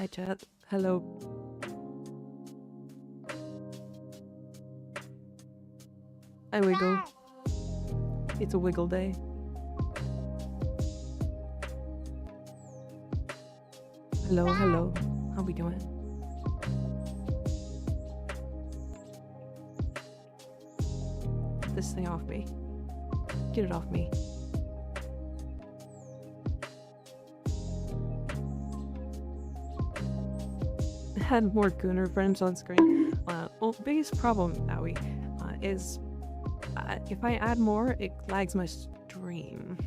Hi chat. Hello. I wiggle. It's a wiggle day. Hello, hello. How we doing? Get this thing off me. Get it off me. Had more Gunner friends on screen. Well, biggest problem, Owie, is if I add more, it lags my stream.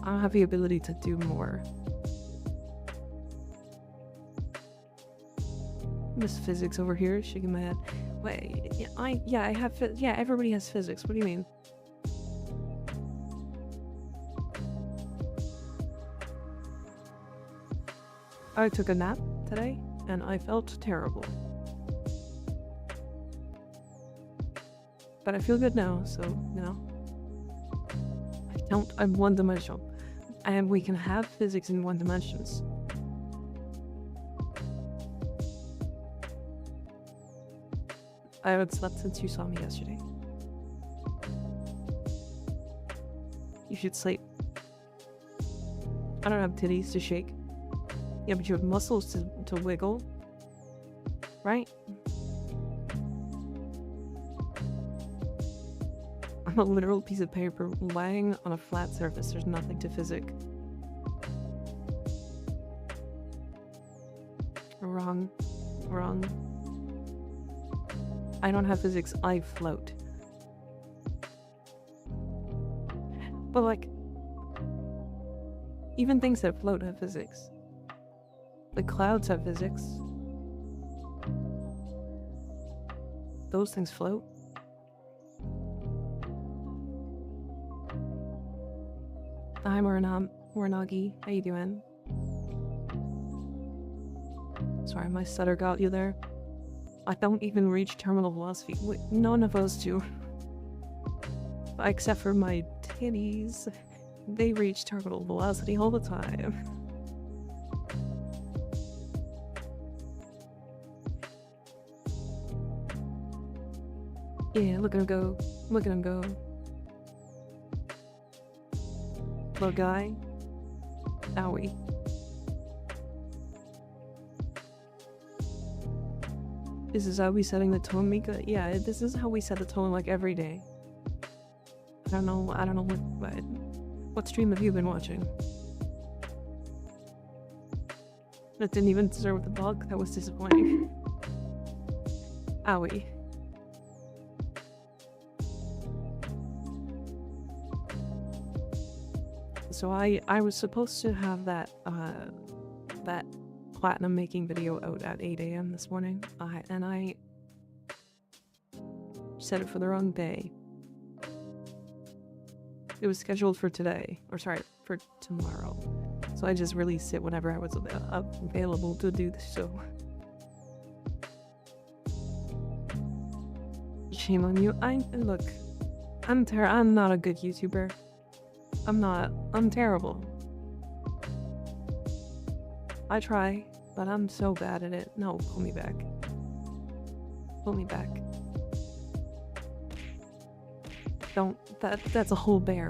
I don't have the ability to do more. Miss Physics over here, shaking my head. Wait, I have everybody has physics. What do you mean? I took a nap today, and I felt terrible. But I feel good now, so, you know. I'm one-dimensional. And we can have physics in one dimensions. I haven't slept since you saw me yesterday. You should sleep. I don't have titties to shake. Yeah, but you have muscles to wiggle. Right? I'm a literal piece of paper lying on a flat surface. There's nothing to physic. Wrong. Wrong. I don't have physics. I float. But like, even things that float have physics. The clouds have physics. Those things float. Hi, Morinagi. How you doing? Sorry, my stutter got you there. I don't even reach terminal velocity. Wait, none of us do. Except for my titties. They reach terminal velocity all the time. Yeah, look at him go. Look at him go. Little guy. Owie. This is how we setting the tone, Mika? Yeah, this is how we set the tone like every day. I don't know what stream have you been watching? That didn't even deserve the bug. That was disappointing. Owie. So I was supposed to have that platinum making video out at 8 AM this morning, and I set it for the wrong day. It was scheduled for today, or sorry, for tomorrow. So I just released it whenever I was available to do the show. Shame on you. Look, I'm not a good YouTuber. I'm terrible. I try, but I'm so bad at it. No, pull me back. Pull me back. Don't, that's a whole bear.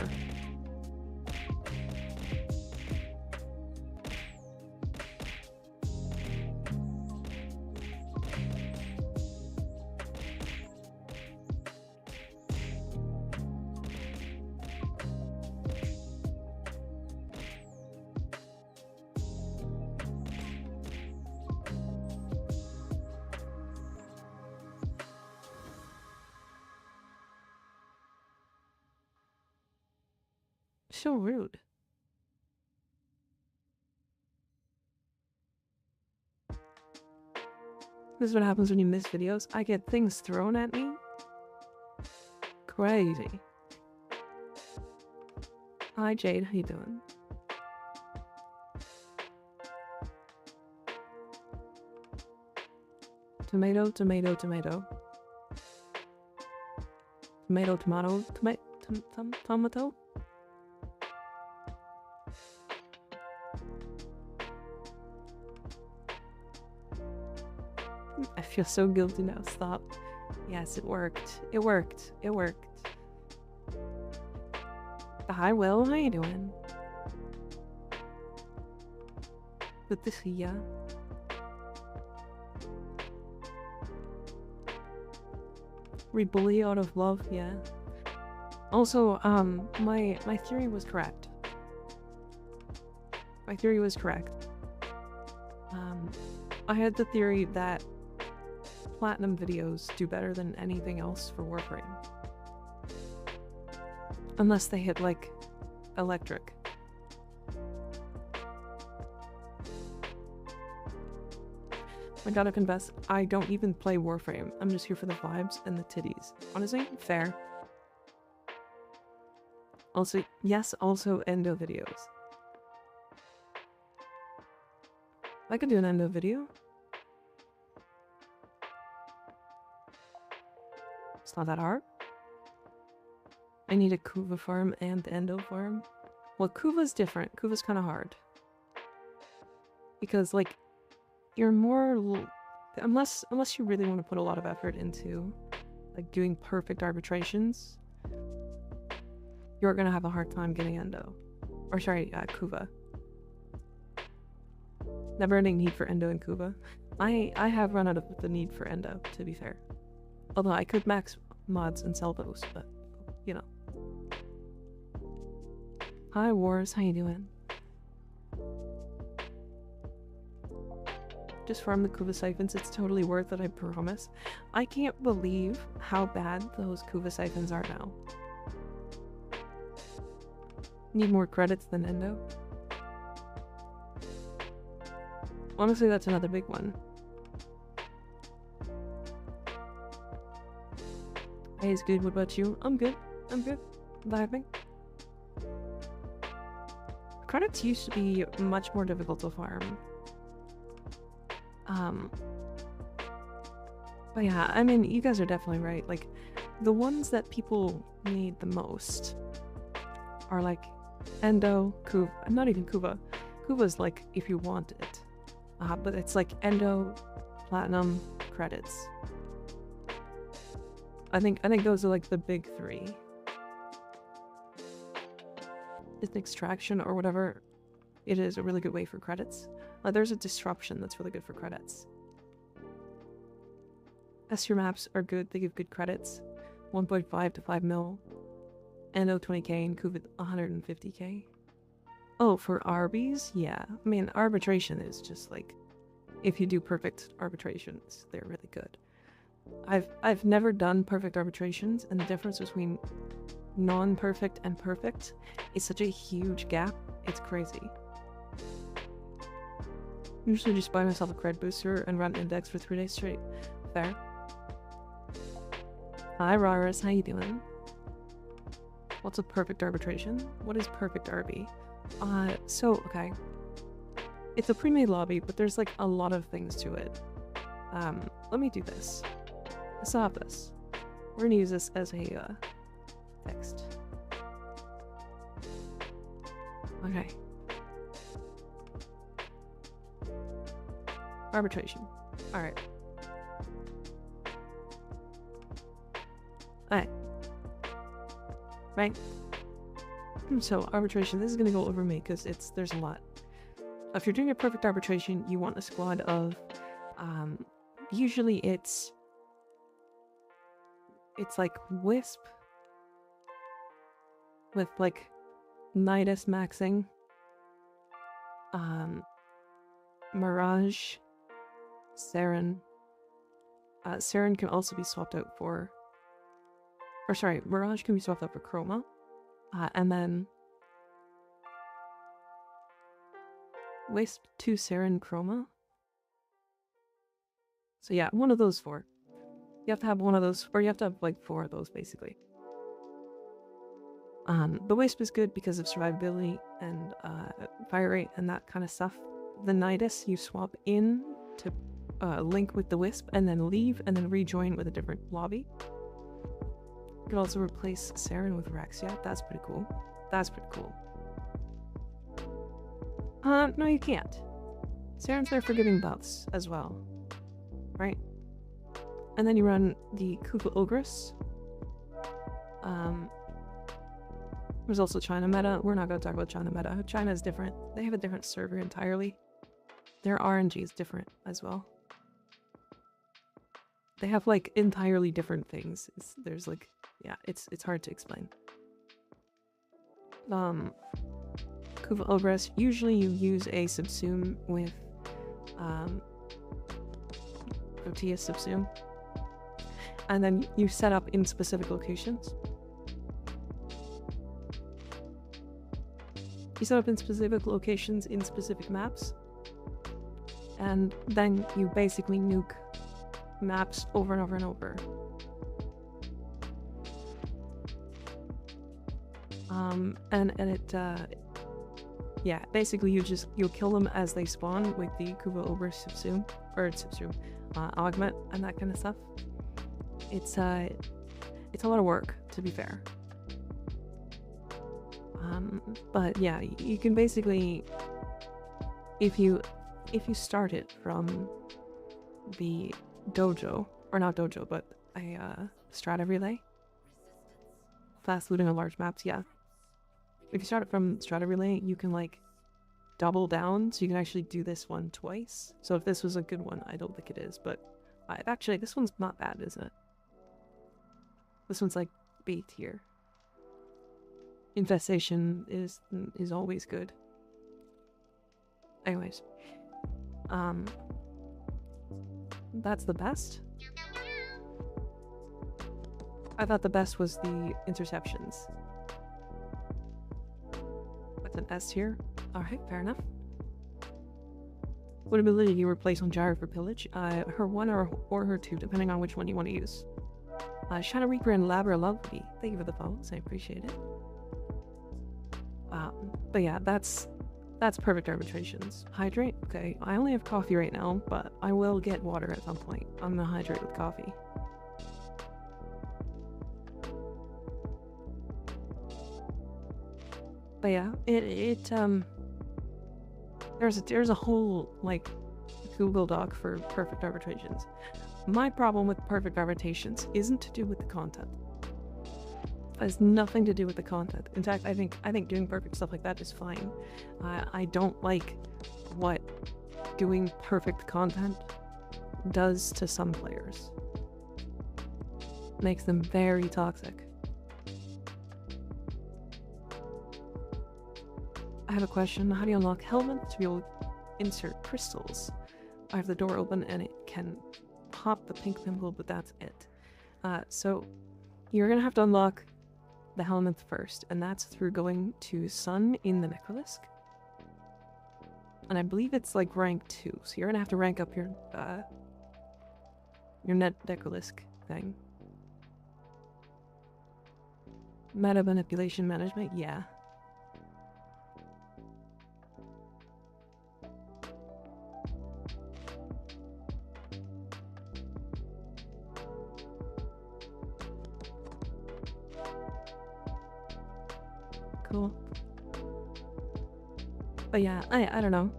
So rude. This is what happens when you miss videos. I get things thrown at me. Crazy. Hi Jade, how you doing? Tomato, tomato, tomato. Tomato, tomato, tomato. I feel so guilty now. Stop. Yes, it worked. It worked. It worked. Hi, Will. How you doing? Good to see ya. Rebully out of love, yeah. Also, my theory was correct. My theory was correct. I had the theory that platinum videos do better than anything else for Warframe. Unless they hit, like, electric. I gotta confess, I don't even play Warframe. I'm just here for the vibes and the titties. Honestly, fair. Also, yes, also endo videos. I could do an endo video. It's not that hard. I need a Kuva farm and endo farm. Well, Kuva's different. Kuva's kind of hard. Because, like, you're more... Unless you really want to put a lot of effort into, like, doing perfect arbitrations, you're gonna have a hard time getting endo. Or, sorry, Kuva. Never-ending need for endo and Kuva. I have run out of the need for endo, to be fair. Although I could max mods and sell those, but, you know. Hi, Wars. How you doing? Just farm the Kuva siphons. It's totally worth it, I promise. I can't believe how bad those Kuva siphons are now. Need more credits than endo. Honestly, that's another big one. Hey, it's good. What about you? I'm good. I'm good. Vibing. Credits used to be much more difficult to farm. But yeah, I mean, you guys are definitely right. Like, the ones that people need the most are like endo, Kuva, not even Kuva. Kuva's like if you want it. But it's like endo, platinum, credits. I think those are like the big three. It's extraction or whatever. It is a really good way for credits. There's a disruption that's really good for credits. SR maps are good, they give good credits. 1.5 to 5 mil. Endo 20k and Kuva 150k. Oh, for Arbies? Yeah. I mean, arbitration is just like, if you do perfect arbitrations, they're really good. I've never done perfect arbitrations, and the difference between non-perfect and perfect is such a huge gap, it's crazy. Usually just buy myself a cred booster and run index for 3 days straight. Fair. Hi Raris, how you doing? What's a perfect arbitration? What is perfect RB? So, okay. It's a pre-made lobby, but there's like a lot of things to it. Let me do this. I still have this. We're gonna use this as a, text. Okay. Arbitration. Alright. Alright. Right. So, arbitration, this is gonna go over me, because there's a lot. If you're doing a perfect arbitration, you want a squad of, usually it's like Wisp, with like Nidus maxing, Mirage, Saren. Saren can also be swapped out for, or sorry, Mirage can be swapped out for Chroma, and then Wisp 2 Saren Chroma. So yeah, one of those 4. You have to have one of those, or you have to have like 4 of those basically. The Wisp is good because of survivability and fire rate and that kind of stuff. The Nidus you swap in to link with the Wisp and then leave and then rejoin with a different lobby. You can also replace Saren with Araxia. That's pretty cool. That's pretty cool. No, you can't. Saren's there for giving buffs as well, right? And then you run the Koopa Ogress. There's also China meta. We're not going to talk about China meta. China is different. They have a different server entirely. Their RNG is different as well. They have like entirely different things. There's like, yeah, it's hard to explain. Koopa Ogress, usually you use a subsume with Tortilla subsume, and then you set up in specific locations. You set up in specific locations in specific maps, and then you basically nuke maps over and over and over. Yeah, basically you'll kill them as they spawn with the Koopa Ogress subsume, or subsume, augment and that kind of stuff. It's a lot of work, to be fair. But yeah, you can basically, if you start it from the dojo, or not dojo, but a strata relay, fast looting on large maps, yeah. If you start it from strata relay, you can like double down, so you can actually do this one twice. So if this was a good one, I don't think it is, but actually this one's not bad, is it? This one's like B tier. Infestation is always good. Anyways, that's the best. I thought the best was the interceptions. That's an S here. Alright, fair enough. What ability do you replace on Gyro for pillage? Her 1 or her 2, depending on which one you want to use. Shadow Reaper and Labra Lovely. Thank you for the follows, I appreciate it. But yeah, that's perfect arbitrations. Hydrate? Okay, I only have coffee right now, but I will get water at some point. I'm gonna hydrate with coffee. But yeah, there's a whole like Google Doc for perfect arbitrations. My problem with perfect arbitrations isn't to do with the content. It has nothing to do with the content. In fact, I think doing perfect stuff like that is fine. I don't like what doing perfect content does to some players. Makes them very toxic. I have a question. How do you unlock helmet to be able to insert crystals? I have the door open and it can pop the pink pimple, but that's it. So you're gonna have to unlock the helmet first, and that's through going to Sun in the Necrolisk. And I believe it's like rank 2, so you're gonna have to rank up your Necrolisk thing. Meta manipulation management, yeah. Cool. But yeah, I don't know.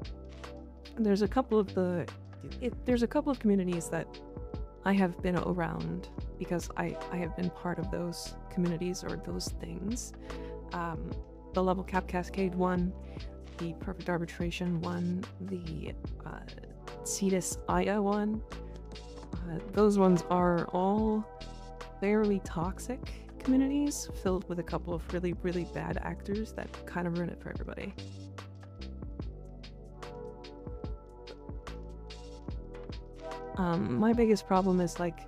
There's a couple of communities that I have been around because I have been part of those communities or those things. The level cap cascade one, the perfect arbitration one, the Cetus Aya one. Those ones are all fairly toxic communities filled with a couple of really, really bad actors that kind of ruin it for everybody. My biggest problem is like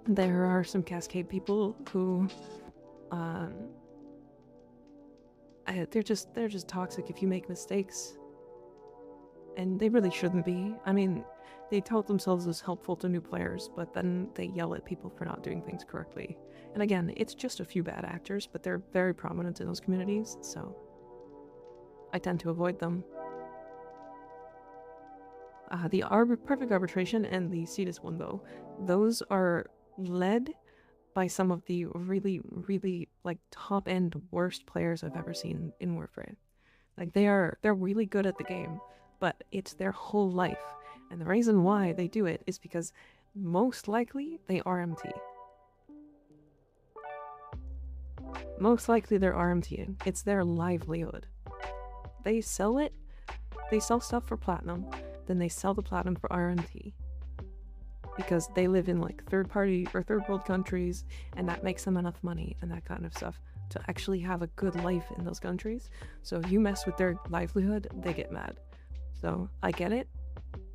there are some Cascade people who they're just toxic if you make mistakes, and they really shouldn't be. I mean, they tout themselves as helpful to new players, but then they yell at people for not doing things correctly. And again, it's just a few bad actors, but they're very prominent in those communities, so I tend to avoid them. The perfect arbitration and the Cetus one, though, those are led by some of the really, really like top-end worst players I've ever seen in Warframe. Like they're really good at the game, but it's their whole life. And the reason why they do it is because most likely they RMT. Most likely they're RMTing. It's their livelihood. They sell it, they sell stuff for platinum, then they sell the platinum for RMT. Because they live in like third party or third world countries, and that makes them enough money and that kind of stuff to actually have a good life in those countries. So if you mess with their livelihood, they get mad. So I get it,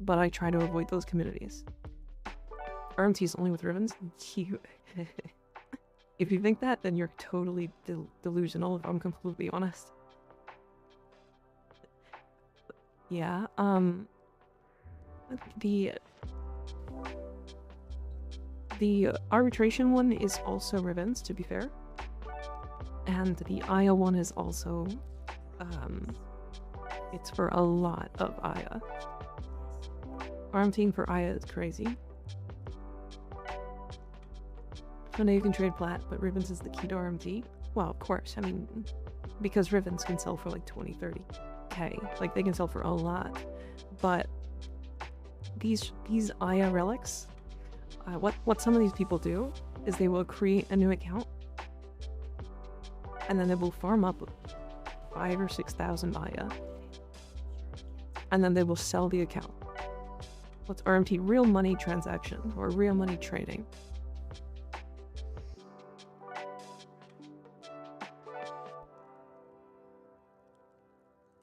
but I try to avoid those communities. RMT is only with Rivens. If you think that, then you're totally delusional, if I'm completely honest. Yeah, the arbitration one is also Rivens, to be fair. And the Aya one is also, it's for a lot of Aya. RMTing for Aya is crazy. I know you can trade plat, but Rivens is the key to RMT. Well, of course, I mean, because Rivens can sell for like 20, 30k. Like, they can sell for a lot. But these Aya relics, what some of these people do is they will create a new account, and then they will farm up 5,000 or 6,000 Aya, and then they will sell the account. What's RMT? Real money transaction, or real money trading.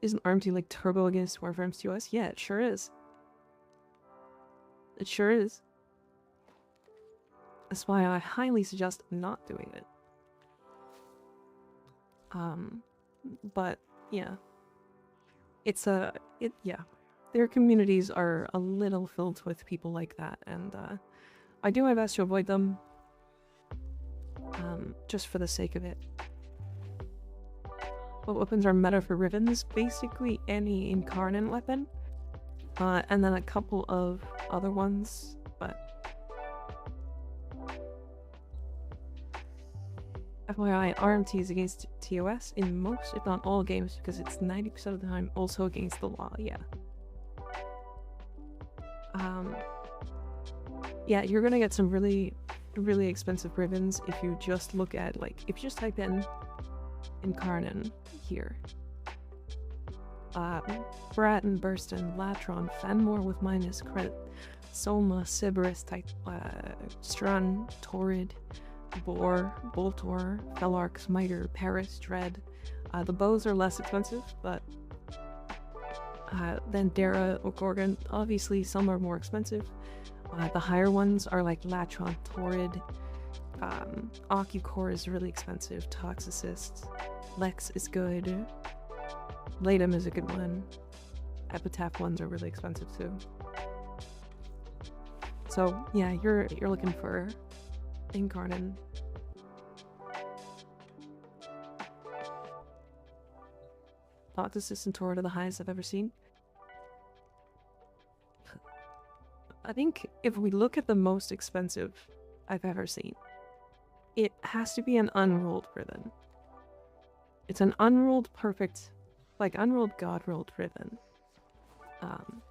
Isn't RMT like turbo against Warframe's TOS? Yeah, it sure is. It sure is. That's why I highly suggest not doing it. But yeah. Yeah. Their communities are a little filled with people like that, and I do my best to avoid them. Just for the sake of it. What weapons are meta for Rivens? Basically any incarnate weapon. And then a couple of other ones, but FYI, RMT is against TOS in most, if not all games, because it's 90% of the time also against the law, yeah. Yeah, you're gonna get some really, really expensive Rivens if you just look at, like, if you just type in Incarnon here. Bratten, Burston, Latron, Fenmore with minus credit, Soma, Sybaris, type, Strun, Torrid, Boar, Boltor, Felark, Smiter, Paris, Dread. The bows are less expensive, but then Dara or Gorgon, obviously some are more expensive. The higher ones are like Latron, Torrid, Ocucore is really expensive, Toxicist, Lex is good, Latum is a good one, Epitaph ones are really expensive too. So yeah, you're looking for Incarnon. Toxicist and Torrid are the highest I've ever seen. I think if we look at the most expensive I've ever seen, it has to be an unrolled Riven. It's an unrolled perfect, like unrolled god rolled Riven.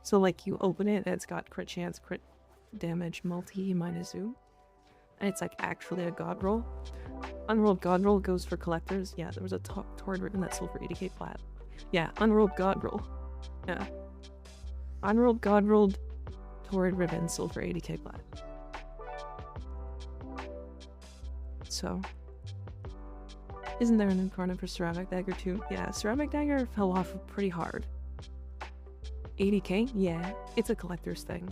So like you open it and it's got crit chance, crit damage, multi minus zoom, and it's like actually a god roll. Unrolled god roll goes for collectors. Yeah, there was a Torrid Riven that sold for 80k flat. Yeah, unrolled god roll. Yeah, unrolled god rolled Torrid Riven sold for 80k flat. So, isn't there an incarnate for Ceramic Dagger too? Yeah, Ceramic Dagger fell off pretty hard. 80k? Yeah, it's a collector's thing.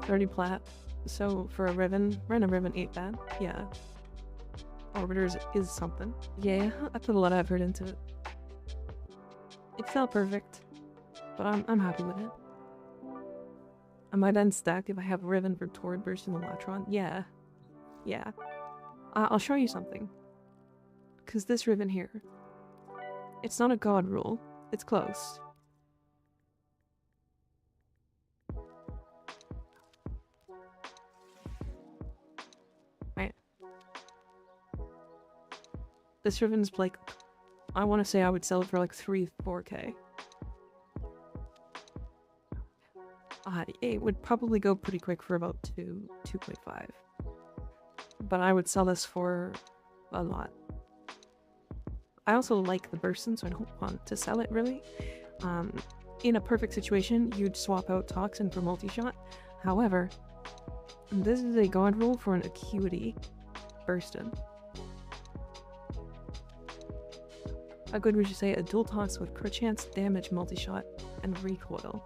$30 plat. So for a Riven, run a Riven 8 bad. Yeah. Orbiters is something. Yeah, I put a lot of effort into it. It's not perfect, but I'm happy with it. Am I then stacked if I have Riven for Torrid Burst in the Latron? Yeah. Yeah. I'll show you something. Because this Riven here, it's not a god rule. It's close. This Riven's like, I want to say I would sell it for like 4K. It would probably go pretty quick for about 2.5. But I would sell this for a lot. I also like the Bursten, so I don't want to sell it really. In a perfect situation, you'd swap out Toxin for multi-shot. However, this is a god roll for an Acuity Bursten. How good would you say a dual tox with crit chance, damage, multi-shot, and recoil?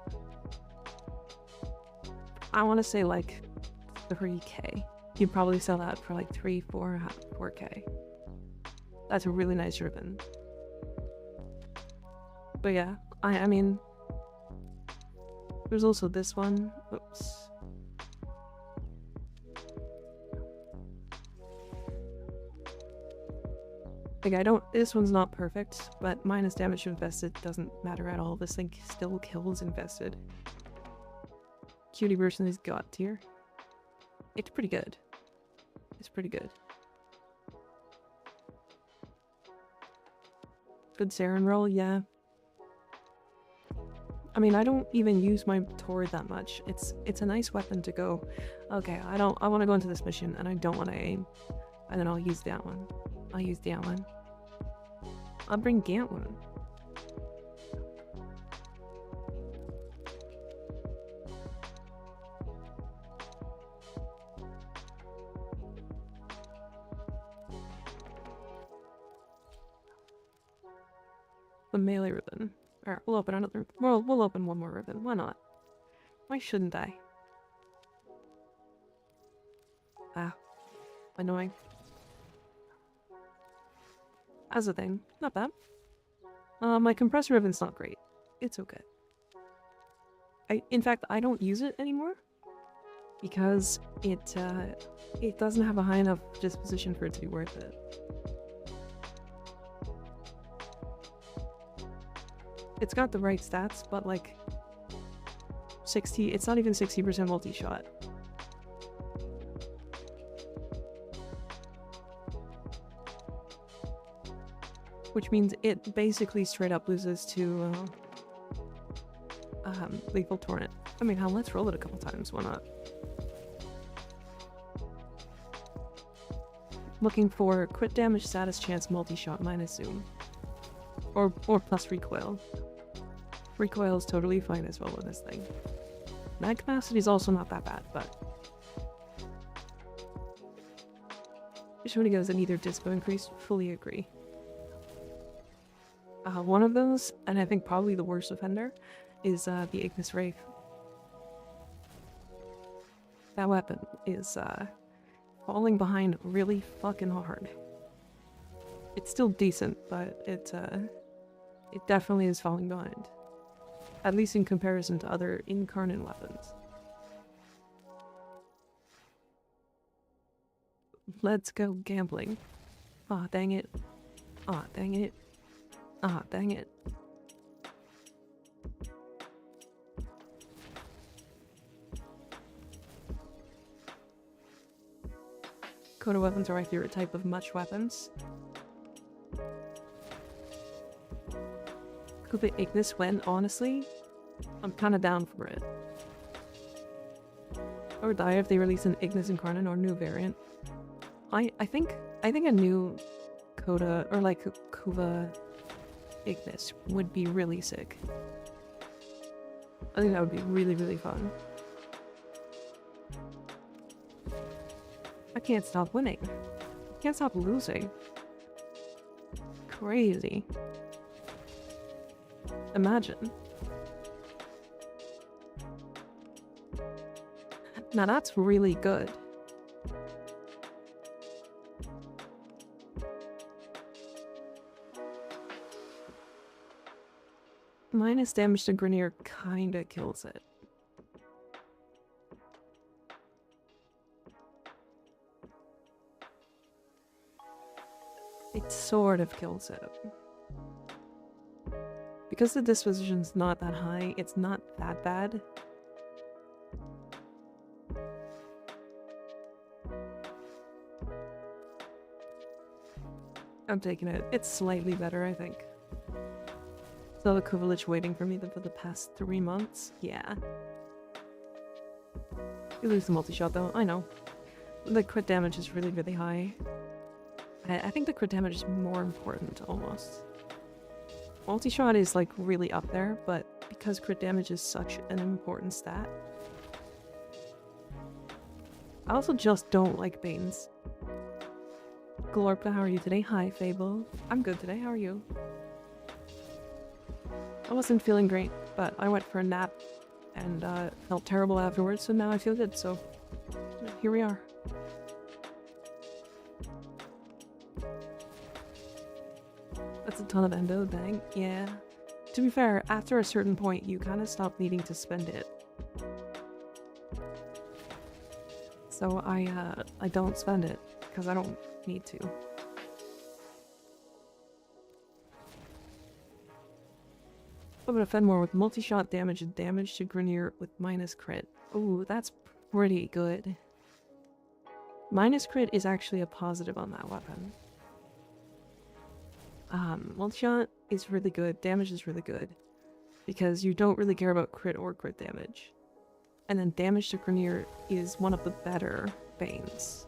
I want to say like 3K. You'd probably sell that for like 4K. That's a really nice Riven. But yeah, I mean, there's also this one. Oops. Like this one's not perfect, but minus damage to infested doesn't matter at all. This thing still kills infested. Cutie Bursten is god tier. It's pretty good. It's pretty good. Good Saren roll, yeah. I mean, I don't even use my Tor that much. It's a nice weapon to go, okay, I want to go into this mission and I don't want to aim. And then I'll use that one. I'll use that one. I'll bring Gantwin. The melee ribbon. Alright, we'll open another. We'll open one more ribbon. Why not? Why shouldn't I? Ah. Annoying. As a thing, not bad. My compressor ribbon's not great. It's okay. In fact, I don't use it anymore because it doesn't have a high enough disposition for it to be worth it. It's got the right stats, but like 60, it's not even 60% multi-shot. Which means it basically straight up loses to Lethal Torrent. I mean, hell, let's roll it a couple times, why not? Looking for crit damage, status chance, multi-shot, minus zoom. Or plus recoil. Recoil is totally fine as well with this thing. Mag capacity is also not that bad, but... Just when he goes, and either dispo increase, fully agree. One of those, and I think probably the worst offender, is the Ignis Wraith. That weapon is falling behind really fucking hard. It's still decent, but it definitely is falling behind. At least in comparison to other incarnate weapons. Let's go gambling. Aw, dang it. Aw, dang it. Ah, dang it. Coda weapons are my favorite type of much weapons. Could the Ignis win, honestly? I'm kinda down for it. I would die if they release an Ignis Incarnate or new variant. I think a new Coda, or like Kuva Ignis would be really sick. I think that would be really, really fun. I can't stop winning. I can't stop losing. Crazy. Imagine. Now that's really good. Minus damage to Grenier kinda kills it. It sort of kills it. Because the disposition's not that high, it's not that bad. I'm taking it. It's slightly better, I think. Still the Kuvelich waiting for me for the past 3 months. Yeah. You lose the multi-shot though, I know. The crit damage is really, really high. I think the crit damage is more important, almost. Multi-shot is, like, really up there, but because crit damage is such an important stat. I also just don't like Banes. Glorpka, how are you today? Hi, Fable. I'm good today, how are you? I wasn't feeling great, but I went for a nap and felt terrible afterwards, so now I feel good, so here we are. That's a ton of endo, dang. Yeah. To be fair, after a certain point, you kind of stop needing to spend it. So I don't spend it, because I don't need to. I'm gonna defend more with multi-shot damage and damage to Grenier with minus crit. Ooh, that's pretty good. Minus crit is actually a positive on that weapon. Multi-shot is really good, damage is really good, because you don't really care about crit or crit damage. And then damage to Grenier is one of the better Banes.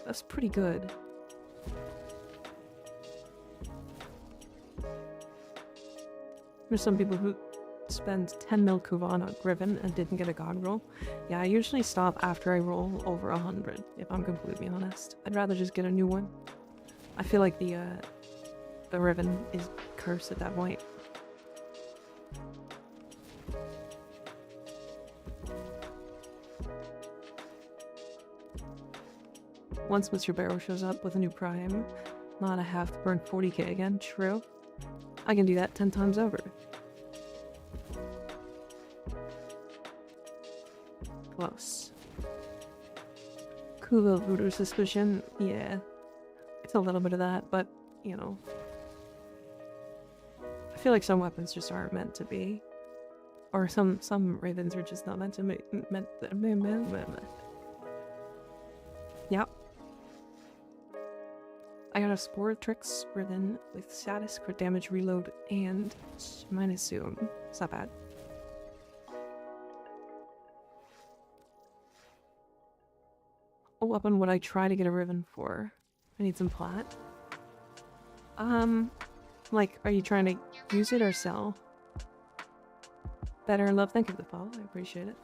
That's pretty good. There's some people who spend 10 mil Kuvan on Riven and didn't get a god roll. Yeah, I usually stop after I roll over 100, if I'm completely honest. I'd rather just get a new one. I feel like the Riven is cursed at that point. Once Mr. Barrow shows up with a new prime, not I have to burn 40k again, true. I can do that 10 times over. Close. Kuvil Voodoo Suspicion, yeah. It's a little bit of that, but, you know. I feel like some weapons just aren't meant to be. Or some Ravens are just not meant to be. Yep. I got a Spore Tricks Riven with status, crit damage, reload, and minus zoom. It's not bad. What weapon would I try to get a Riven for? I need some plat. Like, are you trying to use it or sell? Better in love, thank you for the follow, I appreciate it.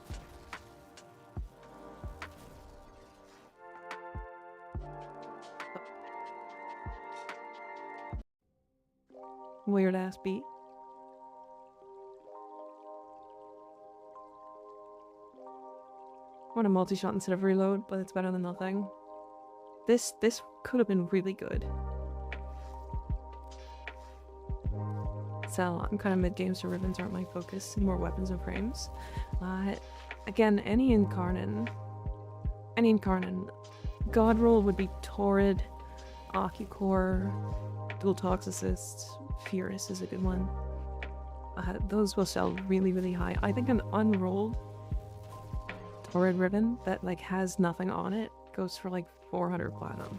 Weird ass beat. I want a multi-shot instead of reload, but it's better than nothing. This could have been really good. So I'm kind of mid-game, so Rivens aren't my focus. More weapons and frames. Again, any Incarnon. God roll would be Torrid, Ocucore, Dual Toxicist, Furious is a good one. Those will sell really, really high. I think an unrolled Torrid Riven that like has nothing on it goes for like 400 platinum.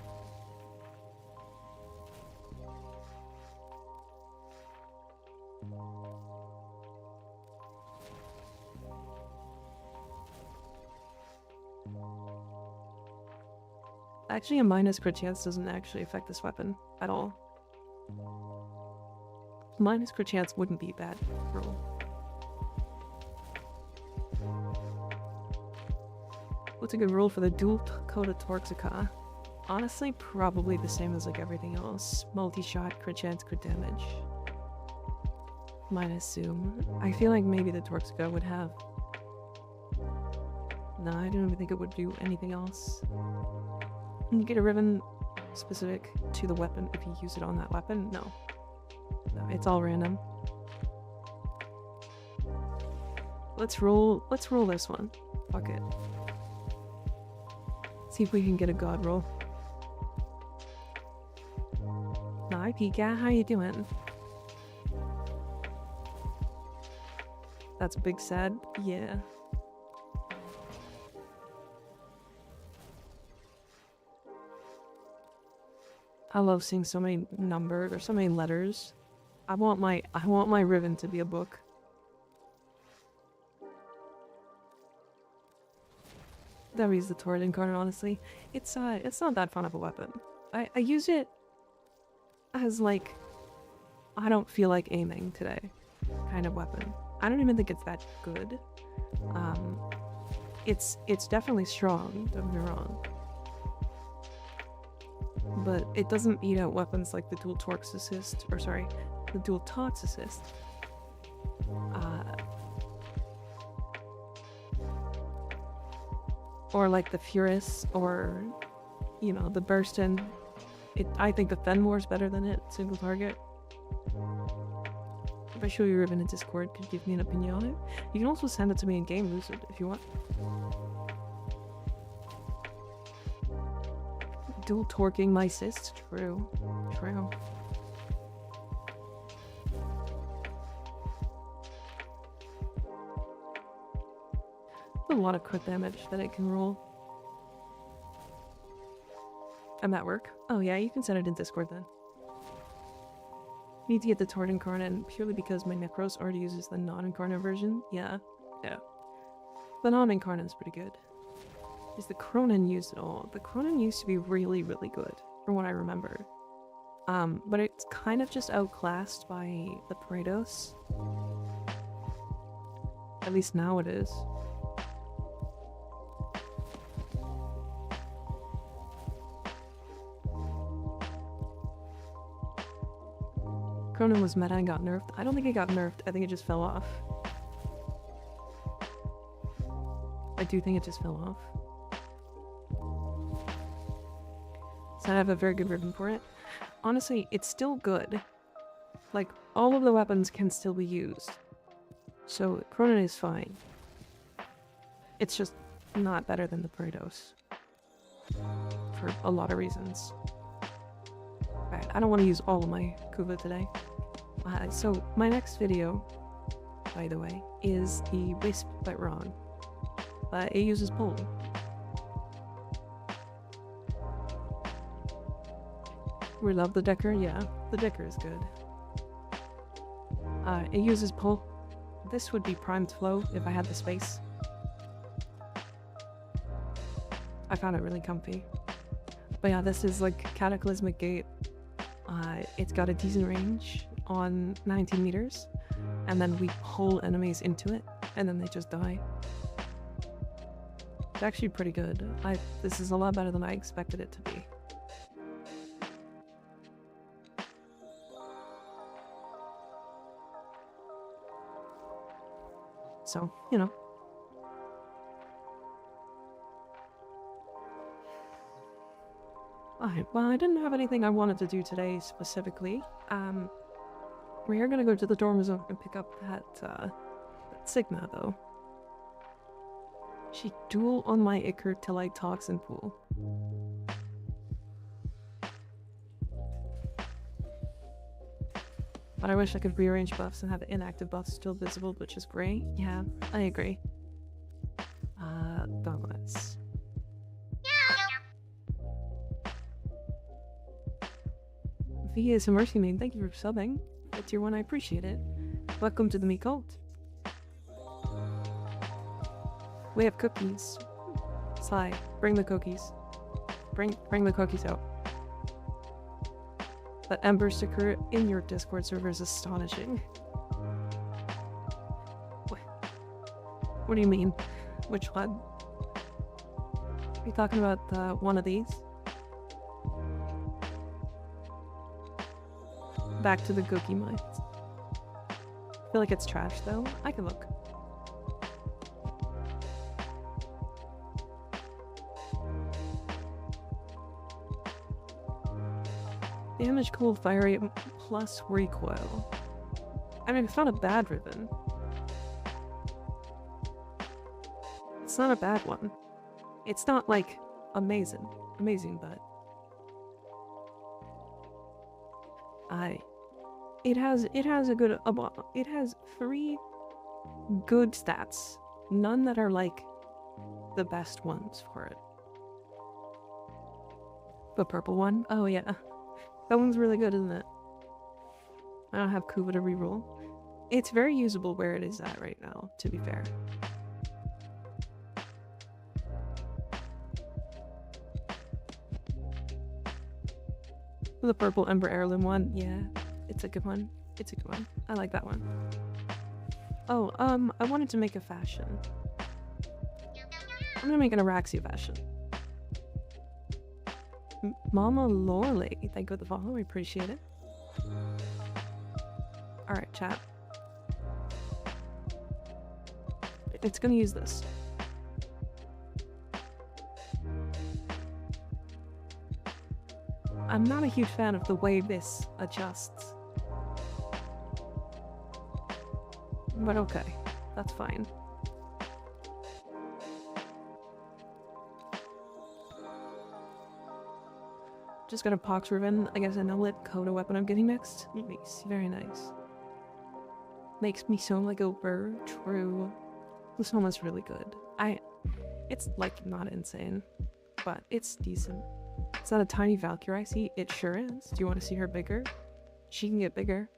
Actually, a minus crit chance doesn't actually affect this weapon at all. Minus crit chance wouldn't be a bad roll. What's a good roll for the dual Coda Toxica? Honestly, probably the same as like everything else. Multi-shot, crit chance, crit damage. Minus zoom. I feel like maybe the Toxica would have... No, I don't even think it would do anything else. You get a Riven specific to the weapon if you use it on that weapon? No. No, it's all random. Let's roll this one. Fuck it. See if we can get a god roll. Hi Pika, how you doing? That's big sad. Yeah. I love seeing so many numbered or so many letters. I want my Riven to be a book. That is the Torrid Incarnate, honestly. It's not that fun of a weapon. I use it as like, I don't feel like aiming today kind of weapon. I don't even think it's that good. It's definitely strong, don't get me wrong. But it doesn't beat out weapons like the dual torx assist, or sorry, the dual tox assist. Or like the Furus, or, you know, the Bursten. I think the Fenwar's better than it, single target. If I show you Riven in Discord, could you give me an opinion on it? You can also send it to me in game, Lucid, if you want. Dual torquing my assist? True. True. A lot of crit damage that it can roll. I'm at work. Oh yeah, you can send it in Discord then. Need to get the Torrid Incarnate purely because my Necros already uses the non-incarnate version. Yeah. The non-incarnate is pretty good. Is the Cronin used at all? The Cronin used to be really, really good, from what I remember. But it's kind of just outclassed by the Praetos. At least now it is. Cronin was meta and got nerfed. I don't think it got nerfed. I think it just fell off. I do think it just fell off. So I have a very good ribbon for it. Honestly, it's still good. Like, all of the weapons can still be used. So, Cronin is fine. It's just not better than the Praetos. For a lot of reasons. Alright, I don't want to use all of my Kuva today. So, my next video, by the way, is the Wisp but wrong. It uses pull. We love the Decker, yeah. The Decker is good. It uses pull. This would be primed flow if I had the space. I found it really comfy. But yeah, this is like Cataclysmic Gate. It's got a decent range on 19 meters. And then we pull enemies into it, and then they just die. It's actually pretty good. This is a lot better than I expected it to be. So, you know. Alright, well, I didn't have anything I wanted to do today specifically. We are gonna go to the dorm zone and pick up that Sigma, though. She duel on my Ichor till I toxin pool. But I wish I could rearrange buffs and have the inactive buffs still visible, which is gray. Yeah, I agree. Gauntlets. V is a mercy main, thank you for subbing. That's your one, I appreciate it. Welcome to the Me Cult. We have cookies. Sly, bring the cookies. Bring the cookies out. That Ember sticker in your Discord server is astonishing. What do you mean? Which one? Are you talking about one of these? Back to the cookie mines. I feel like it's trash though. I can look. Damage, cold, fire rate, plus recoil. I mean, it's not a bad Riven. It's not a bad one. It's not like amazing, but it has a good it has 3 good stats, none that are like the best ones for it. The purple one, oh yeah. That one's really good, isn't it? I don't have Kuva to reroll. It's very usable where it is at right now, to be fair. The purple Ember Heirloom one, yeah. It's a good one. It's a good one. I like that one. Oh, I wanted to make a fashion. I'm gonna make an Araxia fashion. Mama Lorley, thank you for the follow, we appreciate it. Alright, chat. It's gonna use this. I'm not a huge fan of the way this adjusts. But okay, that's fine. Just got a Pox Riven, I guess a no-lit Coda weapon I'm getting next. Nice, very nice. Makes me sound like a bird, true. This one was really good. It's like not insane, but it's decent. Is that a tiny Valkyrie I see? It sure is. Do you want to see her bigger? She can get bigger.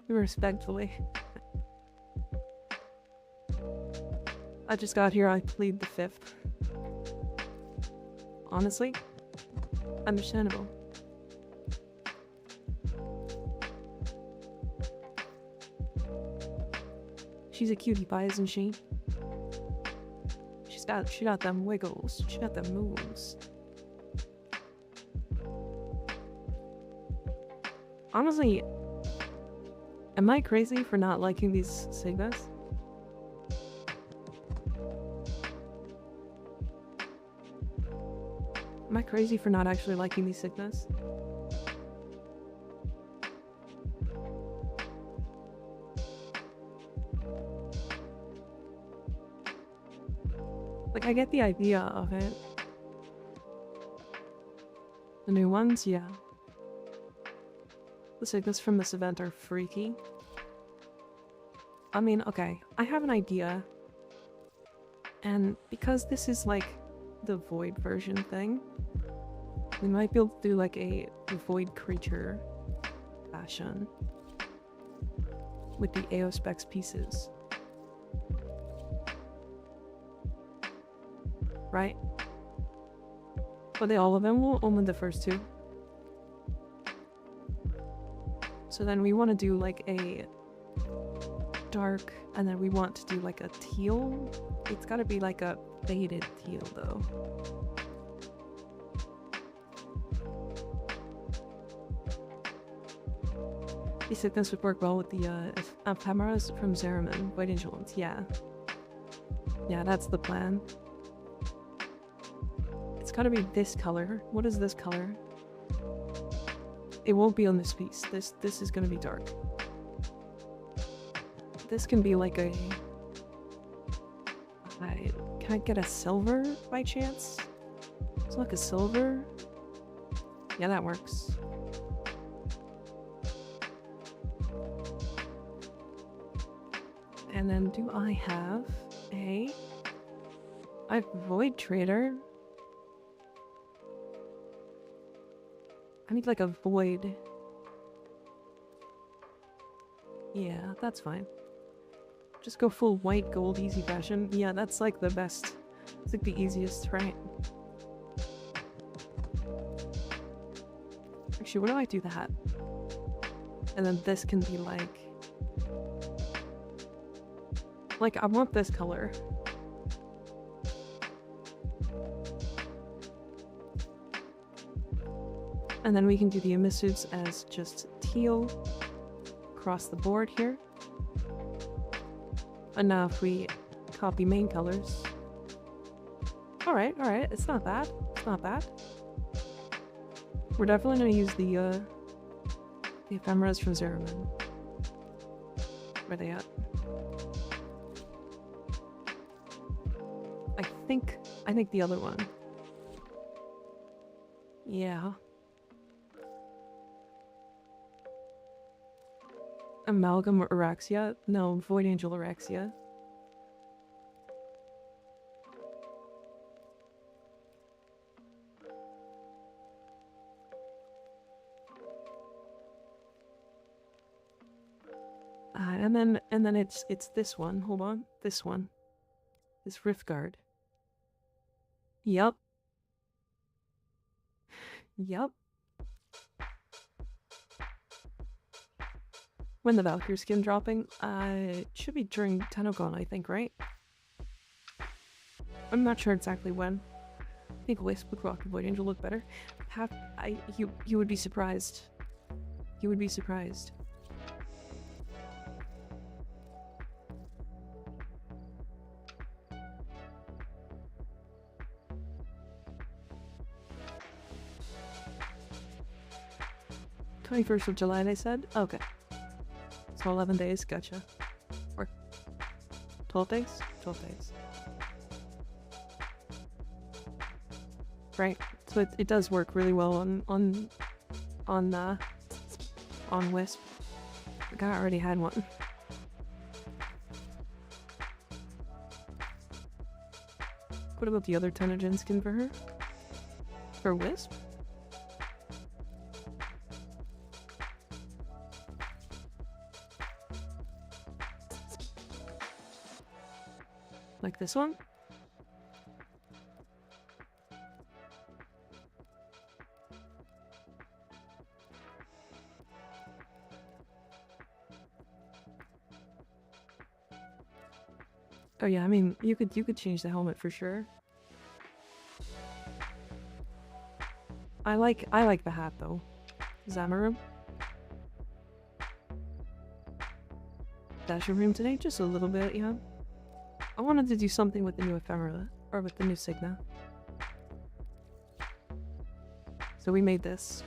Respectfully. I just got here, I plead the fifth. Honestly, understandable. She's a cutie pie, isn't she? She got them wiggles. She got them moves. Honestly, am I crazy for not liking these Sigmas? Am I crazy for not actually liking these Sigmas? Like, I get the idea of it. The new ones, yeah. The Sigmas from this event are freaky. I mean, okay, I have an idea. And because this is like the void version thing, we might be able to do like a void creature fashion with the AO specs pieces. Right? But all of them will only the first two. So then we want to do like a dark, and then we want to do like a teal. It's gotta be like a faded teal though. You said this would work well with the ephemeras from Zeraman, White Angel ones, yeah. Yeah, that's the plan. It's gotta be this color. What is this color? It won't be on this piece. This is gonna be dark. This can be like a... Can I get a silver by chance? It's like a silver. Yeah, that works. And then do I have a... I have Void Trader. I need like a void. Yeah, that's fine. Just go full white gold easy fashion. Yeah, that's like the best. It's like the easiest, right? Actually, what do I do that? And then this can be like... Like, I want this color. And then we can do the emissuits as just teal across the board here. And now if we copy main colors. Alright, it's not bad. It's not bad. We're definitely gonna use the ephemeras from Zeraman. Where are they at? I think the other one. Yeah. Amalgam Araxia? No, Void Angel Araxia. And then it's this one. Hold on, this one. This Rift Guard. Yup. Yup. When the Valkyrie skin dropping? It should be during TennoCon, I think, right? I'm not sure exactly when. I think Wisp with Rocket Void Angel look better. You would be surprised. You would be surprised. July, they said? Okay. So 11 days, gotcha. Or 12 days? 12 days. Right. So it does work really well on Wisp. The guy already had one. What about the other Tenogen skin for her? For Wisp? Like this one? Oh yeah, I mean, you could change the helmet for sure. I like the hat though. Zamarum. Dash room today? Just a little bit, yeah. I wanted to do something with the new ephemera, or with the new Signa. So we made this.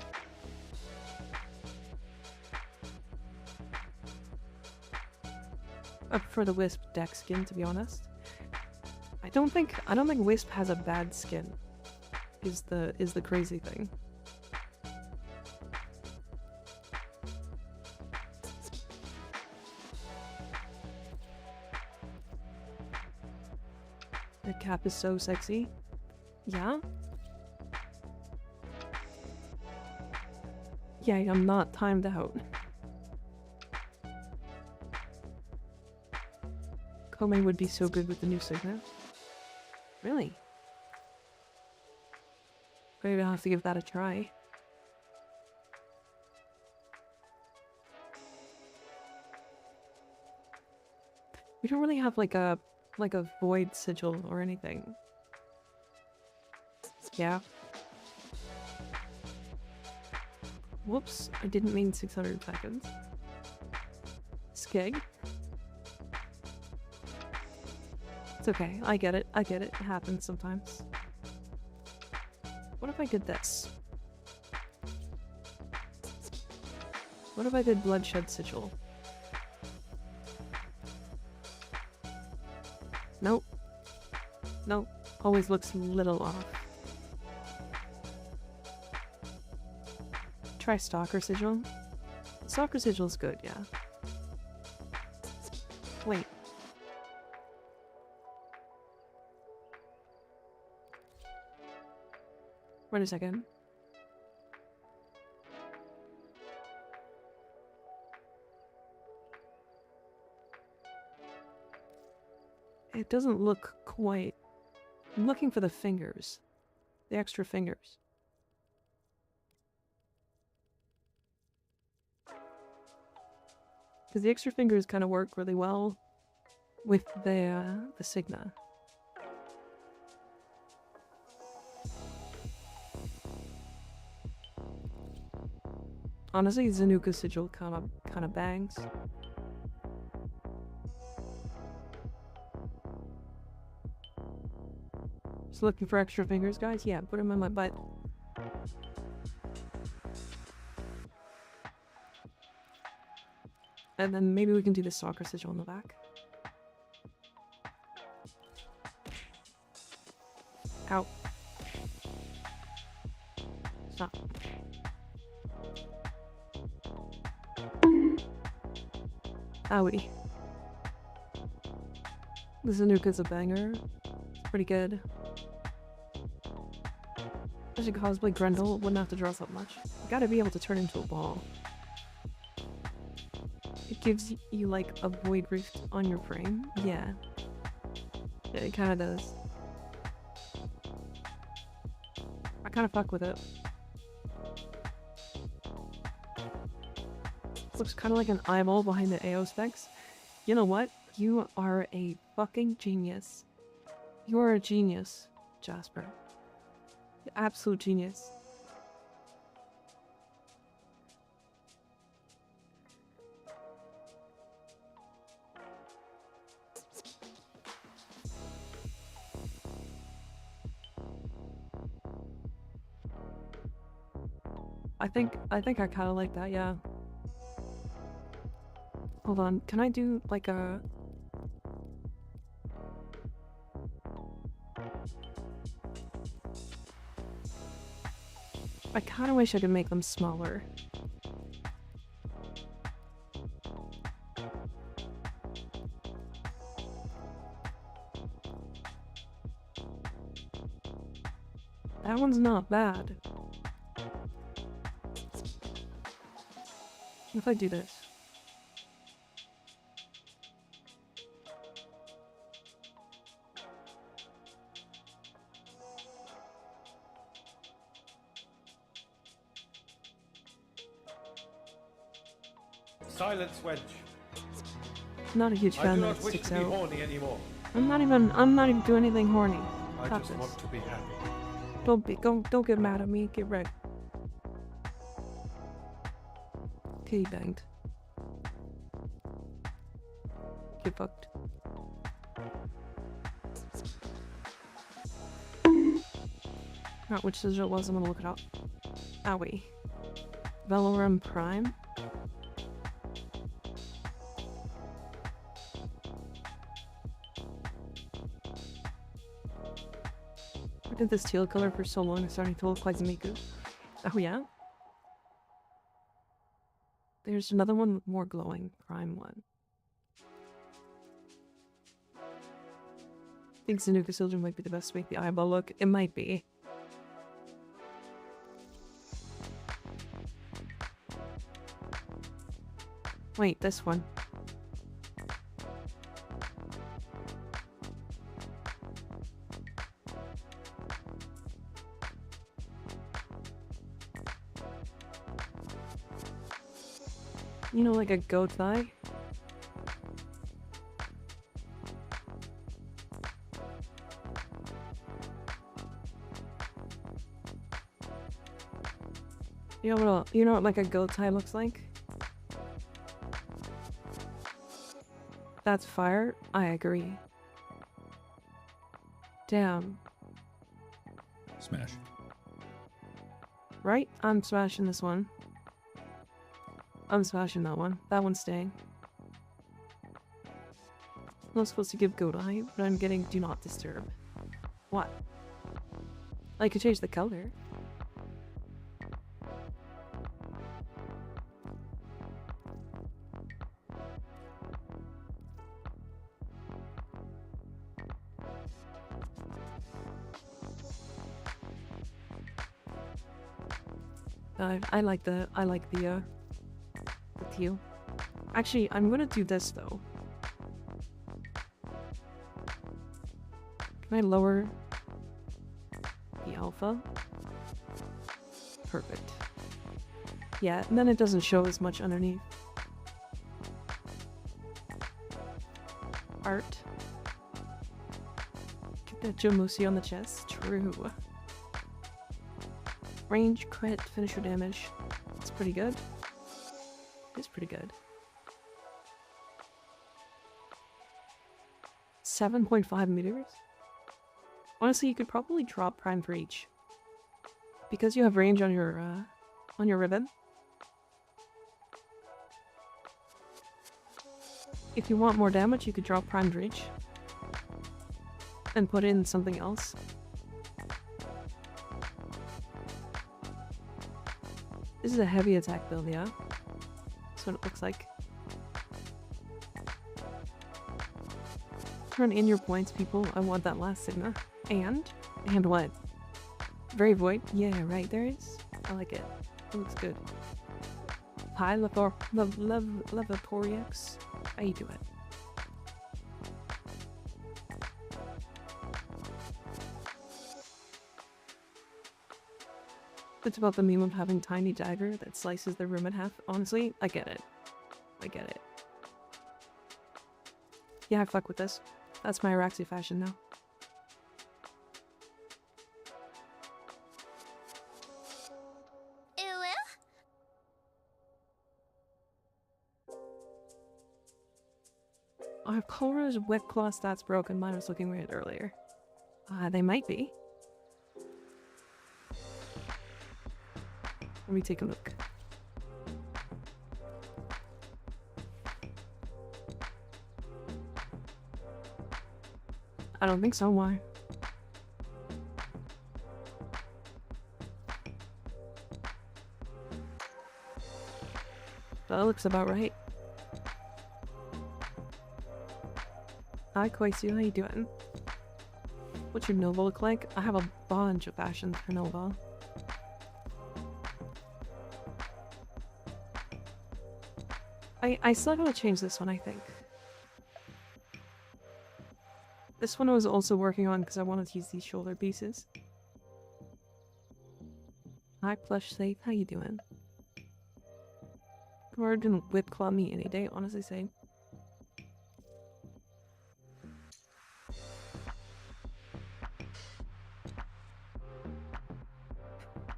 I prefer the Wisp deck skin, to be honest. I don't think Wisp has a bad skin. Is the crazy thing. The cap is so sexy. Yeah? Yeah, I'm not timed out. Kome would be so good with the new Signa. Really? Maybe I'll have to give that a try. We don't really have like a void sigil or anything. Yeah. Whoops, I didn't mean 600 seconds. Skeg. It's okay, I get it, it happens sometimes. What if I did this? What if I did Bloodshed Sigil? Nope. Nope. Always looks a little off. Try Stalker Sigil. Stalker Sigil's good, yeah. Wait. Wait a second. It doesn't look quite... I'm looking for the fingers. The extra fingers. Because the extra fingers kind of work really well with the Signa. Honestly, Zanuka Sigil kind of bangs. Just looking for extra fingers, guys? Yeah, put them in my butt. And then maybe we can do the Stalker Sigil on the back. Ow. Stop. Owie. The Zanuka's a banger. It's pretty good. I should cosplay Grendel, wouldn't have to draw so much. You gotta be able to turn into a ball. It gives you like a void rift on your frame. Yeah. Yeah, it kinda does. I kinda fuck with it. Looks kinda like an eyeball behind the AO specs. You know what? You are a fucking genius. You are a genius, Jasper. Absolute genius. I think I kind of like that, yeah. Hold on, can I do like a... I kind of wish I could make them smaller. That one's not bad. What if I do this? Silence, wench. Not a huge I fan do that not it wish sticks to be out. horny anymore. I'm not even doing anything horny. I Stop just this. want to be happy. Don't get mad at me. Get wrecked. Kitty banged. Get fucked. Not which sigil it was, I'm gonna look it up. Owie. Velorum Prime? I did this teal color for so long, it's starting to look like Miku. Oh yeah? There's another one with more glowing. Prime one. I think Zanuka Silver might be the best to make the eyeball look. It might be. Wait, this one. You know, like a goat thigh? You know what like a goat thigh looks like? That's fire? I agree. Damn. Smash. Right? I'm smashing this one. I'm smashing that one. That one's staying. I'm not supposed to give goat eye, but I'm getting do not disturb. What? I could change the color. I like the teal. Actually, I'm gonna do this though. Can I lower the alpha? Perfect. Yeah, and then it doesn't show as much underneath. Art. Get that Jomusi on the chest. True. Range, crit, finisher damage. It's pretty good. It's pretty good. 7.5 meters? Honestly, you could probably drop prime for each. Because you have range on your Riven. If you want more damage, you could drop prime for each. And put in something else. This is a heavy attack build, yeah? That's what it looks like. turn in your points, people. I want that last Sigma. And what? Very void? Yeah, right, there is. I like it. It looks good. Hi, Levatorix. How you doing? It's about the meme of having tiny dagger that slices the room in half. Honestly, I get it. I get it. Yeah, I fuck with this. That's my Araxia fashion now. Are Cora's wet claw stats broken? Mine was looking weird earlier. They might be. Let me take a look. I don't think so. Why? That looks about right. Hi, Koisu. How you doing? What's your Nova look like? I have a bunch of fashions for Nova. I still gotta change this one, I think. This one I was also working on because I wanted to use these shoulder pieces. Hi, Plush Safe. How you doing? Or didn't whip claw me any day, honestly saying.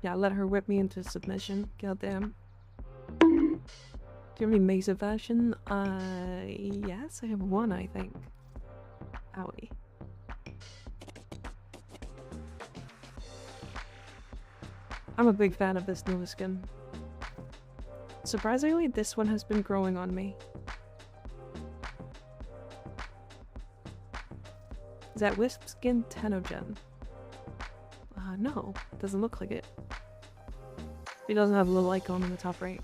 Yeah, let her whip me into submission. Goddamn. Do you have any Mesa fashion? Yes, I have one, I think. Owie. I'm a big fan of this Nova skin. Surprisingly, this one has been growing on me. Is that Wisp skin Tenogen? No, doesn't look like it. It doesn't have a little icon in the top right.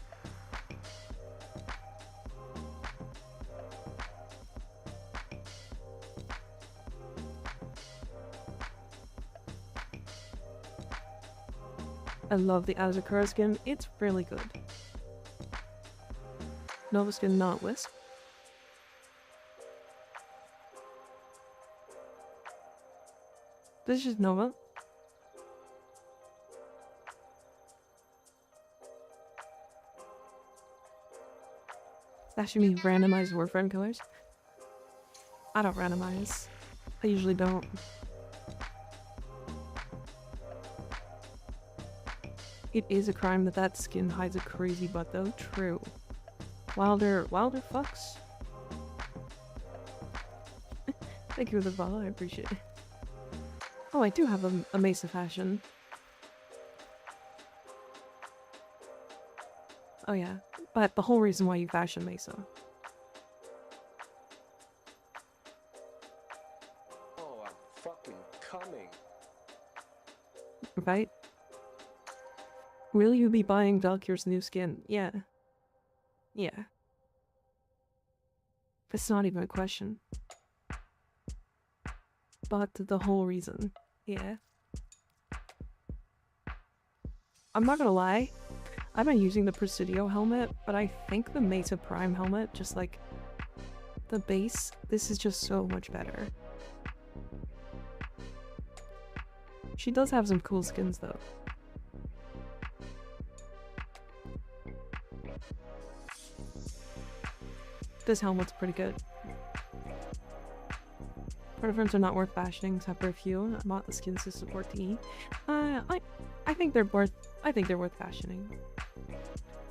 I love the Azakura skin. It's really good. Nova skin, not Wisp. This is just Nova. That should mean randomized Warframe killers. I don't randomize. I usually don't. It is a crime that that skin hides a crazy butt though. True. Wilder fucks. Thank you for the follow, I appreciate it. Oh, I do have a Mesa fashion. Oh yeah, but the whole reason why you fashion Mesa. Oh, I'm fucking coming. Right? Will you be buying Valkyr's new skin? Yeah. Yeah. That's not even a question. But the whole reason. Yeah. I'm not gonna lie. I've been using the Presidio helmet, but I think the Mesa Prime helmet, just like the base, this is just so much better. She does have some cool skins though. This helmet's pretty good. Preference are not worth fashioning except for a few. I bought the skins to support the I think they're worth fashioning.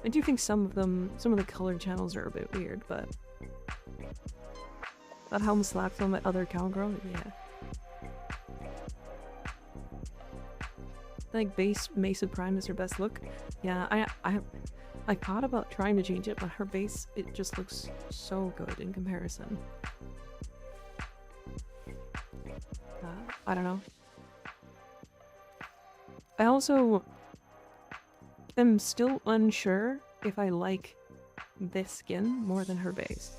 I do think some of the color channels are a bit weird, but that helmet slaps on my other cowgirl, yeah. I think base Mesa Prime is her best look. Yeah, I thought about trying to change it, but her base, it just looks so good in comparison. I don't know. I also am still unsure if I like this skin more than her base.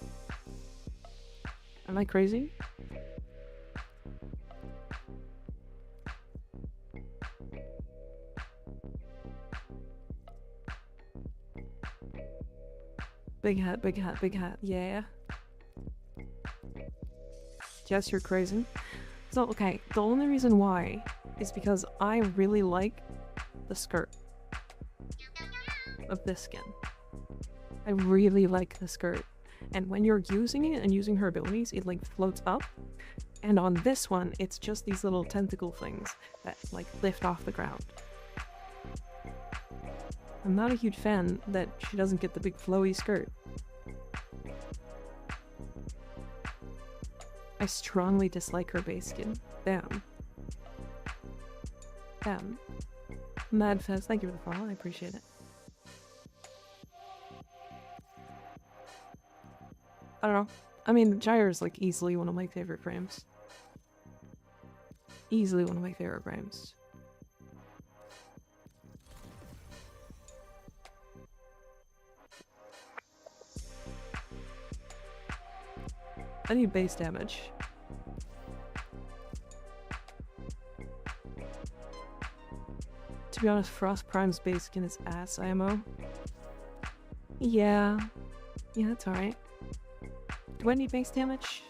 Am I crazy? Big hat, big hat, big hat. Yeah. Yes, you're crazy. So, okay, the only reason why is because I really like the skirt of this skin. I really like the skirt. And when you're using it and using her abilities, it like floats up. And on this one, it's just these little tentacle things that like lift off the ground. I'm not a huge fan that she doesn't get the big flowy skirt. I strongly dislike her base skin. Damn. Damn. Madfest, thank you for the follow, I appreciate it. I don't know. I mean, Gyre is like easily one of my favorite frames. Easily one of my favorite frames. I need base damage. To be honest, Frost Prime's base skin is ass IMO. Yeah. Yeah, that's alright. Do I need base damage?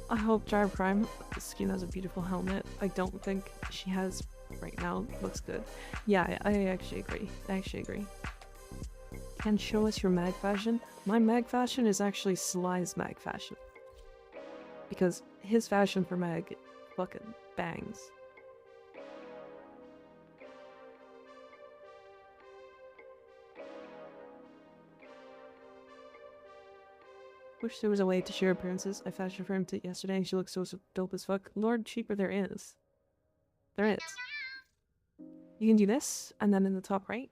I hope Gyre Prime skin has a beautiful helmet. I don't think she has right now. Looks good. Yeah, I actually agree. I actually agree. Can show us your mag fashion? My mag fashion is actually Sly's mag fashion. Because his fashion for mag fucking bangs. Wish there was a way to share appearances. I fashioned for him yesterday and she looks so dope as fuck. Lord cheaper there is. There is. You can do this, and then in the top right,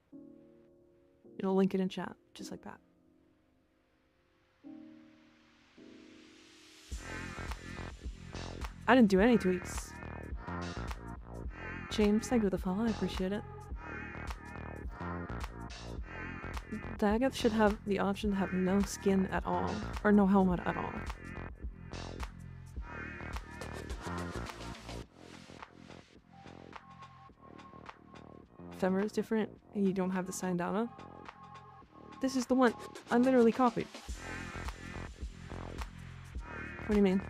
it'll link it in chat, just like that. I didn't do any tweaks. James, thank you for the follow, I appreciate it. Daggett should have the option to have no skin at all, or no helmet at all. Ephemera is different, and you don't have the Sandana. This is the one I literally copied. What do you mean?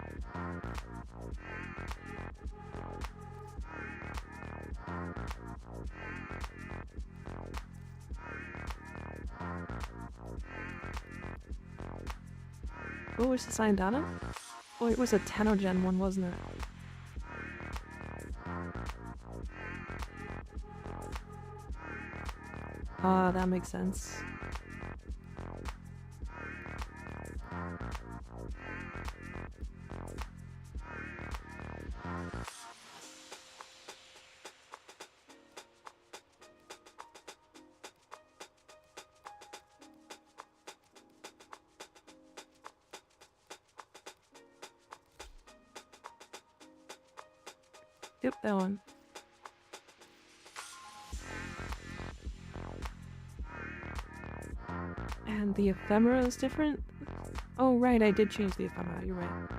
What was the Sandana? Oh, it was a Tenogen one, wasn't it? Ah, that makes sense. Yep, that one. And the ephemera is different? Oh right, I did change the ephemera, you're right.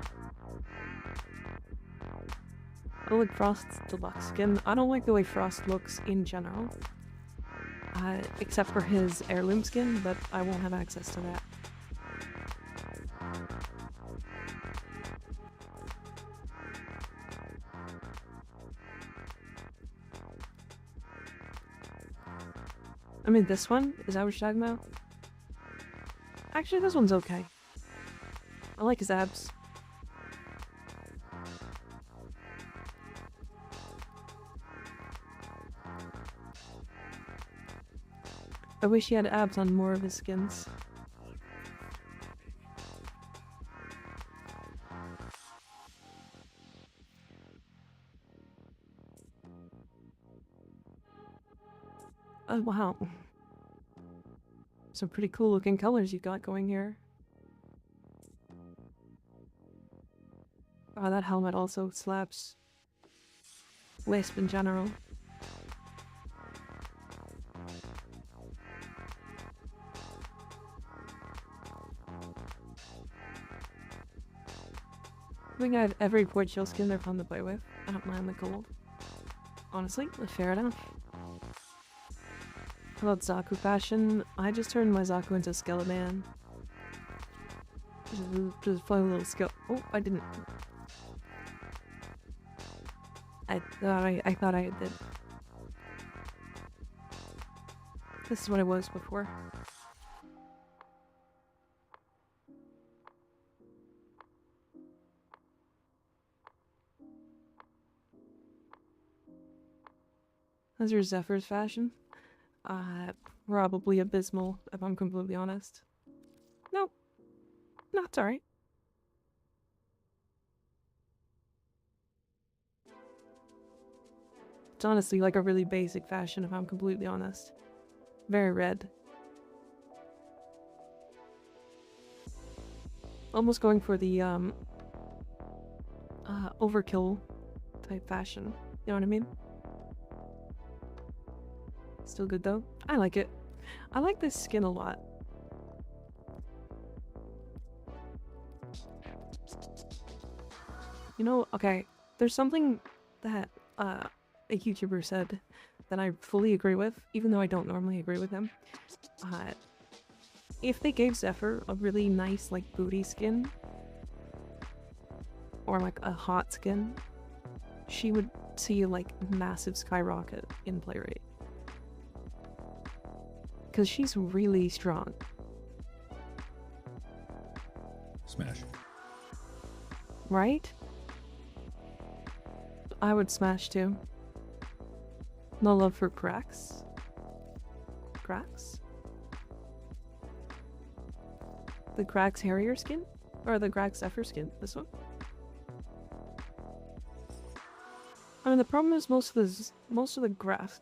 I like Frost's deluxe skin. I don't like the way Frost looks in general. Except for his heirloom skin, but I won't have access to that. I mean, this one? Is that what you're talking about? Actually, this one's okay. I like his abs. I wish he had abs on more of his skins. Oh, wow. Some pretty cool looking colors you've got going here. Oh, that helmet also slaps. Wisp in general. I think I have every port chill skin they're fun to play with. I don't mind the gold. Honestly, fair enough. How about Zaku fashion? I just turned my Zaku into Skeleman. Just play a little skill. Oh, I didn't. I thought I did. This is what I was before. How's your Zephyr's fashion? Probably abysmal, if I'm completely honest. No, it's alright. It's honestly like a really basic fashion, if I'm completely honest. Very red. Almost going for the, overkill type fashion. You know what I mean? Still good though. I like it. I like this skin a lot. You know, okay, there's something that a YouTuber said that I fully agree with, even though I don't normally agree with him. If they gave Zephyr a really nice, like, booty skin, or like a hot skin, she would see, like, massive skyrocket in play rate. Because she's really strong. Smash. Right? I would smash too. No love for cracks. Cracks? The Cracks Harrier skin? Or the Cracks Zephyr skin? This one? I mean, the problem is most of the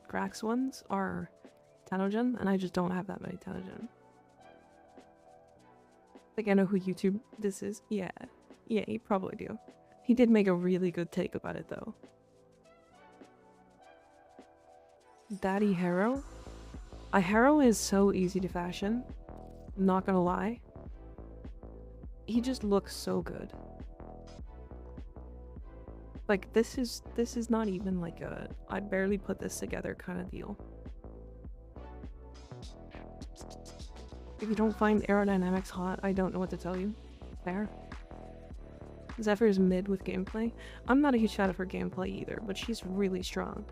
Cracks ones are Tanogen, and I just don't have that many Tanogen. Like, I know who YouTube this is. Yeah, you probably do. He did make a really good take about it, though. Daddy Harrow? A Harrow is so easy to fashion. Not gonna lie. He just looks so good. Like, this is not even like a I barely put this together kind of deal. If you don't find aerodynamics hot, I don't know what to tell you. Fair. Zephyr's mid with gameplay. I'm not a huge fan of her gameplay either, but she's really strong.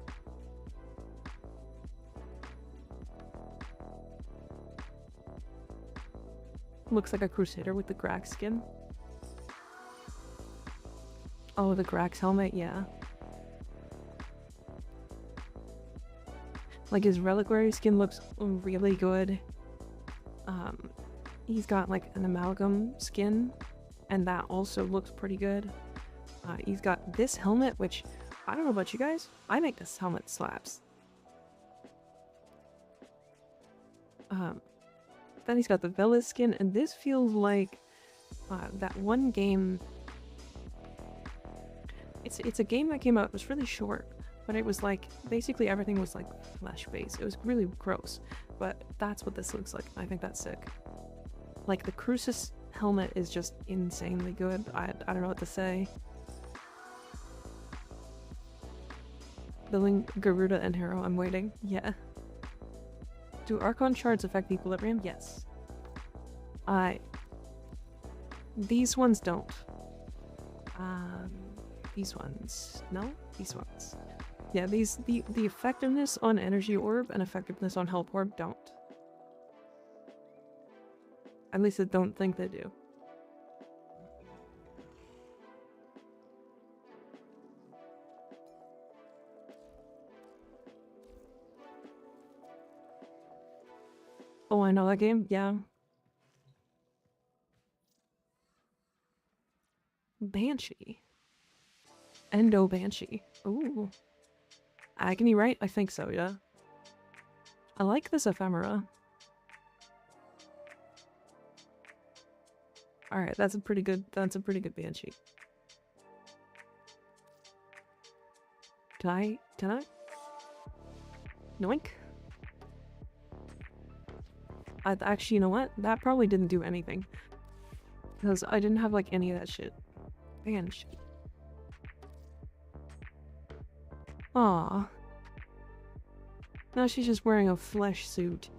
Looks like a Crusader with the Grax skin. Oh, the Grax helmet, yeah. Like, his reliquary skin looks really good. He's got like an amalgam skin, and that also looks pretty good. He's got this helmet, which I don't know about you guys. I think this helmet slaps. Then he's got the Velas skin, and this feels like that one game. It's a game that came out. It was really short, but it was like basically everything was like flesh based. It was really gross, but that's what this looks like. I think that's sick. Like, the Crucis helmet is just insanely good. I don't know what to say. Billing Garuda and Hero, I'm waiting. Yeah. Do Archon shards affect equilibrium? Yes. These ones don't. These ones. No? These ones. Yeah, the effectiveness on Energy Orb and effectiveness on Health Orb don't. At least I don't think they do. Oh, I know that game? Yeah. Banshee. Endo Banshee. Ooh. Agony, right? I think so, yeah. I like this ephemera. Alright, that's a pretty good Banshee. Can I? Noink. Actually, you know what? That probably didn't do anything. Because I didn't have, like, any of that shit. Banshee. Aw. Now she's just wearing a flesh suit.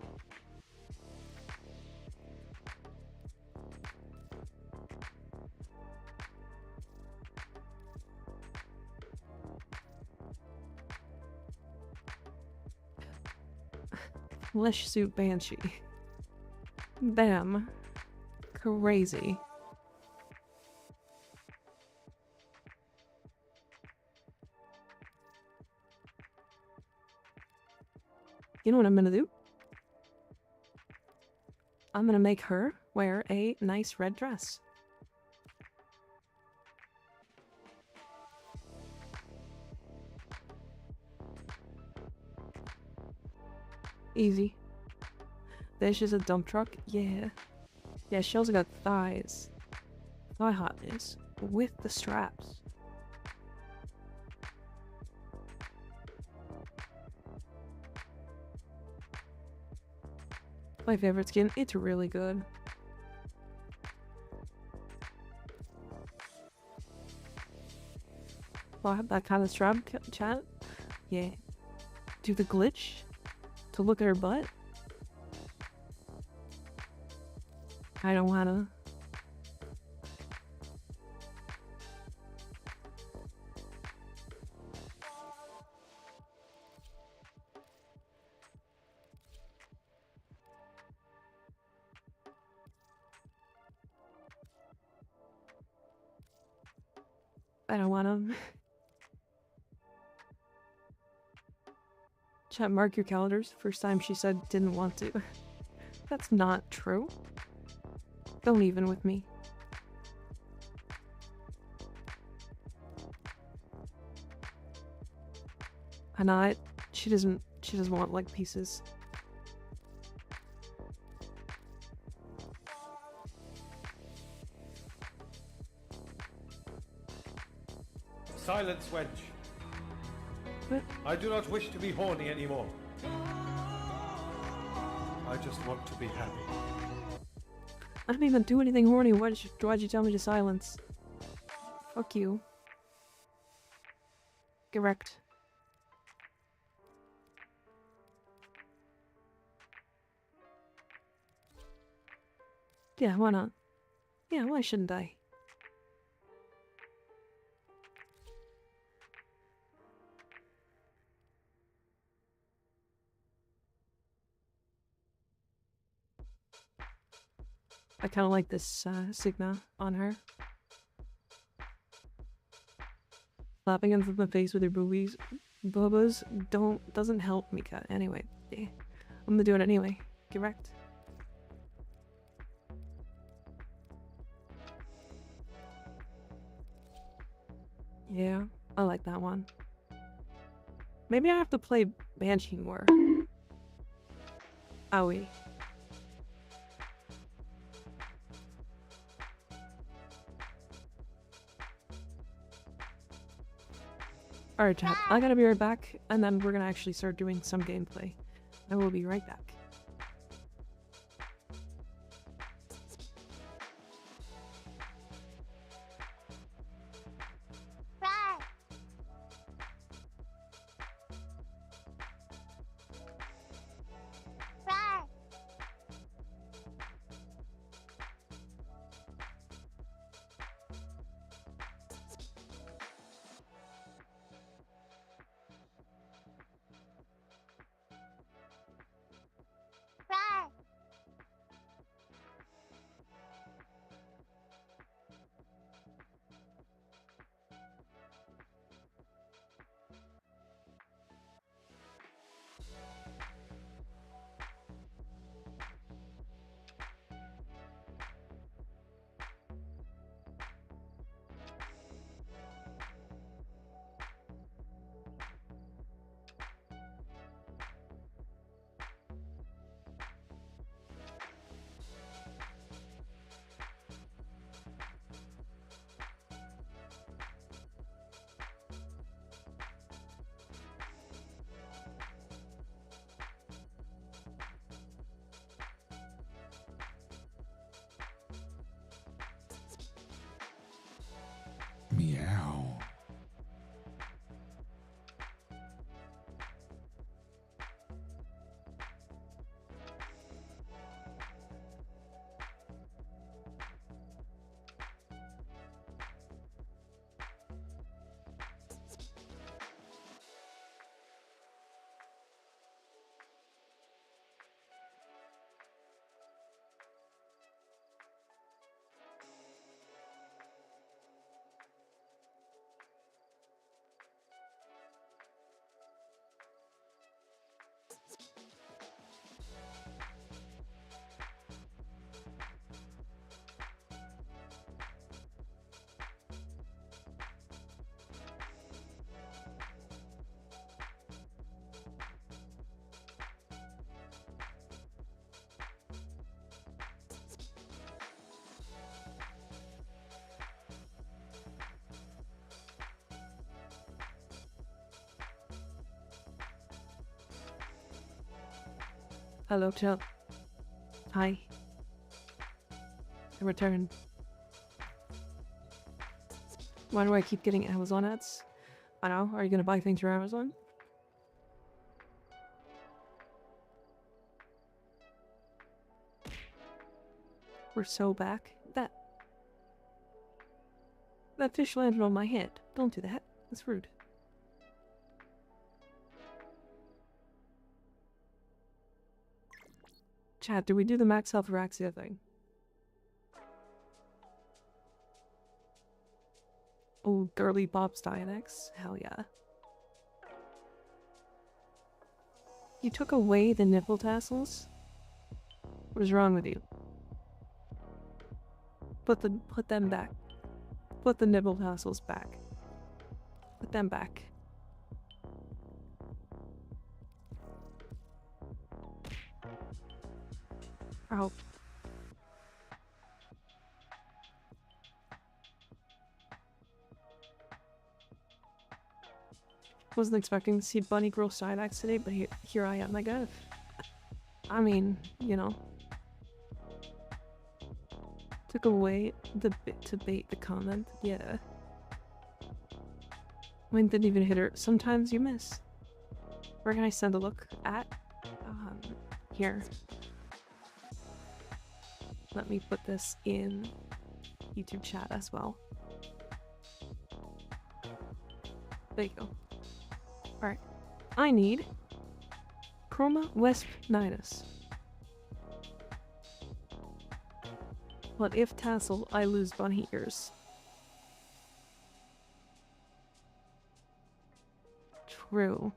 Flesh suit banshee. Damn. Crazy. You know what I'm gonna do? I'm gonna make her wear a nice red dress. Easy. There's just a dump truck. Yeah. Yeah, she also got thighs. Thigh hotness. With the straps. My favorite skin. It's really good. Well, I have that kind of strap chat. Yeah. Do the glitch to look at her butt. I don't wanna. I don't wanna. Chat, mark your calendars. First time she said didn't want to. That's not true. Don't even with me. And she doesn't want like pieces. Silence, wench. What? I do not wish to be horny anymore. I just want to be happy. I didn't even do anything horny. Why'd you tell me to silence? Fuck you. Correct. Yeah, why not? Yeah, why shouldn't I? I kind of like this Signa on her. Slapping into the face with your boobies, bubbas doesn't help me cut. Anyway, yeah. I'm gonna do it anyway. Correct. Yeah, I like that one. Maybe I have to play Banshee more. Owie. Alright, chat. I gotta be right back, and then we're gonna actually start doing some gameplay. I will be right back. Hello, chat. Hi. I returned. Why do I keep getting Amazon ads? I know. Are you gonna buy things through Amazon? We're so back. That fish landed on my head. Don't do that. That's rude. Chat, do we do the max health Araxia thing? Oh, girly Bob's Dianex? Hell yeah. You took away the nipple tassels? What is wrong with you? Put them back. Put the nipple tassels back. Put them back. Ow. Wasn't expecting to see Bunny grow side axe today, but here I am, I guess. I mean, you know. Took away the bit to bait the comment, yeah. Mine didn't even hit her. Sometimes you miss. Where can I send a look at? Here. Let me put this in YouTube chat as well. There you go. Alright. I need Chroma Wisp Nidus. But if tassel, I lose bunny ears. True.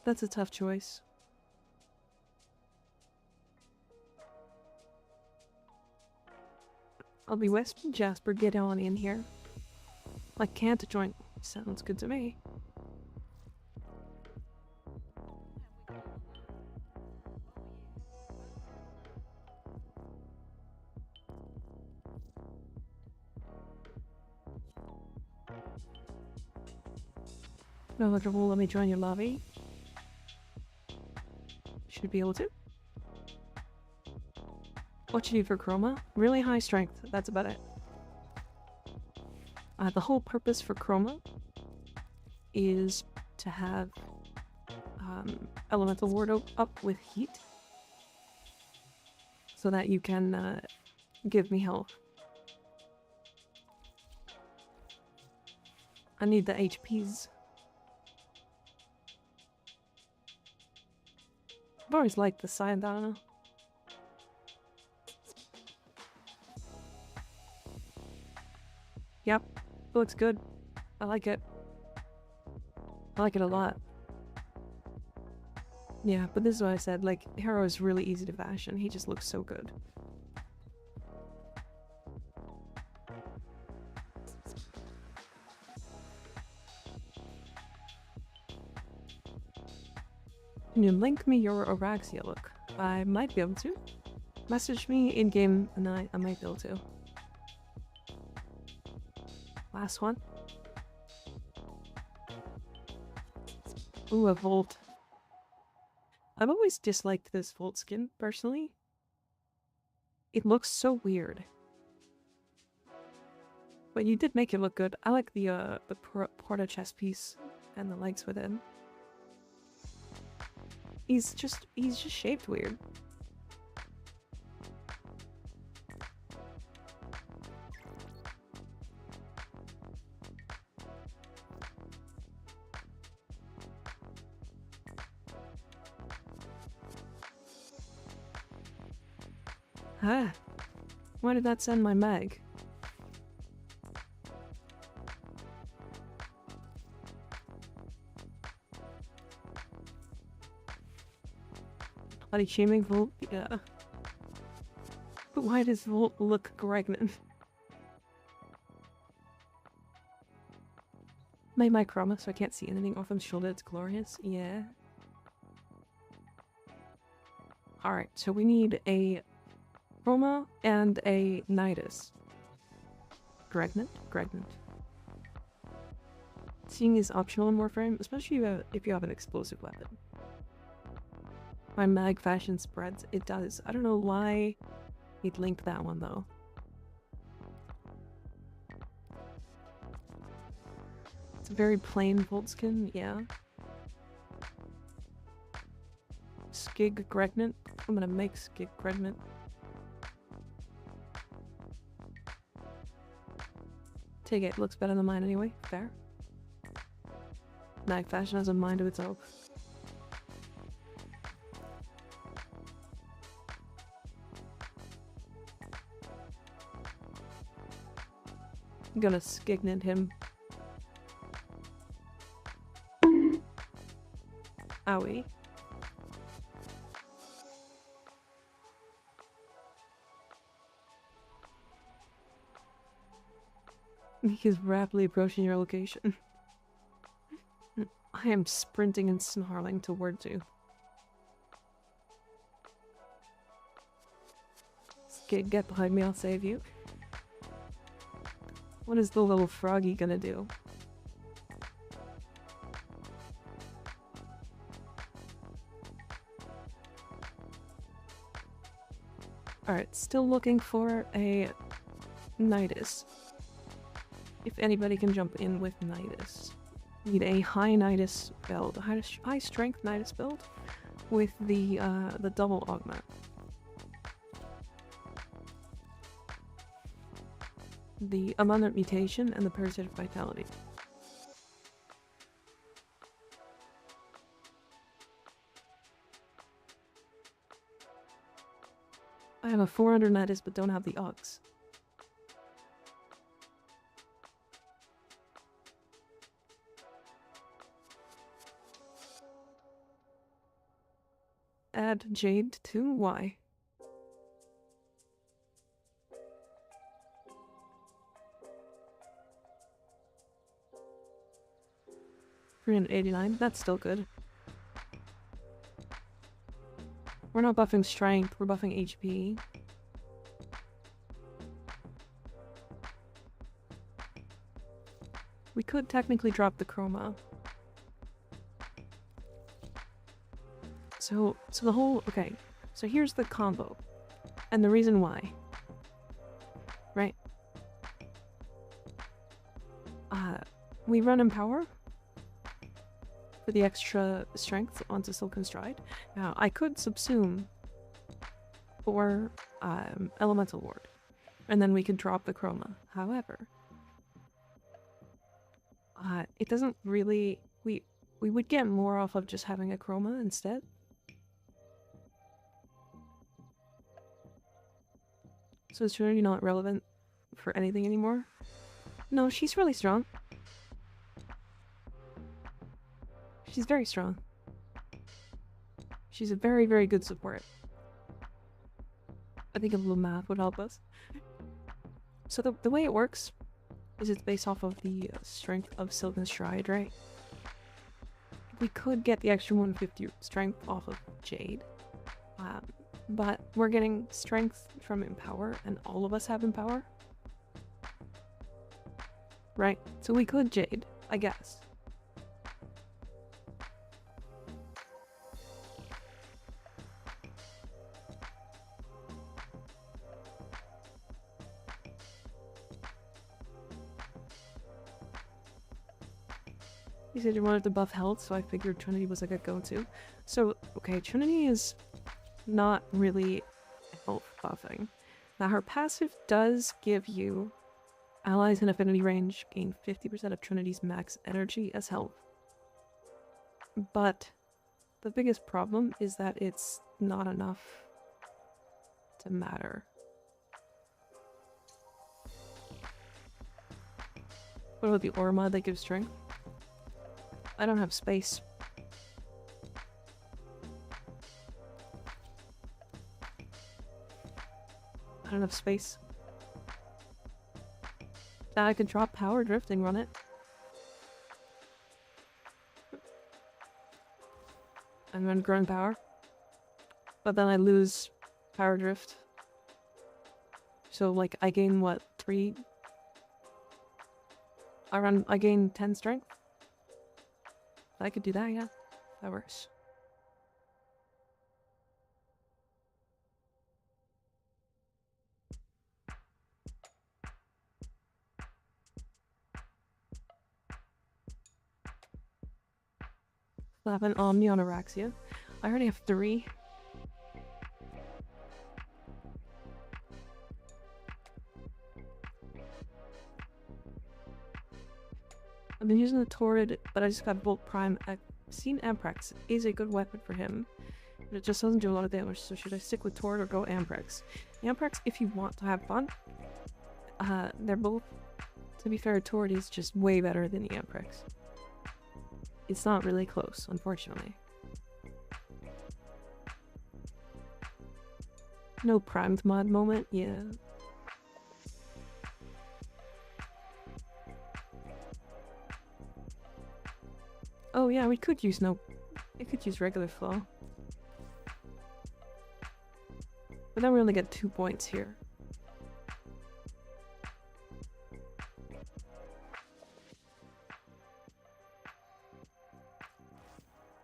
That's a tough choice. I'll be Wisp and Jasper, get on in here. I can't join. Sounds good to me. No eligible, let me join your lobby. Should be able to. What you need for Chroma? Really high strength, that's about it. The whole purpose for Chroma is to have elemental ward up with heat so that you can give me health. I need the HPs. I've always liked the side, I don't know. Yep, it looks good. I like it. I like it a lot. Yeah, but this is what I said, like, Hero is really easy to fashion. He just looks so good. Can you link me your Araxia look? I might be able to. Message me in-game and I might be able to. Last one. Ooh, a Volt. I've always disliked this Volt skin, personally. It looks so weird. But you did make it look good. I like the porta chest piece and the legs within. He's just shaped weird. Ah, why did that send my mag? Body shaming Volt? Yeah. But why does Volt look pregnant? Made my chroma so I can't see anything off his shoulder. It's glorious. Yeah. Alright, so we need a chroma and a nidus. Pregnant? Pregnant. Seeing is optional in Warframe, especially if you have an explosive weapon. My mag fashion spreads, it does. I don't know why he'd link that one though. It's a very plain Volt skin, yeah. Skig Gregnant. I'm gonna make Skig Gregnant. Take it, looks better than mine anyway. Fair. Mag fashion has a mind of its own. I'm gonna skignant him. Owie. He is rapidly approaching your location. I am sprinting and snarling towards you. Skid, get behind me, I'll save you. What is the little froggy gonna do? Alright, still looking for a Nidus. If anybody can jump in with Nidus. Need a high Nidus build, high strength Nidus build with the double augment. The abundant mutation and the parasitic vitality. I have a 400 Nidus but don't have the Augs. Add Jade to Y. $389, that's still good. We're not buffing strength, we're buffing HP. We could technically drop the chroma. So the whole, okay, so here's the combo, and the reason why, right? We run Empower for the extra strength onto Silken Stride. Now, I could subsume for Elemental Ward, and then we could drop the chroma. However, it doesn't really, we would get more off of just having a chroma instead. So is Trinity not relevant for anything anymore? No, she's really strong. She's very strong. She's a very, very good support. I think a little math would help us. So the way it works is it's based off of the strength of Silken Stride, right? We could get the extra 150 strength off of Jade. But we're getting strength from Empower, and all of us have Empower. Right? So we could Jade, I guess. You said you wanted to buff health, so I figured Trinity was like a go-to. So, okay, Trinity is not really health buffing. Now, her passive does give you allies in affinity range gain 50% of Trinity's max energy as health. But the biggest problem is that it's not enough to matter. What about the aura mod that gives strength? I don't have space. I don't have space. Now I could drop power drift and run it. And run growing power. But then I lose power drift. So like I gain what, 3? I gain 10 strength? I could do that, yeah. That works. I have an Omni on Araxia. I already have 3. I've been using the Torrid, but I just got Bolt Prime. I've seen Amprex is a good weapon for him, but it just doesn't do a lot of damage, so should I stick with Torrid or go Amprex? Amprex, if you want to have fun, they're both, to be fair, Torrid is just way better than the Amprex. It's not really close, unfortunately. No primed mod moment, yeah. Oh yeah, we could use regular flow. But then we only get 2 points here.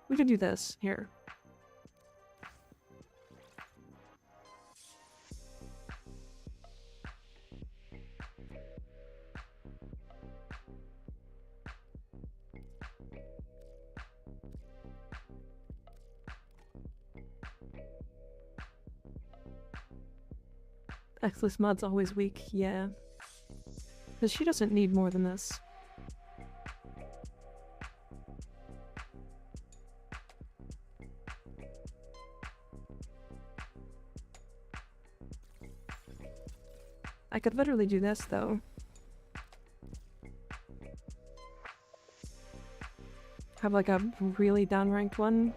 We could do this here. Xless mod's always weak, yeah. Because she doesn't need more than this. I could literally do this, though. Have like a really downranked one.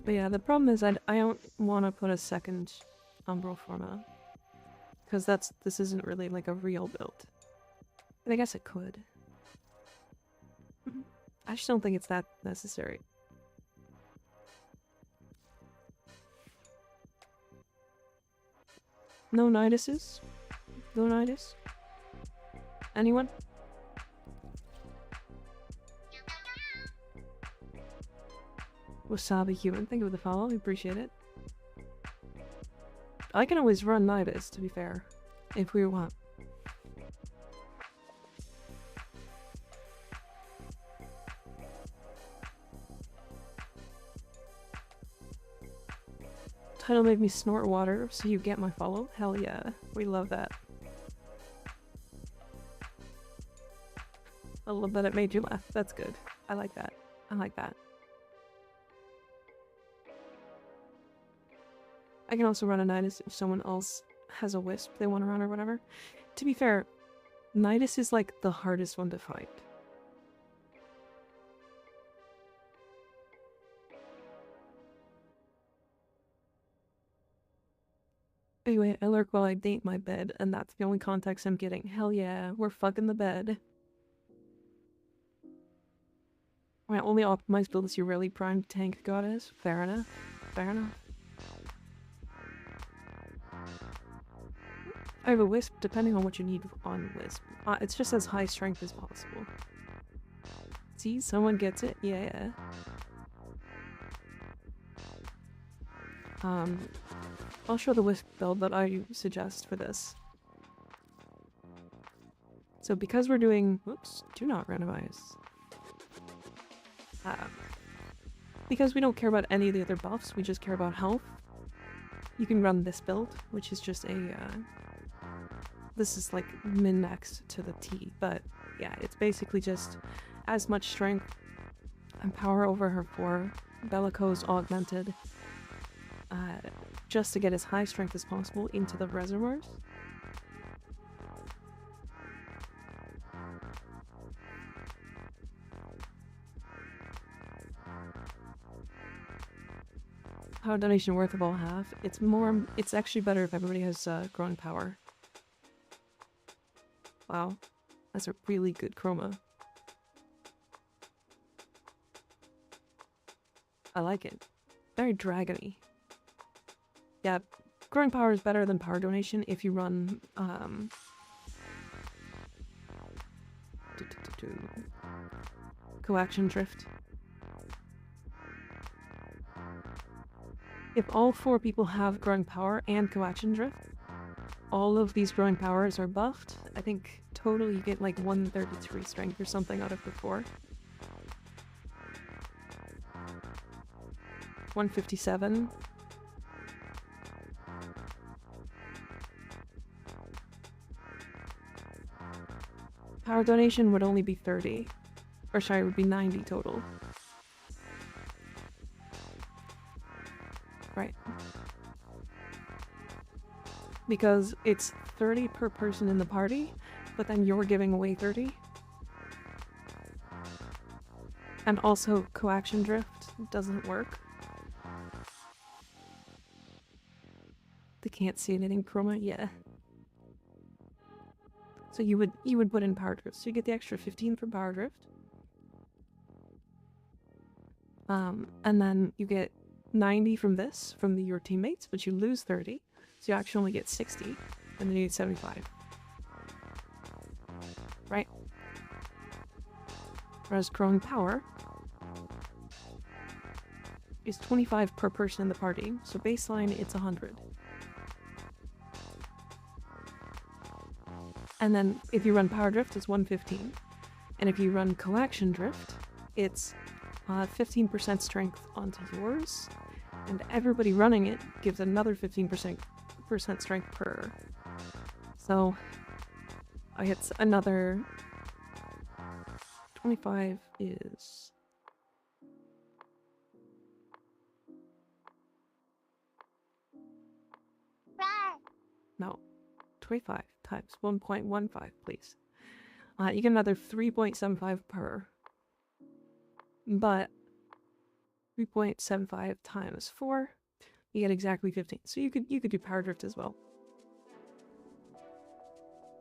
But yeah, the problem is I don't want to put a second Umbral forma. Because this isn't really like a real build. But I guess it could. I just don't think it's that necessary. No Niduses? No Nidus? Anyone? Wasabi Human, thank you for the follow, we appreciate it. I can always run Nidus, to be fair, if we want. Title made me snort water, so you get my follow? Hell yeah, we love that. I love that it made you laugh, that's good. I like that. I like that. I can also run a Nidus if someone else has a Wisp they want to run or whatever. To be fair, Nidus is like the hardest one to fight. Anyway, I lurk while I date my bed, and that's the only context I'm getting. Hell yeah, we're fucking the bed. My only optimized build is your really primed tank goddess. Fair enough. Fair enough. I have a Wisp, depending on what you need on Wisp. It's just as high strength as possible. See, someone gets it? Yeah. I'll show the Wisp build that I suggest for this. So because we're doing... Whoops, do not randomize. Because we don't care about any of the other buffs, we just care about health. You can run this build, which is just a... this is like min-max to the T, but yeah, it's basically just as much strength and power over her 4 bellicose augmented, just to get as high strength as possible into the reservoirs. Power donation worth of all half. It's actually better if everybody has growing power. Wow, that's a really good chroma. I like it. very dragony. Yeah, growing power is better than power donation if you run coaction drift. If all 4 people have growing power and coaction drift, all of these growing powers are buffed. I think total you get like 133 strength or something out of the 4. 157. Power donation would only be 30. Or sorry, it would be 90 total. Right. Because it's 30 per person in the party, but then you're giving away 30. And also, coaction drift doesn't work. They can't see anything chroma, yeah. So you would put in power drift, so you get the extra 15 for power drift. And then you get 90 from this, from your teammates, but you lose 30. So you actually only get 60, and then you need 75. Right? Whereas growing power is 25 per person in the party, so baseline it's 100. And then if you run power drift, it's 115. And if you run coaction drift, it's 15% strength onto yours, and everybody running it gives another 15% strength per. So it's another 25 is no 25 times 1.15, please. You get another 3.75 per. But 3.75 times 4, you get exactly 15. So you could do power drift as well.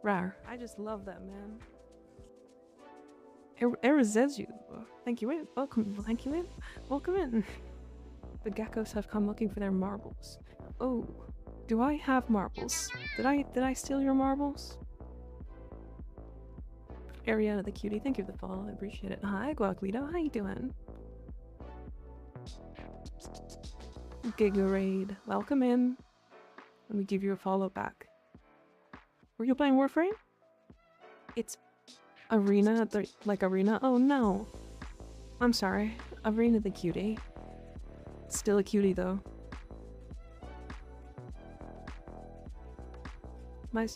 Rar. I just love that, man. Araxia, thank you in. Welcome, thank you in. Welcome in. The geckos have come looking for their marbles. Oh, do I have marbles? Did I steal your marbles? Ariana the cutie, thank you for the follow, I appreciate it. Hi, Guaglido, how you doing? Gigarade, welcome in. Let me give you a follow back. Were you playing Warframe? It's Arena, like Arena? Oh no. I'm sorry. Arena the cutie. Still a cutie though.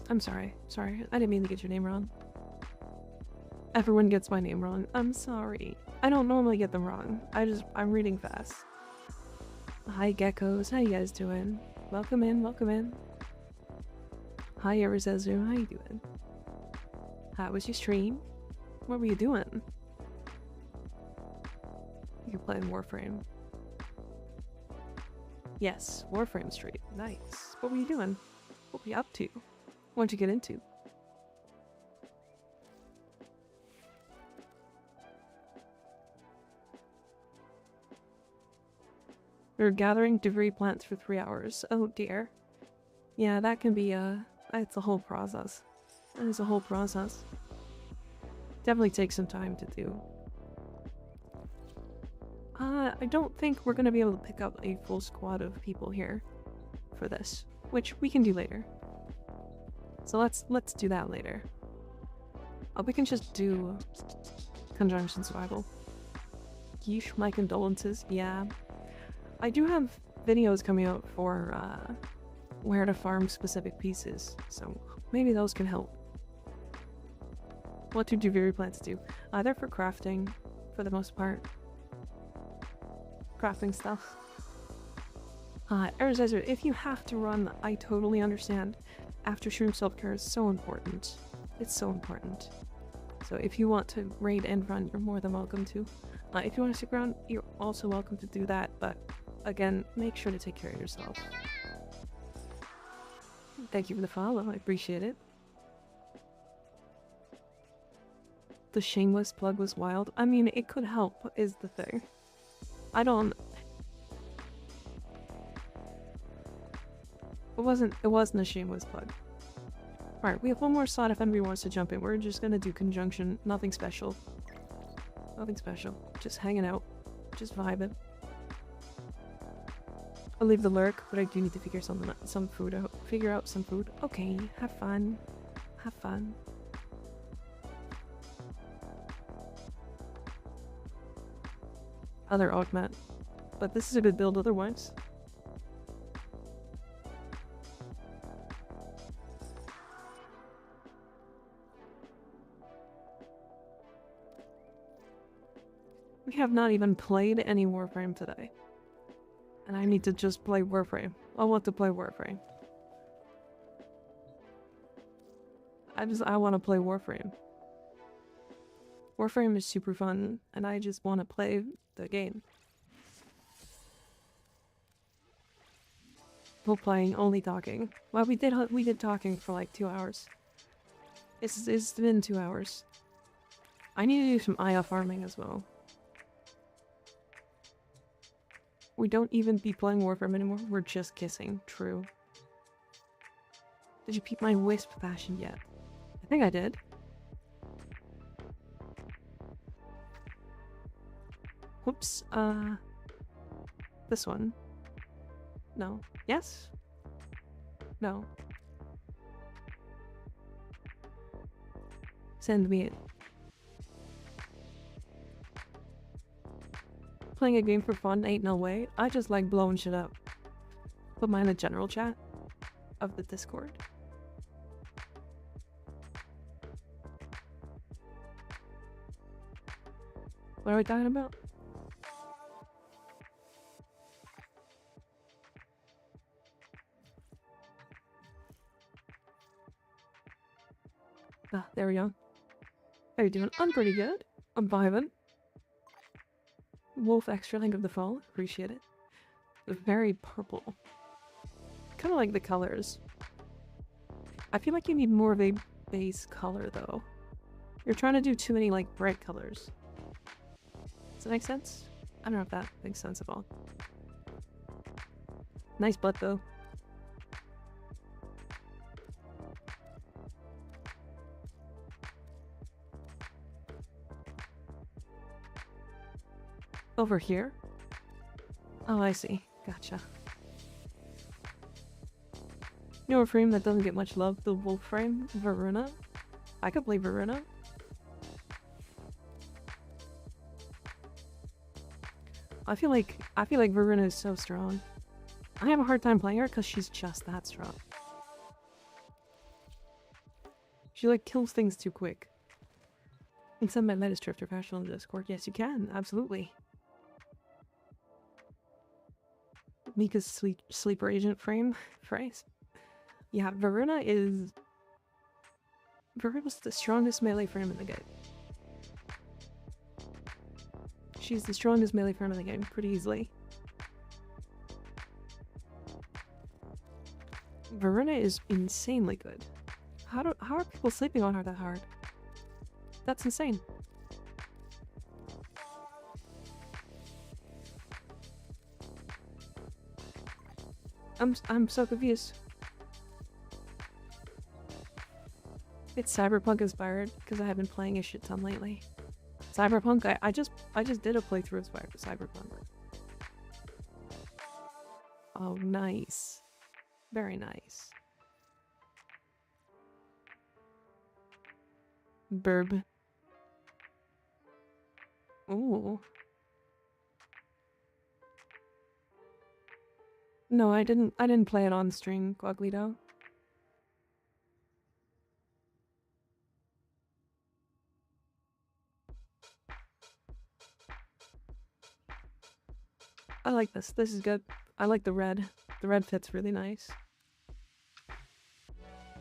I'm sorry. Sorry. I didn't mean to get your name wrong. Everyone gets my name wrong. I'm sorry. I don't normally get them wrong. I'm reading fast. Hi geckos, how you guys doing? Welcome in, welcome in. Hi Araxia, how you doing? How was your stream? What were you doing? You're playing Warframe. Yes, Warframe stream. Nice. What were you doing? What were you up to? What'd you get into? We're gathering debris plants for 3 hours. Oh dear. Yeah, that can be it's a whole process. That is a whole process. Definitely takes some time to do. I don't think we're gonna be able to pick up a full squad of people here for this, which we can do later. So let's do that later. Oh, we can just do conjunction survival. Yeesh, my condolences. Yeah. I do have videos coming out for where to farm specific pieces, so maybe those can help. What do debris plants do? They're for crafting, for the most part. Crafting stuff. Araxia, if you have to run, I totally understand. After shroom self-care is so important. It's so important. So if you want to raid and run, you're more than welcome to. If you want to stick around, you're also welcome to do that, but again, make sure to take care of yourself. Thank you for the follow, I appreciate it. The shameless plug was wild. I mean, it could help, is the thing. I don't... It wasn't a shameless plug. Alright, we have one more slot if anybody wants to jump in. We're just gonna do conjunction. Nothing special. Nothing special. Just hanging out. Just vibing. I'll leave the lurk, but I do need to figure some food out. Figure out some food. Okay, have fun. Have fun. Other augment. But this is a good build otherwise. We have not even played any Warframe today. And I need to just play Warframe. I want to play Warframe. I want to play Warframe. Warframe is super fun, and I just want to play the game. No playing, only talking. Well, we did talking for like 2 hours. It's been 2 hours. I need to do some IO farming as well. We don't even be playing Warframe anymore, we're just kissing. True. Did you peep my wisp fashion yet? I think I did. Whoops, this one. No. Yes? No. Send me it. Playing a game for fun ain't no way. I just like blowing shit up. Put mine in the general chat of the Discord. What are we talking about? Ah, there we go. How you doing? I'm pretty good. I'm vibing. Wolf extra link of the fall. Appreciate it. Very purple. Kind of like the colors. I feel like you need more of a base color though. You're trying to do too many like bright colors. Does that make sense? I don't know if that makes sense at all. Nice butt though. Over here? Oh, I see. Gotcha. You know a frame that doesn't get much love? The Warframe? Varuna? I could play Varuna. I feel like Varuna is so strong. I have a hard time playing her because she's just that strong. She like kills things too quick. You can send my latest drifter fashion on the Discord. Yes, you can. Absolutely. Mika's sleeper agent frame phrase. Yeah, Varuna's the strongest melee frame in the game. She's the strongest melee frame in the game, pretty easily. Varuna is insanely good. How are people sleeping on her that hard? That's insane. I'm so confused. It's cyberpunk inspired because I have been playing a shit ton lately. Cyberpunk, I just did a playthrough of cyberpunk. Oh, nice. Very nice. Burb. Ooh. No, I didn't play it on stream, Quaglito. I like this. This is good. I like the red. The red fits really nice.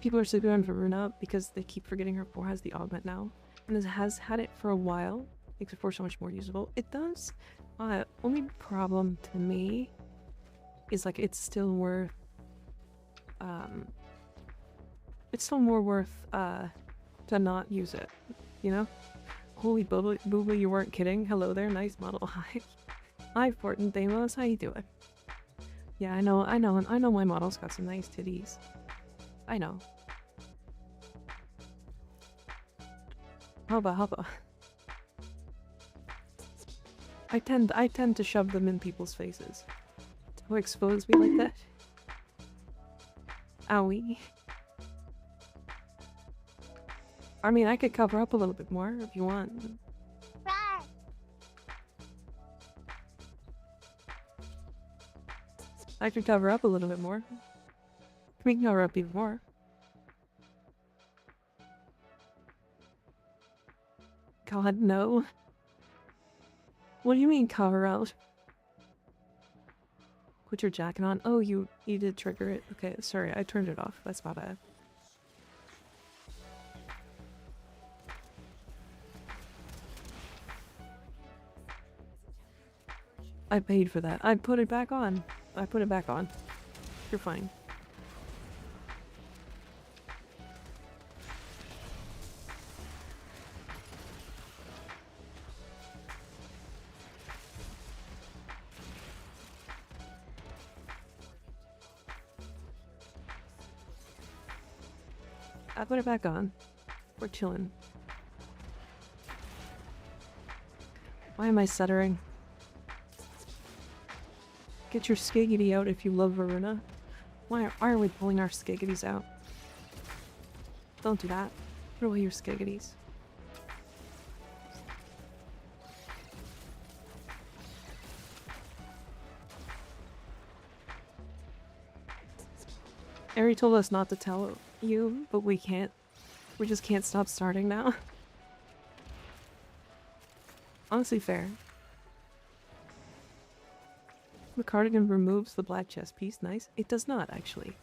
People are sleeping on Varuna because they keep forgetting her 4 has the augment now. And it has had it for a while. Makes her 4 so much more usable. It does. Only problem to me is like it's still worth it's still more worth to not use it, you know? Holy booba, you weren't kidding. Hello there, nice model. Hi Fortin Deimos, how you doing? Yeah, I know my model's got some nice titties. I know. Hubba. I tend to shove them in people's faces. Don't expose me like that. Owie. I mean, I could cover up a little bit more if you want. I could cover up a little bit more. We can cover up even more. God, no. What do you mean cover out? Put your jacket on. Oh, you did trigger it. Okay, sorry, I turned it off. That's my bad. I paid for that. I put it back on. I put it back on. You're fine. I put it back on. We're chilling. Why am I stuttering? Get your skiggity out if you love Varuna. Why are we pulling our skiggities out? Don't do that. Put away your skiggities. Ari told us not to tell you, but we can't. We just can't stop starting now. Honestly, fair. The cardigan removes the black chest piece. Nice. It does not, actually.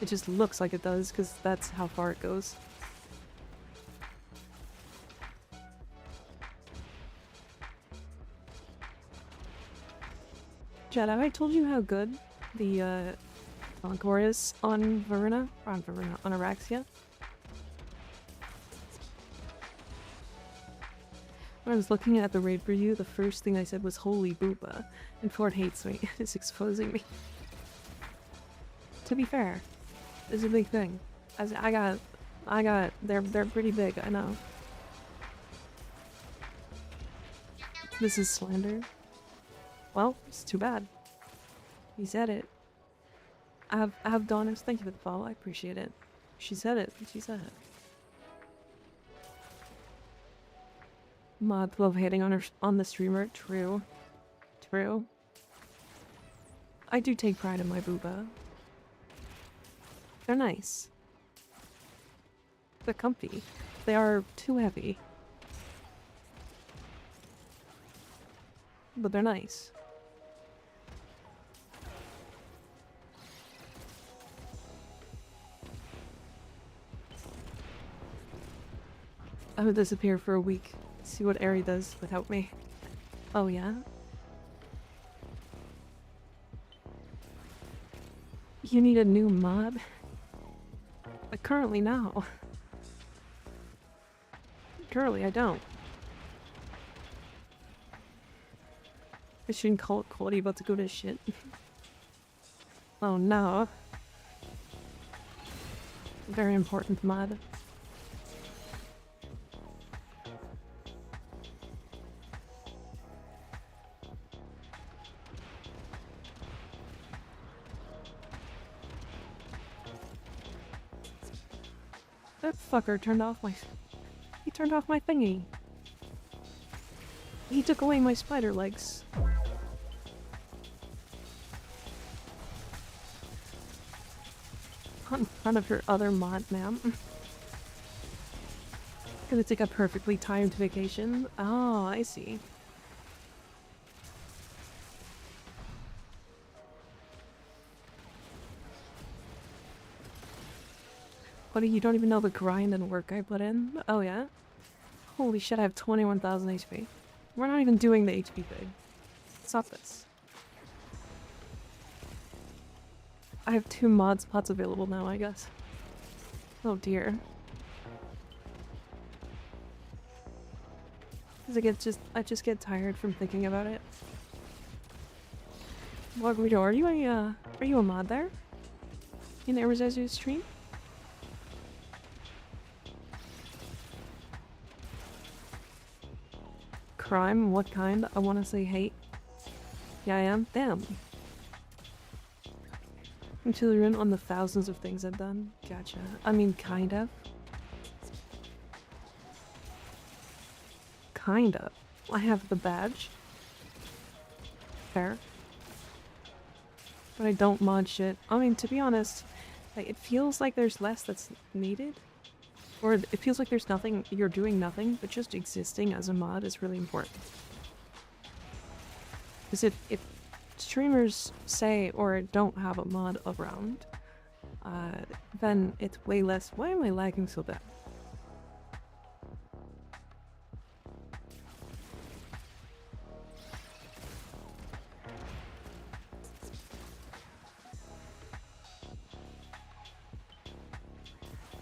It just looks like it does, because that's how far it goes. Chad, have I told you how good the Encore is on Varuna? Or on Varuna, on Araxia? When I was looking at the raid for you, the first thing I said was holy booba, and Ford hates me. It's exposing me. To be fair, it's a big thing. They're pretty big, I know. This is slander. Well, it's too bad. He said it. I have Donis, thank you for the follow, I appreciate it. She said it, she said it. Mods love hating on the streamer. True. True. I do take pride in my booba. They're nice. They're comfy. They are too heavy. But they're nice. I would disappear for a week. See what Ari does without me. Oh yeah? You need a new mod? Currently no. Currently I don't. I shouldn't call it quality about to go to shit. Oh no. Very important mod. That fucker turned off my... He turned off my thingy. He took away my spider legs. In front of her other mod, ma'am. Gonna take a perfectly timed vacation. Oh, I see. Buddy, you don't even know the grind and work I put in? Oh yeah? Holy shit, I have 21,000 HP. We're not even doing the HP thing. Stop this. I have 2 mod spots available now, I guess. Oh dear. Because I just get tired from thinking about it. Guido, are you a mod there? In Arizazu's stream? Crime? What kind? I want to say hate. Yeah, I am. Damn. I'm children on the thousands of things I've done. Gotcha. I mean, kind of. Kind of. I have the badge. Fair. But I don't mod shit. I mean, to be honest, like, it feels like there's less that's needed. Or it feels like there's nothing, you're doing nothing, but just existing as a mod is really important. Because if streamers say or don't have a mod around, then it's way less. Why am I lagging so bad?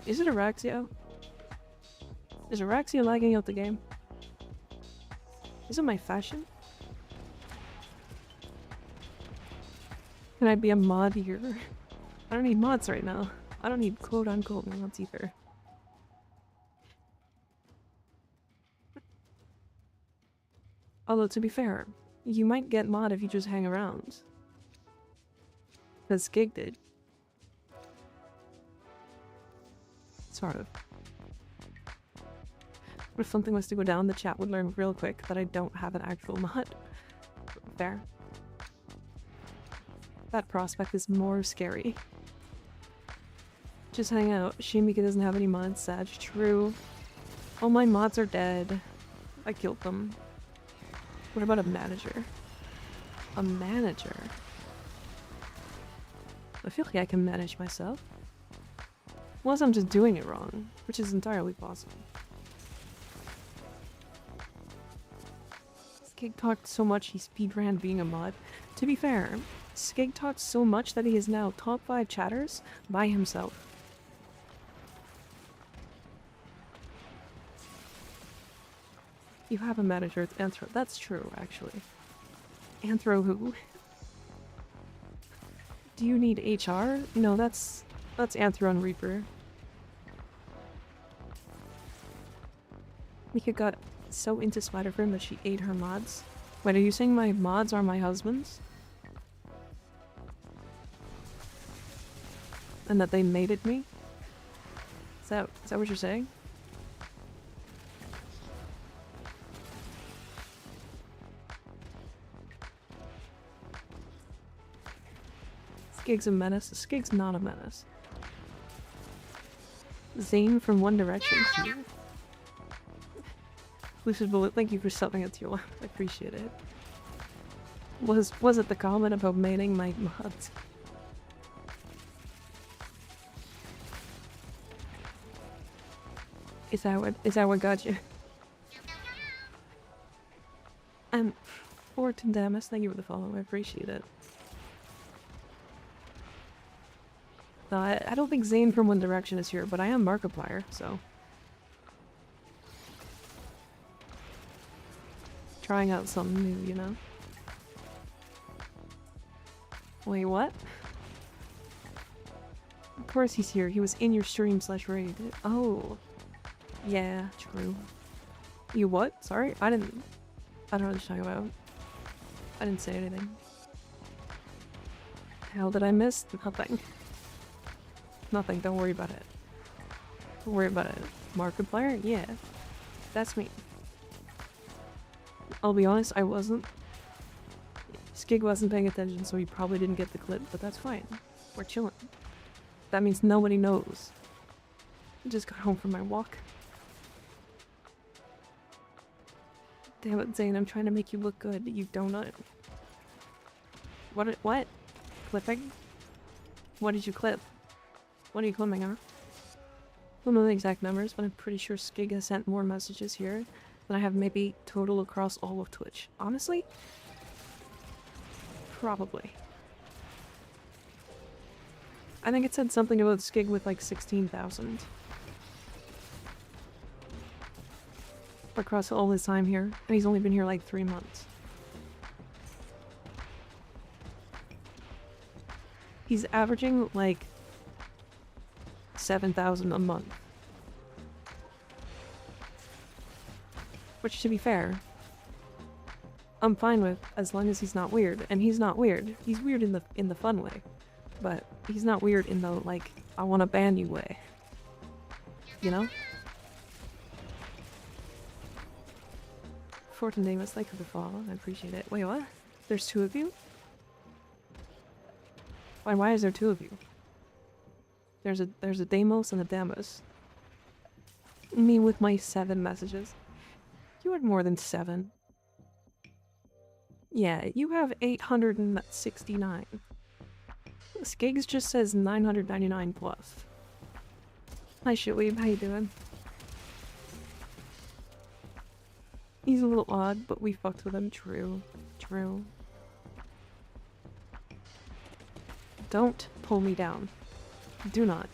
Is it Araxia? Is Araxia lagging out the game? Is it my fashion? Can I be a mod here? I don't need mods right now. I don't need quote-unquote mods either. Although, to be fair, you might get mod if you just hang around. Because Skig did. Sort of. But if something was to go down, the chat would learn real quick that I don't have an actual mod. Fair. That prospect is more scary. Just hang out. Shimika doesn't have any mods, Sag. True. All my mods are dead. I killed them. What about a manager? A manager? I feel like I can manage myself. Unless I'm just doing it wrong, which is entirely possible. Skig talked so much he speedran being a mod. To be fair, Skig talked so much that he is now top 5 chatters by himself. You have a manager, it's Anthro. That's true, actually. Anthro who? Do you need HR? No, that's Anthron Reaper. Mika got so into Spider-Firm that she ate her mods. Wait, are you saying my mods are my husband's? And that they mated me? Is that what you're saying? Skig's a menace. Skig's not a menace. Zane from One Direction here. Lucid Bullet, thank you for subbing it to your life. I appreciate it. Was it the comment about mating my mods? Is that what got you? Fortin Damas, thank you for the follow. I appreciate it. No, I don't think Zane from One Direction is here, but I am Markiplier, so. Trying out something new, you know? Wait, what? Of course he's here. He was in your stream/raid. Oh. Yeah, true. You what? Sorry? I don't know what you're talking about. I didn't say anything. Hell did I miss? Nothing. Nothing, don't worry about it. Don't worry about it. Markiplier? Yeah. That's me. I'll be honest, I wasn't. Skig wasn't paying attention, so he probably didn't get the clip, but that's fine. We're chilling. That means nobody knows. I just got home from my walk. Damn it, Zane, I'm trying to make you look good, you donut. What? Clipping? What did you clip? What are you clipping, huh? I don't know the exact numbers, but I'm pretty sure Skig has sent more messages here than I have maybe total across all of Twitch. Honestly? Probably. I think it said something about Skig with like 16,000. across all his time here, and he's only been here like 3 months. He's averaging like 7,000 a month. Which, to be fair, I'm fine with, as long as he's not weird. And he's not weird. He's weird in the fun way. But he's not weird in the, like, I wanna ban you way. You know? Fortune Davis, thank you for the follow. I appreciate it. Wait, what? There's 2 of you? Why is there 2 of you? There's a Deimos and a Damus. Me with my 7 messages. You had more than 7. Yeah, you have 869. Skiggs just says 999 plus. Hi Shitweeb, how you doing? He's a little odd, but we fucked with him. True. True. Don't pull me down. Do not.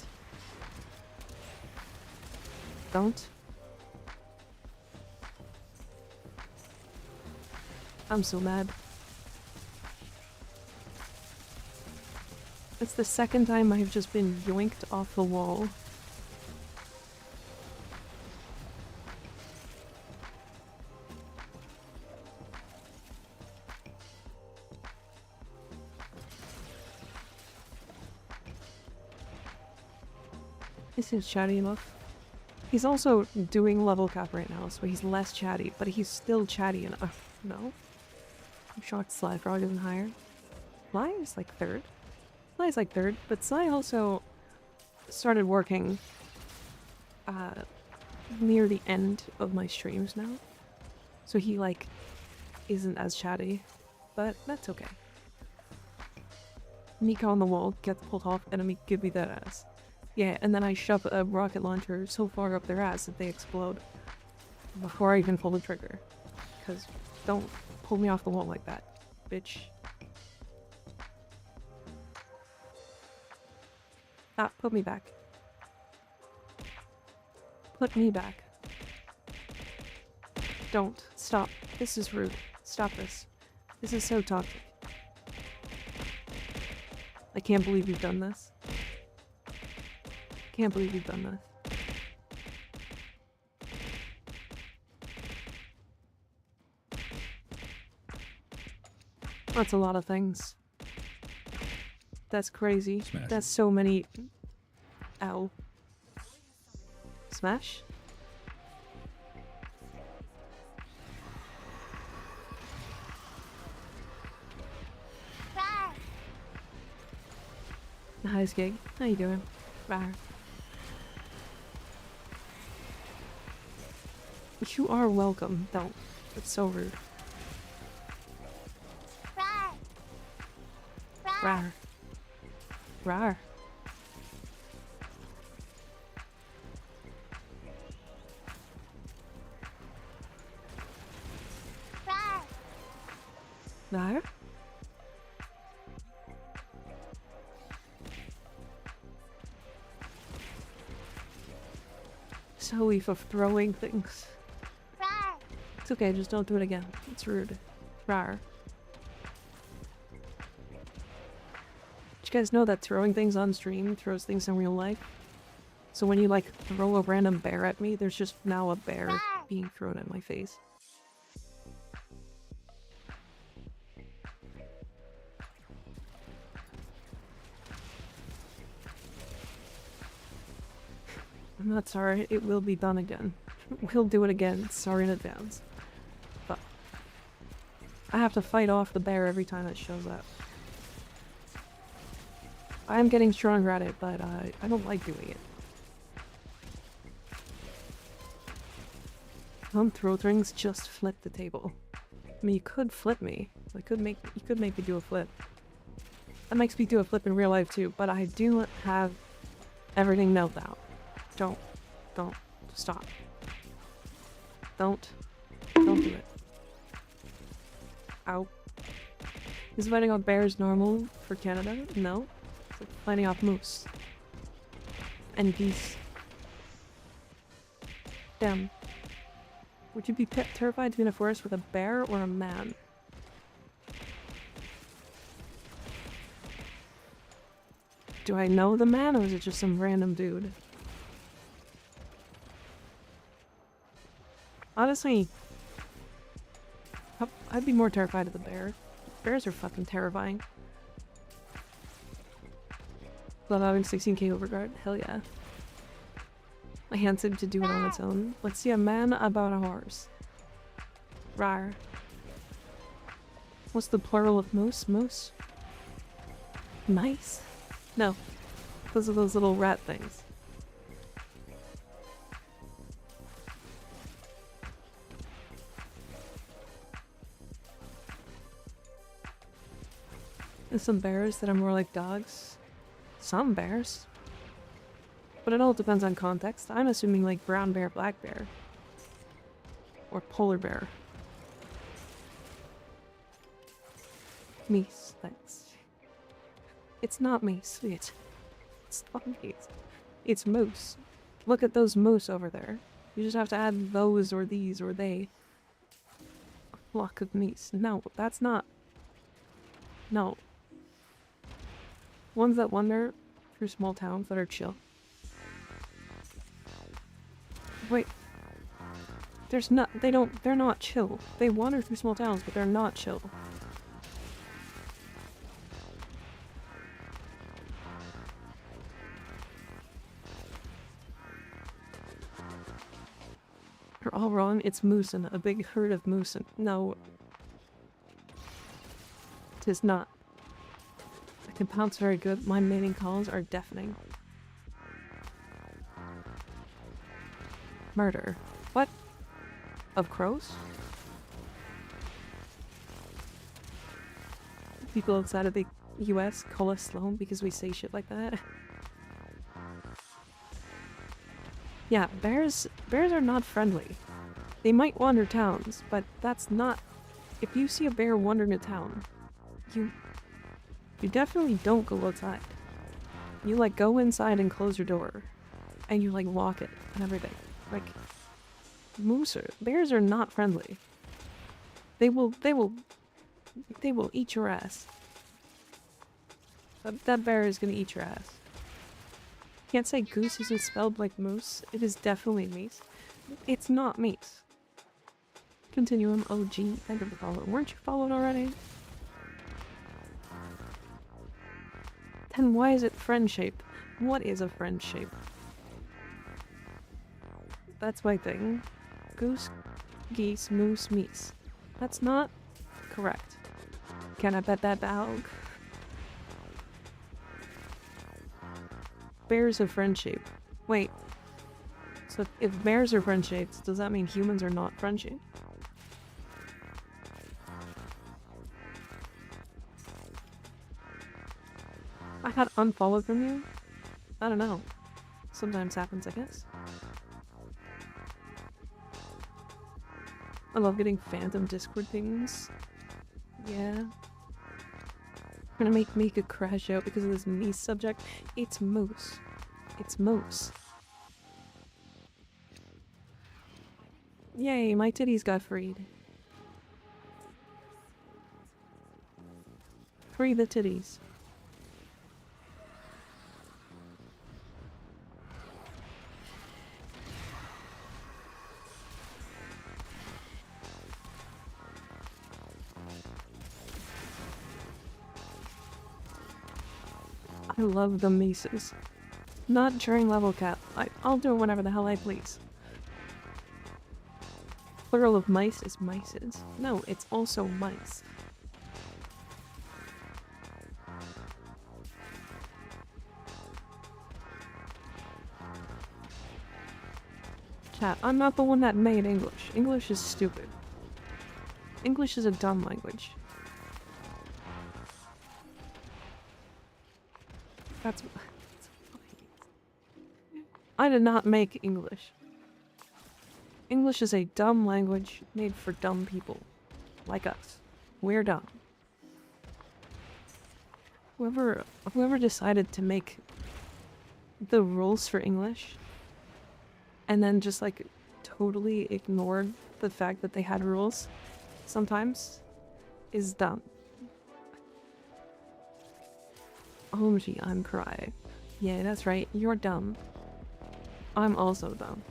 Don't. I'm so mad. It's the second time I've just been yoinked off the wall. This is chatty enough. He's also doing level cap right now, so he's less chatty, but he's still chatty enough. No? I'm shocked Sly Frog isn't higher. Sly is like 3rd. Sly is like 3rd, but Sly also started working near the end of my streams now. So he like isn't as chatty, but that's okay. Mika on the wall gets pulled off, enemy give me that ass. Yeah, and then I shove a rocket launcher so far up their ass that they explode before I even pull the trigger. Because don't pull me off the wall like that, bitch. Ah, put me back. Put me back. Don't. Stop. This is rude. Stop this. This is so toxic. I can't believe you've done this. Can't believe you've done this. That's a lot of things. That's crazy. Smash. That's so many. Ow. Smash? Hi, Skig. How you doing? Rawr. You are welcome. Don't. It's so rude. Rawr. Rawr. Rawr? Zoe for throwing things. It's okay, just don't do it again. It's rude. Rawr. Did you guys know that throwing things on stream throws things in real life? So when you like throw a random bear at me, there's just now a bear being thrown at my face. I'm not sorry, it will be done again. We'll do it again, sorry in advance. But I have to fight off the bear every time it shows up. I am getting stronger at it, but I don't like doing it. Don't throw things, just flip the table. I mean, you could flip me. You could make me do a flip. That makes me do a flip in real life too, but I do have everything knelt out. Don't stop. Don't do it. Ow. Is fighting off bears normal for Canada? No. It's like fighting off moose. And geese. Damn. Would you be terrified to be in a forest with a bear or a man? Do I know the man or is it just some random dude? Honestly, I'd be more terrified of the bear. Bears are fucking terrifying. Love having 16k overguard. Hell yeah. My hand seemed to do it on its own. Let's see a man about a horse. Rar. What's the plural of moose? Moose? Mice? No. Those are those little rat things. There's some bears that are more like dogs. Some bears. But it all depends on context. I'm assuming like brown bear, black bear. Or polar bear. Meese, thanks. It's not meese. It's not meese. It's moose. Look at those moose over there. You just have to add those or these or they. A flock of meese. No, that's not. No. Ones that wander through small towns that are chill. Wait. There's not, they're not chill. They wander through small towns, but they're not chill. You're all wrong, it's moosin', a big herd of moosin'. No. Tis not. I can pounce very good, my mating calls are deafening. Murder. What? Of crows? People outside of the US call us Sloan because we say shit like that. Yeah, bears are not friendly. They might wander towns, but that's not... If you see a bear wandering a town, you definitely don't go outside. You like go inside and close your door. And you like lock it and everything. Like, bears are not friendly. They will eat your ass. That bear is gonna eat your ass. Can't say goose isn't spelled like moose. It is definitely meese. It's not meese. Continuum OG. Thank you for following. Weren't you followed already? Then why is it friend shape? What is a friend shape? That's my thing. Goose, geese, moose, meese. That's not correct. Can I pet that dog? Bears are friend shaped. Wait. So if bears are friend shaped, does that mean humans are not friend shaped? I got unfollowed from you? I don't know. Sometimes happens, I guess. I love getting phantom Discord things. Yeah. Gonna make Mika crash out because of this meese subject. It's moose. It's moose. Yay, my titties got freed. Free the titties. I love the Mises. Not during level cap. I'll do it whenever the hell I please. Plural of mice is mices. No, it's also mice. Chat, I'm not the one that made English. English is stupid. English is a dumb language. That's... I did not make English. English is a dumb language made for dumb people. Like us. We're dumb. Whoever decided to make the rules for English and then just like totally ignored the fact that they had rules sometimes is dumb. OMG, I'm crying. Yeah, that's right, you're dumb. I'm also dumb.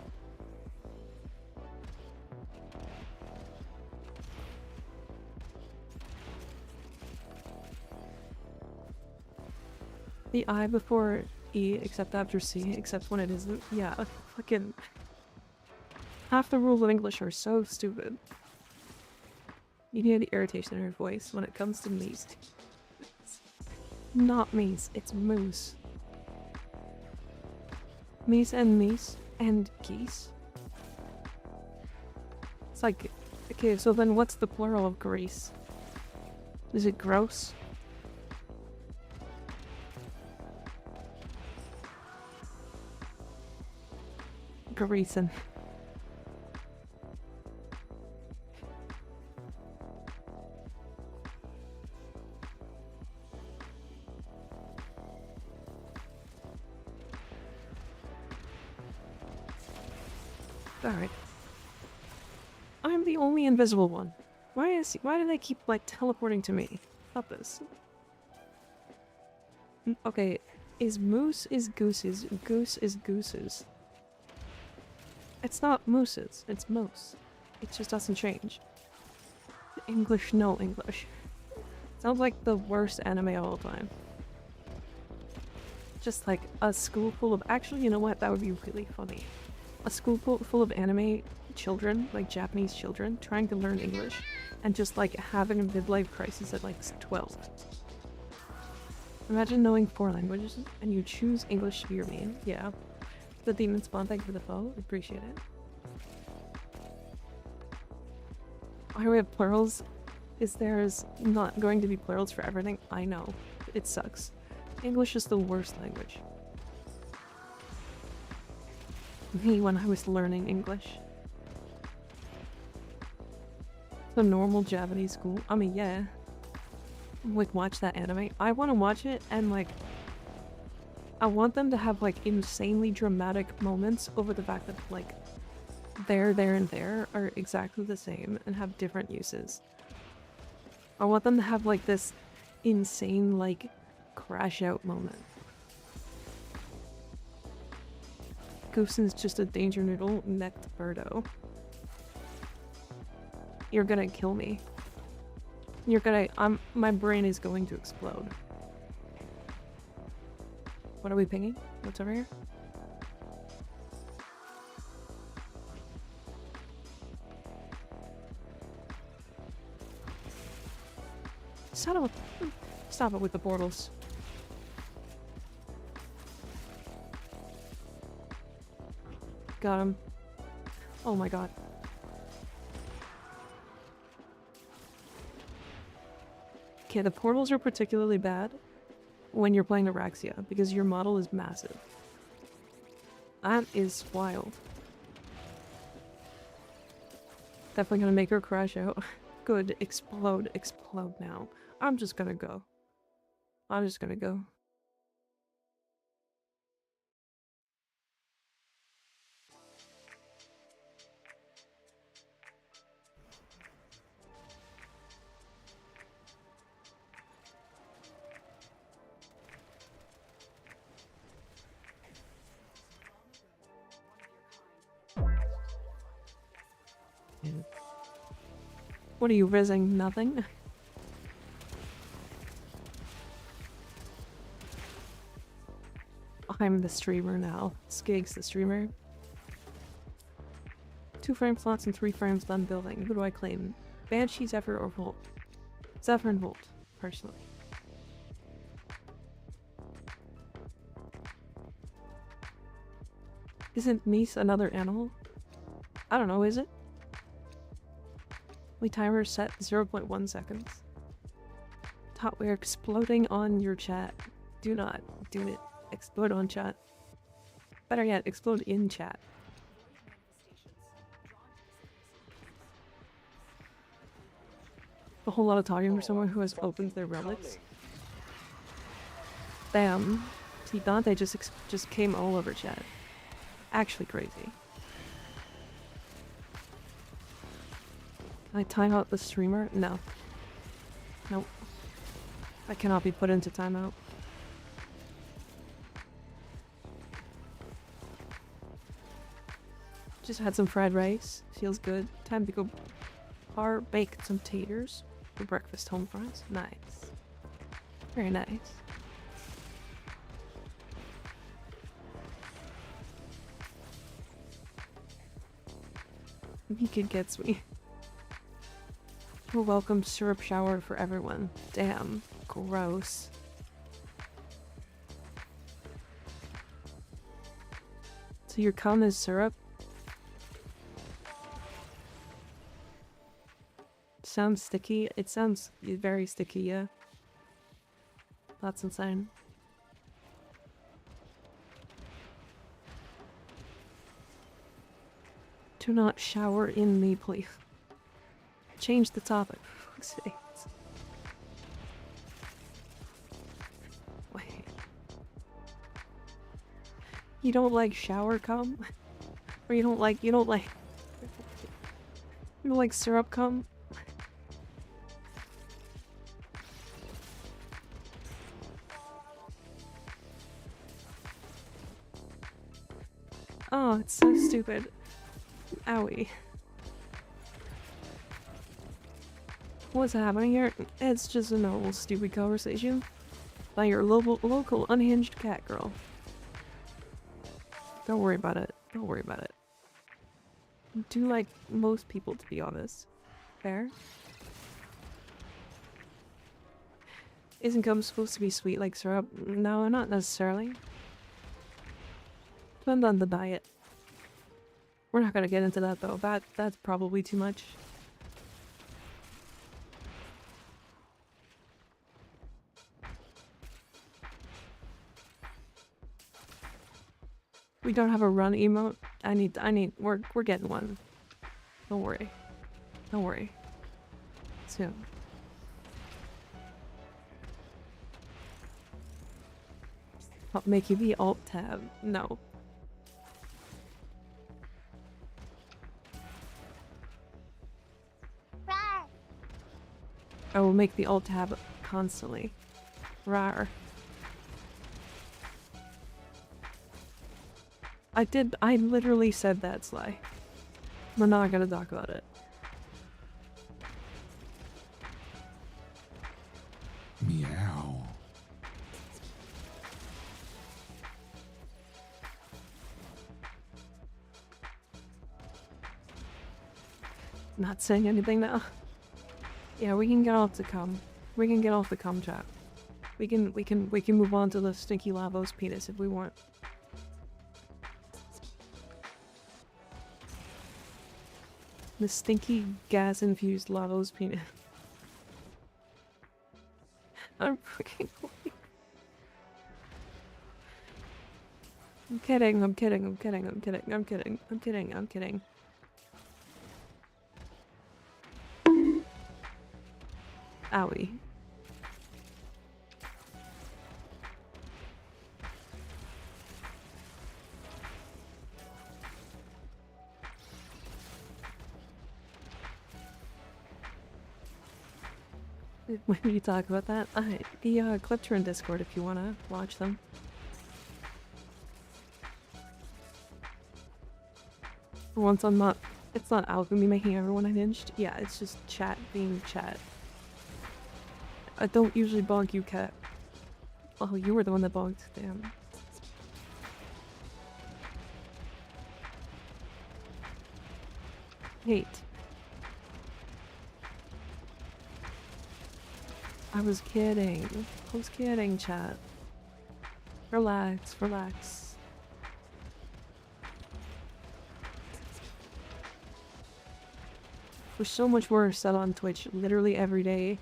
The I before E, except after C, except when it isn't. Yeah, fucking... Half the rules of English are so stupid. You hear the irritation in her voice when it comes to meese. Not meese, it's moose. Meese and geese. It's like, okay, so then what's the plural of grease? Is it gross? Greasin'. Alright. I'm the only invisible one. Why do they keep, like, teleporting to me? Stop this. Okay, is moose is gooses, goose is gooses. It's not mooses, it's moose. It just doesn't change. English, no English. Sounds like the worst anime of all time. Just like a school full of... Actually, you know what? That would be really funny. A school full of anime children, like Japanese children, trying to learn English, and just like having a midlife crisis at like 12. Imagine knowing 4 languages and you choose English to be your main. Yeah. The demon spawn, thank you for the follow. Appreciate it. Why we have plurals? Is there's not going to be plurals for everything? I know. It sucks. English is the worst language. Me when I was learning English. The normal Japanese school. I mean, yeah. Like, watch that anime. I want to watch it and, like, I want them to have, like, insanely dramatic moments over the fact that, like, there, and there are exactly the same and have different uses. I want them to have, like, this insane, like, crash out moment. Goosen's just a danger noodle necked birdo. You're gonna kill me. You're gonna- my brain is going to explode. What are we pinging? What's over here? Stop it with the portals. Got him. Oh my god. Okay, the portals are particularly bad when you're playing Araxia, because your model is massive. That is wild. Definitely gonna make her crash out. Good. Explode. Explode now. I'm just gonna go. I'm just gonna go. What are you rizzing? Nothing? I'm the streamer now. Skig's the streamer. 2 frame slots and 3 frames done building. Who do I claim? Banshee, Zephyr, or Volt? Zephyr and Volt, personally. Isn't Mies another animal? I don't know, is it? We timer set 0.1 seconds. Thought we're exploding on your chat. Do not do it. Explode on chat. Better yet, explode in chat. A whole lot of talking for someone who has opened their relics. Damn. See, Dante just came all over chat. Actually crazy. Can I time out the streamer? No. Nope. I cannot be put into timeout. Just had some fried rice. Feels good. Time to go bake some taters for breakfast home fries. Nice. Very nice. He kid gets me. A welcome syrup shower for everyone. Damn. Gross. So your cum is syrup? Sounds sticky. It sounds very sticky, yeah. That's insane. Do not shower in me, please. Change the topic, for fuck's sake. Wait. You don't like shower cum? Or you don't like syrup cum? Oh, it's so stupid. Owie. What's happening here? It's just a normal stupid conversation by your local unhinged cat girl. Don't worry about it. Don't worry about it. I do like most people, to be honest. Fair? Isn't cum supposed to be sweet like syrup? No, not necessarily. Depends on the diet. We're not gonna get into that though. That's probably too much. We don't have a run emote. We're getting one. Don't worry. Don't worry. Soon. I'll make you be alt tab. No. I will make the alt tab constantly. Rawr. I literally said that, Sly. We're not gonna talk about it. Meow. Not saying anything now. Yeah, we can get off the cum. We can get off the cum chat. We can move on to the stinky Lavos penis if we want. The stinky gas-infused Lavos penis. I'm freaking weak. I'm kidding, I'm kidding, I'm kidding, I'm kidding, I'm kidding, I'm kidding, I'm kidding. Owie. When you talk about that, the clips are in Discord if you wanna watch them. For once I'm not, it's not alchemy making everyone unhinged. Yeah, it's just chat being chat. I don't usually bonk you, cat. Oh, you were the one that bonked. Damn. Hate. I was kidding. I was kidding, chat. Relax, relax. There's so much more said on Twitch literally every day.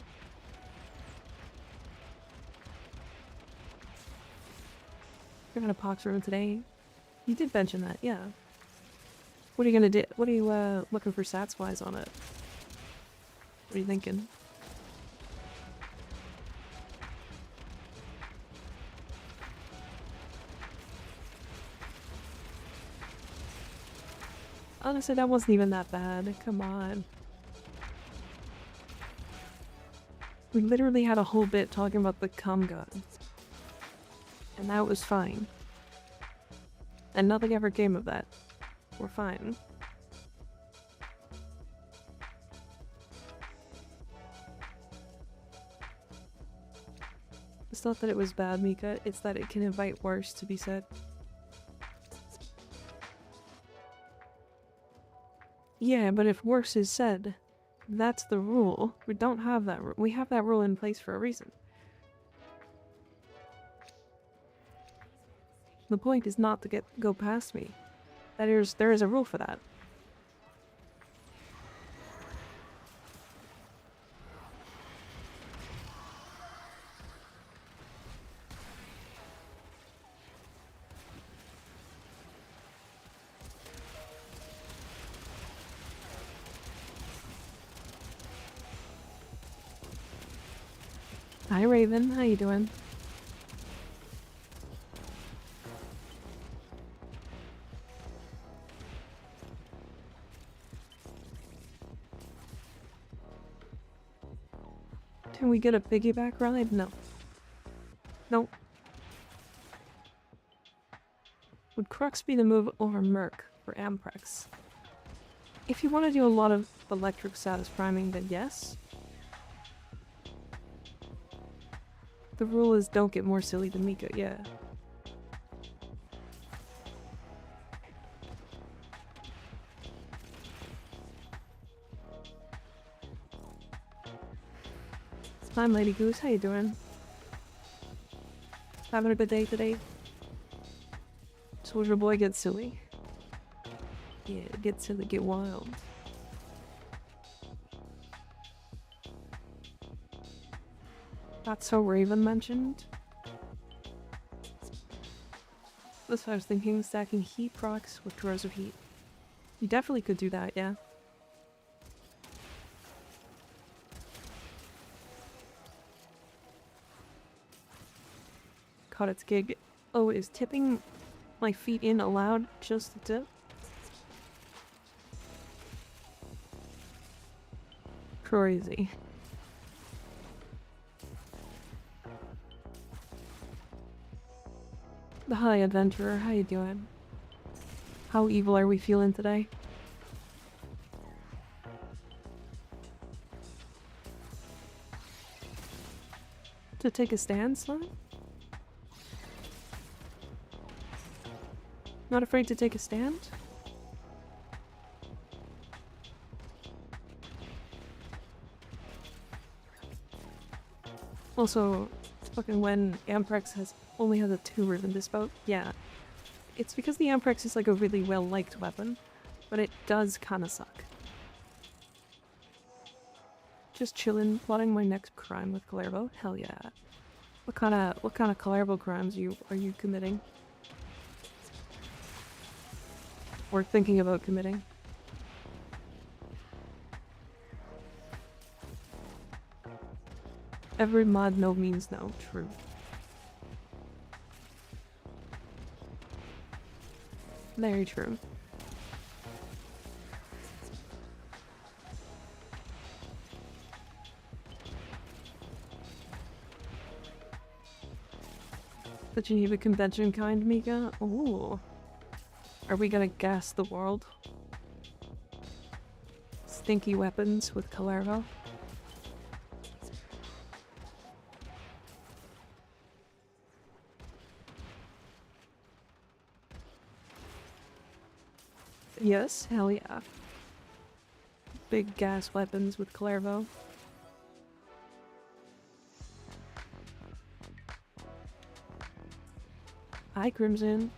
You're gonna pox room today. You did mention that, yeah. What are you gonna do? What are you looking for stats wise on it? What are you thinking? Honestly, that wasn't even that bad. Come on. We literally had a whole bit talking about the cum gun. And that was fine. And nothing ever came of that. We're fine. It's not that it was bad, Mika, it's that it can invite worse to be said. Yeah, but if worse is said, that's the rule. We don't have that rule. We have that rule in place for a reason. The point is not to go past me. There is a rule for that. Hi Raven, how you doing? Can we get a piggyback ride? No. Nope. Would Crux be the move over Merc for Amprex? If you want to do a lot of electric status priming, then yes. The rule is don't get more silly than Mika, yeah. Hi Lady Goose, how you doing? Having a good day today? Soldier boy, get silly. Yeah, get silly, get wild. That's so Raven mentioned. That's what I was thinking, stacking heat procs with corrosive heat. You definitely could do that, yeah. Caught its gig. Oh, is tipping my feet in allowed just to tip? Crazy. The Hi Adventurer, how you doing? How evil are we feeling today? To take a stand, Slime? Not afraid to take a stand? Also, fucking when Amprex only has a 2 Riven dispo, yeah. It's because the Amprex is like a really well-liked weapon, but it does kinda suck. Just chillin', plotting my next crime with Calervo? Hell yeah. What kind of Calervo crimes are you committing? Or thinking about committing? Every mod no means no, true. Very true. The Geneva Convention kind, Mika? Ooh. Are we gonna gas the world? Stinky weapons with Calervo? Yes, hell yeah. Big gas weapons with Calervo. Hi, Crimson.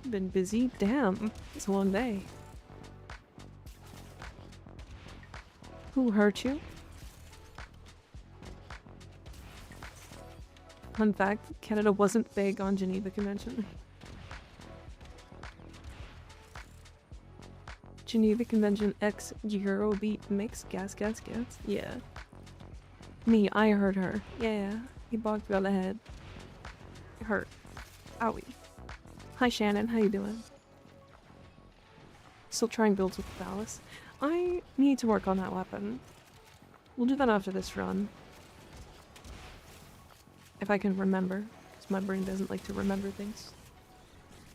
Been busy? Damn, it's a long day. Who hurt you? Fun fact, Canada wasn't big on Geneva Convention. Geneva Convention X Eurobeat mix gas. Yeah. Me, I hurt her. Yeah, he bonked me on the head. It hurt. Owie. Hi Shannon, how you doing? Still trying builds with Dallas. I need to work on that weapon. We'll do that after this run. If I can remember. Because my brain doesn't like to remember things.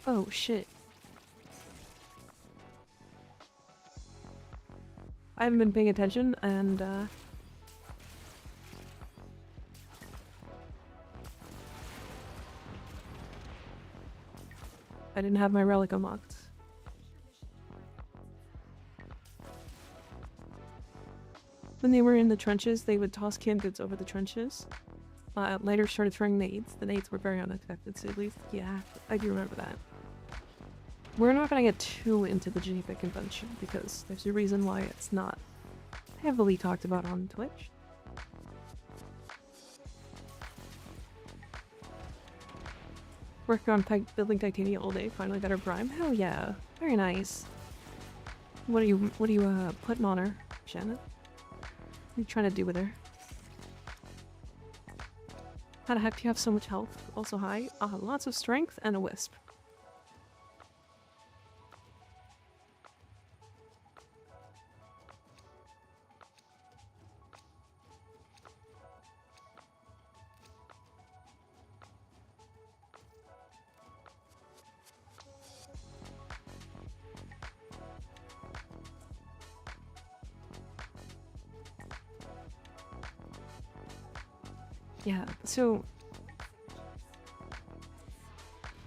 Oh, shit. I haven't been paying attention, and, I didn't have my relic unlocked. When they were in the trenches, they would toss canned goods over the trenches. Later started throwing nades. The nades were very unexpected, so at least, yeah, I do remember that. We're not gonna get too into the Geneva Convention, because there's a reason why it's not heavily talked about on Twitch. Working on building titania all day, finally got her prime. Hell yeah, very nice. What are you putting on her, Shannon? What are you trying to do with her? How the heck do you have so much health? Also high. Lots of strength and a wisp. Yeah, so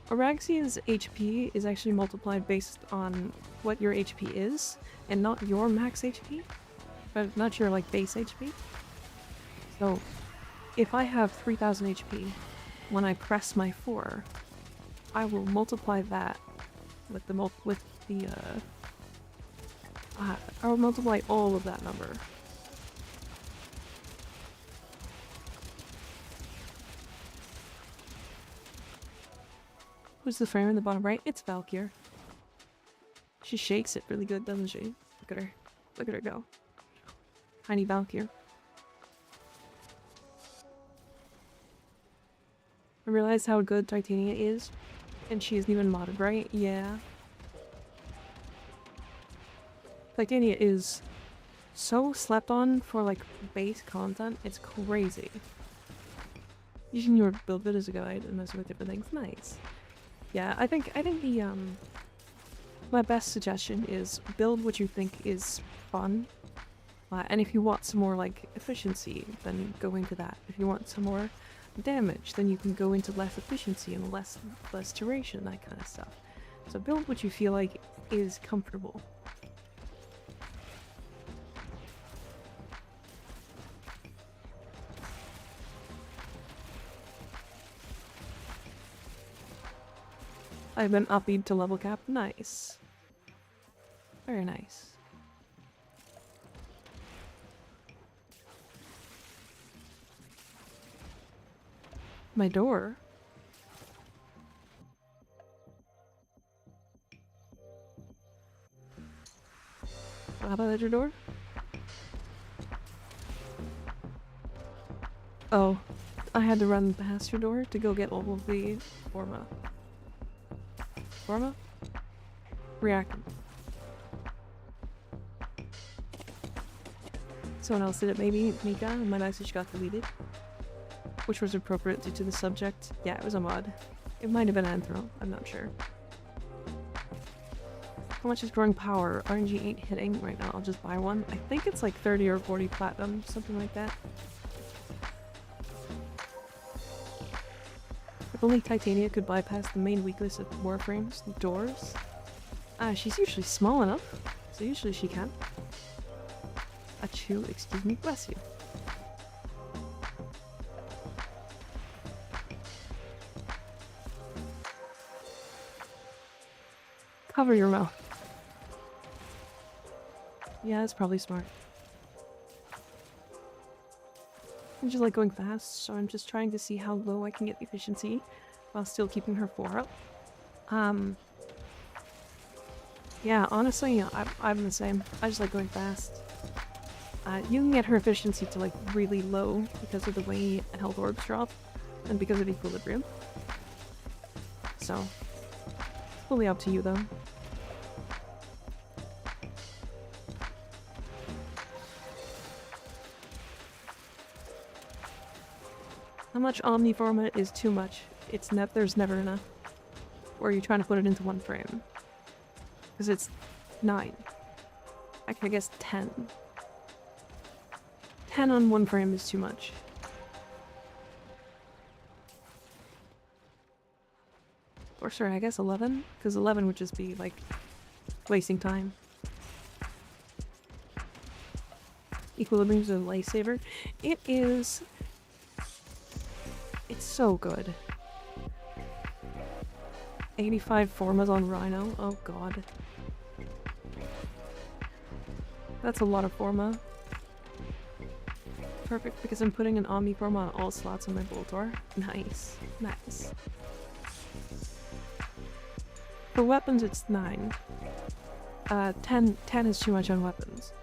Araxia's HP is actually multiplied based on what your HP is, and not your max HP, but not your like base HP. So if I have 3000 HP, when I press my 4, I will multiply that with I will multiply all of that number. Who's the frame in the bottom right? It's Valkyr. She shakes it really good, doesn't she? Look at her. Look at her go. Tiny Valkyr. I realize how good Titania is, and she isn't even modded, right? Yeah. Titania is so slept on for like base content, it's crazy. Using your build bit as a guide and messing with different things, nice. Yeah, I think the my best suggestion is build what you think is fun, and if you want some more like efficiency, then go into that. If you want some more damage, then you can go into less efficiency and less duration, that kind of stuff. So build what you feel like is comfortable. I've been upbeat to level cap. Nice. Very nice. My door? How about at your door? Oh, I had to run past your door to go get all of the Forma. Forma? Reactant. Someone else did it, maybe Mika, and my message got deleted. Which was appropriate due to the subject. Yeah, it was a mod. It might have been Anthro, I'm not sure. How much is growing power? RNG 8 hitting right now, I'll just buy one. I think it's like 30 or 40 platinum, something like that. If only Titania could bypass the main weakness of Warframes, the doors. She's usually small enough, so usually she can. Achoo, excuse me, bless you. Cover your mouth. Yeah, that's probably smart. I'm just like going fast, so I'm just trying to see how low I can get efficiency while still keeping her 4 up. Yeah, honestly, I'm the same. I just like going fast. You can get her efficiency to like really low because of the way health orbs drop and because of equilibrium. So, fully up to you though. How much omniforma is too much? There's never enough. Or are you trying to put it into one frame? Because it's 9. I guess 10. 10 on one frame is too much. Or sorry, I guess 11? Because 11 would just be, like, wasting time. Equilibrium's a lifesaver. It is... It's so good. 85 formas on Rhino. Oh god. That's a lot of forma. Perfect, because I'm putting an omniforma on all slots on my Boltor. Nice. Nice. For weapons, it's 9. 10 is too much on weapons.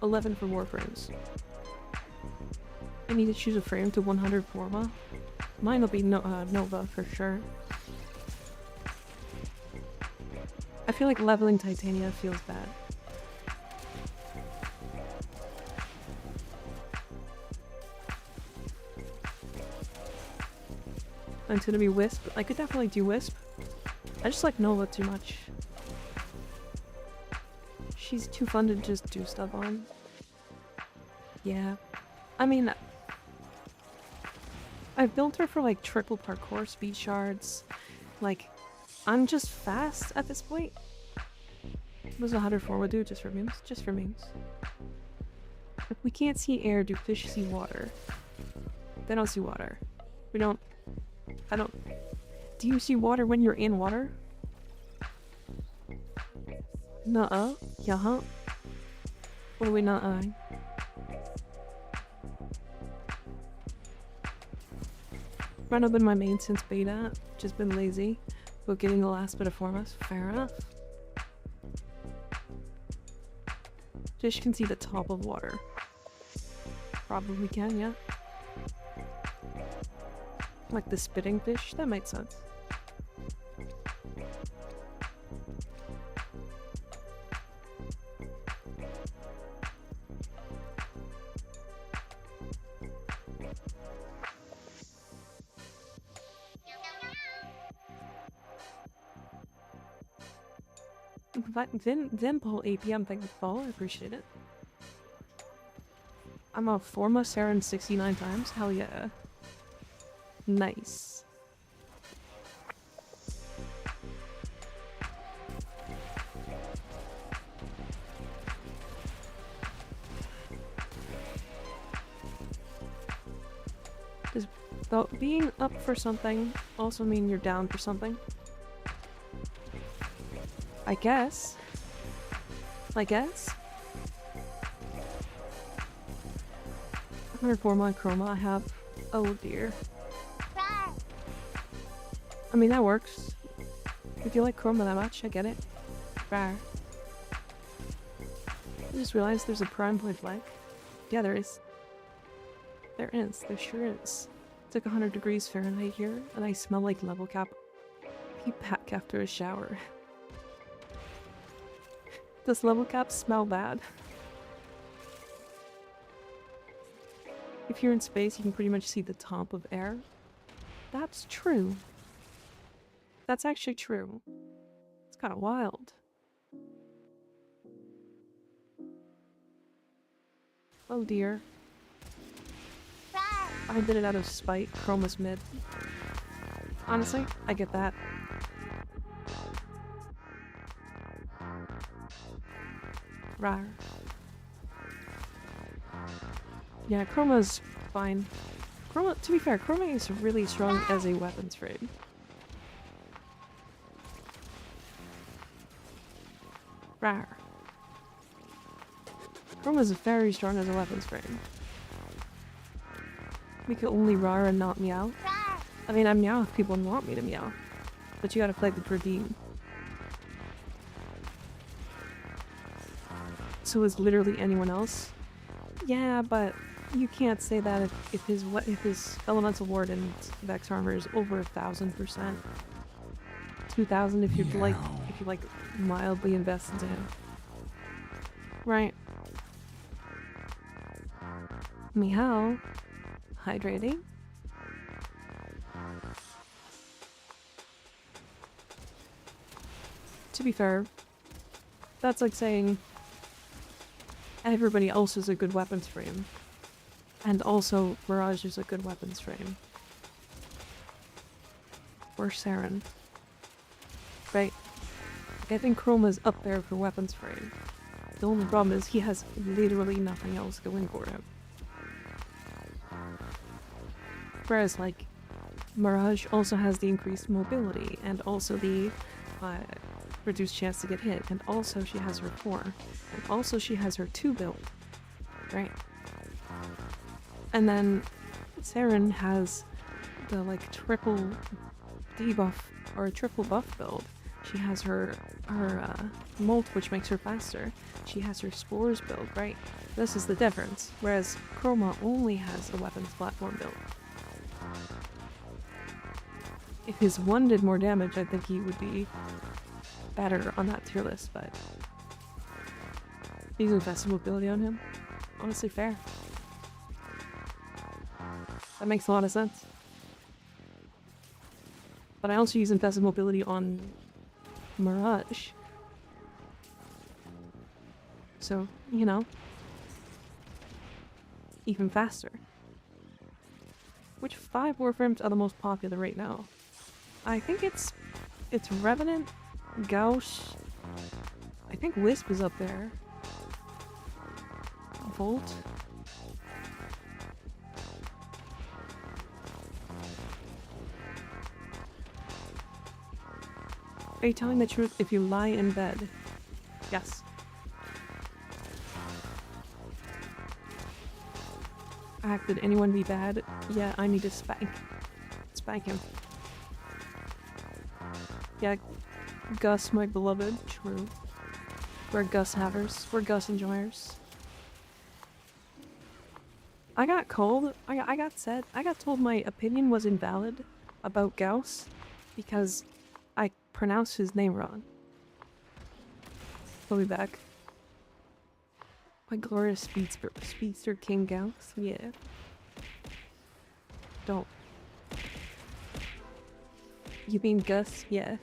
11 for Warframes. I need to choose a frame to 100 forma. Mine will be Nova for sure. I feel like leveling Titania feels bad. I'm gonna be Wisp. I could definitely do Wisp. I just like Nova too much. She's too fun to just do stuff on. Yeah. I mean, I've built her for like triple parkour, speed shards. Like, I'm just fast at this point. What does 100 forward do? Just for memes? Just for memes. If we can't see air, do fish see water? They don't see water. We don't... I don't... Do you see water when you're in water? Nuh-uh. Yeah-huh. What are we not-uh? Rhino been my main since beta. Just been lazy. But getting the last bit of formas. Fair enough. Fish can see the top of water. Probably can, yeah. Like the spitting fish? That makes sense. Vimpole APM, thank you for follow, I appreciate it. I'm a Forma Saren 69 times, hell yeah. Nice. Does being up for something also mean you're down for something? I guess. I guess. 104 my chroma I have. Oh dear. I mean, that works. If you like chroma that much, I get it. Rar. I just realized there's a prime point blank. Yeah, there is. There is. There sure is. It's like 100 degrees Fahrenheit here, and I smell like level cap. He back after a shower. Does level cap smell bad? If you're in space, you can pretty much see the top of air. That's true. That's actually true. It's kind of wild. Oh dear. I did it out of spite. Chroma's mid. Honestly, I get that. Rar. Yeah, Chroma's fine. Chroma, to be fair, Chroma is really strong as a weapons frame. Rar. Chroma's very strong as a weapons frame. We could only rar and not meow. I mean, I meow if people want me to meow. But you gotta flag the Perdine. So is literally anyone else? Yeah, but you can't say that if his elemental ward and Vex armor is over 1000%. 2000 if you like mildly invest into him. Right. Meow. Hydrating. be fair, that's like saying everybody else is a good weapons frame. And also, Mirage is a good weapons frame. Or Saren. Right? I think Chroma's up there for weapons frame. The only problem is he has literally nothing else going for him. Whereas, like, Mirage also has the increased mobility, and also the reduced chance to get hit, and also she has her 4, and also she has her 2 build. Right? And then Saren has the, like, triple debuff, or triple buff build. She has her molt, which makes her faster. She has her spores build, right? This is the difference. Whereas Chroma only has a weapons platform build. If his 1 did more damage, I think he would be better on that tier list, but using fast mobility on him, honestly fair. That makes a lot of sense. But I also use infested mobility on Mirage. So, you know, even faster. Which 5 Warframes are the most popular right now? I think it's Revenant, Gauss. I think Wisp is up there. Volt. Are you telling the truth if you lie in bed? Yes. Did anyone be bad? Yeah, I need to spank. Spank him. Yeah, Gus, my beloved. True. We're Gus havers. We're Gus enjoyers. I got called. I got told my opinion was invalid about Gauss because I pronounced his name wrong. We'll be back. My glorious speedster King Gauss? Yeah. Don't. You mean Gus? Yeah.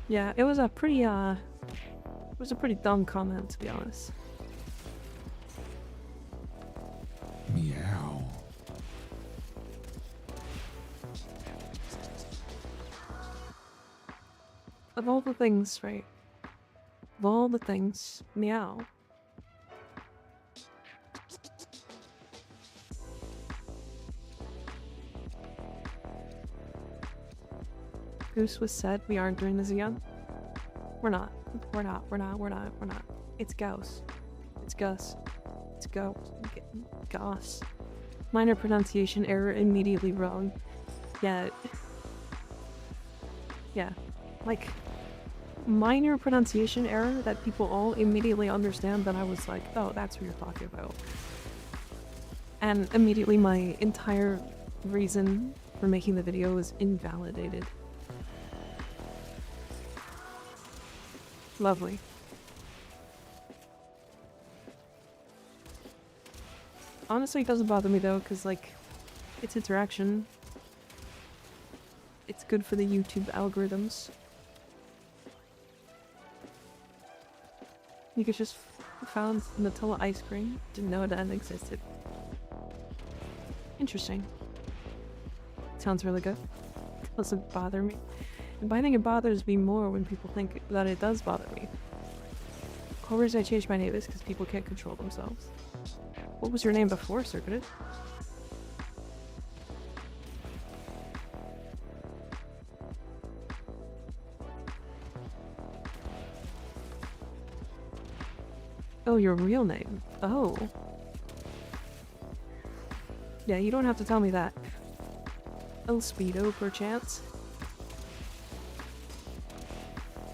Yeah, it was a pretty dumb comment, to be honest. Meow. Of all the things, right? Of all the things, meow. Goose was said we aren't doing this again. We're not. We're not. It's Gauss. It's Gus. It's Goss. Minor pronunciation error immediately wrong. Yeah. Yeah. Like, minor pronunciation error that people all immediately understand, then I was like, oh, that's what you're talking about. And immediately my entire reason for making the video was invalidated. Lovely. Honestly, it doesn't bother me though, because, like, it's interaction. It's good for the YouTube algorithms. You could just found Nutella ice cream. Didn't know that existed. Interesting. Sounds really good. Doesn't bother me. And I think it bothers me more when people think that it does bother me. The whole reason I changed my name is because people can't control themselves. What was your name before, Circuited? Oh, your real name. Oh. Yeah, you don't have to tell me that. El Speedo, perchance.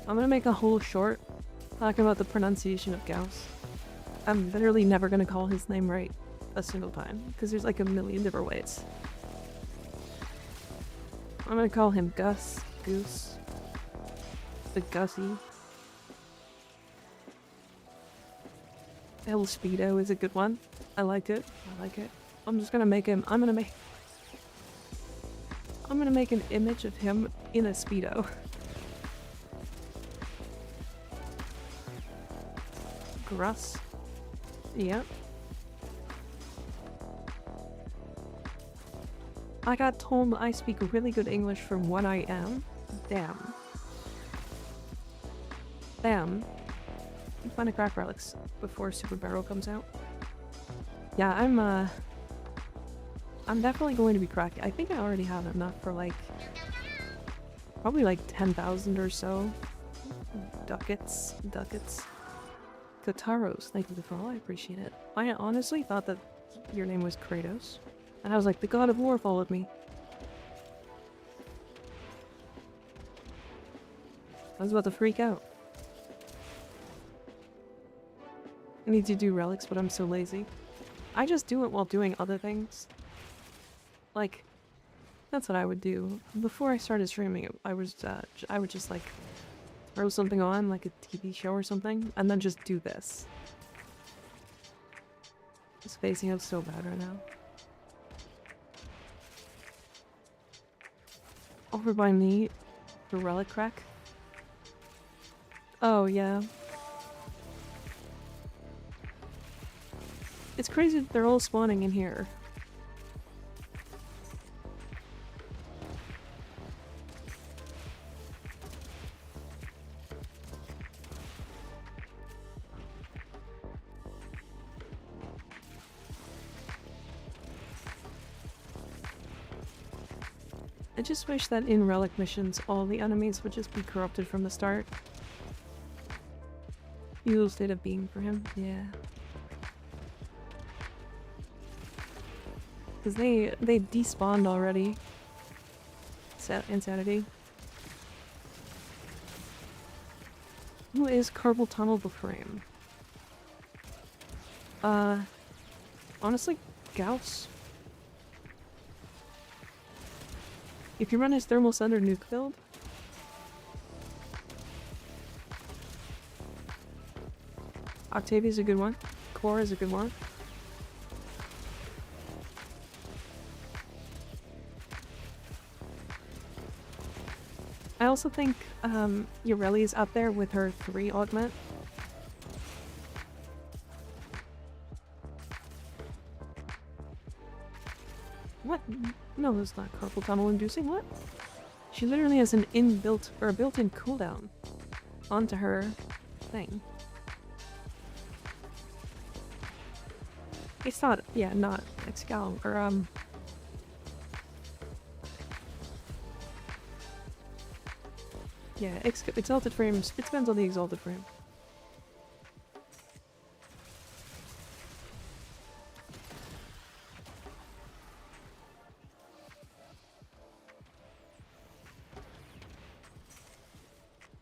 I'm gonna make a whole short talking about the pronunciation of Gauss. I'm literally never gonna call his name right a single time, because there's like a million different ways. I'm gonna call him Gus, Goose, the Gussie. El Speedo is a good one. I like it. I like it. I'm just gonna make him. I'm gonna make an image of him in a Speedo. Gruss. Yep. I got told I speak really good English from what I am. Damn. Damn. Find a crack relics before Super Barrel comes out. Yeah, I'm definitely going to be cracked. I think I already have enough for like probably like 10,000 or so ducats. Kataros, thank you for all. I appreciate it. I honestly thought that your name was Kratos, and I was like, the god of war followed me. I was about to freak out. I need to do relics, but I'm so lazy. I just do it while doing other things. Like, that's what I would do. Before I started streaming, I would just like throw something on, like a TV show or something, and then just do this. It's facing out so bad right now. Over by me, the relic crack. Oh, yeah. It's crazy that they're all spawning in here. I just wish that in relic missions all the enemies would just be corrupted from the start. Usual state of being for him, yeah. Because they despawned already. Insanity. Who is Carpal Tunnel the Frame? Honestly, Gauss. If you run his Thermal Sunder nuke build, Octavia's a good one. Core is a good one. I also think Yoreli's up there with her 3 augment. What? No, that's not carpal tunnel inducing. What? She literally has an inbuilt or a built-in cooldown onto her thing. It's not, yeah, not Excalibur, or yeah, Exalted Frames, it depends on the Exalted Frame.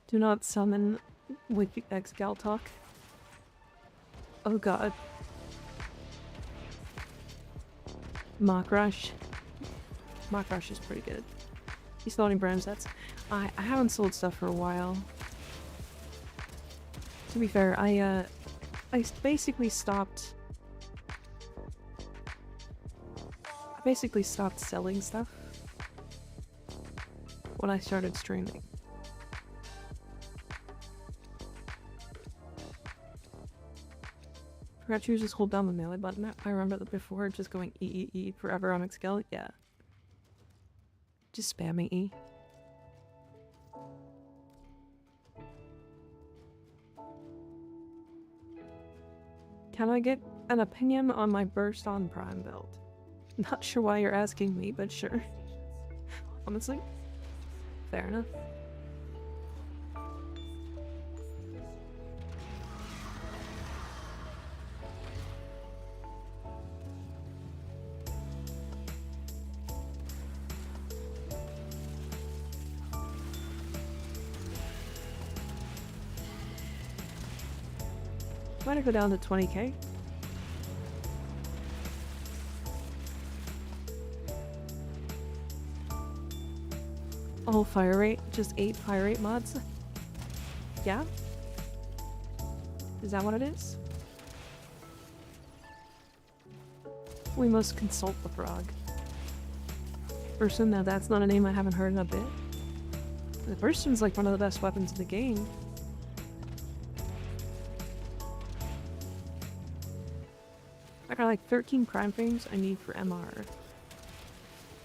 Do not summon with Excal talk. Oh god. Mock Rush. Mock Rush is pretty good. He's loading brand sets. I haven't sold stuff for a while. To be fair, I basically stopped... I basically stopped selling stuff when I started streaming. Forgot to just hold down the melee button. I remember that before, just going E forever on Excel. Yeah. Just spamming E. Can I get an opinion on my burst on Prime build? Not sure why you're asking me, but sure. Honestly, fair enough. Might go down to 20k. Oh, fire rate? Just 8 fire rate mods? Yeah? Is that what it is? We must consult the frog. Person, now that's not a name I haven't heard in a bit. The person's like one of the best weapons in the game. I got like 13 crime frames I need for MR.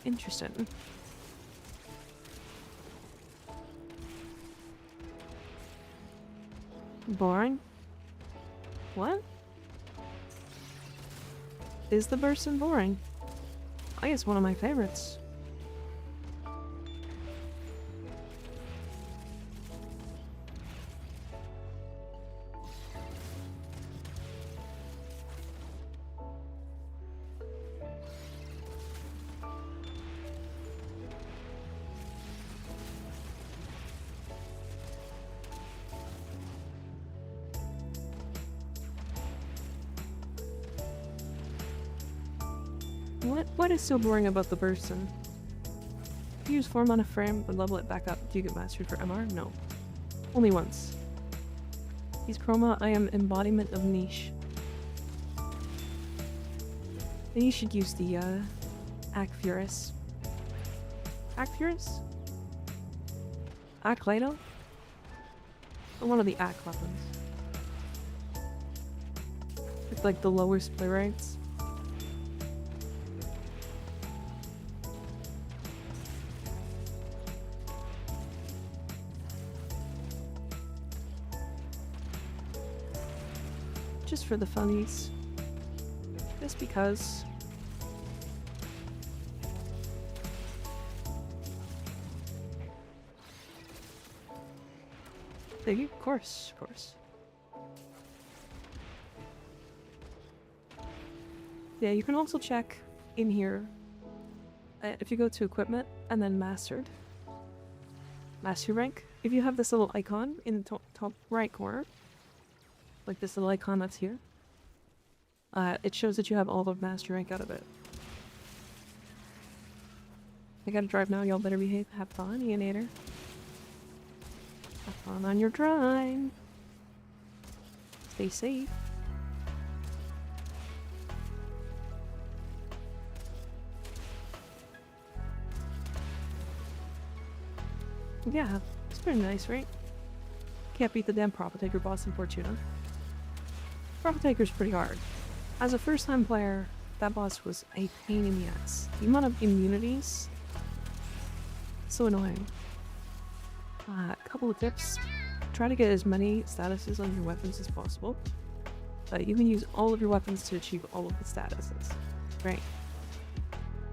Interesting. Boring? What? Is the person boring? I guess one of my favorites. What is so boring about the person? Use form on a frame, but level it back up. Do you get mastered for MR? No. Only once. He's chroma, I am embodiment of niche. Then you should use the Acfuris. Acfuris? Aclato? One of the Ac weapons. With like the lower split rates. Just for the funnies. Just because. Thank you. Of course, of course. Yeah, you can also check in here if you go to equipment and then mastered. Mastery rank. If you have this little icon in the top right corner, like this little icon that's here, it shows that you have all of mastery rank out of it. I gotta drive now, y'all better behave. Have fun, Ianator. Have fun on your drive. Stay safe. Yeah, it's pretty nice, right? Can't beat the damn Propagator boss in Fortuna. Propagator's pretty hard. As a first-time player, that boss was a pain in the ass. The amount of immunities, so annoying. A couple of tips: try to get as many statuses on your weapons as possible. You can use all of your weapons to achieve all of the statuses, right?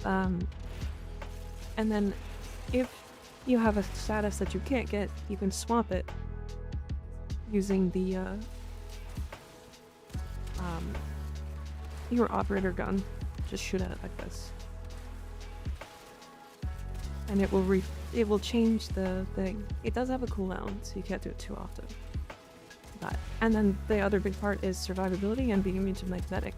And then if you have a status that you can't get, you can swap it using the your operator gun. Just shoot at it like this, and it will change the thing. It does have a cooldown, so you can't do it too often. But and then the other big part is survivability and being immune to magnetic.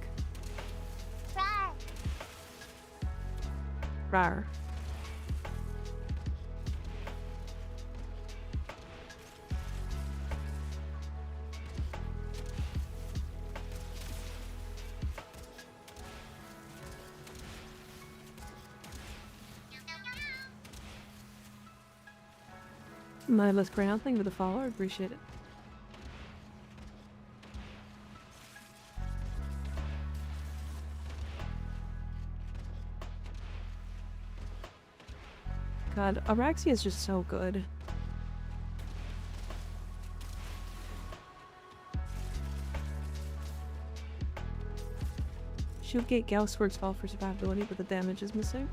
Rar. Mindless Crown, thank you for the follow, I appreciate it. God, Araxia is just so good. Shield Gate Gauss works well for survivability, but the damage is missing.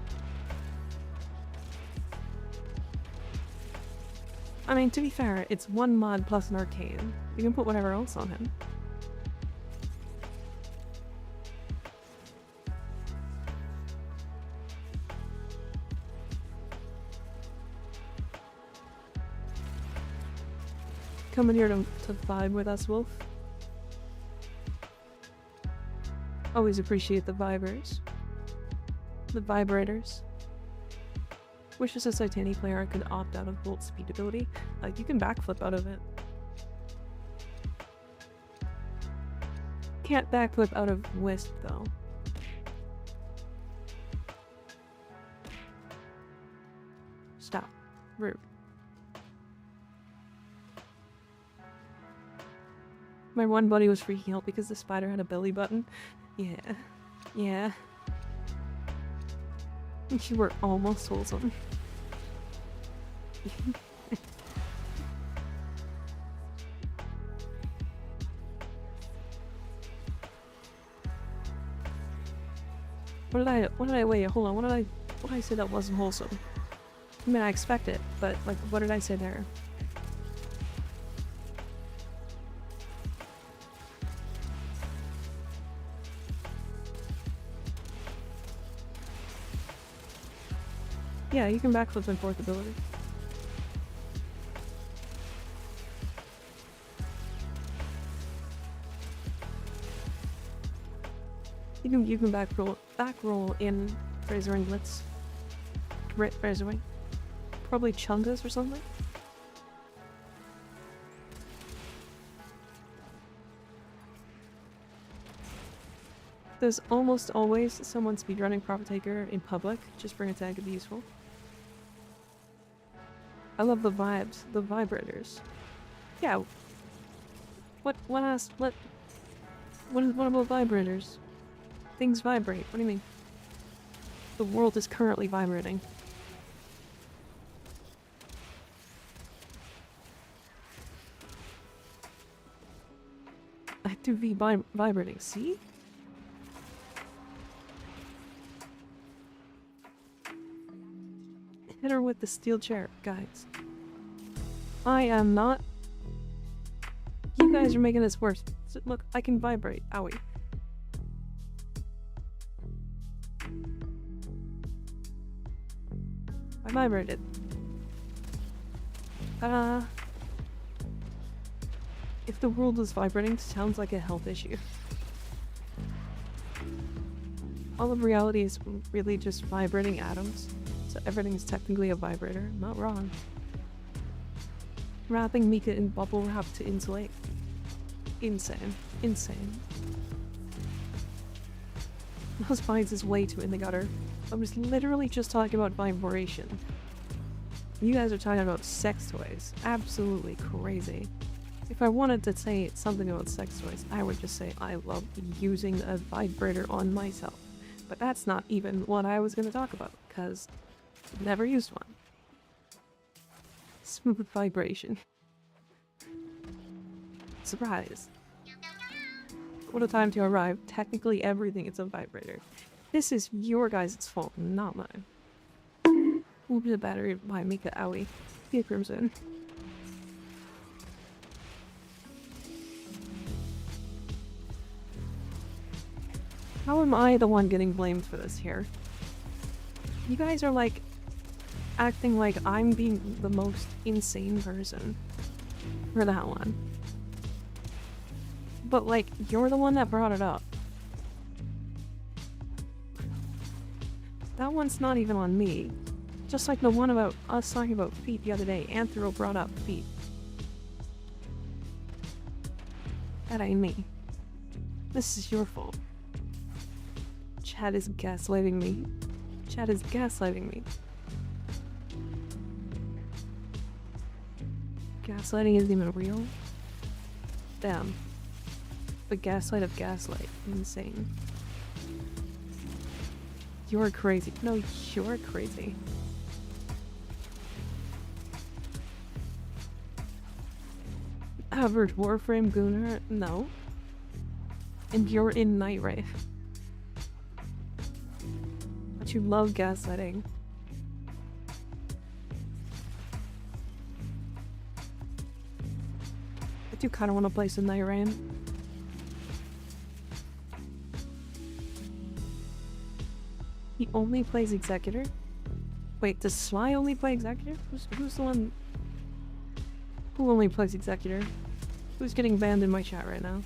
I mean, to be fair, it's one mod plus an arcane. You can put whatever else on him. Coming here to vibe with us, Wolf. Always appreciate the vibers. The vibrators. Wish as a Titani player I could opt out of Bolt speed ability. You can backflip out of it. Can't backflip out of Wisp though. Stop. Rude. My one buddy was freaking out because the spider had a belly button. Yeah. Yeah. You were almost wholesome. What did I wait, hold on, what did I say that wasn't wholesome? I mean, I expect it, but like, what did I say there? Yeah, you can backflip in fourth ability. You can back roll in Razor Ringlets. Razor Wing. Probably Chungas or something. There's almost always someone speedrunning Profit Taker in public. Just bring a tag to be useful. I love the vibes, the vibrators. Yeah. What about vibrators? Things vibrate. What do you mean? The world is currently vibrating. I do be vibrating. See? Hit her with the steel chair, guys. I am not. You guys are making this worse. Look, I can vibrate. Owie. I vibrated. If the world was vibrating, it sounds like a health issue. All of reality is really just vibrating atoms, so everything is technically a vibrator. Not wrong. Wrapping Mika in bubble wrap to insulate. Insane. Insane. Those vines is way too in the gutter. I was literally just talking about vibration. You guys are talking about sex toys. Absolutely crazy. If I wanted to say something about sex toys, I would just say I love using a vibrator on myself. But that's not even what I was going to talk about, because I've never used one. Smooth vibration. Surprise. What a time to arrive. Technically everything is a vibrator. This is your guys' fault, not mine. Move the battery by Mika Owie. Be a crimson. How am I the one getting blamed for this here? You guys are like acting like I'm being the most insane person for that one. But like, you're the one that brought it up. That one's not even on me. Just like the one about us talking about feet the other day. Anthro brought up feet. That ain't me. This is your fault. Chad is gaslighting me. Chad is gaslighting me. Gaslighting isn't even real? Damn. The gaslight of gaslight. Insane. You're crazy. No, you're crazy. Average Warframe Gooner? No. And you're in Night Wraith. But you love gaslighting. I do kind of want to play some Night Rain. He only plays Executor? Wait, does Sly only play Executor? Who's the one who only plays Executor? Who's getting banned in my chat right now?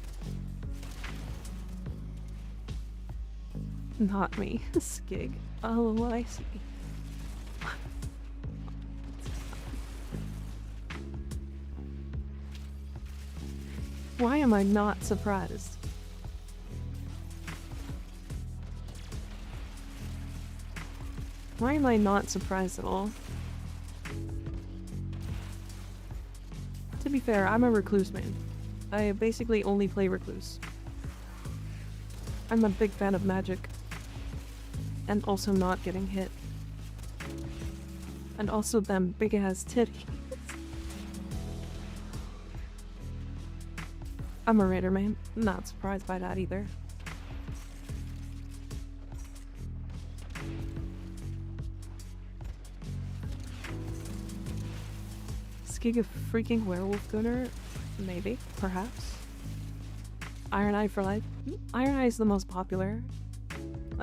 Not me. Skig. Oh, I see. Why am I not surprised? Why am I not surprised at all? To be fair, I'm a recluse man. I basically only play recluse. I'm a big fan of magic. And also not getting hit. And also them big ass titties. I'm a raider man. Not surprised by that either. Skig a freaking werewolf gunner? Maybe, perhaps. Iron Eye for life. Iron Eye is the most popular.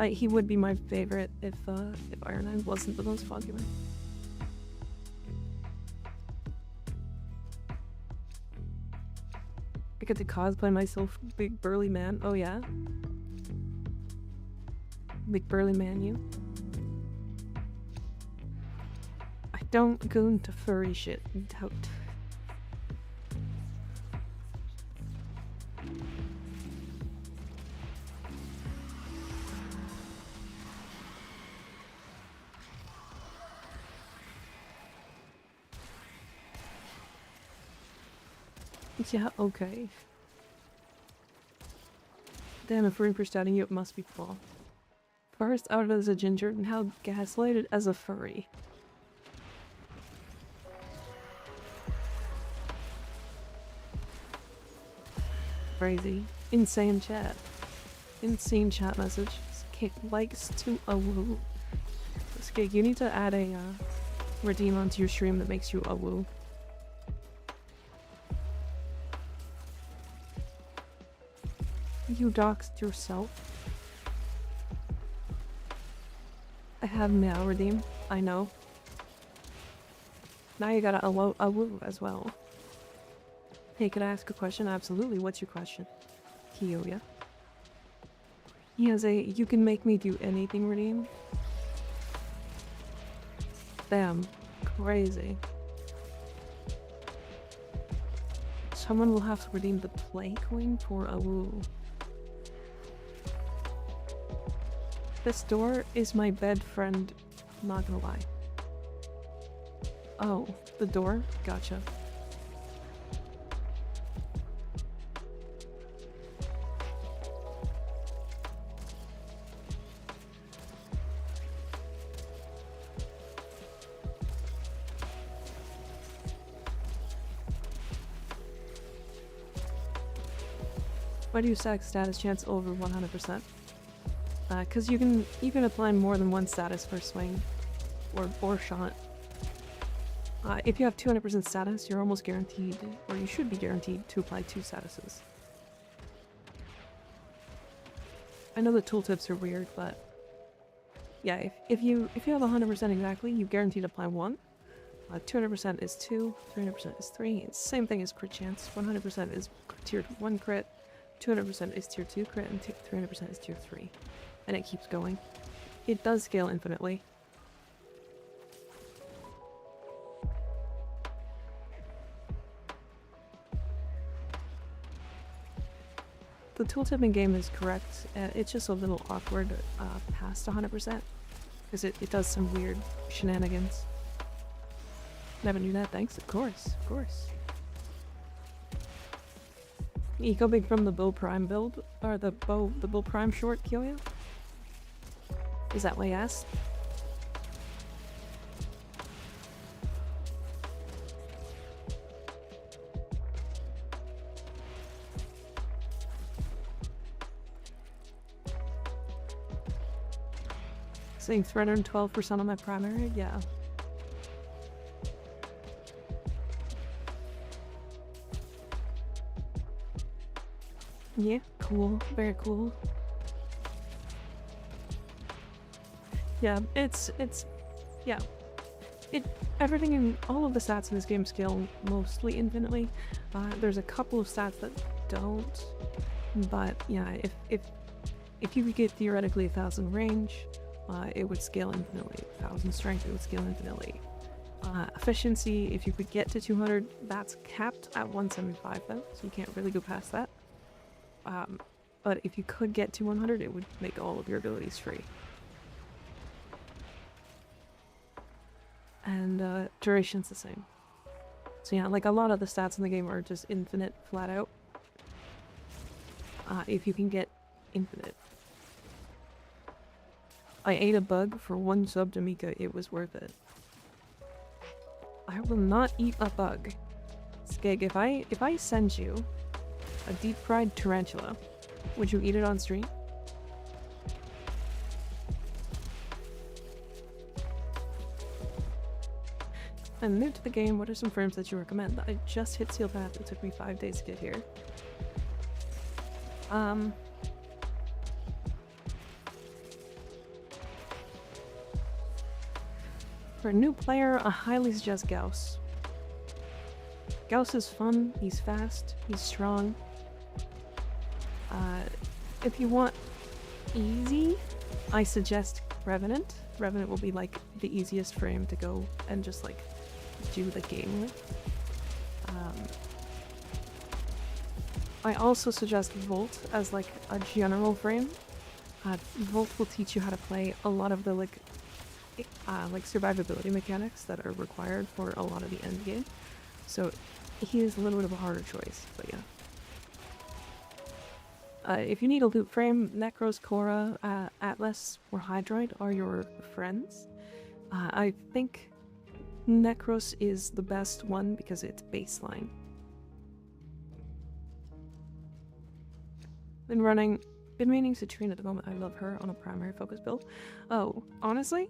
He would be my favorite if Iron Eye wasn't the most popular. I get to cosplay myself big burly man. Oh yeah? Big burly man you. I don't go into furry shit. Doubt. Yeah, okay. Damn, if Reaper's doubting you, it must be Paul. First out as a ginger, and now gaslighted as a furry. Crazy. Insane chat. Insane chat message. Skig likes to awoo. Skig, you need to add a redeem onto your stream that makes you awoo. You doxed yourself. I have now redeem. I know. Now you gotta awoo as well. Hey, could I ask a question? Absolutely. What's your question? Kiyoya. He has a you can make me do anything redeem. Damn. Crazy. Someone will have to redeem the play coin for awoo. This door is my bed friend, not gonna lie. Oh, the door? Gotcha. Why do you stack status chance over 100%? Cause you can apply more than one status per swing, or shot. If you have 200% status, you're almost guaranteed, or you should be guaranteed, to apply 2 statuses. I know the tooltips are weird, but yeah, if you have 100% exactly, you guaranteed to apply 1. 200% is 2, 300% is 3. It's the same thing as crit chance. 100% is tier 1 crit, 200% is tier 2 crit, and 300% is tier 3. And it keeps going. It does scale infinitely. The tooltip in game is correct. It's just a little awkward past 100%. Because it does some weird shenanigans. Never knew that, thanks. Of course, of course. Eco big from the Bull Prime build? Or the Bull Prime short, Kyoya? Is that what you asked? Saying 312% on my primary? Yeah. Yeah, cool. Very cool. Yeah, yeah. Everything in all of the stats in this game scale mostly infinitely. There's a couple of stats that don't, but yeah, if you could get theoretically 1,000 range, it would scale infinitely. 1,000 strength, it would scale infinitely. Efficiency, if you could get to 200, that's capped at 175 though, so you can't really go past that. But if you could get to 100, it would make all of your abilities free. And duration's the same. So yeah, like a lot of the stats in the game are just infinite, flat out. If you can get infinite. I ate a bug for 1 sub to Mika, it was worth it. I will not eat a bug. Skig, if I send you a deep fried tarantula, would you eat it on stream? I'm new to the game, what are some frames that you recommend? I just hit Seal Path, it took me 5 days to get here. For a new player, I highly suggest Gauss. Gauss is fun, he's fast, he's strong. If you want easy, I suggest Revenant. Revenant will be like the easiest frame to go and just like do the game with. I also suggest Volt as like a general frame. Volt will teach you how to play a lot of the like survivability mechanics that are required for a lot of the end game. So he is a little bit of a harder choice, but yeah. If you need a loot frame, Necros, Korra, Atlas, or Hydroid are your friends. I think Necros is the best one because it's baseline. Been meaning Citrine at the moment. I love her on a primary focus build. Oh, honestly,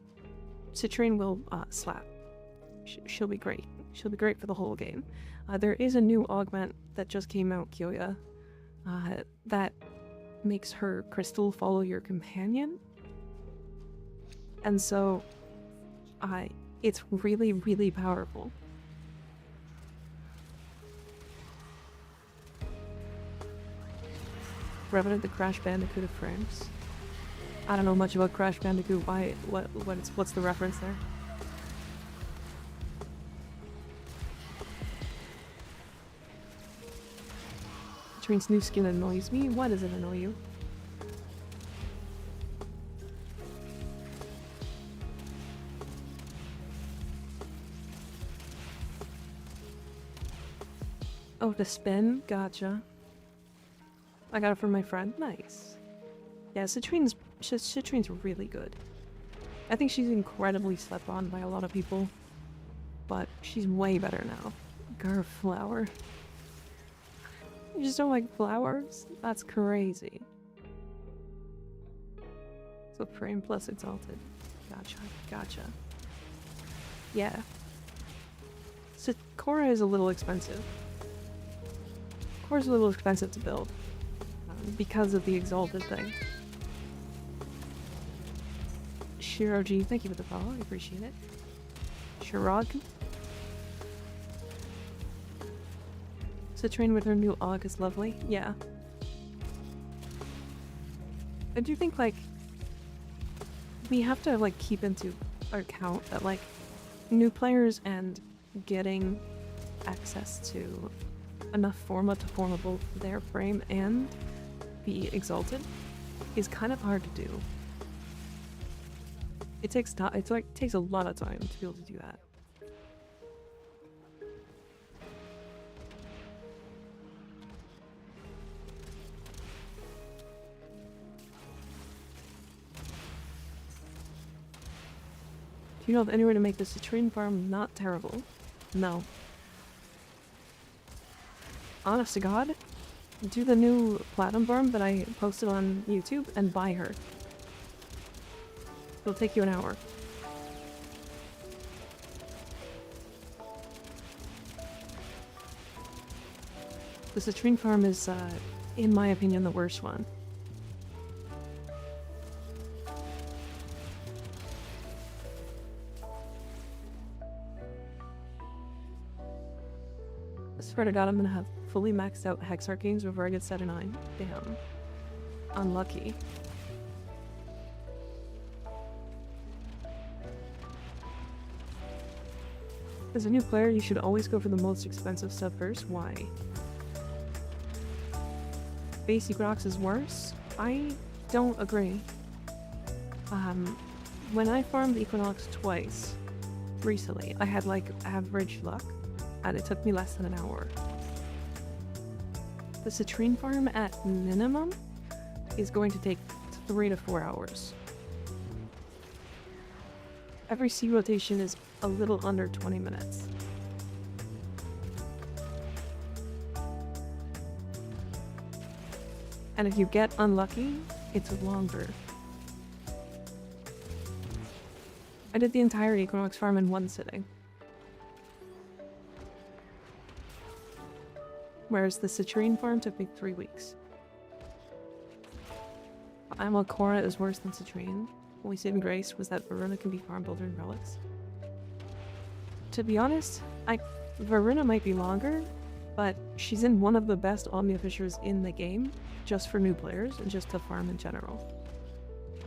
Citrine will slap. She'll be great. She'll be great for the whole game. There is a new augment that just came out, Kyoya, that makes her crystal follow your companion. And so, it's really, really powerful. Revenant the Crash Bandicoot of frames. I don't know much about Crash Bandicoot. What's the reference there? Citrine's new skin annoys me. Why does it annoy you? Oh, the spin? Gotcha. I got it from my friend. Nice. Yeah, Citrine's really good. I think she's incredibly slept on by a lot of people, but she's way better now. Grr, flower. You just don't like flowers? That's crazy. So frame plus exalted. Gotcha. Yeah. So Korra is a little expensive. Korra's a little expensive to build. Because of the exalted thing. Shiroji, thank you for the follow, I appreciate it. Shirog. Citrine with her new AUG is lovely. Yeah. I do think, like, we have to, like, keep into account that, like, new players and getting access to enough forma to formable their frame and be exalted is kind of hard to do. It takes time. It's like takes a lot of time to be able to do that. Do you know of anywhere to make the citrine farm not terrible? No. Honest to God, do the new platinum farm that I posted on YouTube and buy her. It'll take you an hour. The citrine farm is, in my opinion, the worst one. I swear to God, I'm gonna have fully maxed out Hex Arcanes before I get set to 9. Damn. Unlucky. As a new player, you should always go for the most expensive stuff first. Why? Base Equinox is worse? I don't agree. When I farmed Equinox twice recently, I had like average luck. and it took me less than an hour. The citrine farm at minimum is going to take 3 to 4 hours. Every sea rotation is a little under 20 minutes. And if you get unlucky, it's longer. I did the entire Equinox farm in one sitting. Whereas the citrine farm took me 3 weeks. Amel Cora is worse than citrine. Only saving grace was that Verona can be farm builder in relics. To be honest, Verona might be longer, but she's in one of the best Omnia Fishers in the game, just for new players and just to farm in general.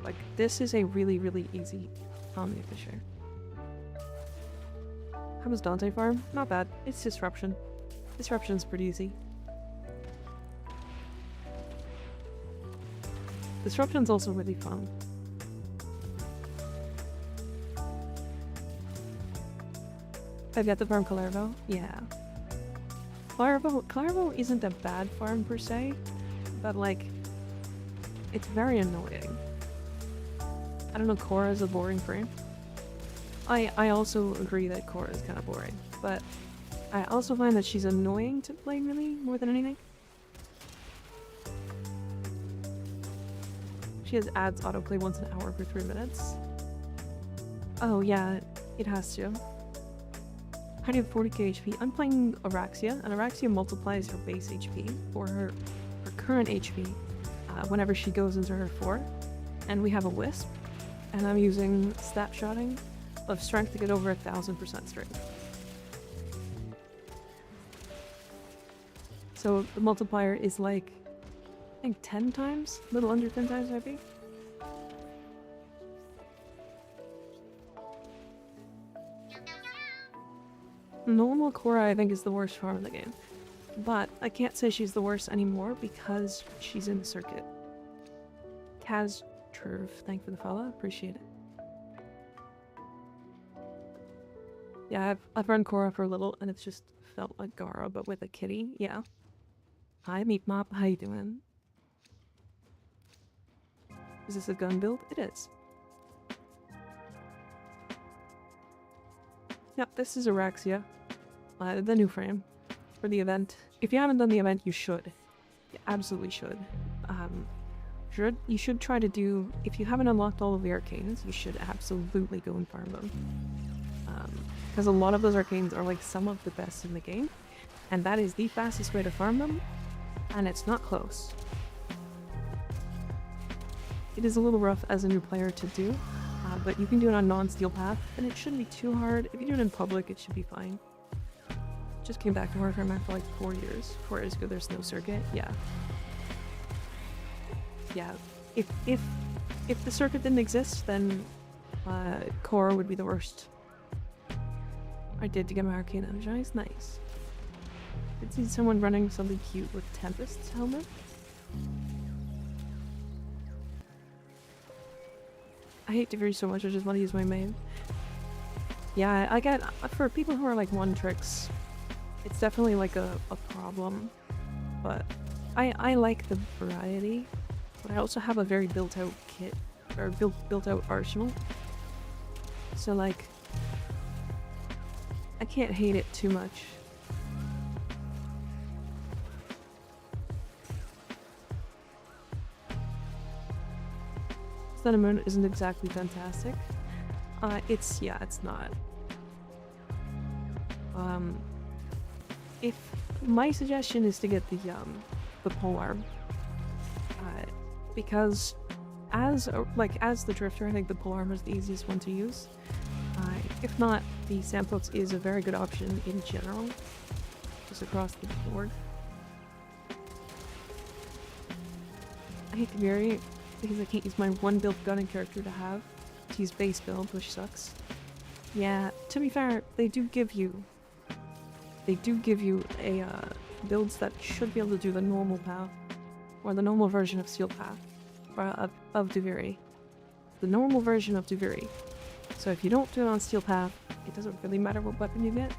Like, this is a really, really easy Omnia Fisher. How was Dante farm? Not bad. It's Disruption. Disruption's pretty easy. Disruption's also really fun. I've got the farm Calervo? Yeah. Calervo isn't a bad farm per se, but like, it's very annoying. I don't know, Cora is a boring frame. I also agree that Cora is kind of boring, but I also find that she's annoying to play really more than anything. She has adds autoplay once an hour for 3 minutes. Oh yeah, it has to. How do you have 40k HP? I'm playing Araxia, and Araxia multiplies her base HP, or her current HP, whenever she goes into her 4. And we have a Wisp, and I'm using snapshotting of strength to get over 1000% strength. So the multiplier is like, I think 10 times? A little under 10 times maybe? Normal Cora I think is the worst farm in the game. But I can't say she's the worst anymore because she's in the circuit. Kaz Turv, thank you for the follow, appreciate it. Yeah, I've run Cora for a little and it's just felt like Gara but with a kitty, yeah. Hi Meat Mop, how you doing? Is this a gun build? It is. Yep, this is Araxia. The new frame for the event. If you haven't done the event, you should. You absolutely should. You should try to do... If you haven't unlocked all of the arcanes, you should absolutely go and farm them. Because a lot of those arcanes are like some of the best in the game. And that is the fastest way to farm them. And it's not close. It is a little rough as a new player to do. But you can do it on non-steel path, and it shouldn't be too hard. If you do it in public, it should be fine. Just came back to Warframe after like 4 years. 4 years ago, there's no circuit. Yeah. Yeah. If the circuit didn't exist, then Core would be the worst. I did to get my arcane energized. Nice. Did see someone running something cute with Tempest's helmet. I hate dickory so much, I just want to use my main. Yeah, I get, for people who are like one tricks, it's definitely like a problem, but I like the variety, but I also have a very built out kit, or built out arsenal, so like, I can't hate it too much. Cinnamon isn't exactly fantastic. It's not. If my suggestion is to get the polearm, because as the drifter, I think the polearm is the easiest one to use. If not, the Sandpox is a very good option in general, just across the board. I hate to be very, because I can't use my one build gunning character to use base build, which sucks. Yeah, to be fair, they do give you a builds that should be able to do the normal path, or the normal version of Steel Path, of Duviri. The normal version of Duviri. So if you don't do it on Steel Path, it doesn't really matter what weapon you get.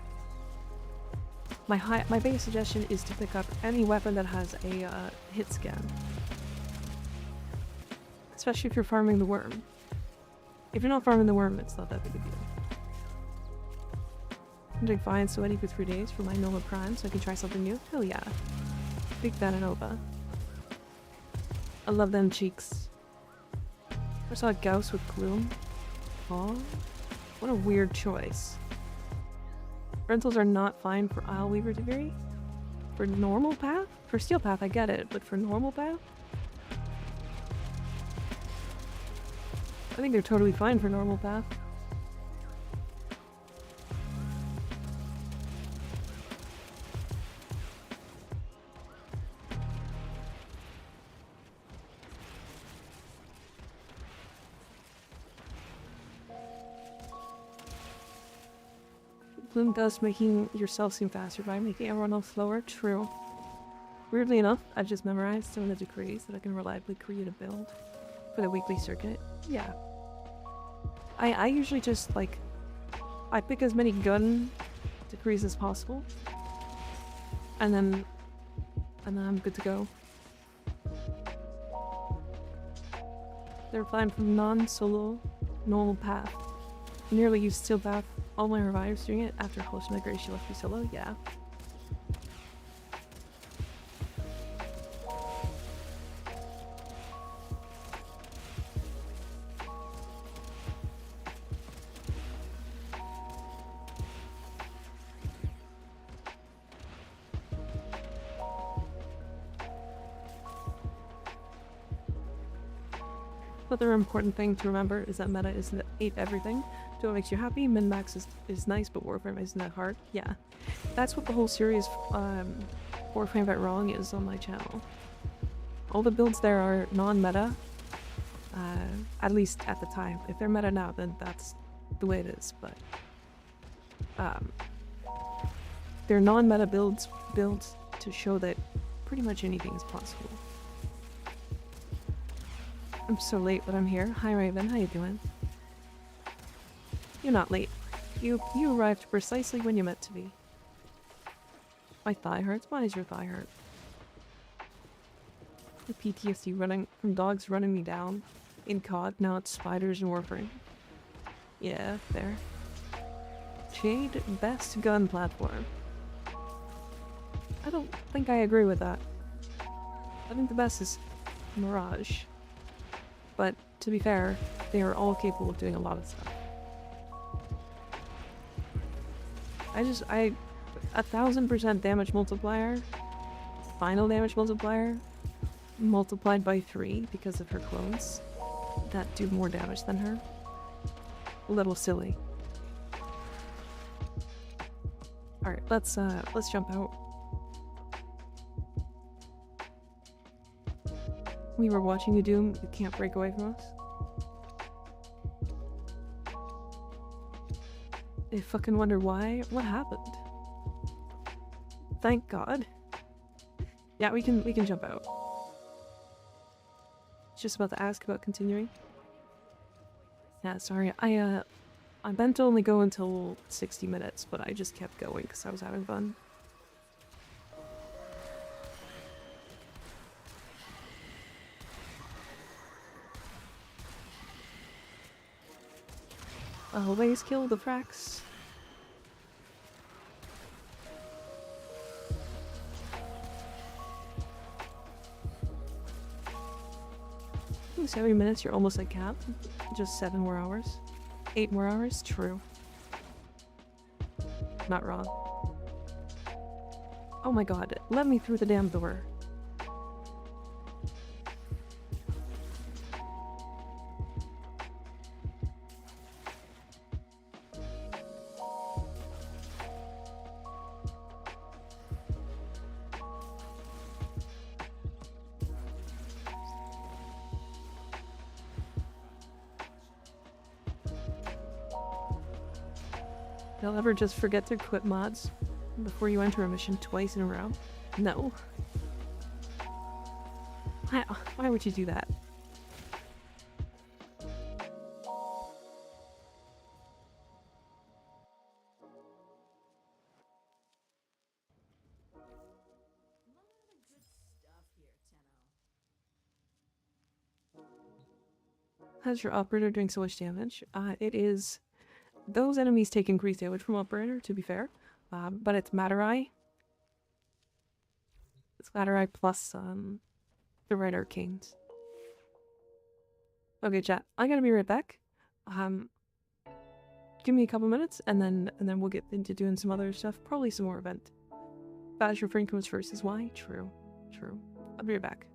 My biggest suggestion is to pick up any weapon that has a hit scan. Especially if you're farming the worm. If you're not farming the worm, it's not that big a deal. I'm doing fine, sweaty for 3 days for my Nova Prime, so I can try something new. Hell yeah. Big fan of Nova. I love them cheeks. I saw a Gauss with Gloom. Oh, what a weird choice. Rentals are not fine for Isle Weaver degree? For normal path? For steel path, I get it, but for normal path? I think they're totally fine for normal path. Bloom does making yourself seem faster by making everyone else slower. True. Weirdly enough, I've just memorized some of the decrees that I can reliably create a build for the weekly circuit. Yeah. I usually just, like, I pick as many gun decrees as possible. And then I'm good to go. They're fine from non-solo normal path. Nearly used steel path. All my revivers doing it after Host Migration left me solo, yeah. Another important thing to remember is that meta is the 8 everything. Do what makes you happy. Min-max is nice, but Warframe isn't that hard. Yeah. That's what the whole series Warframe Vet Wrong is on my channel. All the builds there are non-meta. At least at the time. If they're meta now, then that's the way it is, but they're non-meta builds to show that pretty much anything is possible. I'm so late, but I'm here. Hi Raven, how you doing? You're not late. You arrived precisely when you meant to be. My thigh hurts? Why does your thigh hurt? The PTSD running from dogs running me down in COD, now it's spiders and Warframe. Yeah, fair. Jade, best gun platform. I don't think I agree with that. I think the best is Mirage. But to be fair, they are all capable of doing a lot of stuff. I 1000% damage multiplier, final damage multiplier, multiplied by 3 because of her clones that do more damage than her. A little silly. Alright, let's jump out. We were watching you Doom, you can't break away from us. I fucking wonder why. What happened? Thank God. Yeah, we can jump out. Just about to ask about continuing. Yeah, sorry. I meant to only go until 60 minutes, but I just kept going because I was having fun. Always kill the frax. In 70 minutes, you're almost at cap. Just 7 more hours. 8 more hours? True. Not wrong. Oh my god, let me through the damn door. They'll ever just forget to quit mods before you enter a mission twice in a row? No. Why would you do that? How's your operator doing so much damage? It is... Those enemies take increased damage from operator, to be fair. But it's Matter Eye. It's Matter Eye plus, the Red Arcanes. Okay, chat. I gotta be right back. Give me a couple minutes, and then we'll get into doing some other stuff. Probably some more event. Fast your friend comes first is why? True. True. I'll be right back.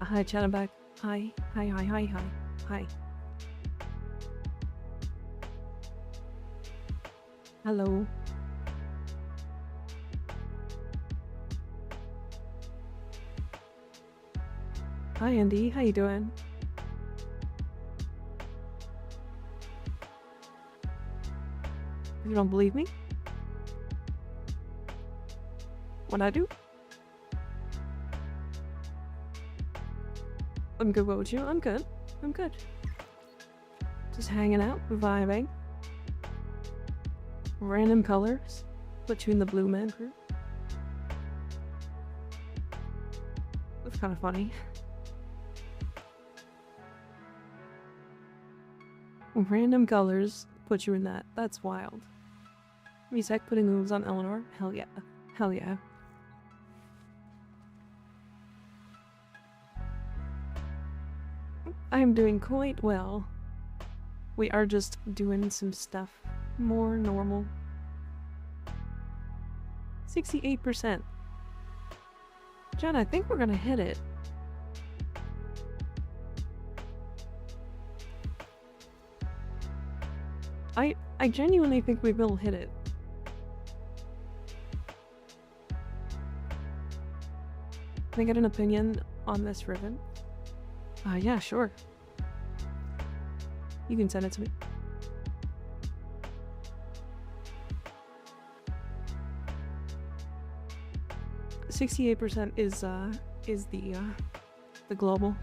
Hi, chat, I'm back. Hi. Hi. Hello. Hi, Andy. How you doing? You don't believe me? What I do? I'm good, what would you? I'm good. I'm good. Just hanging out, vibing. Random colors. Between the Blue Man group. That's kind of funny. Random colors put you in that. That's wild. Misek putting moves on Eleanor? Hell yeah. Hell yeah. I'm doing quite well. We are just doing some stuff more normal. 68%. Jen, I think we're gonna hit it. I genuinely think we will hit it. Can I get an opinion on this Riven? Yeah, sure. You can send it to me. %68% is the global.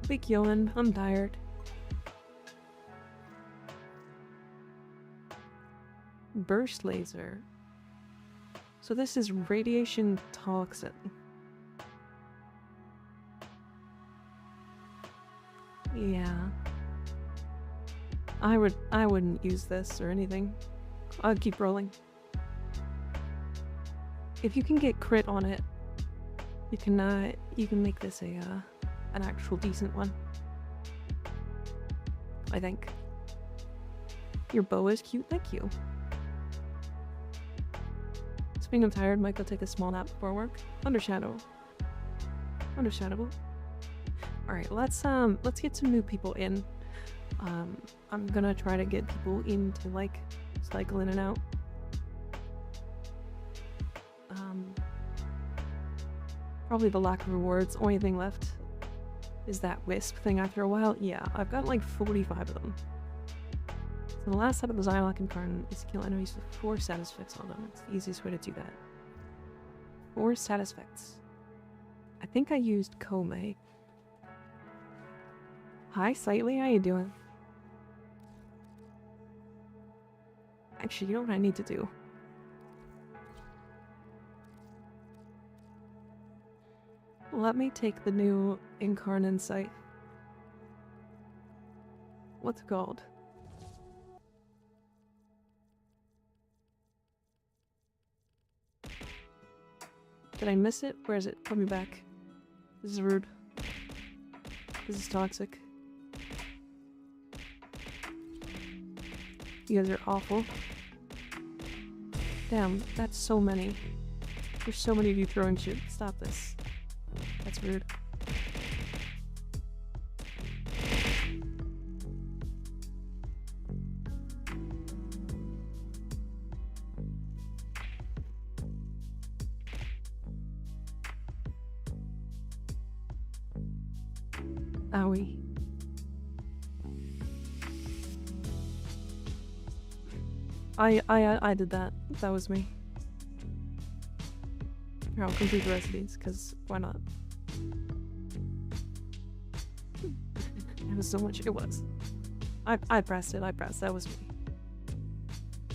Big yawn, I'm tired. Burst laser. So this is radiation toxin. Yeah. I wouldn't use this or anything. I'd keep rolling. If you can get crit on it, you can make this an actual decent one. I think. Your bow is cute, thank you. Speaking of tired, might go take a small nap before work. Understandable. Alright, let's get some new people in. I'm gonna try to get people in to like cycle in and out. Probably the lack of rewards. Only thing left is that wisp thing after a while. Yeah, I've got like 45 of them. So the last set of the Zylok and Karn is to kill enemies with 4 status effects on them. It's the easiest way to do that. 4 status effects. I think I used Kome. Hi, Sightly, how you doing? Actually, you know what I need to do? Let me take the new Incarn Insight. What's it called? Did I miss it? Where is it? Put me back. This is rude. This is toxic. You guys are awful. Damn, that's so many. There's so many of you throwing shit. Stop this. That's rude. Owie. I did that. That was me. Here, I'll complete the rest of these, because why not? It was so much. It was. I pressed it. That was me.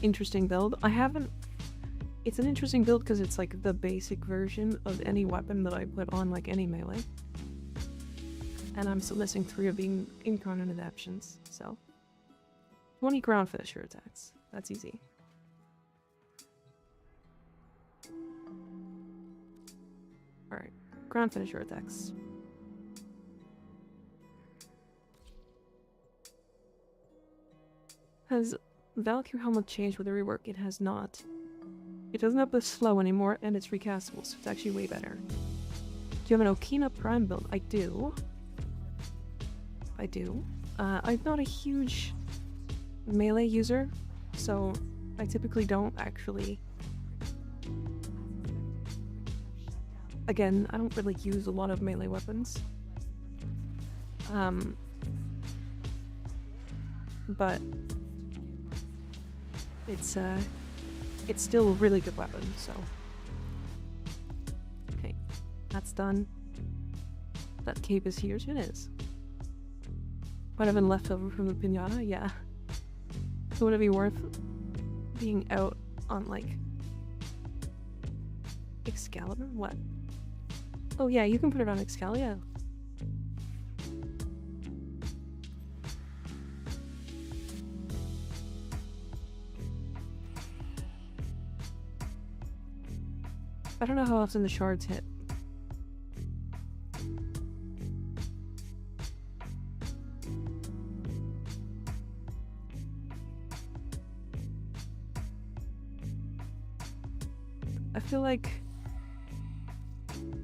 Interesting build. I haven't... It's an interesting build because it's like the basic version of any weapon that I put on like any melee. And I'm still missing 3 of the incarnate adaptions, so... 20 ground finisher attacks. That's easy. Alright, ground finisher attacks. Has Valkyrie helmet changed with the rework? It has not. It doesn't have the slow anymore, and it's recastable, so it's actually way better. Do you have an Okina Prime build? I do. I'm not a huge melee user, so I typically don't actually... Again, I don't really use a lot of melee weapons. But it's still a really good weapon, so... Okay, that's done. That cape is here, it is. Might have been left over from the pinata, yeah. So would it be worth being out on, like, Excalibur? What? Oh yeah, you can put it on Excalibur. I don't know how often the shards hit.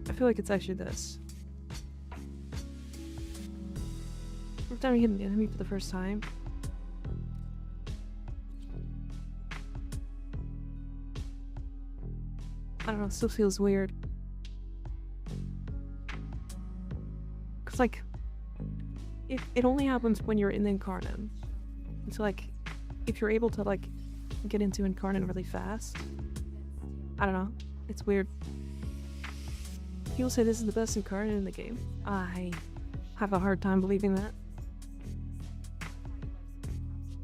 I feel like it's actually this. Every time you hit an enemy for the first time, I don't know, it still feels weird. Cause like, it only happens when you're in Incarnate. It's like, if you're able to like, get into Incarnate really fast, I don't know, it's weird. People say this is the best Incarnate in the game. I have a hard time believing that.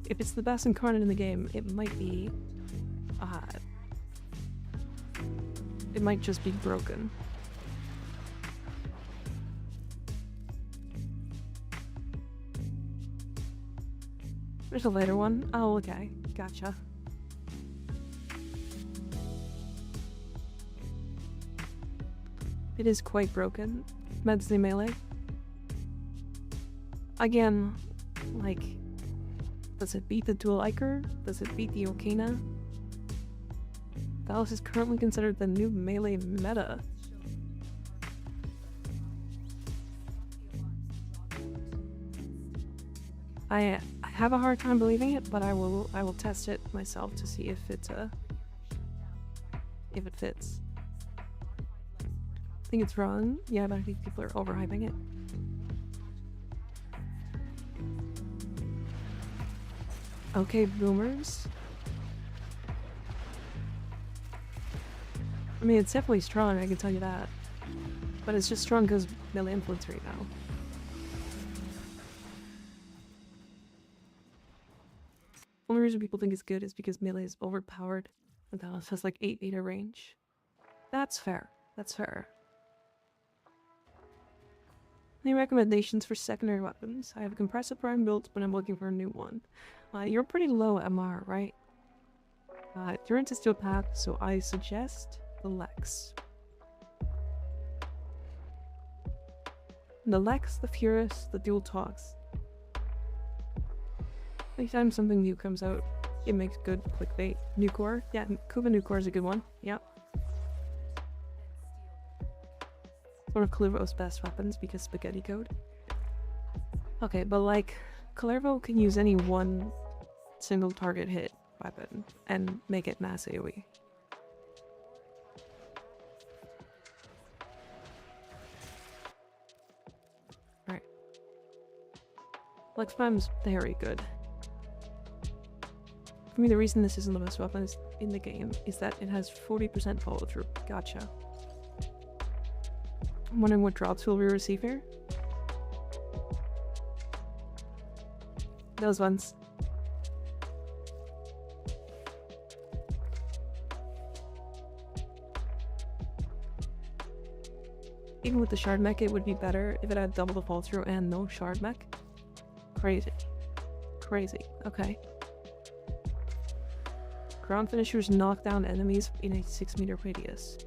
If it's the best Incarnate in the game, it might be, it might just be broken. There's a later one. Oh, okay. Gotcha. It is quite broken. Medsley melee. Again, like, does it beat the dual Iker? Does it beat the Okina? Dallas is currently considered the new melee meta. I have a hard time believing it, but I will test it myself to see if it fits. I think it's wrong. Yeah, but I think people are overhyping it. Okay, boomers. I mean, it's definitely strong, I can tell you that. But it's just strong because melee influence right now. Only reason people think it's good is because melee is overpowered and Dallas has like 8 meter range. That's fair. That's fair. Any recommendations for secondary weapons? I have a compressor prime built, but I'm looking for a new one. You're pretty low MR, right? You're into steel path, so I suggest the Lex. The Lex, the Furious, the Dual Tox. Anytime something new comes out, it makes good clickbait. Nucor? Yeah, Kuva Nucor is a good one. Yep. One of Kalervo's best weapons because spaghetti code. Okay, but like, Kalervo can use any one single target hit weapon and make it mass AoE. Right. Lex Spam's very good. For me, the reason this isn't the best weapon in the game is that it has 40% follow through. Gotcha. I'm wondering what drops will we receive here? Those ones. Even with the shard mech, it would be better if it had double the fall through and no shard mech. Crazy. Crazy. Okay. Ground finishers knock down enemies in a 6 meter radius.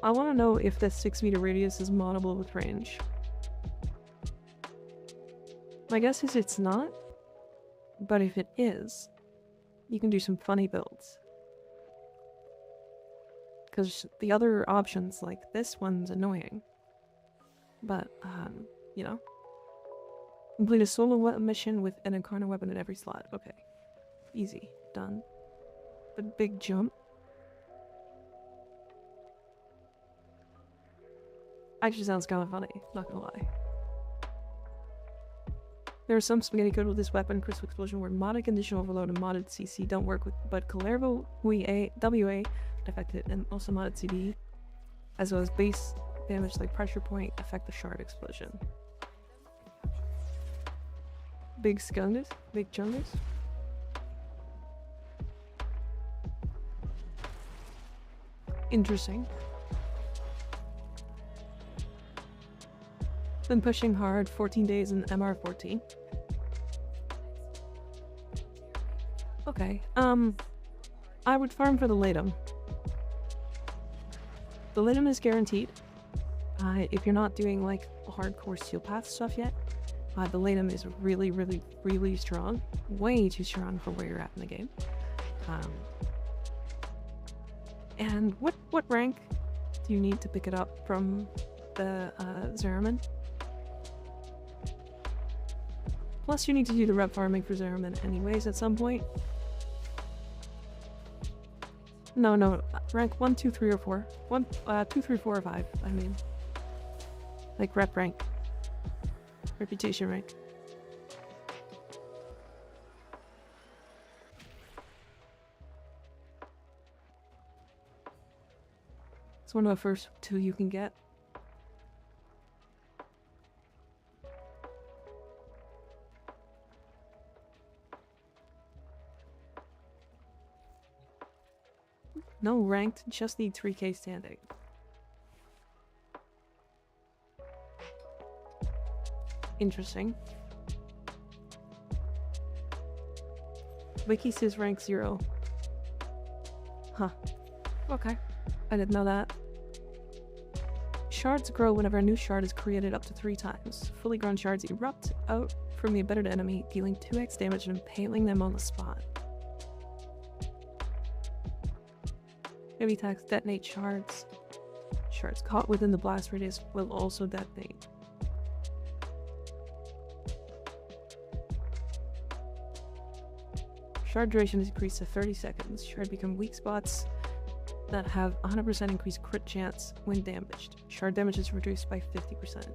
I want to know if this 6 meter radius is moddable with range. My guess is it's not, but if it is, you can do some funny builds. Because the other options, like this one's annoying. But, you know. Complete a solo mission with an Incarnate weapon in every slot. Okay. Easy. Done. But big jump. Actually sounds kind of funny, not gonna lie. There are some spaghetti code with this weapon, Crystal Explosion, where modded Condition Overload and modded CC don't work with, but Calervo, WA affected, and also modded CD, as well as base damage like Pressure Point, affect the Shard Explosion. Big Skundus? Big Chungus? Interesting. Been pushing hard, 14 days in MR14. Okay, I would farm for the Latum. The Latum is guaranteed. If you're not doing like hardcore Steel Path stuff yet, the Latum is really, really, really strong. Way too strong for where you're at in the game. And what rank do you need to pick it up from the Zeraman? Plus you need to do the rep farming for Zeraman anyways at some point. No, rank 1, 2, 3, or 4. 2, 3, 4, or 5, I mean. Like rep rank. Reputation rank. It's one of the first 2 you can get. No ranked, just need 3k standing. Interesting. Wiki says rank 0. Huh. Okay. I didn't know that. Shards grow whenever a new shard is created up to 3 times. Fully grown shards erupt out from the embedded enemy, dealing 2x damage and impaling them on the spot. Heavy attacks detonate shards. Shards caught within the blast radius will also detonate. Shard duration is increased to 30 seconds. Shard become weak spots that have 100% increased crit chance when damaged. Shard damage is reduced by 50%.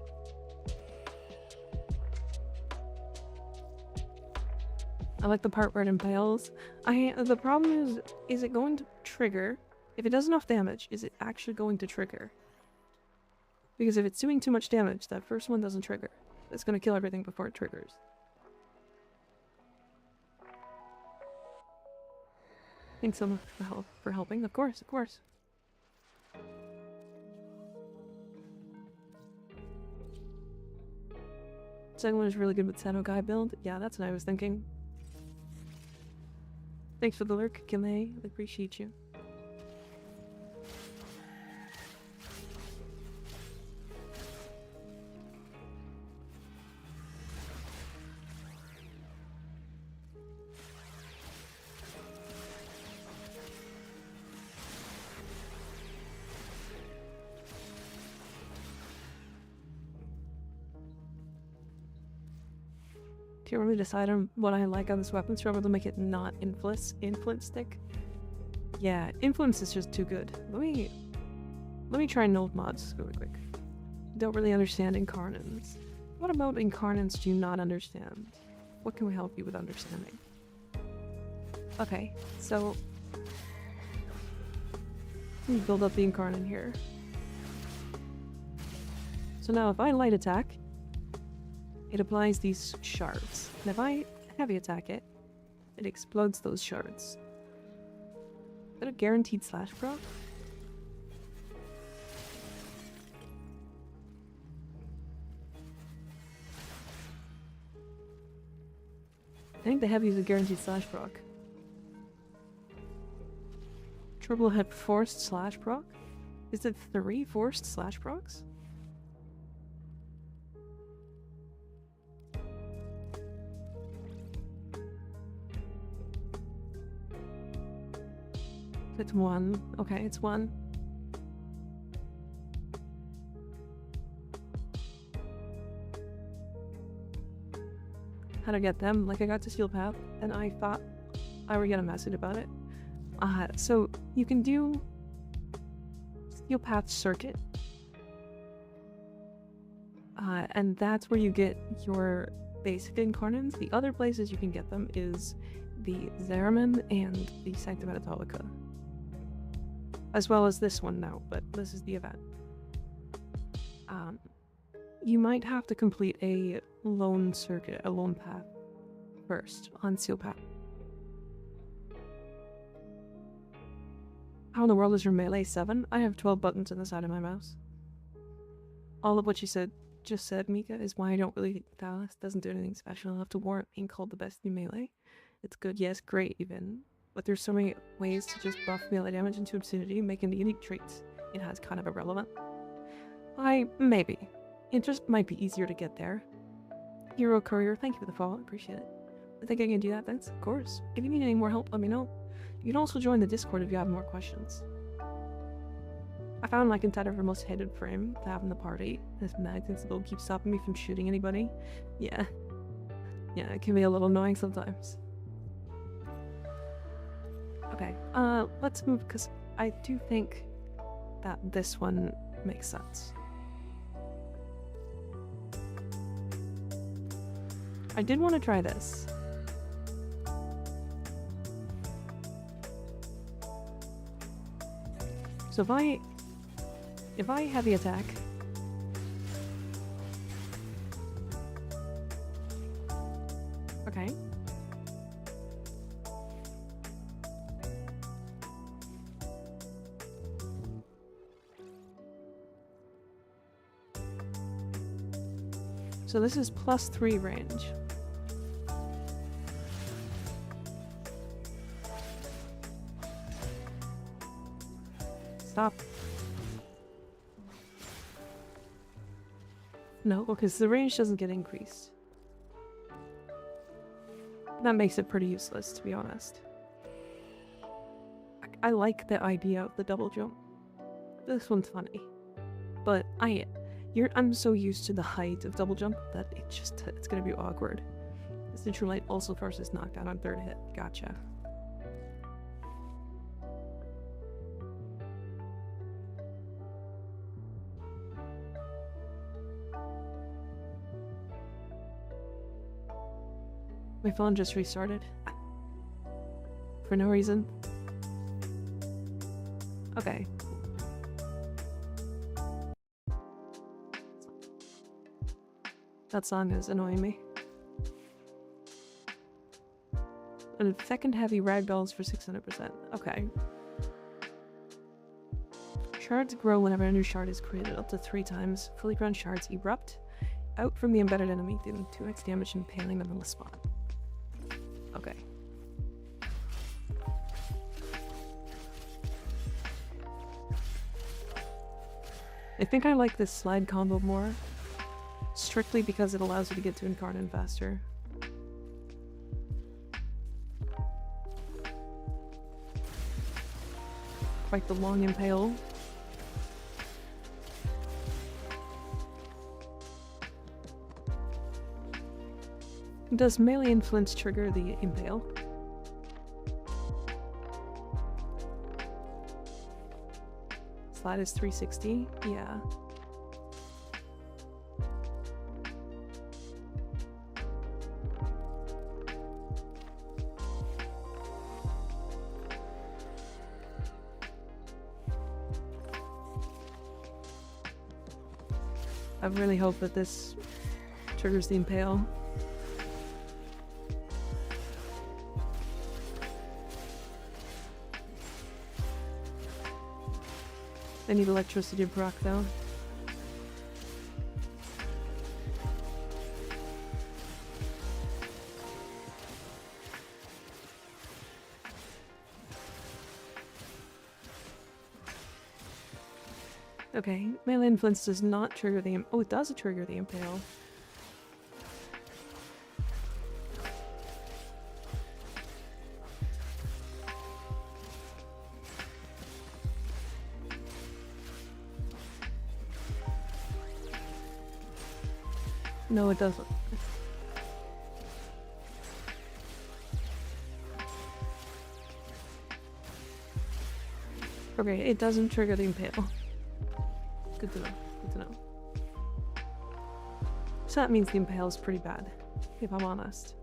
I like the part where it impales. The problem is it going to trigger? If it does enough damage, is it actually going to trigger? Because if it's doing too much damage, that first one doesn't trigger. It's going to kill everything before it triggers. Thanks so much for helping. Of course, of course. Second one is really good with Sano Guy build. Yeah, that's what I was thinking. Thanks for the lurk, Kime. I appreciate you. Do you want me to decide on what I like on this weapon? Struggle to make it not influence stick? Yeah, influence is just too good. Let me try node mods really quick. Don't really understand incarnates. What about incarnates do you not understand? What can we help you with understanding? Okay, so let me build up the incarnate here. So now if I light attack, it applies these shards. And if I heavy attack it, it explodes those shards. Is that a guaranteed slash proc? I think the heavy is a guaranteed slash proc. Triple hit forced slash proc? Is it 3 forced slash procs? It's 1. Okay, it's 1. How to get them? Like, I got to Steel Path, and I thought I would get a message about it. So you can do Steel Path Circuit. And that's where you get your basic incarnants. The other places you can get them is the Zeraman and the Sanctum Atolica. As well as this one now, but this is the event. You might have to complete a lone circuit, a lone path first on Seal Path. How in the world is your melee 7? I have 12 buttons on the side of my mouse. All of what you just said, Mika, is why I don't really think Dallas doesn't do anything special enough to warrant being called the best new melee. It's good, yes, great even, but there's so many ways to just buff melee damage into obscenity, making the unique traits it has kind of irrelevant. Maybe. It just might be easier to get there. Hero Courier, thank you for the follow, appreciate it. I think I can do that, thanks, of course. If you need any more help, let me know. You can also join the Discord if you have more questions. I found my contender for most hated frame to have in the party. This magnets will keep stopping me from shooting anybody. Yeah, it can be a little annoying sometimes. Okay, let's move, because I do think that this one makes sense. I did want to try this. So if I heavy attack, okay. So this is +3 range. Stop. No, because the range doesn't get increased. That makes it pretty useless, to be honest. I like the idea of the double jump. This one's funny. But I'm so used to the height of double jump that it's gonna be awkward. The Central Light also forces knockdown on 3rd hit. Gotcha. My phone just restarted. For no reason. Okay. That song is annoying me. And second heavy ragdolls for 600%. Okay. Shards grow whenever a new shard is created up to 3 times. Fully grown shards erupt out from the embedded enemy, dealing 2x damage and impaling them on the spot. Okay. I think I like this slide combo more, strictly because it allows you to get to Incarnate faster. Quite the long impale. Does melee influence trigger the impale? Slide is 360, yeah. I really hope that this triggers the impale. I need electricity to proc though. Okay, melee influence does not trigger the oh, it does trigger the impale. No, it doesn't. Okay, it doesn't trigger the impale. Good to know. Good to know. So that means the impale is pretty bad. if I'm honest.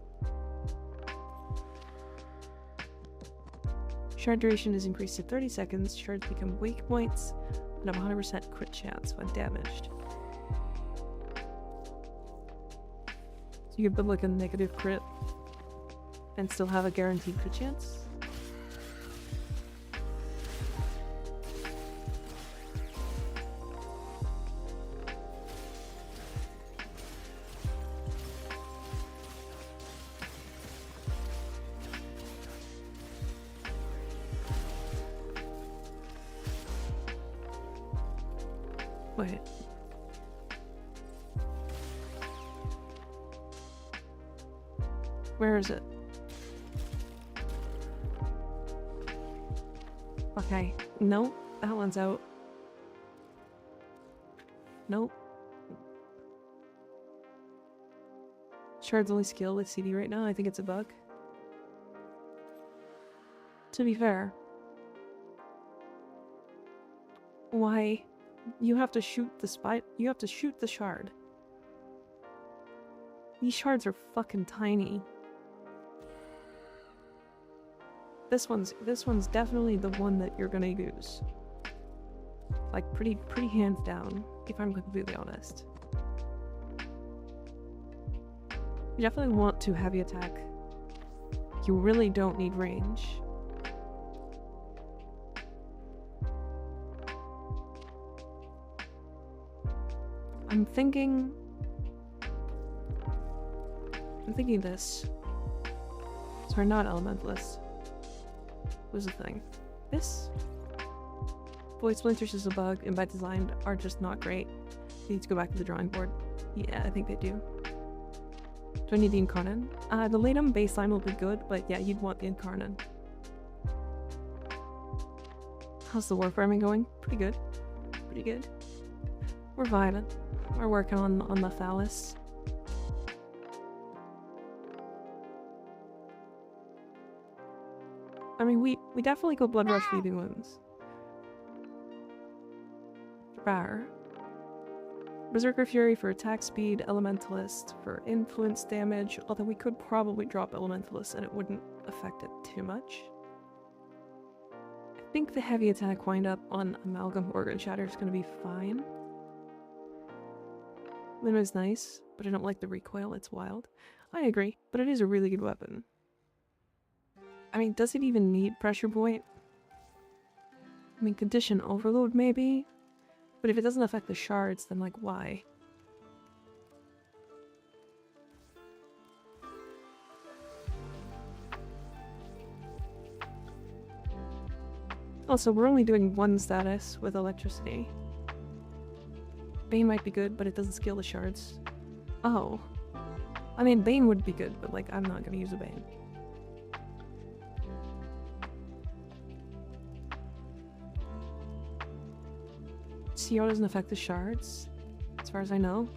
Shard duration is increased to 30 seconds. Shards become weak points and have 100% crit chance when damaged. So you could put like a negative crit and still have a guaranteed crit chance. Wait. Where is it? Okay. Nope. That one's out. Nope. Shard's only skill with CD right now. I think it's a bug. To be fair. Why? You have to shoot the you have to shoot the shard. These shards are fucking tiny. This one's definitely the one that you're gonna use. Like pretty hands down, if I'm completely honest. You definitely want to heavy attack. You really don't need range. I'm thinking this. So we're not elementalists. What's the thing? This? Void splinters is a bug, and by design are just not great. You need to go back to the drawing board. Yeah, I think they do. Do I need the Incarnate? The Latum baseline will be good, but yeah, you'd want the Incarnate. How's the Warframing going? Pretty good. Pretty good. We're vibing. We're working on the phallus. I mean, we definitely go Blood Rush Bleeding Wounds. Rar. Berserker Fury for attack speed, Elementalist for influence damage, although we could probably drop Elementalist and it wouldn't affect it too much. I think the heavy attack wind-up on Amalgam Organ Shatter is going to be fine. Limb is nice, but I don't like the recoil, it's wild. I agree, but it is a really good weapon. I mean, does it even need Pressure Point? I mean, Condition Overload maybe? But if it doesn't affect the shards, then like, why? Also, we're only doing one status with electricity. Bane might be good, but it doesn't scale the shards. Oh. I mean, Bane would be good, but like, I'm not gonna use a Bane. CR doesn't affect the shards, as far as I know.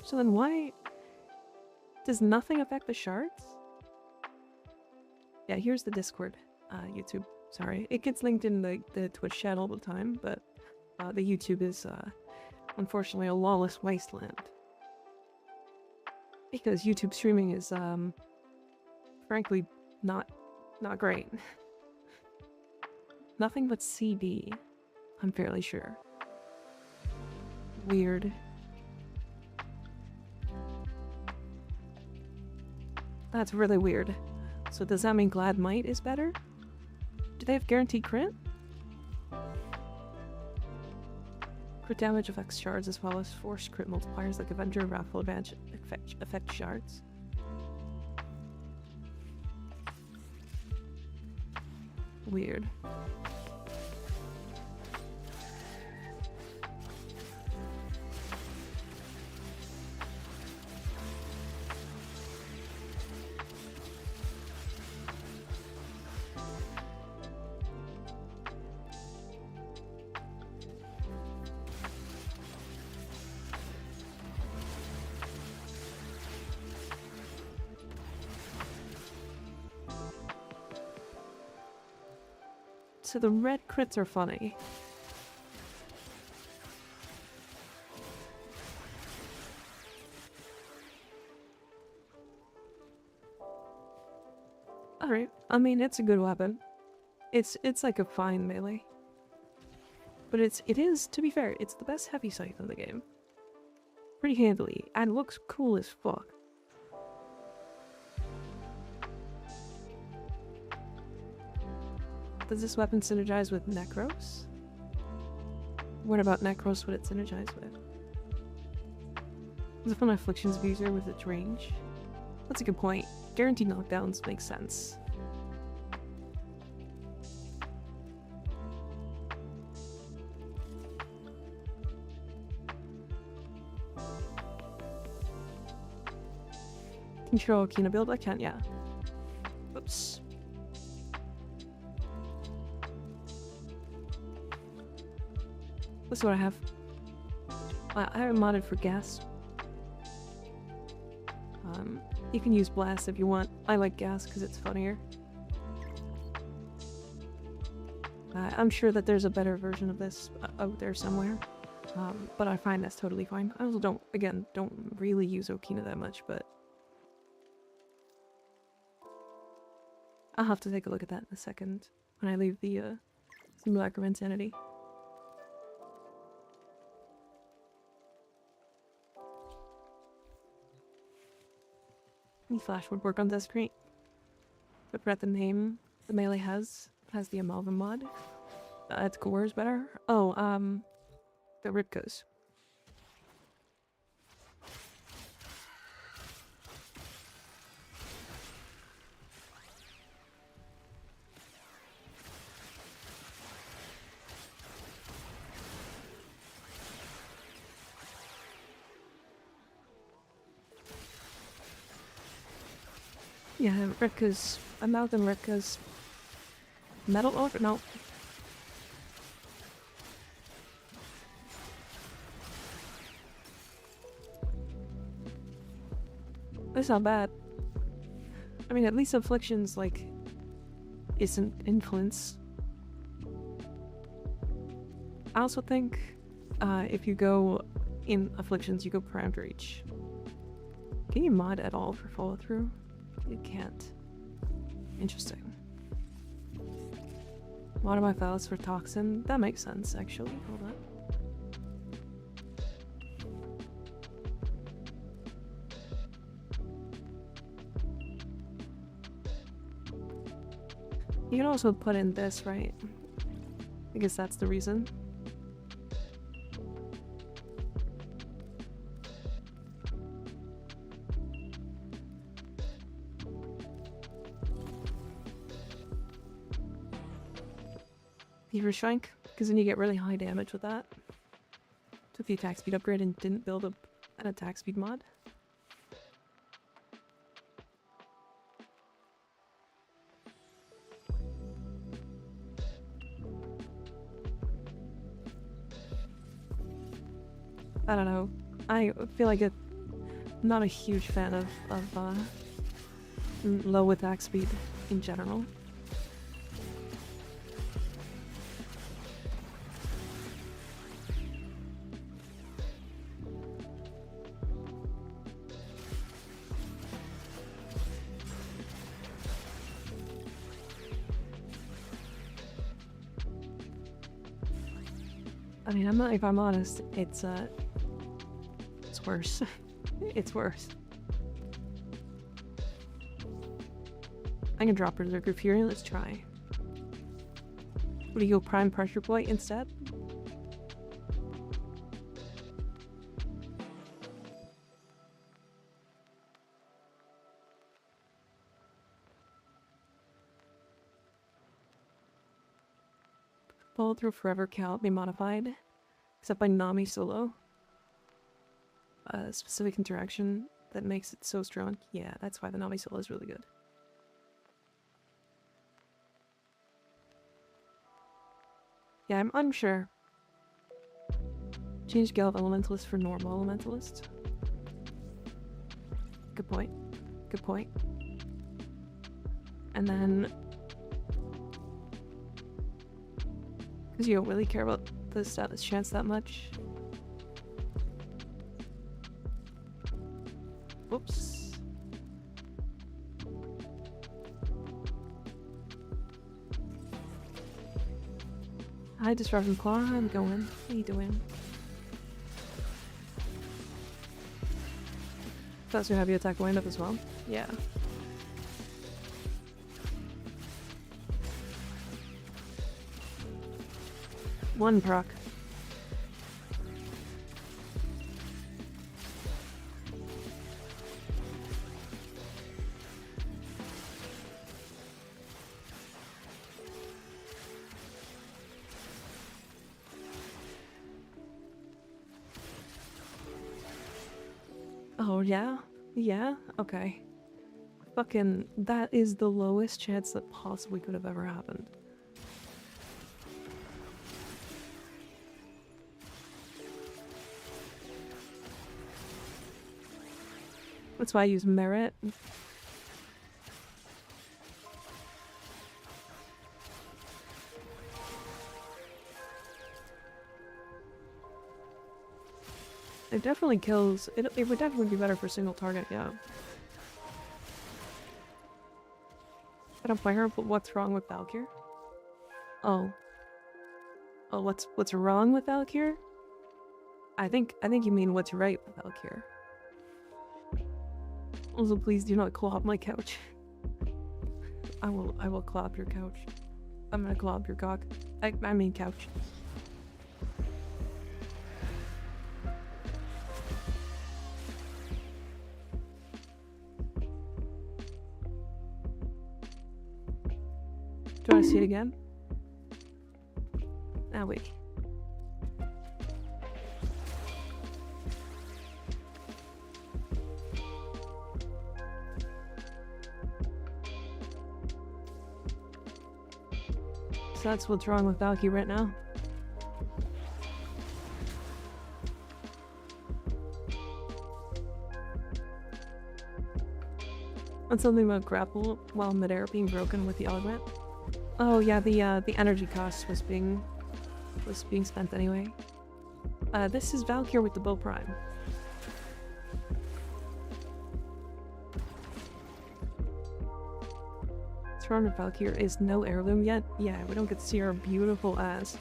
So then why does nothing affect the shards? Yeah, here's the Discord, YouTube. Sorry, it gets linked in the Twitch chat all the time, but the YouTube is unfortunately a lawless wasteland. Because YouTube streaming is frankly not great. Nothing but CD. I'm fairly sure. Weird. That's really weird. So does that mean Glad Might is better? Do they have guaranteed crit? Crit damage affects shards as well as force crit multipliers like Avenger, Wrathful Advantage affect shards. Weird. So the red crits are funny. Alright, I mean, it's a good weapon. It's like a fine melee. But it is, to be fair, it's the best heavy scythe in the game. Pretty handily, and looks cool as fuck. Does this weapon synergize with Necros? What about Necros would it synergize with? Is it from Affliction's Abuser with its range? That's a good point. Guaranteed knockdowns make sense. Can you show Kina build? I can, yeah. Oops. This is what I have. I have it modded for gas. You can use blast if you want. I like gas because it's funnier. I'm sure that there's a better version of this out there somewhere. But I find that's totally fine. I also don't really use Okina that much, but I'll have to take a look at that in a second when I leave the Simulacrum of Insanity. Any flash would work on this screen. But forget the name the melee has the Amalgam mod. Its core is better. Oh, the Ripkos. Yeah, Ripka's Amalgam Ripka's metal order? No. That's not bad. I mean, at least Affliction's, like, isn't influence. I also think, if you go in Afflictions, you go Parameter Reach. Can you mod at all for follow through? You can't. Interesting. Modify files for Toxin. That makes sense, actually. Hold on. You can also put in this, right? I guess that's the reason. Fever Shrink, because then you get really high damage with that. Took the attack speed upgrade and didn't build up an attack speed mod. I don't know. I feel like I'm not a huge fan of low attack speed in general. I mean, if I'm honest, it's worse. It's worse. I can drop Berserker Fury. Let's try. Would you go Prime Pressure Point instead? Follow through forever cannot be modified, except by Nami solo. A specific interaction that makes it so strong. Yeah, that's why the Nami solo is really good. Yeah, I'm unsure. Change Gale of Elementalist for normal Elementalist. Good point. Good point. And then, because you don't really care about the status chance that much. Whoops. Hi, Disruption Claw. I'm going. How you doing? That's your heavy attack wind up as well? Yeah. One proc. Oh, yeah? Yeah? Okay. Fucking, that is the lowest chance that possibly could have ever happened. That's why I use merit. It definitely kills. It would definitely be better for single target, yeah. I don't play her, but what's wrong with Valkyr? Oh. Oh, what's wrong with Valkyr? I think you mean what's right with Valkyr. Also, please do not claw my couch. I will claw up your couch. I'm gonna claw up your cock. I mean couch. Do you want to see it again? Ah, wait. So that's what's wrong with Valky right now. And something about grapple while midair being broken with the augment. Oh yeah, the energy cost was being spent anyway. This is Valkyr with the bow prime. Throne of Valkyr is no heirloom yet. Yeah, we don't get to see her beautiful ass.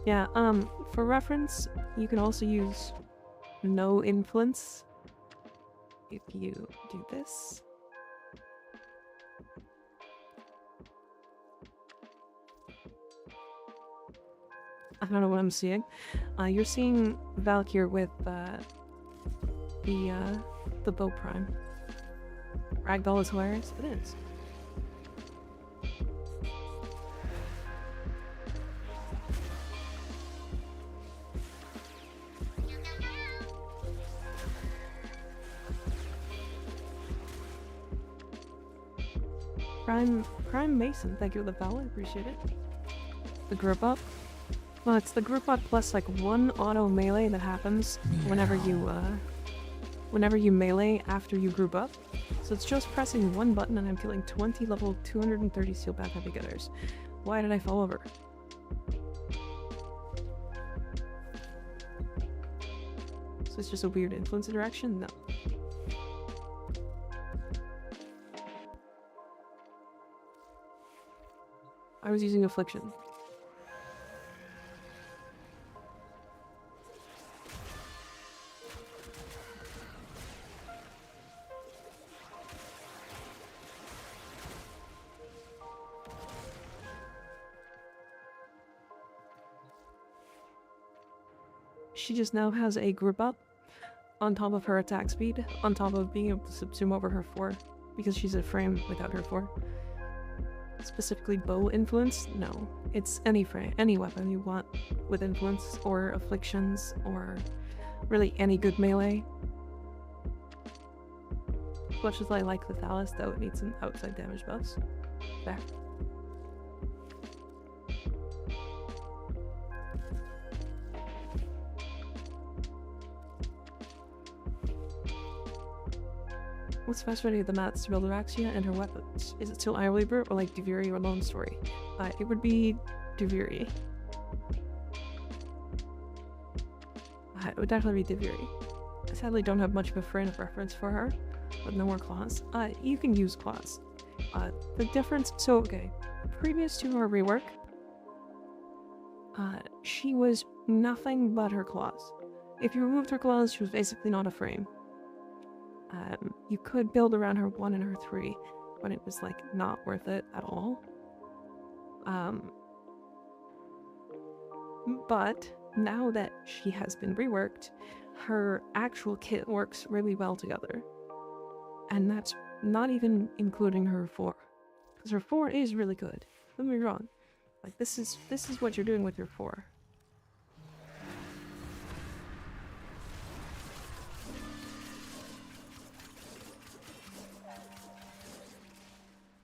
Yeah, for reference, you can also use no influence if you do this. I don't know what I'm seeing. You're seeing Valkyr with the bow prime. Ragdoll is hilarious. It is. Prime Mason, thank you for the follow, I appreciate it. The group up. Well, it's the group up plus like one auto melee that happens whenever you melee after you group up. So it's just pressing one button and I'm killing 20 level 230 steel path heavy gunners. Why did I fall over? So it's just a weird influence interaction? No. I was using Affliction. She just now has a group up on top of her attack speed, on top of being able to subsume over her 4, because she's a frame without her 4. Specifically bow influence? No. It's any frame, any weapon you want with influence, or afflictions, or really any good melee. As much as I like the Thallus, though, it needs some outside damage buffs. There. What's frustrating the mats to build Araxia and her weapons? Is it still Iron Labor or like Duviri or Lone Story? It would be Duviri. It would definitely be Duviri. I sadly don't have much of a frame of reference for her. but no more claws. You can use claws. The difference, so okay, previous to her rework, she was nothing but her claws. If you removed her claws, she was basically not a frame. You could build around her 1 and her 3, but it was like not worth it at all. But now that she has been reworked, her actual kit works really well together. And that's not even including her 4. Because her 4 is really good. Don't get me wrong. Like this is what you're doing with your 4.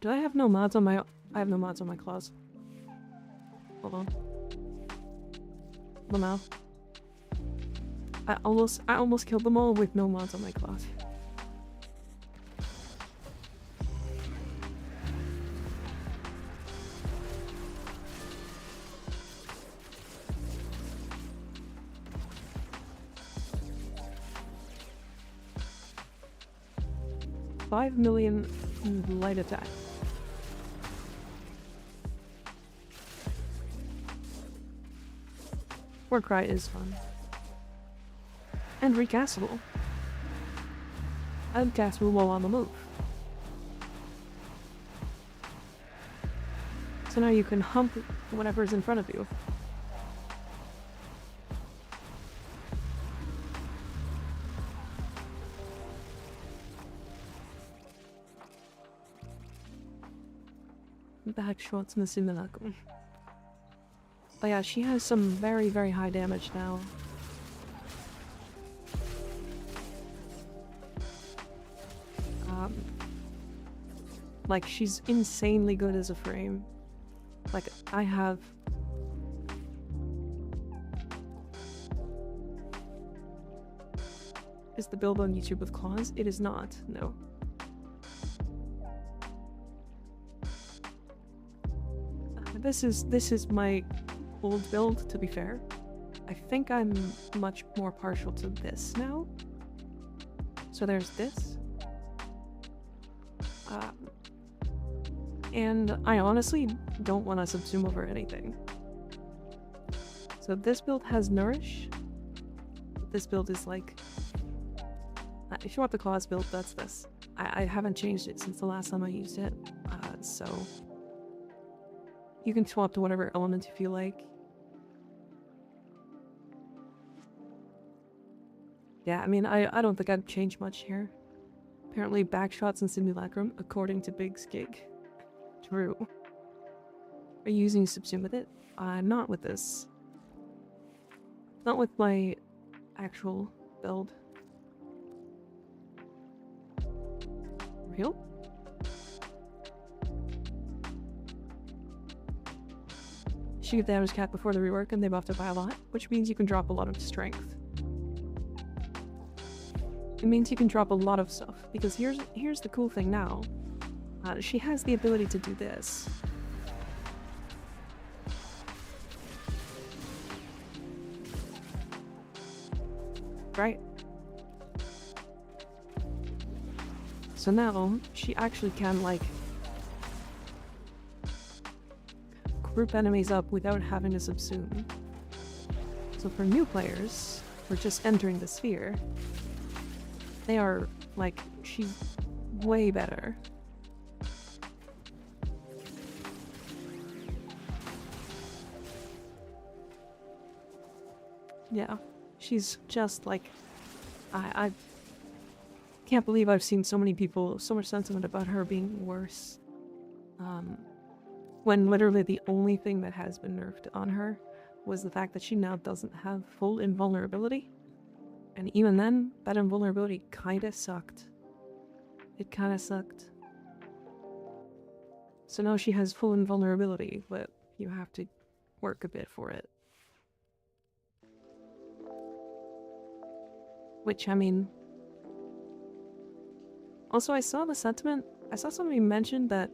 Do I have no mods on my... I have no mods on my claws. Hold on. Them out. I almost killed them all with no mods on my claws. $5 million light attack. Warcry is fun. And recastable. And castable while on the move. So now you can hump whatever's in front of you. Back shots in the simulacrum. But yeah, she has some very, very high damage now. Like, she's insanely good as a frame. Like, I have... Is the build on YouTube with claws? It is not, no. This is my old build, to be fair. I think I'm much more partial to this now. So there's this. And I honestly don't want to subsume over anything. So this build has Nourish. This build is like... if you want the claws build, that's this. I haven't changed it since the last time I used it. So... you can swap to whatever element you feel like. Yeah, I mean, I don't think I'd change much here. Apparently backshots and simulacrum, according to Big Skig. True. Are you using subsume with it? Not with this. Not with my actual build. Real? She gave damage cap before the rework and they buffed it by a lot, which means you can drop a lot of strength. It means you can drop a lot of stuff, because here's the cool thing now. She has the ability to do this. Right? So now, she actually can, like, group enemies up without having to subsume. So for new players, who are just entering the sphere, they are, like, she's way better. Yeah, she's just, like, I can't believe I've seen so many people, so much sentiment about her being worse. When literally the only thing that has been nerfed on her was the fact that she now doesn't have full invulnerability. And even then, that invulnerability kinda sucked. It kinda sucked. So now she has full invulnerability, but you have to work a bit for it. Which, I mean... Also, I saw the sentiment. I saw somebody mention that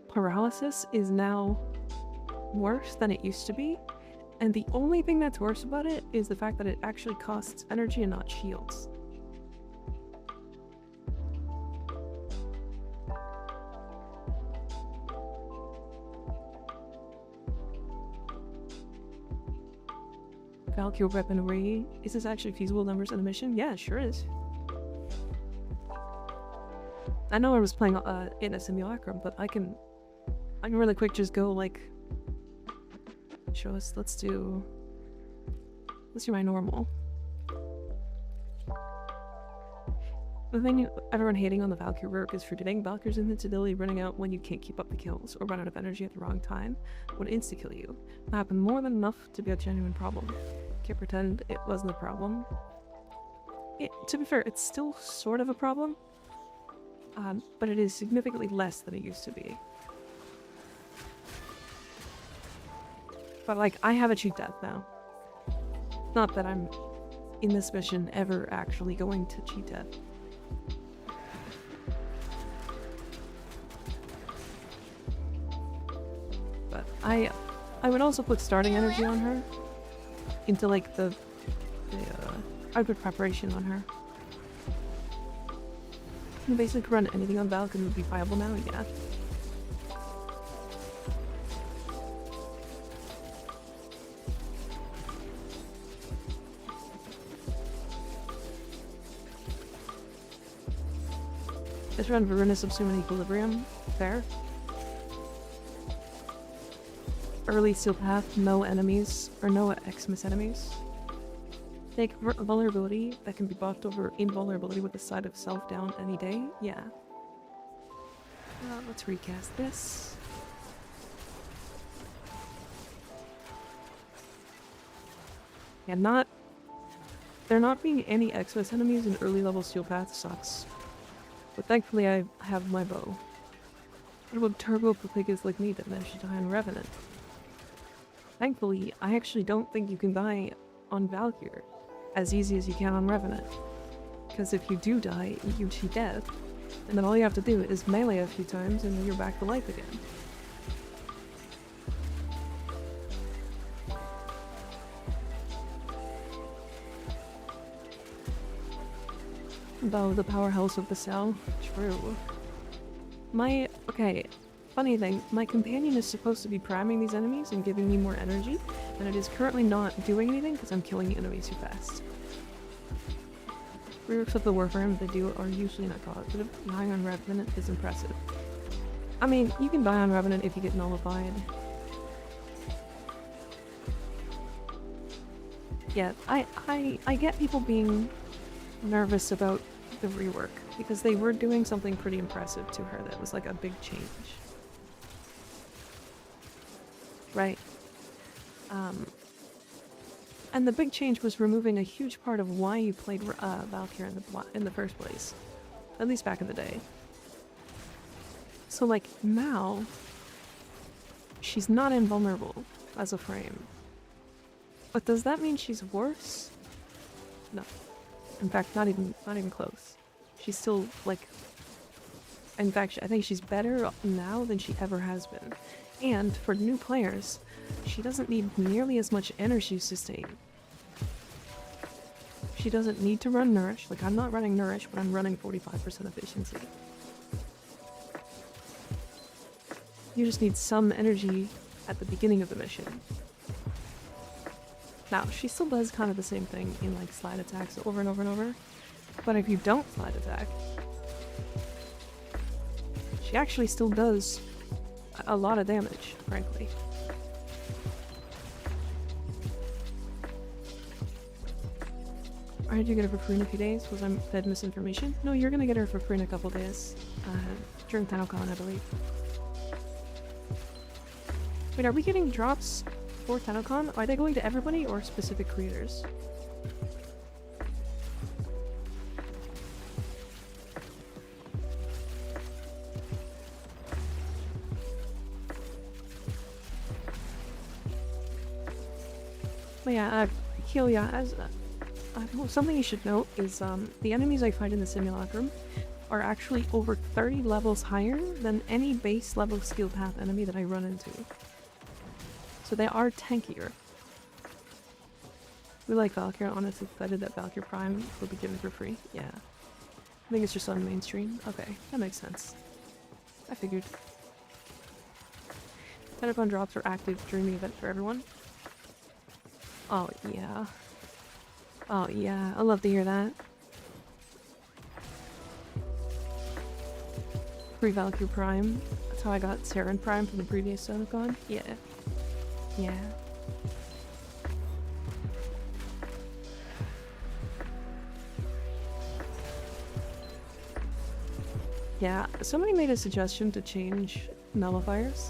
paralysis is now worse than it used to be. And the only thing that's worse about it is the fact that it actually costs energy and not shields. Valkyrie weaponry. Is this actually feasible numbers in a mission? Yeah, it sure is. I know I was playing in a simulacrum, but I can really quick just go like show us. Let's do my normal. The thing everyone hating on the Valkyrie work is forgetting Valkyrie's invincibility running out when you can't keep up the kills or run out of energy at the wrong time would insta-kill you. That happened more than enough to be a genuine problem. Can't pretend it wasn't a problem. To be fair, it's still sort of a problem, but it is significantly less than it used to be. But like, I have a cheat death now. Not that I'm in this mission ever actually going to cheat death. But I would also put starting energy on her into like the I would put preparation on her. You basically run anything on Valk and it would be viable now, yeah. This run Riven subsume equilibrium. Fair. Early steel path, no enemies, or no Xmas enemies. Take vulnerability that can be buffed over invulnerability with a side of self down any day. Yeah. Let's recast this. Yeah, there not being any Xmas enemies in early level steel path sucks. But thankfully I have my bow. What about turbo papigas like me that managed to die on Revenant? Thankfully, I actually don't think you can die on Valkyrie as easy as you can on Revenant. Because if you do die, you cheat death, and then all you have to do is melee a few times and then you're back to life again. Though the powerhouse of the cell. True. Okay, funny thing, my companion is supposed to be priming these enemies and giving me more energy, and it is currently not doing anything because I'm killing enemies too fast. Reworks of the Warframe they do are usually not positive. Dying on Revenant is impressive. I mean, you can die on Revenant if you get nullified. Yeah, I get people being nervous about the rework, because they were doing something pretty impressive to her that was like a big change. Right. And the big change was removing a huge part of why you played Valkyrie in the first place. At least back in the day. So like, now, she's not invulnerable as a frame. But does that mean she's worse? No. In fact, not even close. She's still, like... In fact, I think she's better now than she ever has been. And, for new players, she doesn't need nearly as much energy sustain. She doesn't need to run Nourish. Like, I'm not running Nourish, but I'm running 45% efficiency. You just need some energy at the beginning of the mission. Now, she still does kind of the same thing in, like, slide attacks over and over and over. But if you don't slide attack, she actually still does a lot of damage, frankly. Or did you get her for free in a few days? Was I fed misinformation? No, you're gonna get her for free in a couple days. During TennoCon, I believe. Wait, are we getting drops for TennoCon? Are they going to everybody or specific creators? But yeah, Kelia, as something you should note is the enemies I fight in the simulacrum are actually over 30 levels higher than any base level skill path enemy that I run into. So they are tankier. We like Valkyrie, honestly excited that Valkyrie Prime will be given for free. Yeah. I think it's just on mainstream. Okay, that makes sense. I figured. TennoCon drops are active during the event for everyone. Oh, yeah. Oh, yeah. I love to hear that. Free Valkyrie Prime. That's how I got Saren Prime from the previous Son of God. Yeah. Yeah. Yeah, somebody made a suggestion to change nullifiers,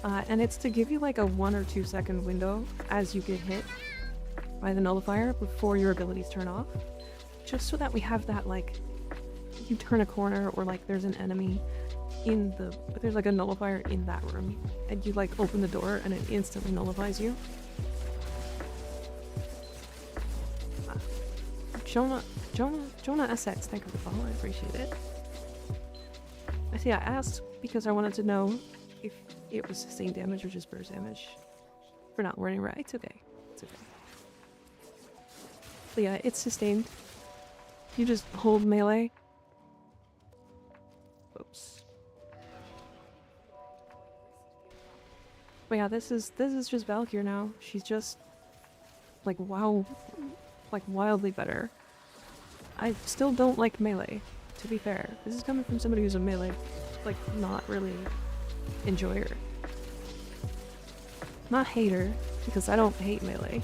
and it's to give you like a 1 or 2 second window as you get hit by the nullifier before your abilities turn off, just so that we have that, like, you turn a corner or like there's an enemy in the, there's like a nullifier in that room, and you like open the door and it instantly nullifies you. Jonah SX, thank you for the follow, I appreciate it. I see, I asked because I wanted to know if it was sustained damage or just burst damage. For not running right, it's okay. It's okay. But yeah, it's sustained. You just hold melee. Oops. But yeah, this is just Valkyrie now. She's just like wildly better. I still don't like melee, to be fair. This is coming from somebody who's a melee, like, not really enjoyer. Not hater, because I don't hate melee.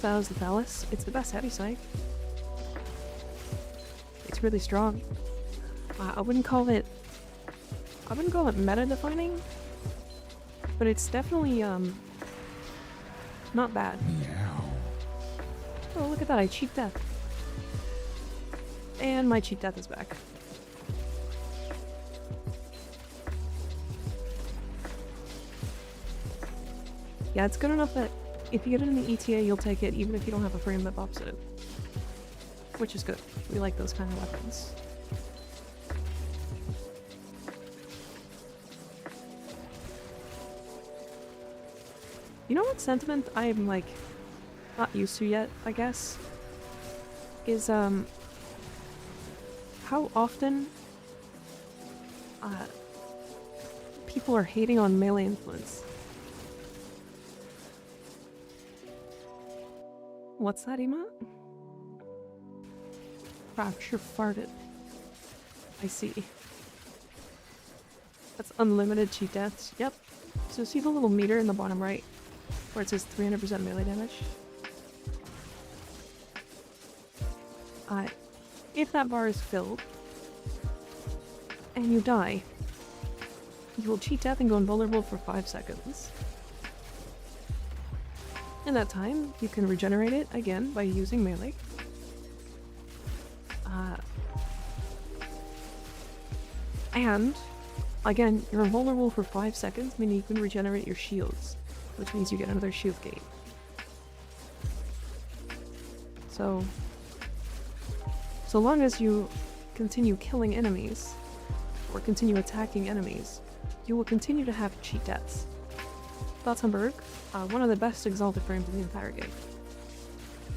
That was the Phallus. It's the best heavy psych. It's really strong. I wouldn't call it meta defining, but it's definitely not bad. Meow. Oh, look at that, I cheat death. And my cheat death is back. Yeah, it's good enough that if you get it in the ETA, you'll take it even if you don't have a frame that pops it. Which is good. We like those kind of weapons. You know what sentiment I'm, like, not used to yet, I guess? Is, how often people are hating on melee influence. What's that, Ema? Fracture farted. I see. That's unlimited cheat deaths. Yep. So see the little meter in the bottom right where it says 300% melee damage? If that bar is filled and you die, you will cheat death and go invulnerable for 5 seconds. In that time, you can regenerate it again by using melee. And, again, you're invulnerable for 5 seconds, meaning you can regenerate your shields, which means you get another shield gate. So long as you continue killing enemies, or continue attacking enemies, you will continue to have cheat deaths. Thoughts on Baruch? One of the best exalted frames in the entire game.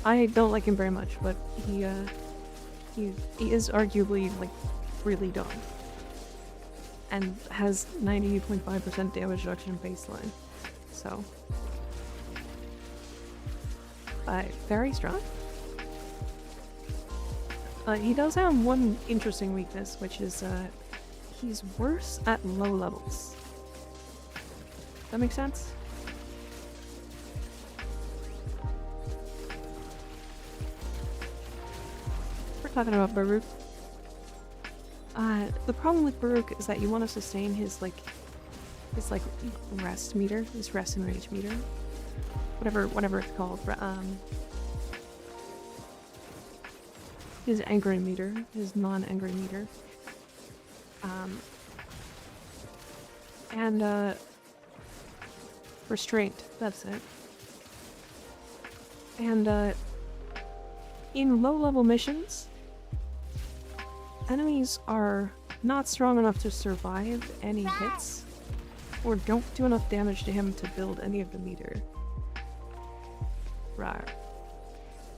I don't like him very much, but he is arguably, like, really dumb. And has 98.5% damage reduction baseline. So. Very strong. He does have one interesting weakness, which is, he's worse at low levels. That makes sense? We're talking about Baruch. The problem with Baruch is that you want to sustain his rest meter, his rest and rage meter. Whatever it's called. His angry meter, his non-angry meter. And restraint, that's it. And in low-level missions, enemies are not strong enough to survive any hits, or don't do enough damage to him to build any of the meter. Right.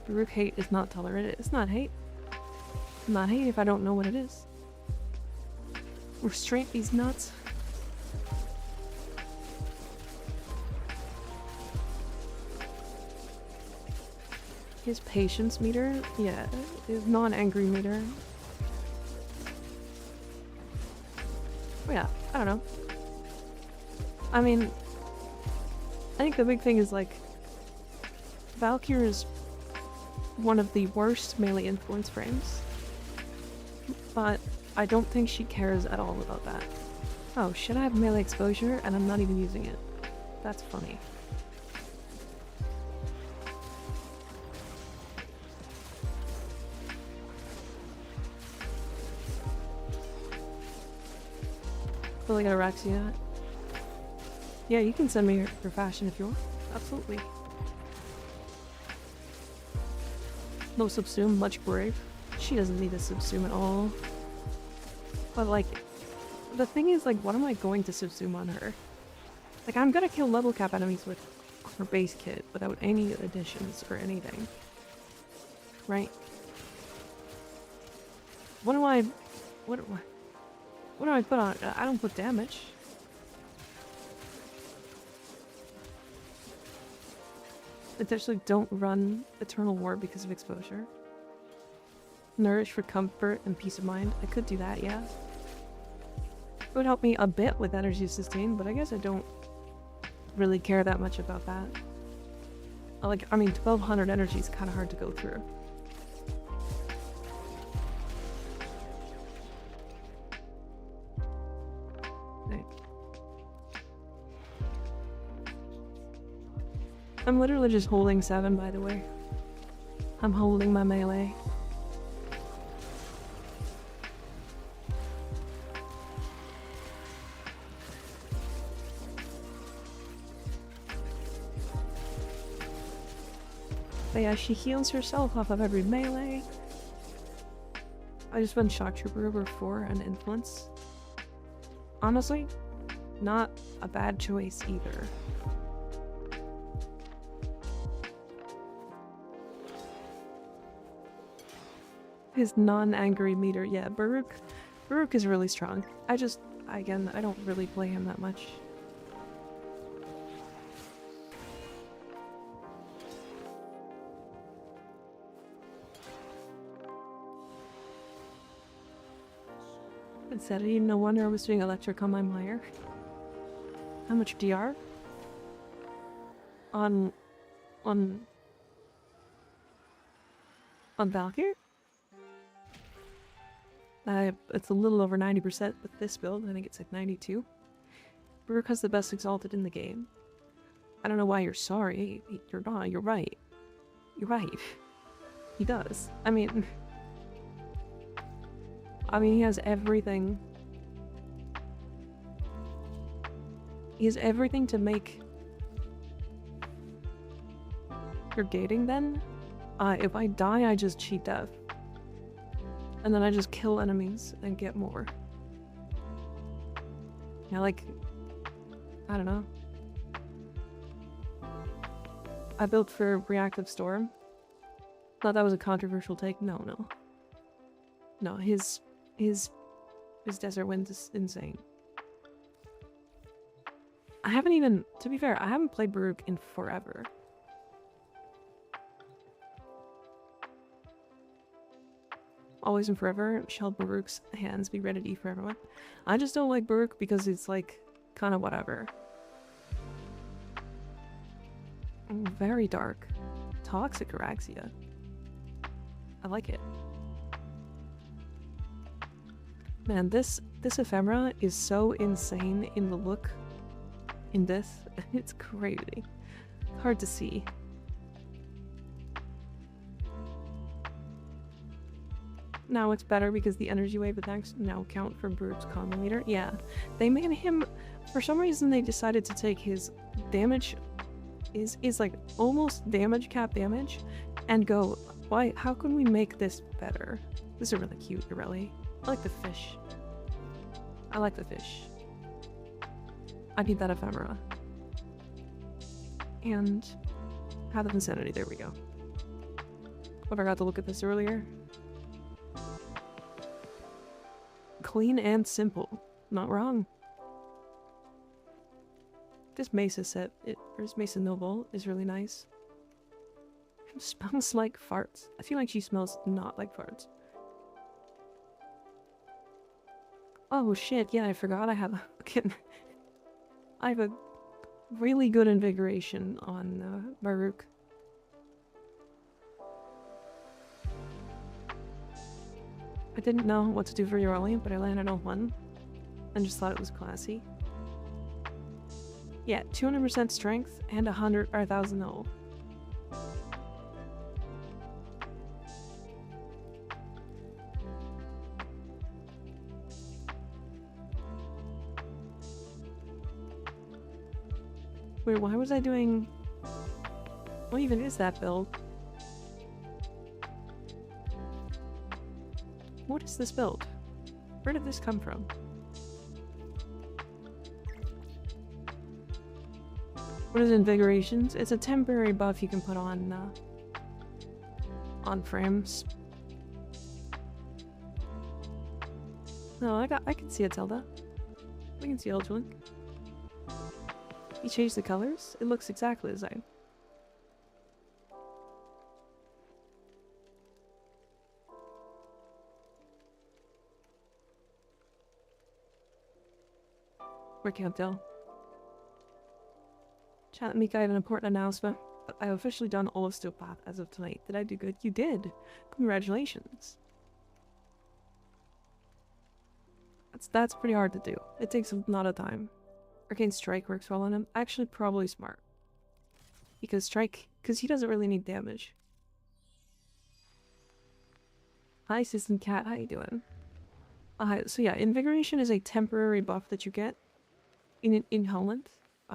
Baruch hate is not tolerated. It's not hate. Not hate if I don't know what it is. Restraint these nuts. His patience meter, yeah, his non-angry meter. Yeah, I don't know. I mean, I think the big thing is like, Valkyr is one of the worst melee influence frames, but I don't think she cares at all about that. Oh, should I have melee exposure and I'm not even using it? That's funny. Feel like Araxia. Yeah, you can send me your fashion if you want. Absolutely. No subsume, much brave. She doesn't need a subsume at all. But like, the thing is like, what am I going to subsume on her? Like, I'm gonna kill level cap enemies with her base kit without any additions or anything. Right? What do I put on it? I don't put damage. Essentially don't run Eternal War because of exposure. Nourish for comfort and peace of mind. I could do that, yeah. It would help me a bit with energy sustain, but I guess I don't really care that much about that. Like, I mean, 1200 energy is kind of hard to go through. I'm literally just holding 7, by the way. I'm holding my melee. But yeah, she heals herself off of every melee. I just went Shock Trooper over 4 and Influence. Honestly, not a bad choice either. His non-angry meter, yeah, Baruch is really strong. Again, I don't really play him that much. Insanity, no wonder I was doing electric on my Meyer. How much DR? On Valkyr? It's a little over 90% with this build. I think it's like 92. Baruch has the best exalted in the game. I don't know why you're sorry. You're not. You're right. You're right. He does. I mean, he has everything. He has everything to make your gating then. If I die, I just cheat death. And then I just kill enemies and get more. Yeah, like, I don't know. I built for Reactive Storm. Thought that was a controversial take. No. No, his Desert Wind is insane. I haven't even, to be fair, I haven't played Baruch in forever. Always and forever, shall Baruch's hands be ready for everyone. I just don't like Baruch because it's like, kind of whatever. Very dark. Toxic Araxia. I like it. Man, this ephemera is so insane in the look in this. It's crazy. Hard to see. Now it's better because the energy wave attacks now count for Baruch's combo meter. Yeah, they made him, for some reason they decided to take his damage is like almost damage cap damage and go, why, how can we make this better? This is really cute, Ireli. I like the fish. I like the fish. I need that ephemera. And Path of Insanity, there we go. I forgot to look at this earlier. Clean and simple. Not wrong. This Mesa set, this Mesa Noble is really nice. Smells like farts. I feel like she smells not like farts. Oh shit, yeah, I forgot I have a fucking... I have a really good invigoration on Baruch. I didn't know what to do very early, but I landed on one and just thought it was classy. Yeah, 200% strength and 1,000 health. Wait, why was I doing... What even is that build? What is this build? Where did this come from? What is invigorations? It's a temporary buff you can put on frames. No, I can see it, Zelda. We can see Ultralink. You changed the colors? It looks exactly the same. We can't tell. Chat, Mika, I have an important announcement. I have officially done all of Steelpath as of tonight. Did I do good? You did! Congratulations. That's pretty hard to do. It takes a lot of time. Arcane Strike works well on him. Actually, probably smart. Because he doesn't really need damage. Hi, System Cat, how you doing? So yeah, Invigoration is a temporary buff that you get in Holland.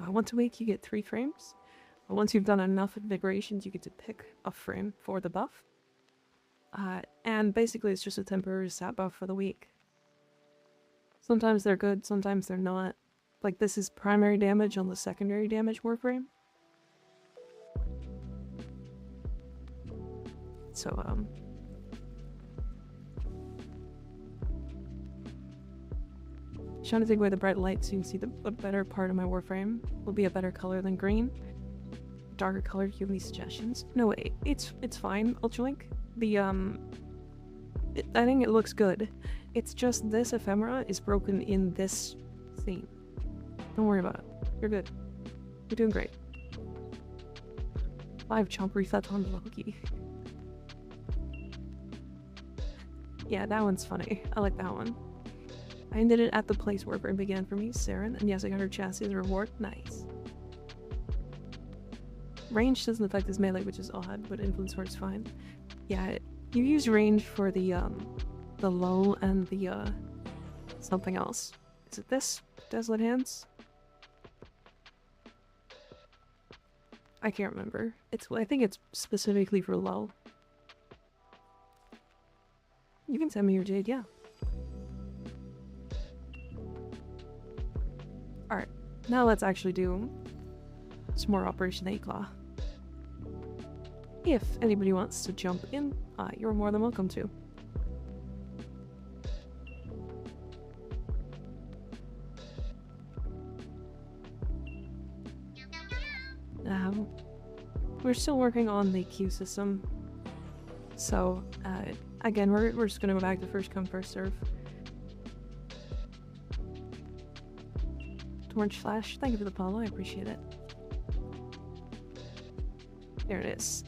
Once a week you get 3 frames. Once you've done enough Invigorations, you get to pick a frame for the buff. And basically it's just a temporary stat buff for the week. Sometimes they're good, sometimes they're not. Like, this is primary damage on the secondary damage Warframe. So, trying to take away the bright light so you can see the better part of my Warframe. Will be a better color than green. Darker color, do you have any suggestions? No, wait, it's fine, Ultralink. I think it looks good. It's just this ephemera is broken in this scene. Don't worry about it. You're good. You're doing great. 5 chomp resets on Loki. Yeah, that one's funny. I like that one. I ended it at the place where it began for me, Saren, and yes, I got her chassis as a reward. Nice. Range doesn't affect his melee, which is odd, but influence works fine. Yeah, you use range for the lull and the something else. Is it this? Desolate Hands? I can't remember. I think it's specifically for lull. You can send me your Jade, yeah. Alright, now let's actually do some more Operation 8-Claw. If anybody wants to jump in, you're more than welcome to. We're still working on the queue system, so again, we're just gonna go back to first come, first serve. Torch Flash, thank you for the follow, I appreciate it. There it is.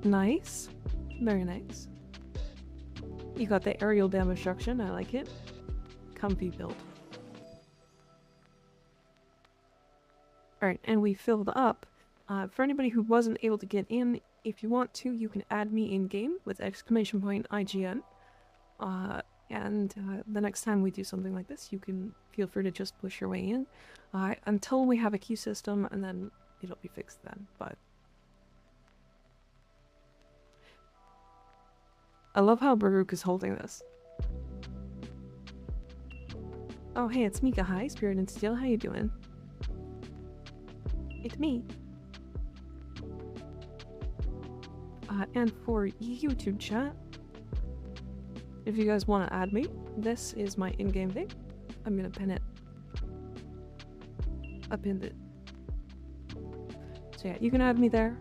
Nice. Very nice. You got the aerial damage reduction, I like it. Comfy build. Alright, and we filled up. For anybody who wasn't able to get in, if you want to, you can add me in-game with !IGN. And the next time we do something like this, you can feel free to just push your way in. Until we have a queue system, and then it'll be fixed then, but... I love how Baruch is holding this. Oh hey, it's Mika. Hi, Spirit and Steel, how you doing? It's me. And for YouTube chat, if you guys want to add me, this is my in-game thing. I'm gonna pin it. I pinned it. So yeah, you can add me there.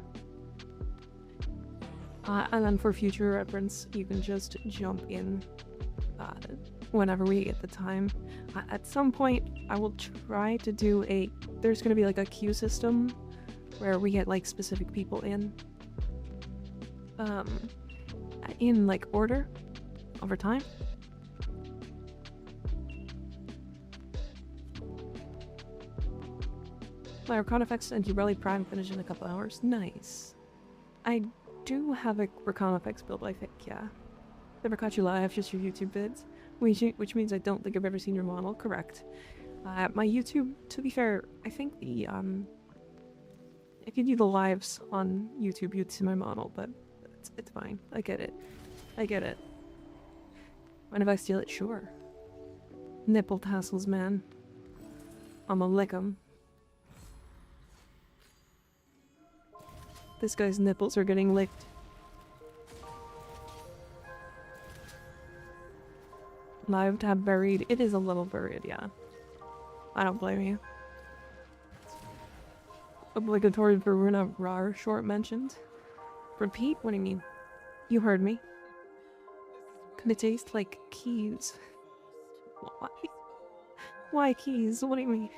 And then for future reference, you can just jump in whenever we get the time. At some point, I will try to do there's going to be like a queue system where we get like specific people in like order over time. My Arcana effects and Rally Prime finish in a couple hours. Nice. I do have a Arcana effects build, I think, yeah. Never caught you live, just your YouTube vids. Which means I don't think I've ever seen your model. Correct. My YouTube, to be fair, I think if you do the lives on YouTube, you'd see my model, but it's fine. I get it. I get it. Mind if I steal it? Sure. Nipple tassels, man. I'ma lick 'em. This guy's nipples are getting licked. Live tab buried. It is a little buried, yeah. I don't blame you. Obligatory Verona Rar short mentioned. Repeat? What do you mean? You heard me. Could it taste like keys? Why? Why keys? What do you mean?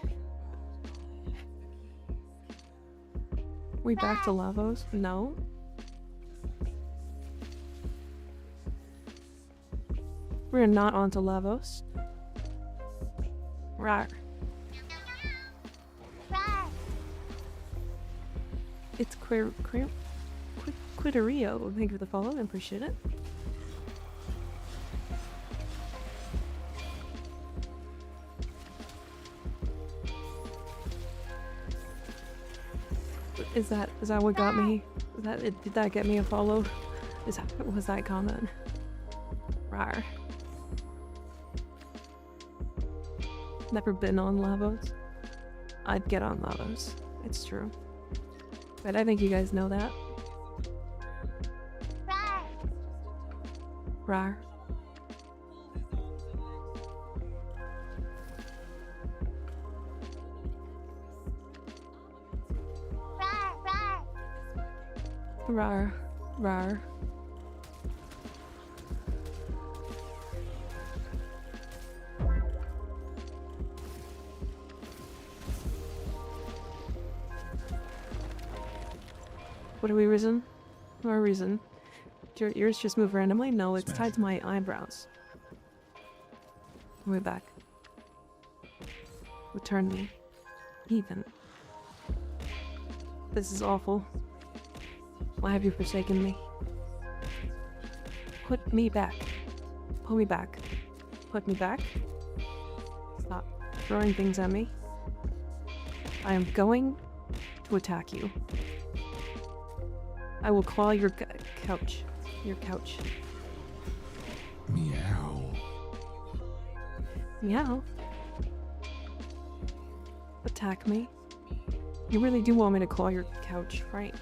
We back to Lavos? No. We're not onto Lavos. Rar. It's Quitterio. Thank you for the follow. I appreciate it. Is that what got me? Did that get me a follow? Was that comment? Rar. Never been on Lavos. I'd get on Lavos. It's true. But I think you guys know that. Rar. Rar. Rar. What are we risen? Or reason? Do your ears just move randomly? No, it's tied to my eyebrows. We're back. Return me. Even. This is awful. Why have you forsaken me? Put me back. Pull me back. Put me back. Stop throwing things at me. I am going to attack you. I will claw your couch. Your couch. Meow. Meow? Attack me? You really do want me to claw your couch, right?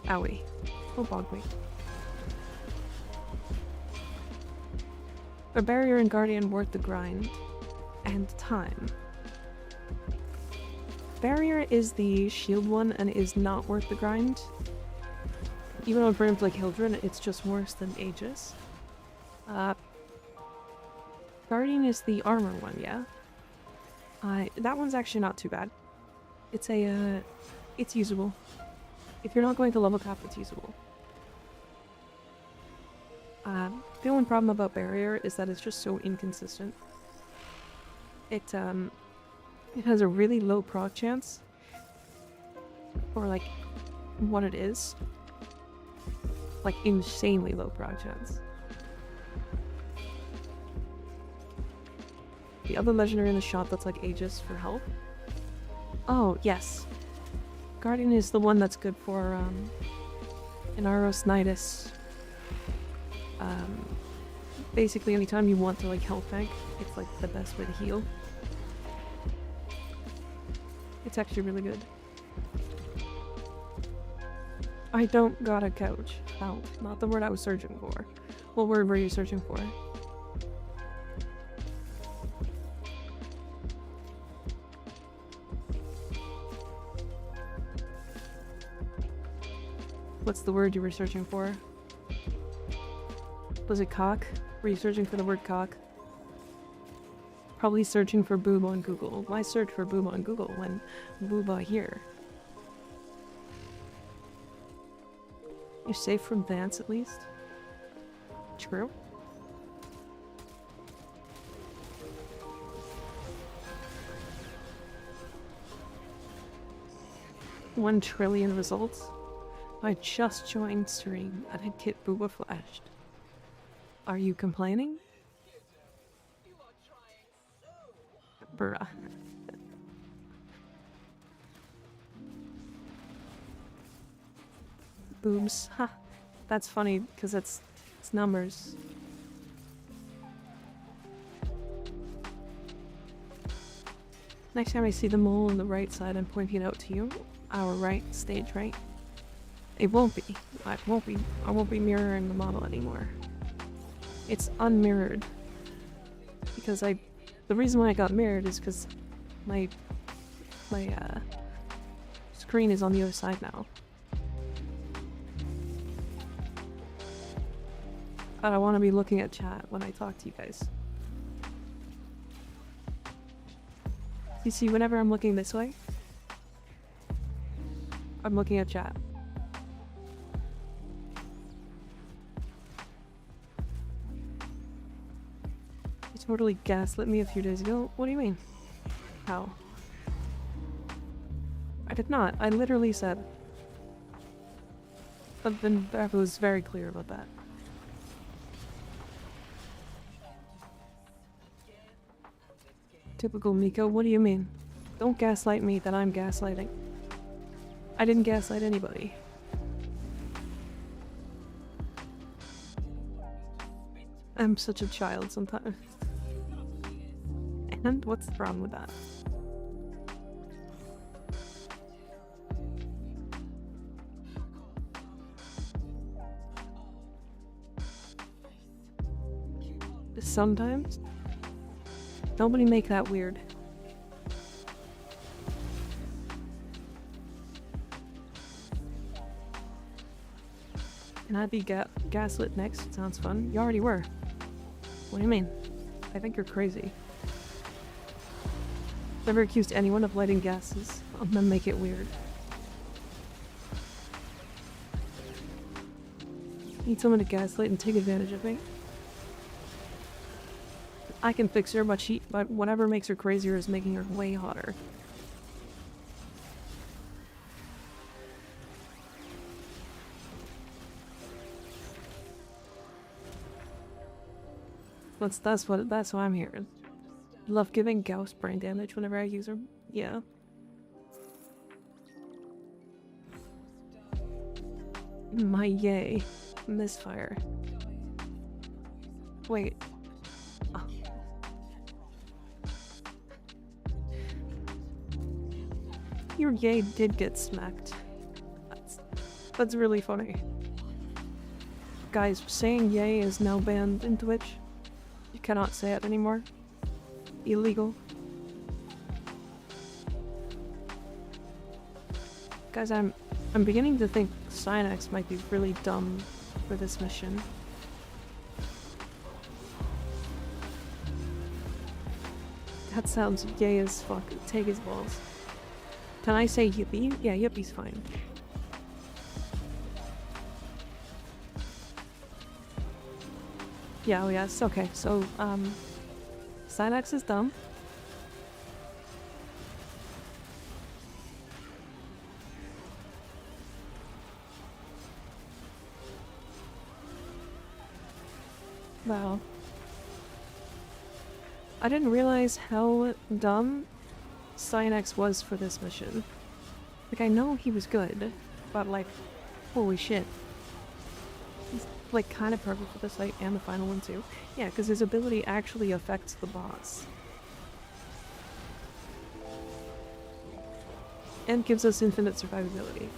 Owie. Oh, bog me. A barrier and guardian worth the grind. And time. Barrier is the shield one and is not worth the grind. Even on frames like Hildren, it's just worse than Aegis. Guardian is the armor one, yeah? That one's actually not too bad. It's it's usable. If you're not going to level cap, it's usable. The only problem about Barrier is that it's just so inconsistent. It has a really low proc chance. Or like, what it is. Like, insanely low proc chance. The other legendary in the shop that's like Aegis for health. Oh, yes. Guardian is the one that's good for, Inaros Nidus. Basically anytime you want to, like, health tank, it's, like, the best way to heal. It's actually really good. I don't got a couch. Oh, not the word I was searching for. What word were you searching for? What's the word you were searching for? Was it cock? Were you searching for the word cock? Probably searching for boob on Google. Why search for boob on Google when booba here? You're safe from Vance at least? True. One trillion results? I just joined stream and had Kit Booba flashed. Are you complaining? Bruh. Boobs. Ha. That's funny because it's numbers. Next time I see the mole on the right side, I'm pointing it out to you. Our right, stage right. It won't be. I won't be mirroring the model anymore. It's unmirrored. Because the reason why I got mirrored is because my screen is on the other side now. But I want to be looking at chat when I talk to you guys. You see, whenever I'm looking this way, I'm looking at chat. You totally gaslit me a few days ago. What do you mean? How? I did not. I literally said. But then I was very clear about that. Typical Miko, what do you mean? Don't gaslight me that I'm gaslighting. I didn't gaslight anybody. I'm such a child sometimes. And what's wrong with that? Sometimes? Nobody make that weird. And I'd be gaslit next. Sounds fun. You already were. What do you mean? I think you're crazy. Never accused anyone of lighting gases. I'm gonna make it weird. Need someone to gaslight and take advantage of me? I can fix her, but whatever makes her crazier is making her way hotter. That's what I'm hearing. Love giving Gauss brain damage whenever I use her. Yeah. My yay. Misfire. Wait. Oh. Your yay did get smacked. That's really funny. Guys, saying yay is now banned in Twitch. You cannot say it anymore. Illegal. Guys, I'm beginning to think Cynex might be really dumb for this mission. That sounds gay as fuck. Take his balls. Can I say yippee? Yeah, yippie's fine. Yeah, oh yes, okay, so, Cynex is dumb. Wow. I didn't realize how dumb Cynex was for this mission. Like, I know he was good, but like, holy shit. He's like kind of perfect for this fight and the final one too. Yeah, because his ability actually affects the boss. And gives us infinite survivability.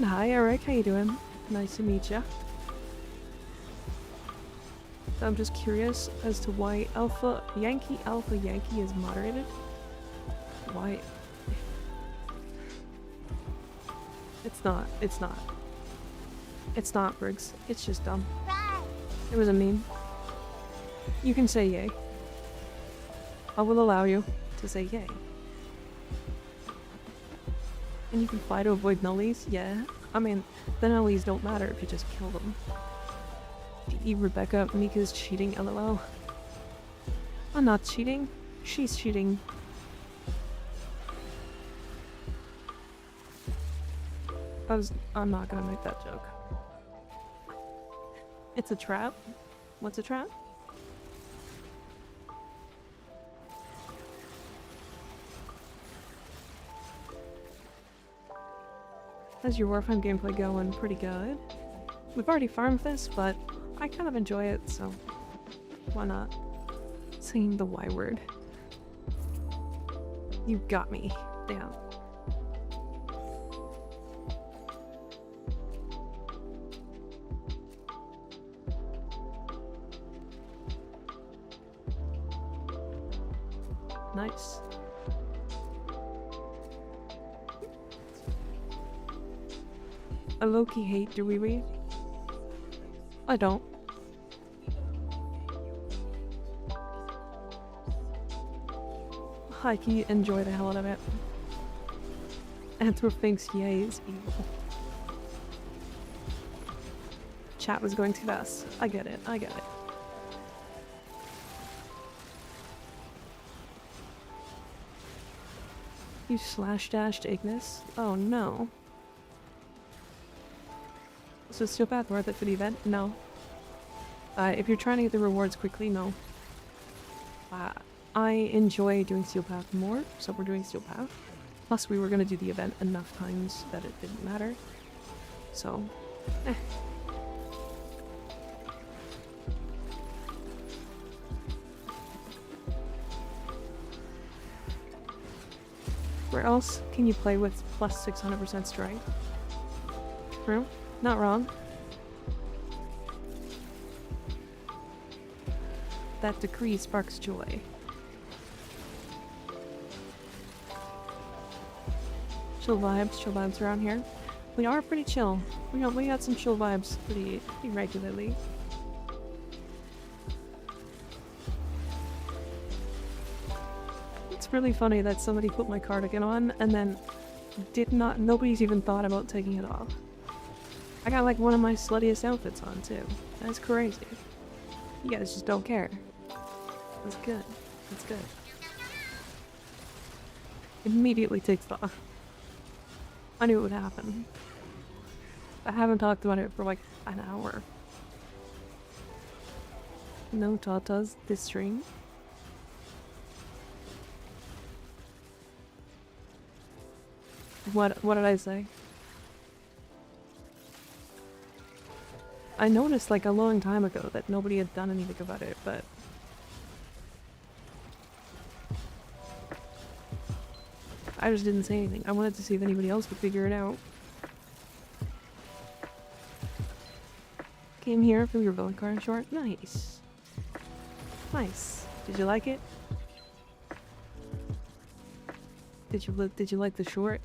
Hi Eric, how you doing? Nice to meet ya. I'm just curious as to why Alpha Yankee is moderated. Why? It's not. It's not. It's not, Briggs. It's just dumb. It was a meme. You can say yay. I will allow you to say yay. And you can fly to avoid nullies? Yeah. I mean, the nullies don't matter if you just kill them. GE Rebecca, Mika's cheating, lol. I'm not cheating. She's cheating. I'm not gonna make that joke. It's a trap? What's a trap? How's your Warframe gameplay going? Pretty good. We've already farmed this, but I kind of enjoy it, so why not? Saying the Y word. You got me. Damn. Nice. I low-key hate Dewey. I don't. Hikey, enjoy the hell out of it. Anthrop thinks yay is evil. Chat was going too fast. I get it, I get it. You slash-dashed Ignis? Oh no. So is Steel Path worth it for the event? No. If you're trying to get the rewards quickly, no. I enjoy doing Steel Path more, so we're doing Steel Path. Plus we were gonna do the event enough times that it didn't matter. So, eh. Where else can you play with plus 600% strength? True. Not wrong. That decree sparks joy. Chill vibes around here. We are pretty chill. We got some chill vibes pretty regularly. It's really funny that somebody put my cardigan on and then nobody's even thought about taking it off. I got like one of my sluttiest outfits on too. That's crazy. You guys just don't care. That's good. That's good. Immediately takes it off. I knew it would happen. I haven't talked about it for like an hour. No tatas this stream. What did I say? I noticed like a long time ago that nobody had done anything about it, but I just didn't say anything. I wanted to see if anybody else would figure it out. Came here for your villain card short. Nice. Nice. Did you like it? Did you like the short?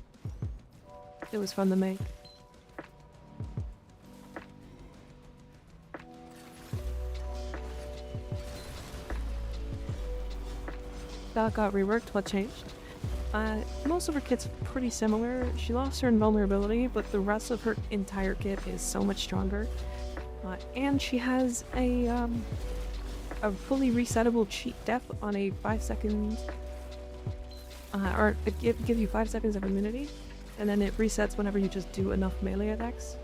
It was fun to make. That got reworked. What changed? Most of her kit's pretty similar. She lost her invulnerability, but the rest of her entire kit is so much stronger. And she has a fully resettable cheat death on a 5-second, or give you 5 seconds of immunity, and then it resets whenever you just do enough melee attacks.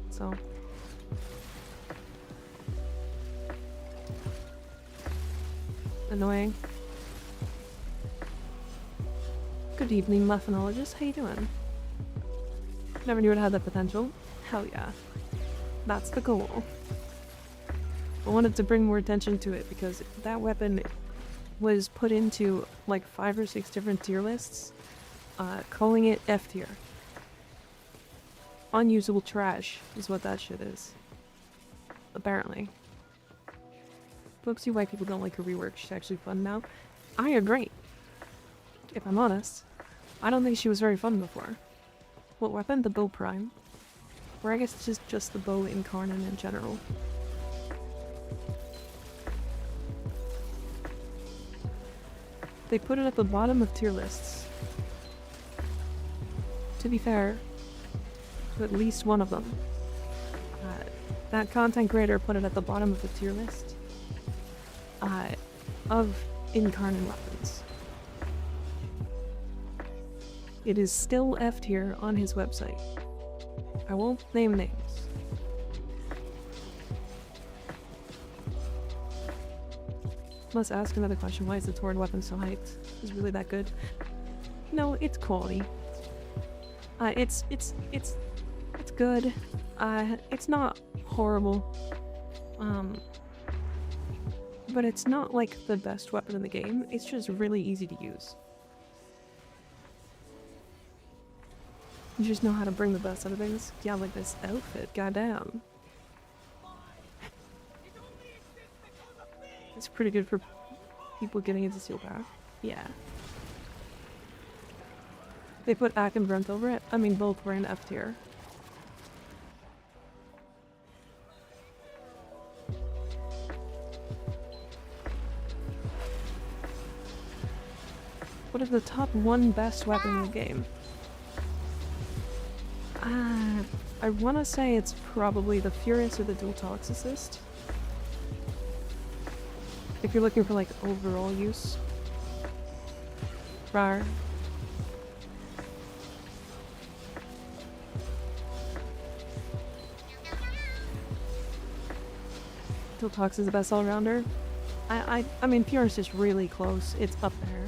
So. Annoying. Good evening, Lephanologist. How you doing? Never knew it had that potential. Hell yeah. That's the goal. I wanted to bring more attention to it because that weapon was put into like 5 or 6 different tier lists, calling it F tier. Unusable trash is what that shit is. apparently. Folks see why people don't like her rework. She's actually fun now. I agree. If I'm honest, I don't think she was very fun before. What weapon? The bow prime. Or I guess it's just the bow incarnate in general. They put it at the bottom of tier lists. To be fair, to at least one of them. That content creator put it at the bottom of the tier list of incarnate weapons. It is still F tier on his website. I won't name names. Let's ask another question. Why is the Tauren weapon so hyped? Is it really that good? No, it's quality. It's good. It's not horrible. But it's not like the best weapon in the game. It's just really easy to use. You just know how to bring the best out of things. Yeah, like this outfit. Goddamn. It's pretty good for people getting into Steel Path. Yeah. They put Ak and Brent over it. I mean, both were in F tier. What is the top 1 best weapon in the game? I want to say it's probably the Furious or the Dual Toxicist. If you're looking for like overall use. Rar. Dual Tox is the best all-rounder. I mean, Furious is really close. It's up there.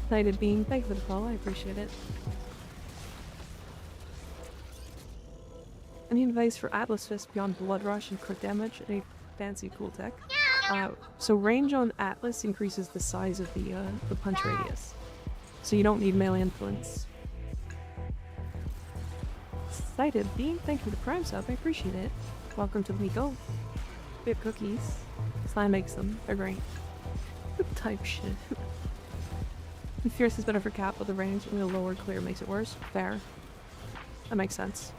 Excited being. Thank you for the follow. I appreciate it. Any advice for Atlas Fist beyond Blood Rush and crit damage? Any fancy cool tech? So range on Atlas increases the size of the punch radius. So you don't need melee influence. Excited being. Thank you for the prime sub. I appreciate it. Welcome to the Miko. We have cookies. Slime makes them. They're great. Good type shit. And Fierce is better for cap, but the range and the lower clear makes it worse. Fair. That makes sense.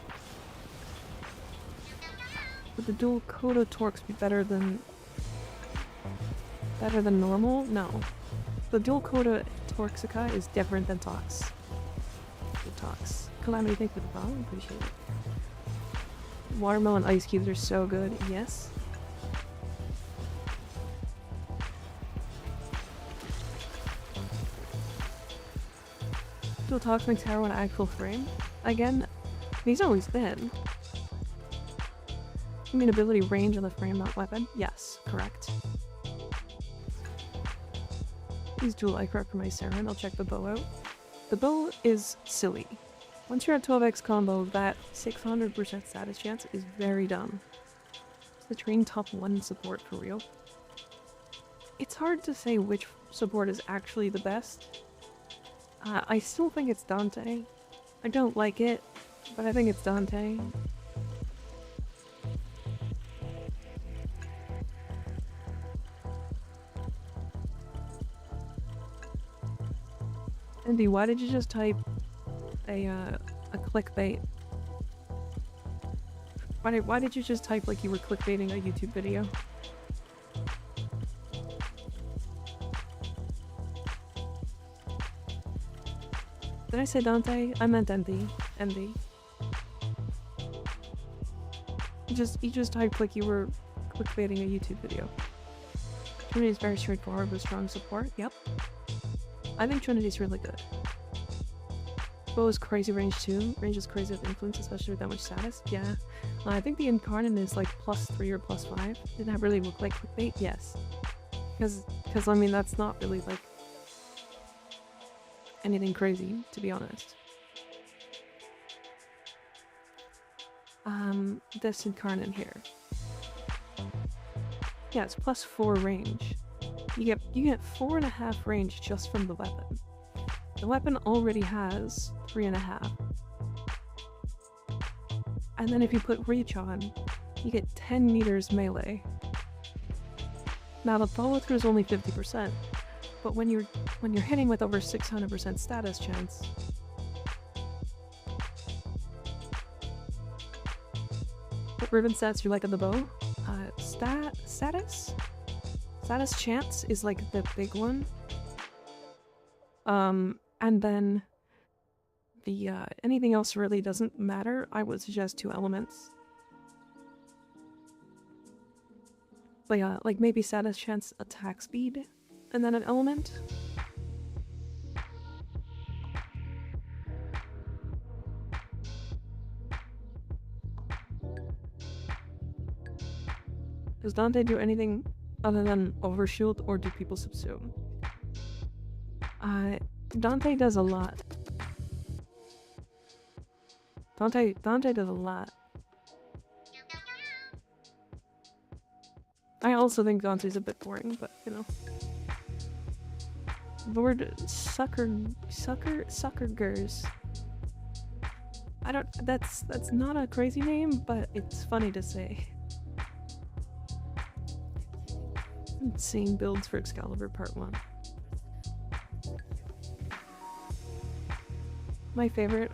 Would the dual Kodo Torques be better than normal? No. The dual Kodo Torxica is different than Tox. Good Tox. Calamity, thank you for the follow. Appreciate it. Watermelon ice cubes are so good. Yes. Dual Tox makes Harrow an actual frame. Again, he's always been. You mean ability range on the frame, not weapon? Yes, correct. Use dual Icar for my Saren. I'll check the bow out. The bow is silly. Once you're at 12x combo, that 600% status chance is very dumb. It's the train top 1 support for real. It's hard to say which support is actually the best. I still think it's Dante. I don't like it, but I think it's Dante. Andy, why did you just type a clickbait? Why did you just type like you were clickbaiting a YouTube video? Did I say Dante? I meant MD. MD. You just typed like you were clickbaiting a YouTube video. Trinity is very straightforward with strong support. Yep. I think Trinity's really good. Bow is crazy range too. Range is crazy with influence, especially with that much status. Yeah. I think the Incarnate is like +3 or +5. Did that really look like clickbait? Yes. Because I mean, that's not really like anything crazy, to be honest. This Incarnate here. Yeah, it's +4 range. You get 4.5 range just from the weapon. The weapon already has 3.5. And then if you put reach on, you get 10 meters melee. Now the follow through is only 50%, but when you're hitting with over 600% status chance, what Riven stats you like on the bow? Status chance is like the big one. And then the anything else really doesn't matter. I would suggest 2 elements. But yeah, like maybe status chance, attack speed, and then an element. Does Dante do anything other than overshield, or do people subsume? Dante does a lot. Dante does a lot. I also think Dante's a bit boring, but you know. The word suckergers. I don't, that's not a crazy name, but it's funny to say. Insane builds for Excalibur Part 1. My favorites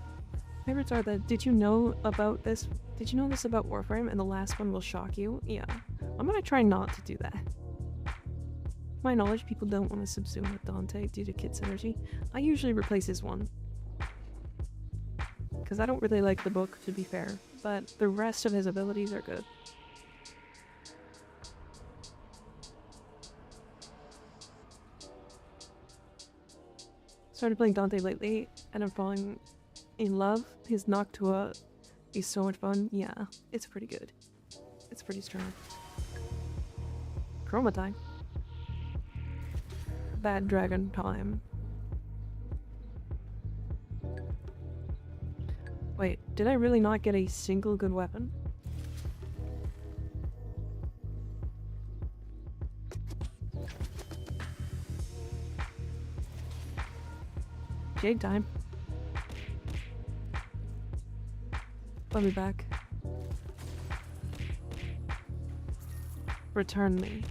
are the, did you know about this? Did you know this about Warframe? And the last one will shock you? Yeah. I'm gonna try not to do that. To my knowledge, people don't want to subsume with Dante due to kit synergy. I usually replace his one. Because I don't really like the book, to be fair. But the rest of his abilities are good. Started playing Dante lately, and I'm falling in love. His Noctua is so much fun. Yeah, it's pretty good. It's pretty strong. Chroma time. Bad dragon time. Wait, did I really not get a single good weapon? Jade time. Let me back. Return me.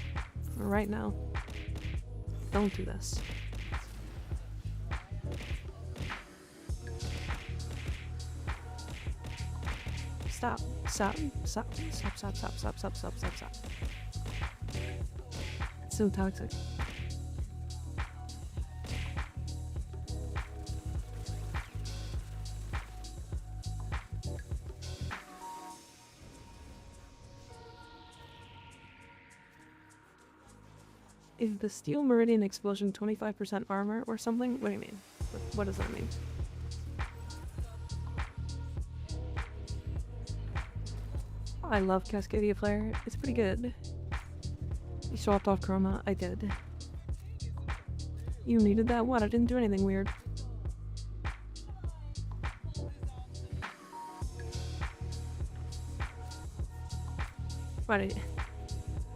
Right now. Don't do this. Stop. Stop. Stop. Stop. Stop. Stop. Stop. Stop. Stop. Stop. Stop. It's so toxic. Is the Steel Meridian Explosion 25% armor or something? What do you mean? What does that mean? I love Cascadia Flare. It's pretty good. You swapped off Chroma. I did. You needed that? What? I didn't do anything weird.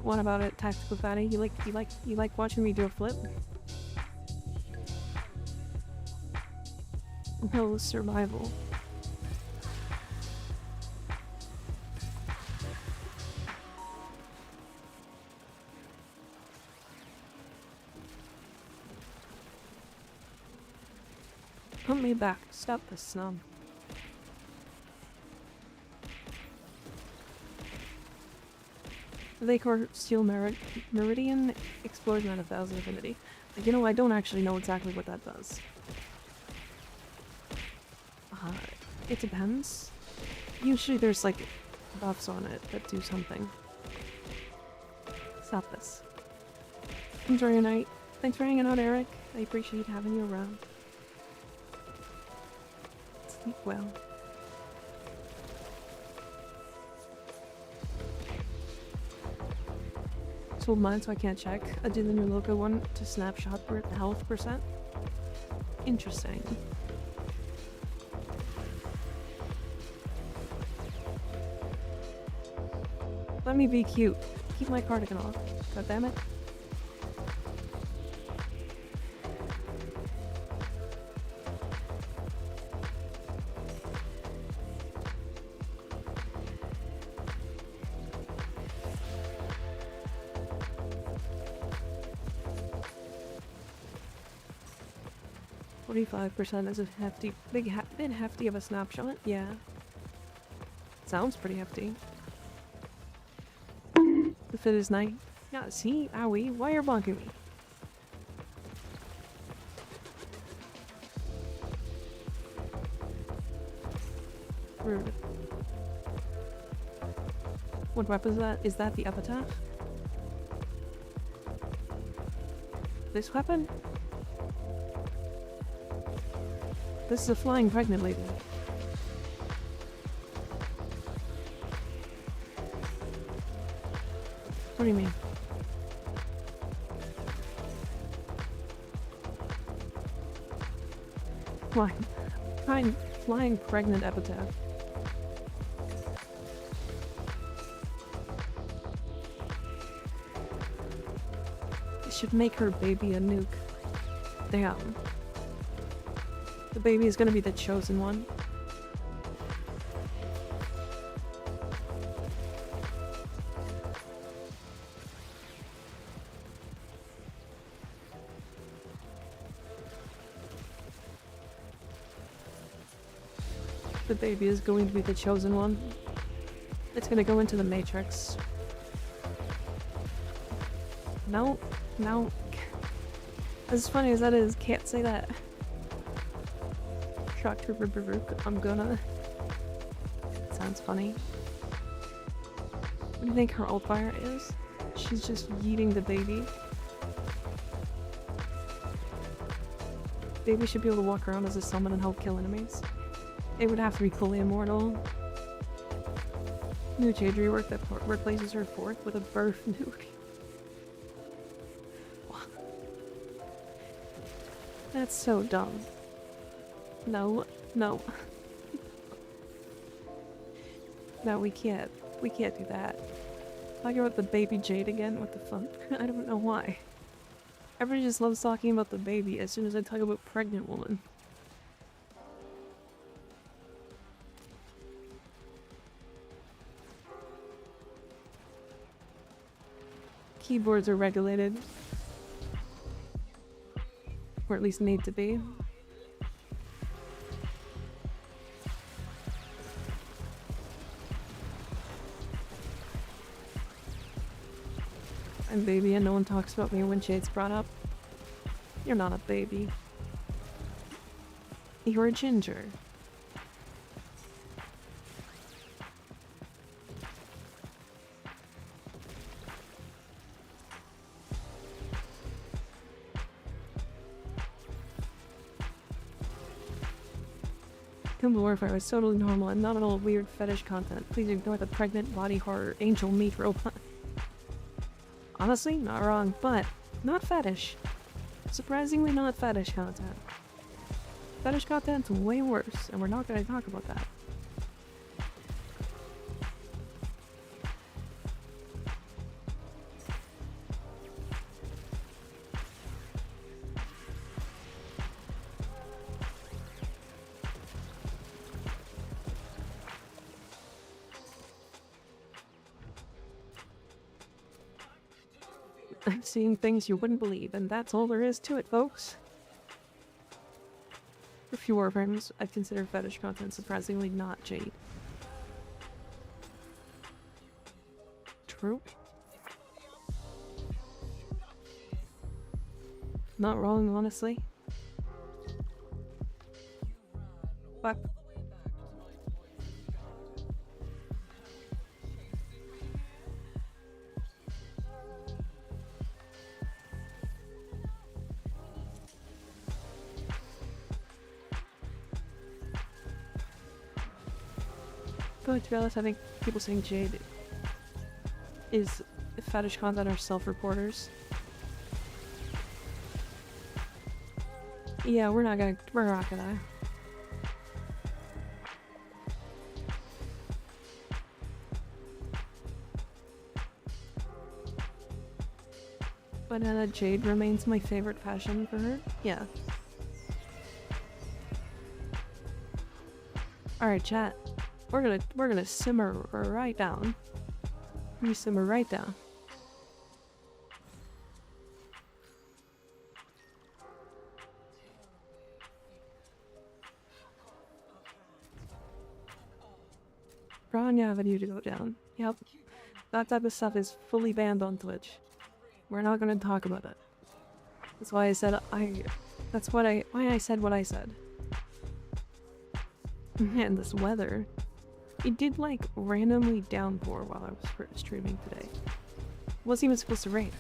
What about it, Tactical Fatty? You like watching me do a flip? No survival. Put me back. Stop this snub. They core Steel Meridian Explosion at 1000 affinity. You know, I don't actually know exactly what that does. It depends. Usually there's like buffs on it that do something. Stop this. Enjoy your night. Thanks for hanging out, Eric. I appreciate having you around. Sleep well. Sold mine so I can't check. I did the new local one to snapshot health percent. Interesting. Let me be cute. Keep my cardigan off. God damn it. 45% is a hefty, bit hefty of a snapshot, yeah. Sounds pretty hefty. The fit is nice. Yeah, see? Owie, why are you bonking me? Rude. What weapon is that? Is that the epitaph? This weapon? This is a flying pregnant lady. What do you mean? Flying pregnant epitaph. It should make her baby a nuke. Damn. The baby is gonna be the chosen one. The baby is going to be the chosen one. It's gonna go into the Matrix. No. As funny as that is, can't say that. Shock Trooper Baruch, I'm gonna. Sounds funny. What do you think her ult fire is? She's just yeeting the baby. Baby should be able to walk around as a summon and help kill enemies. It would have to be fully immortal. New Jade rework that replaces her fourth with a birth nuke. That's so dumb. No. No, we can't. We can't do that. Talking about the baby Jade again? What the fuck? I don't know why. Everybody just loves talking about the baby as soon as I talk about pregnant woman. Keyboards are regulated. Or at least need to be. I'm baby and no one talks about me when Jade's brought up. You're not a baby. You're a ginger. Warframe was totally normal and not at all weird fetish content. Please ignore the pregnant body horror angel meat robot. Honestly, not wrong, but not fetish. Surprisingly not fetish content. Fetish content's way worse, and we're not gonna talk about that. I'm seeing things you wouldn't believe, and that's all there is to it, folks. For few Warframes, I'd consider fetish content surprisingly not Jade. True. Not wrong, honestly. Fuck. But to be honest, I think people saying Jade is fetish content are self-reporters. Yeah, we're not gonna. But Jade remains my favorite fashion for her. Yeah. Alright, chat. We're gonna simmer right down. You simmer right down. Piranha Avenue to go down. Yep. That type of stuff is fully banned on Twitch. We're not gonna talk about it. That's why I said why I said what I said. Man, this weather. It did like randomly downpour while I was streaming today. Wasn't even supposed to rain.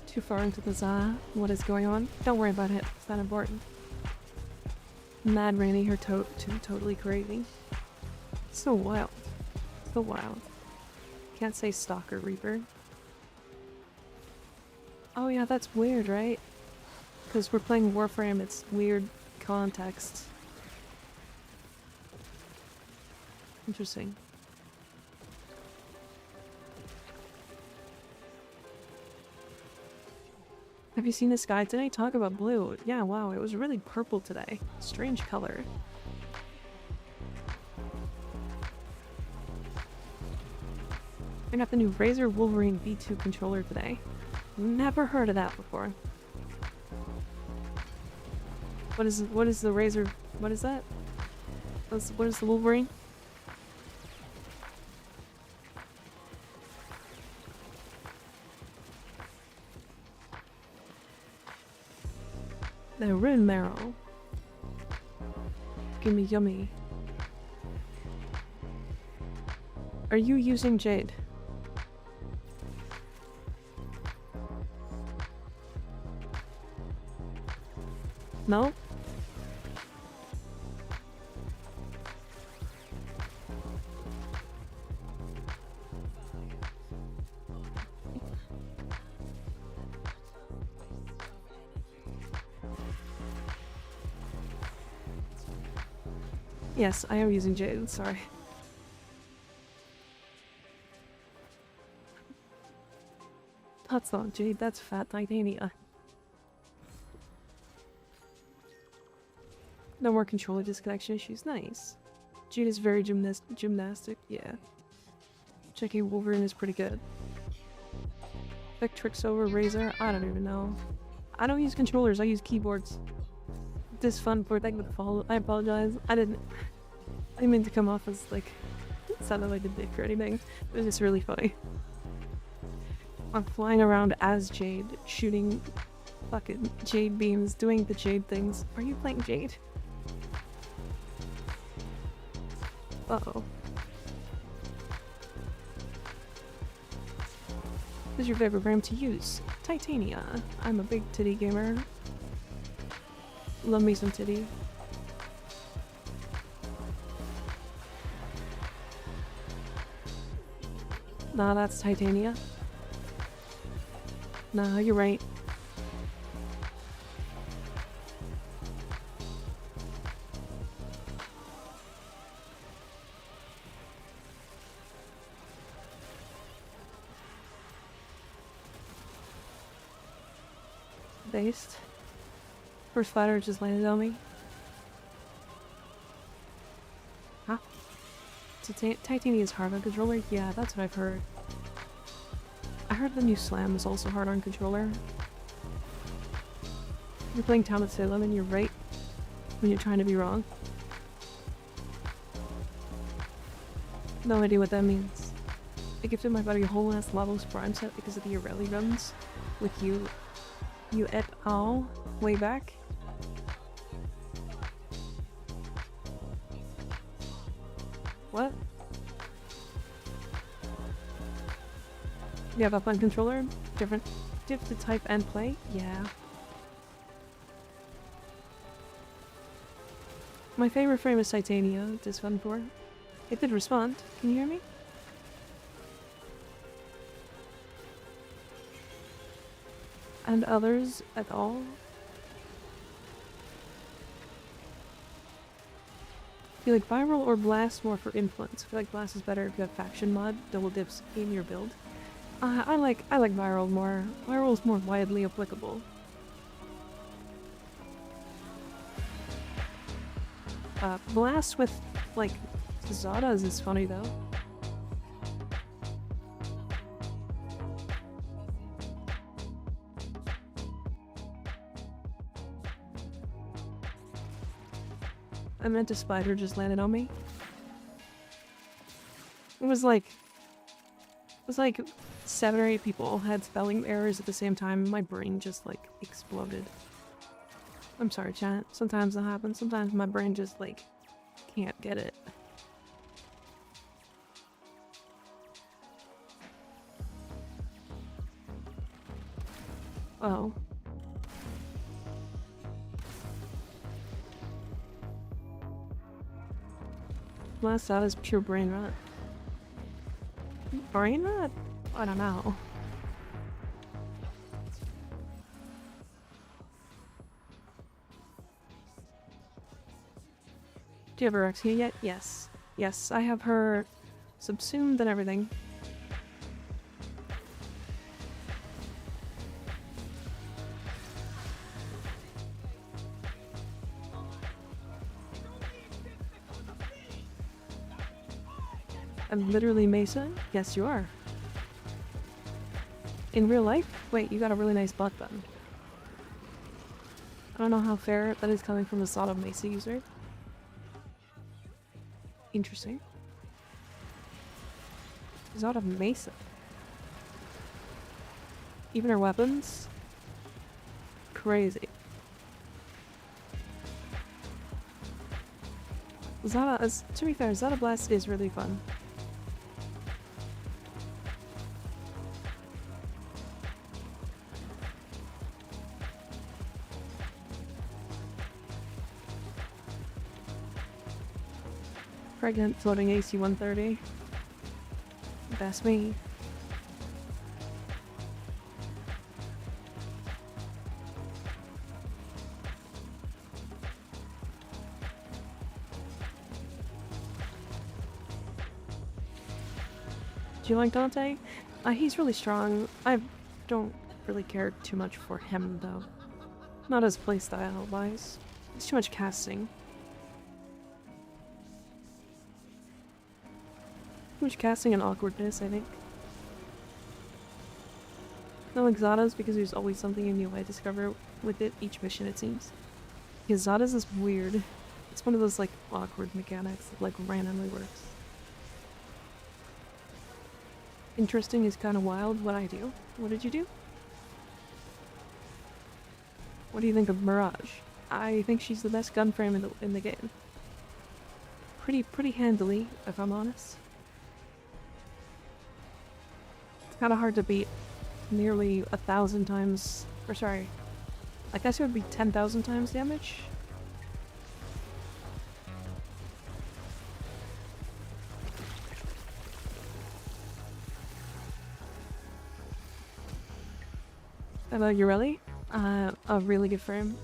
Too far into the what is going on? Don't worry about it. It's not important. Mad Rainy, her totally crazy. So wild. So wild. Can't say Stalker Reaper. Oh yeah, that's weird, right? Because we're playing Warframe, it's weird context. Interesting. Have you seen the sky today? Talk about blue. Yeah, wow, it was really purple today. Strange color. I got the new Razer Wolverine V2 controller today. Never heard of that before. What is the Razer? What is that? What is the Wolverine? The Rune Marrow. Gimme yummy. Are you using Jade? No? Yes, I am using Jade, sorry. That's not Jade, that's Fat Titania. No more controller disconnection issues, nice. Jade is very gymnastic, yeah. Checking Wolverine is pretty good. Vectrix over Razer, I don't even know. I don't use controllers, I use keyboards. This fun for thing with the fall. I apologize. I didn't mean to come off as like it sounded like a dick or anything. It was just really funny. I'm flying around as Jade, shooting fucking Jade beams, doing the Jade things. Are you playing Jade? Uh-oh. Who's your favorite brand to use? Titania. I'm a big titty gamer. Love me some titty. Nah, that's Titania. Nah, you're right. Based. First fighter just landed on me. Huh? Titania's hard on controller? Yeah, that's what I've heard. I heard the new Slam is also hard on controller. You're playing Thomas Salem and you're right when you're trying to be wrong. No idea what that means. I gifted my buddy a whole ass Lavos Prime set because of the Aurelie runs with you et al. Way back. What? You have a fun controller? Different diff to type and play? Yeah. My favorite frame is Titania, this fun for. It did respond. Can you hear me? And others at all? Feel like Viral or Blast more for influence? I feel like Blast is better if you have faction mod, double dips in your build. I like Viral more. Viral is more widely applicable. Blast with like Zada's is funny though. I meant a spider just landed on me. It was like 7 or 8 people had spelling errors at the same time and my brain just like exploded. I'm sorry, chat. Sometimes that happens. Sometimes my brain just like can't get it. Oh. Last out is pure brain rot. Brain rot? I don't know. Do you have Araxia yet? Yes. Yes, I have her subsumed and everything. I'm literally Mesa? Yes, you are. In real life? Wait, you got a really nice butt then. I don't know how fair that is coming from a Sod of Mesa user. Interesting. Sod of Mesa. Even her weapons? Crazy. Zada, to be fair, Zada Blast is really fun. Pregnant floating AC 130. That's me. Do you like Dante? He's really strong. I don't really care too much for him though. Not as playstyle wise. It's too much casting. Too much casting and awkwardness, I think. No like Zada's because there's always something new I discover with it each mission, it seems. Because Zada's is weird. It's one of those like awkward mechanics that like randomly works. Interesting is kind of wild what I do. What did you do? What do you think of Mirage? I think she's the best gun frame in the game. Pretty handily, if I'm honest. Kind of hard to beat nearly 1,000 times, or sorry, I guess it would be 10,000 times damage. How about Ureli? A really good frame.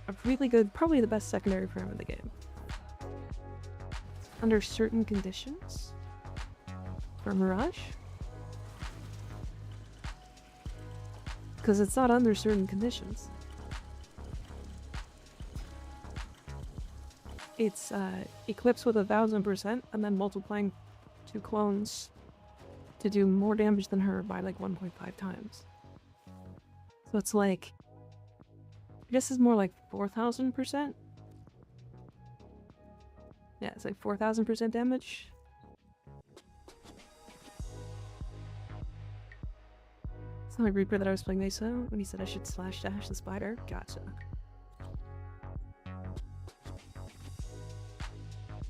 A really good, probably the best secondary frame in the game. Under certain conditions? For Mirage? Because it's not under certain conditions. It's Eclipse with 1000% and then multiplying 2 clones to do more damage than her by like 1.5 times. So it's like, I guess it's more like 4000%. Yeah, it's like 4000% damage. It's not like Reaper that I was playing Mesa when he said I should slash dash the spider. Gotcha.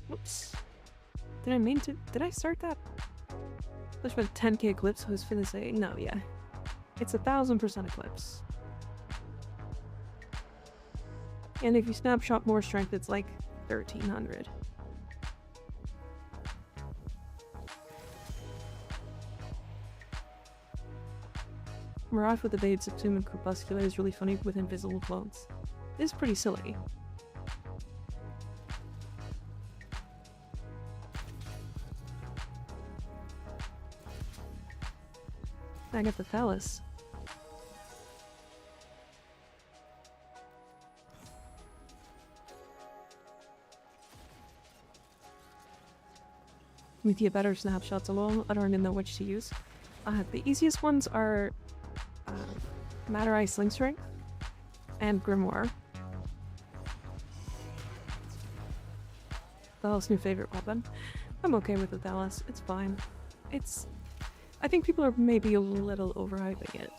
Whoops. Did I mean to? Did I start that? There's been 10k Eclipse, I was finna say. No, yeah. It's 1000% Eclipse. And if you snapshot more strength, it's like 1300. Mirage with evade, subsume, and crepuscular is really funny with invisible clones. It is pretty silly. I got the phallus. with the better snapshots alone. I don't even know which to use. The easiest ones are Matter Eye Sling Strength and Grimoire. Dallas' new favorite weapon. I'm okay with the Dallas. It's fine. I think people are maybe a little overhyping it.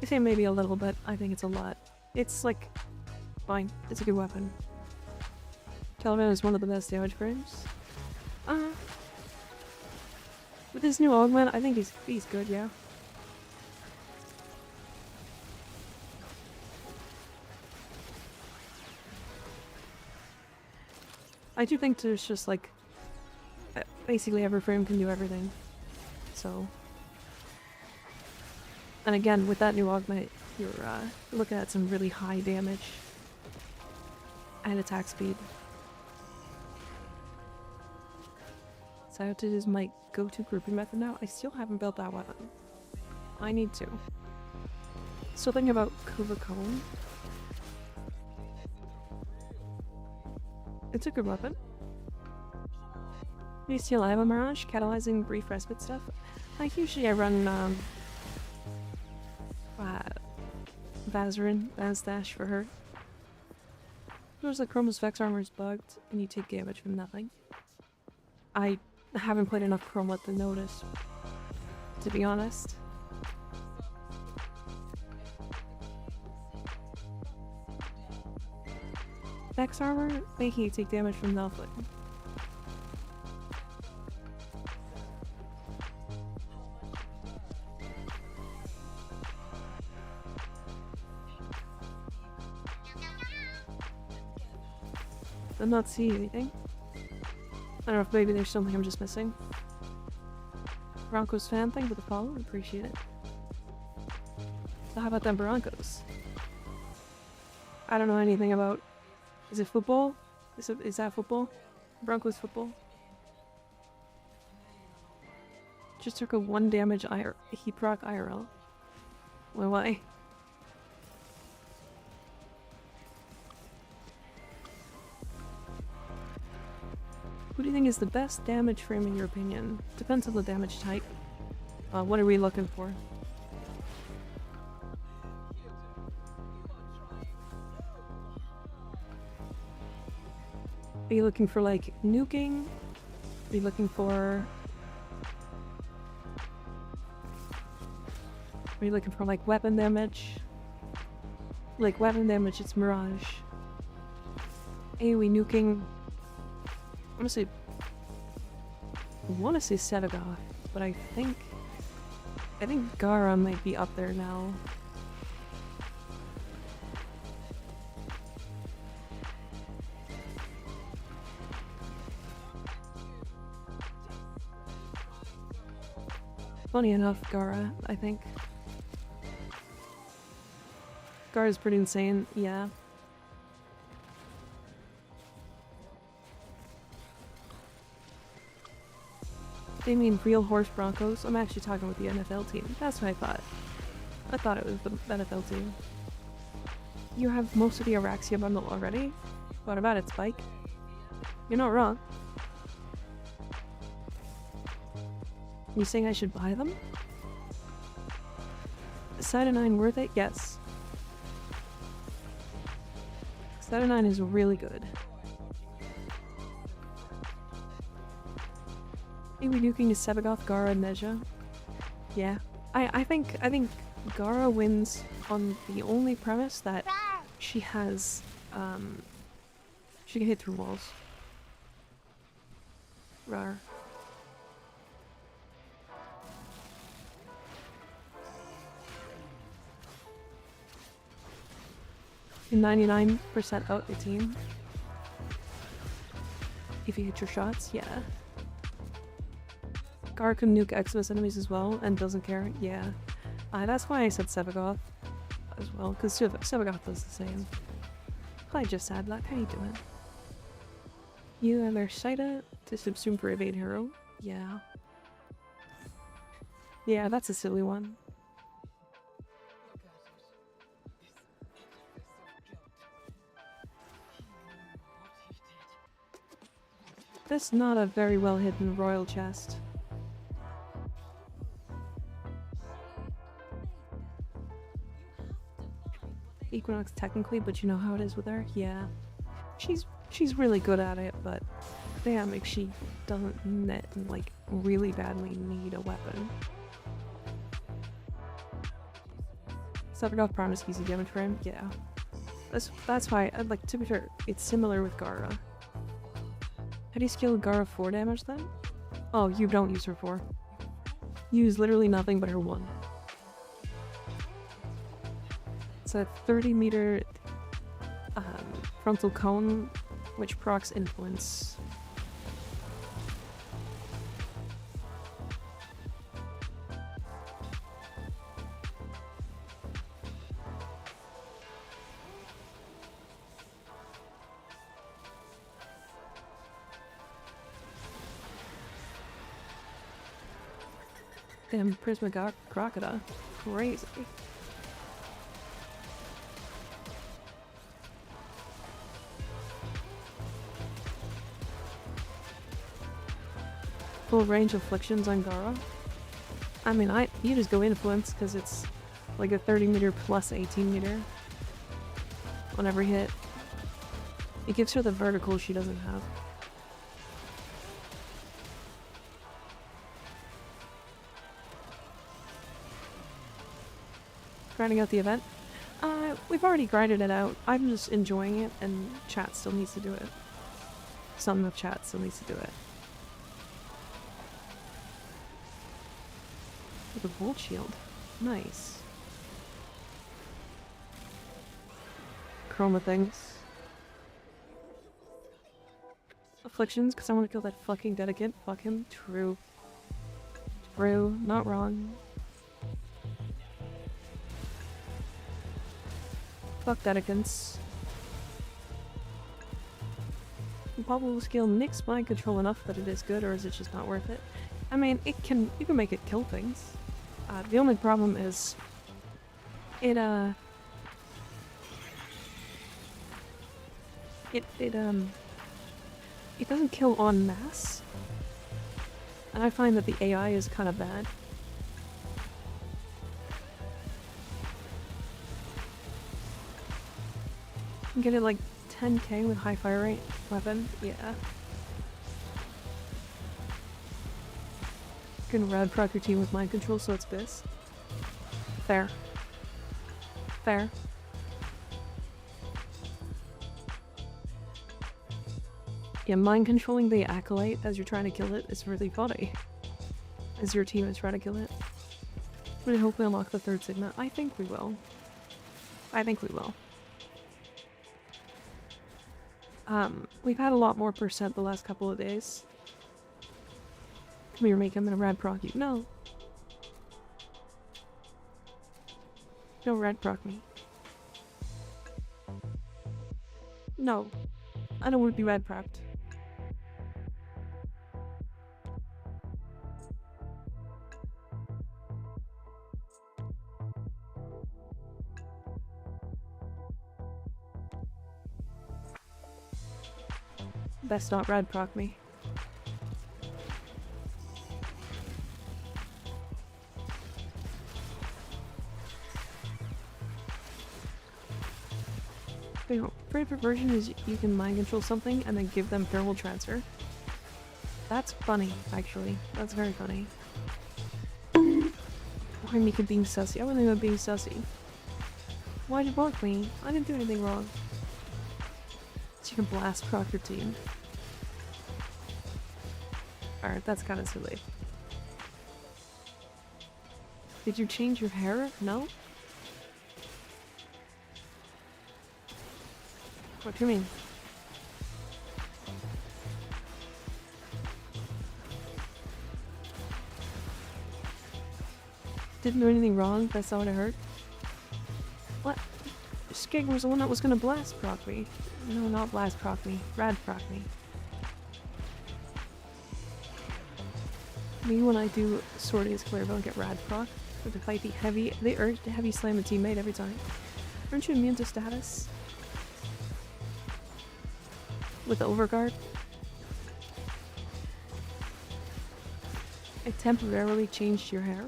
I say maybe a little bit. I think it's a lot. It's like fine. It's a good weapon. Caliban is one of the best damage frames. With his new augment, I think he's good, yeah. I do think there's just like basically every frame can do everything. So, and again, with that new augment, you're looking at some really high damage and attack speed. Sabotage is my go-to grouping method now. I still haven't built that weapon. I need to. Still thinking about Kuva Cone. It's a good weapon. You still have a Mirage, catalyzing brief respite stuff. Like usually I run Vazarin, Vazdash for her. There's like Chroma's Vex armor is bugged and you take damage from nothing. I haven't played enough Chroma to notice, to be honest. Vex armor, making you take damage from nothing. I'm not seeing anything. I don't know if maybe there's something I'm just missing. Broncos fan, thank you for the follow, appreciate it. So how about them Broncos? I don't know anything about... Is it football? Is that football? Broncos football? Just took a 1 damage heat proc IRL. Why? Who do you think is the best damage frame in your opinion? Depends on the damage type. What are we looking for? Are you looking for like nuking? Are you looking for... Are you looking for like weapon damage? Like weapon damage, it's Mirage. AoE nuking... I want to say Sedagoth, but I think Gara might be up there now. Funny enough, Gara, I think. Gara's pretty insane, yeah. They mean real horse Broncos? I'm actually talking with the NFL team. That's what I thought. I thought it was the NFL team. You have most of the Araxia bundle already? What about it, Spike? You're not wrong. You saying I should buy them? Cyanide worth it? Yes. Cyanide is really good. Maybe nuking is Sebagoth, Gara, and Neja. Yeah. I think Gara wins on the only premise that she has she can hit through walls. Rar. You 99% out the team. If you hit your shots, yeah. Gar can nuke Exodus enemies as well and doesn't care, yeah. That's why I said Sebagoth as well, because Sebagoth does the same. Hi, just sad luck, how you doing? You and their Shida to subsume for evade hero? Yeah. Yeah, that's a silly one. This not a very well hidden royal chest. Equinox technically, but you know how it is with her? Yeah. She's really good at it, but damn if she doesn't like really badly need a weapon. Started off promise easy damage for him? Yeah. That's why like to be fair, it's similar with Gara. How do you skill Gara 4 damage then? Oh, you don't use her 4. You use literally nothing but her 1. It's a 30-meter frontal cone, which procs influence. Damn, Prisma Crocodile. Crazy. Full range afflictions on Gara. I mean, you just go influence because it's like a 30-meter plus 18-meter on every hit. It gives her the vertical she doesn't have. Grinding out the event? We've already grinded it out. I'm just enjoying it, and chat still needs to do it. Some of chat still needs to do it. With a volt shield. Nice. Chroma things. Afflictions, because I want to kill that fucking dedicant. Fuck him. True. True. Not wrong. Fuck dedicants. Improbable skill nicks mind control enough that it is good, or is it just not worth it? I mean, you can make it kill things. The only problem is it doesn't kill en masse, and I find that the AI is kind of bad. You can get it like 10k with high fire rate weapon, yeah. You can rad proc your team with mind control, so it's this. Fair. Fair. Yeah, mind controlling the acolyte as you're trying to kill it is really funny. As your team is trying to kill it. But hopefully unlock the 3rd Sigma. I think we will. I think we will. We've had a lot more percent the last couple of days. Come here, make him in a rad proc you. No. No rad proc me. No. I don't want to be rad procced. Best not rad proc me. Favorite version is you can mind control something and then give them thermal transfer. That's funny, actually. That's very funny. Why Mika being sussy? I wasn't even being sussy. Why'd you block me? I didn't do anything wrong. So you can blast proc your team. Alright, that's kind of silly. Did you change your hair? No? What do you mean? Didn't do anything wrong, that's not what I heard. What? Skig was the one that was gonna blast proc me. No, not blast proc me. Rad proc me. Me when I do Swordius Clairville get rad proc, or to fight the heavy, they urge to heavy slam a teammate every time. Aren't you immune to status? With overguard? I temporarily changed your hair.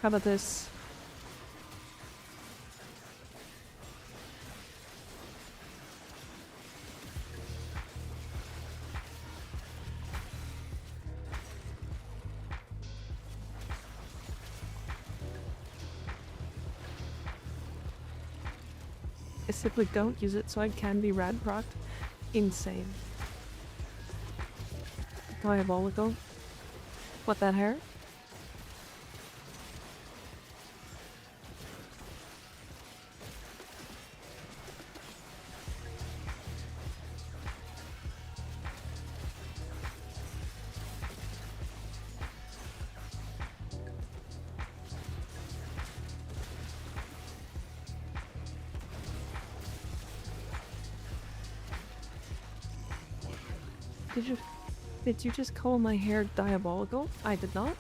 How about this? I simply don't use it so I can be rad procced. Insane. Diabolical. What, that hair? Did you just call my hair diabolical? I did not.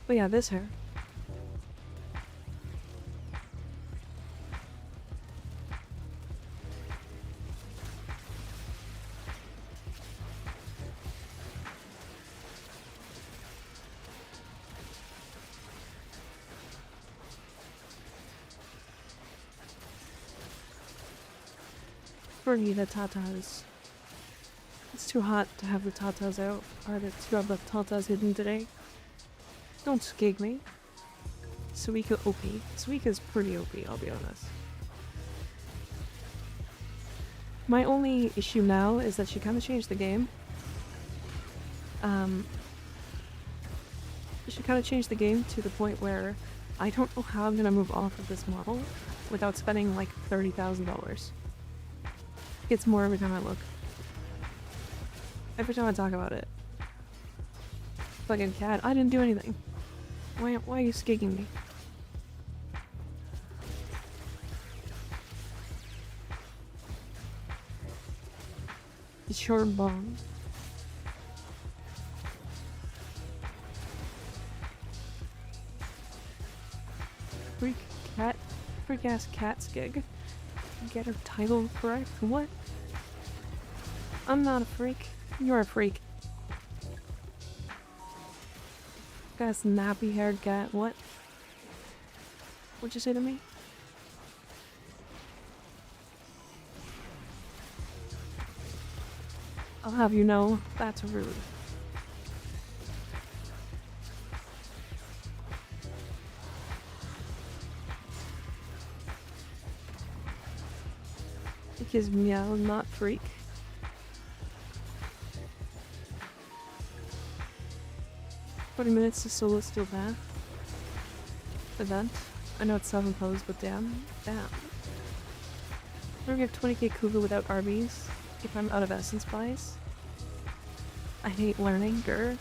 But yeah, this hair. For me, the tatas. It's too hot to have the tatas out, or to have the tatas hidden today. Don't skig me. Suika OP. Suika's pretty OP, I'll be honest. My only issue now is that she kind of changed the game. She kind of changed the game to the point where I don't know how I'm gonna move off of this model without spending like $30,000. It's more every time I look. Every time I talk about it. Fucking cat, I didn't do anything. Why are you skigging me? It's your bone. Freak ass cat skig. Get her title correct? What? I'm not a freak. You're a freak. Got a snappy haired cat. What? What'd you say to me? I'll have you know, that's rude. Because meow, not freak. $40 to solo steel path. Event. I know it's self-imposed, but damn. Damn. I'm gonna get 20k Kuva without RBs if I'm out of essence buys. I hate learning, grr.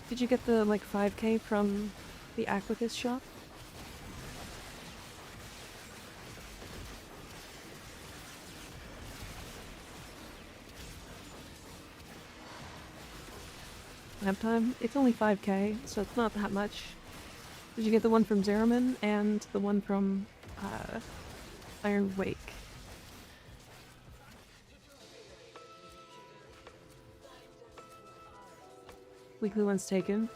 Did you get the like 5k from the Aquicus shop? Nap time? It's only 5k, so it's not that much. Did you get the one from Zeraman and the one from Iron Wake? Weekly one's taken.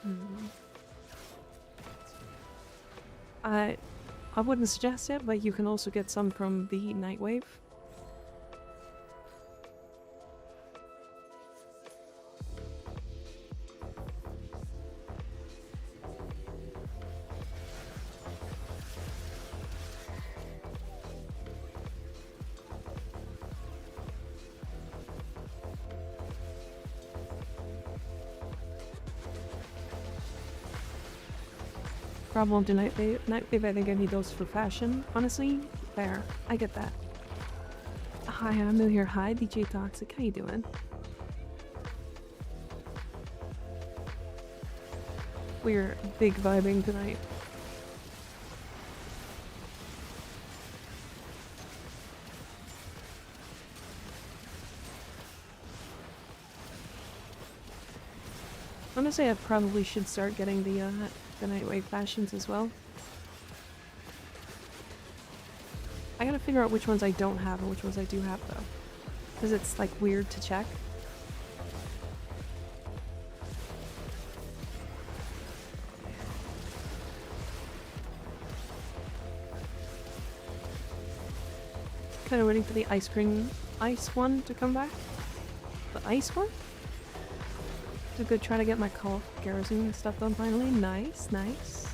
I wouldn't suggest it, but you can also get some from the Nightwave. Problem to Nightwave. Nightwave, I think I need those for fashion. Honestly, fair. I get that. Hi, I'm new here. Hi, DJ Toxic. How you doing? We're big vibing tonight. Honestly, I probably should start getting the Nightwave fashions as well. I gotta figure out which ones I don't have and which ones I do have, though. Because it's, like, weird to check. Kind of waiting for the ice one to come back. The ice one? So good, trying to get my call garrison stuff done finally. Nice, nice.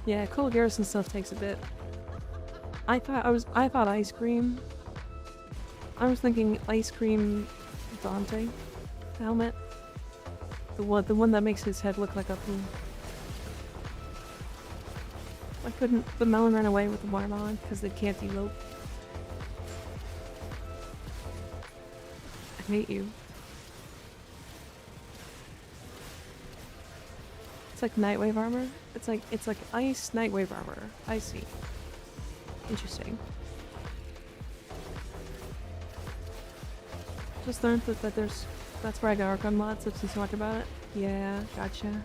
Yeah, cool garrison stuff takes a bit. I thought ice cream. I was thinking ice cream Dante helmet. The one that makes his head look like a pool. I couldn't. The melon ran away with the watermelon because they can't elope. I hate you. It's like nightwave armor. It's like ice nightwave armor. I see. Interesting. Just learned that that's where I got our gun mods since you talked about it. Yeah, gotcha.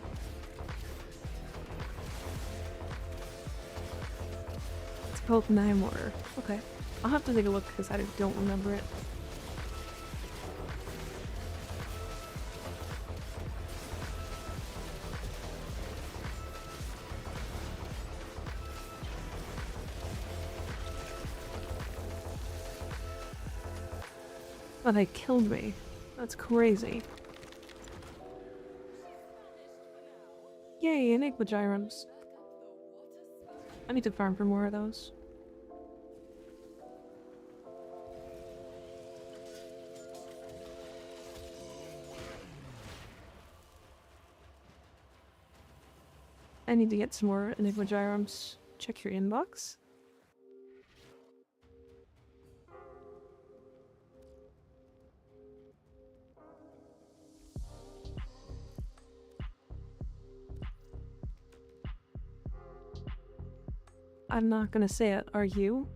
It's called Nine Mortar. Okay. I'll have to take a look because I don't remember it. But they killed me. That's crazy. Yay, Enigma Gyrems. I need to farm for more of those. I need to get some more Enigma Gyrems. Check your inbox. I'm not gonna say it, are you?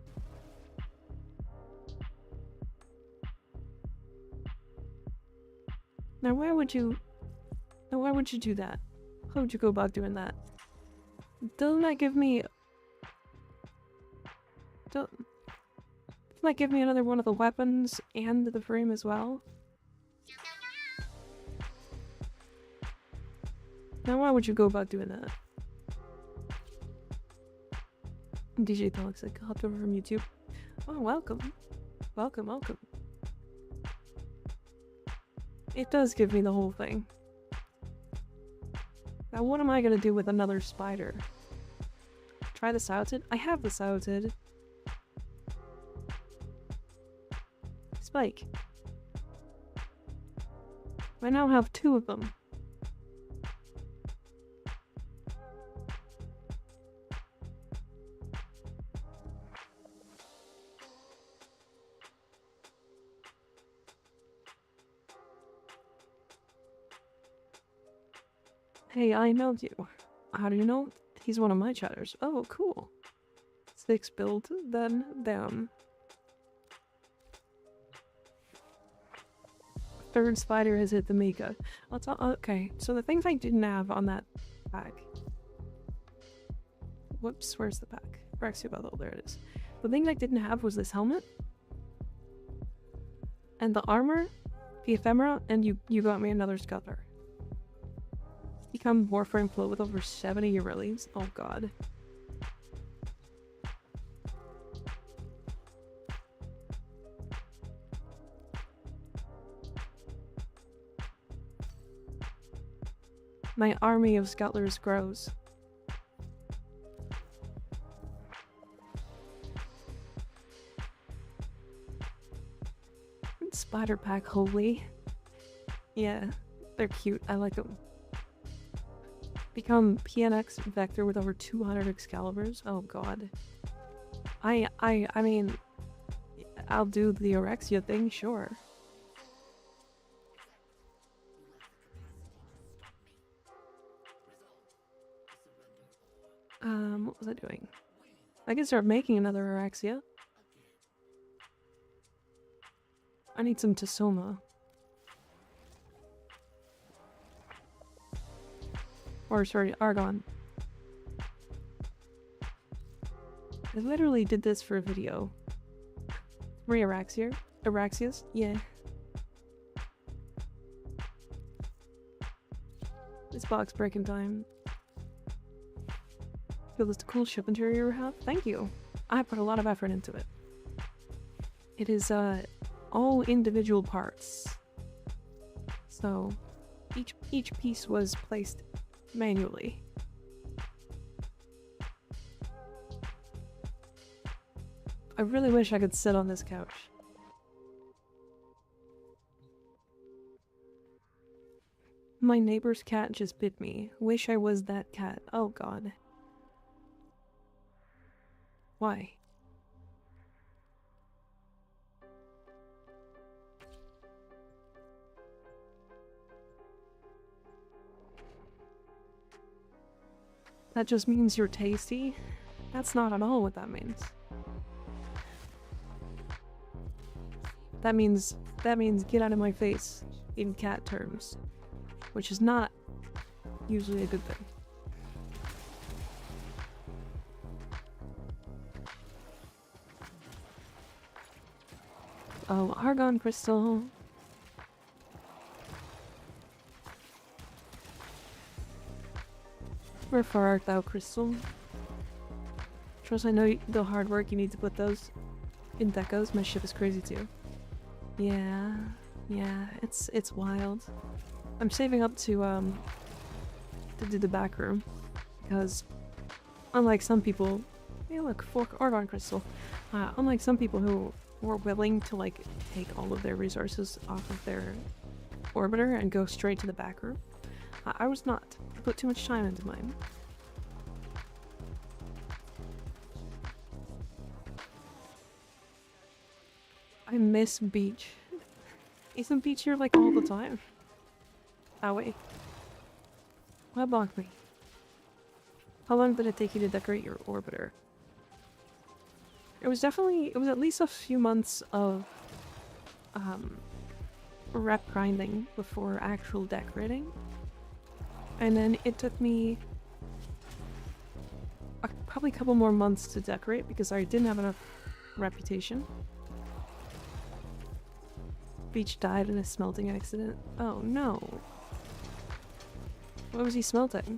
Now why would you do that? How would you go about doing that? Doesn't that give me another one of the weapons and the frame as well? Now why would you go about doing that? DJ Toxic, hopped over from YouTube. Oh, welcome. Welcome, welcome. It does give me the whole thing. Now what am I gonna do with another spider? Try the Sauted? I have the Sauted. Spike. I now have 2 of them. Hey, I know you. How do you know? He's one of my chatters. Oh, cool. 6 build, then them. 3rd spider has hit the Mika. Okay, so the things I didn't have on that pack. Whoops, where's the pack? Araxia bubble, there it is. The thing I didn't have was this helmet. And the armor, the ephemera, and you got me another scuttler. Become Warframe float with over 70 year release. Oh god. My army of scuttlers grows. Spider pack, holy. Yeah, they're cute. I like them. Become PNX Vector with over 200 Excaliburs. Oh god. I mean, I'll do the Araxia thing, sure. What was I doing? I can start making another Araxia. I need some Tasoma. Or sorry, Argon. I literally did this for a video. 3 Araxia? Araxias? Yeah. This box breaking time. Feel this the cool ship interior you have? Thank you. I put a lot of effort into it. It is all individual parts. So each piece was placed manually. I really wish I could sit on this couch. My neighbor's cat just bit me. Wish I was that cat. Oh god. Why? That just means you're tasty? That's not at all what that means. That means get out of my face in cat terms, which is not usually a good thing. Oh, argon crystal. Where far art thou, crystal? Trust I know the hard work you need to put those in decos. My ship is crazy too. Yeah, it's wild. I'm saving up to do the back room because unlike some people, yeah, look, fork argon crystal. Unlike some people who were willing to like take all of their resources off of their orbiter and go straight to the back room, I was not. I put too much time into mine. I miss beach. Isn't beach here like all the time? Ah wait. What blocked me? How long did it take you to decorate your orbiter? It was at least a few months of rep grinding before actual decorating. And then it took me probably a couple more months to decorate because I didn't have enough reputation. Beach died in a smelting accident. Oh no. What was he smelting?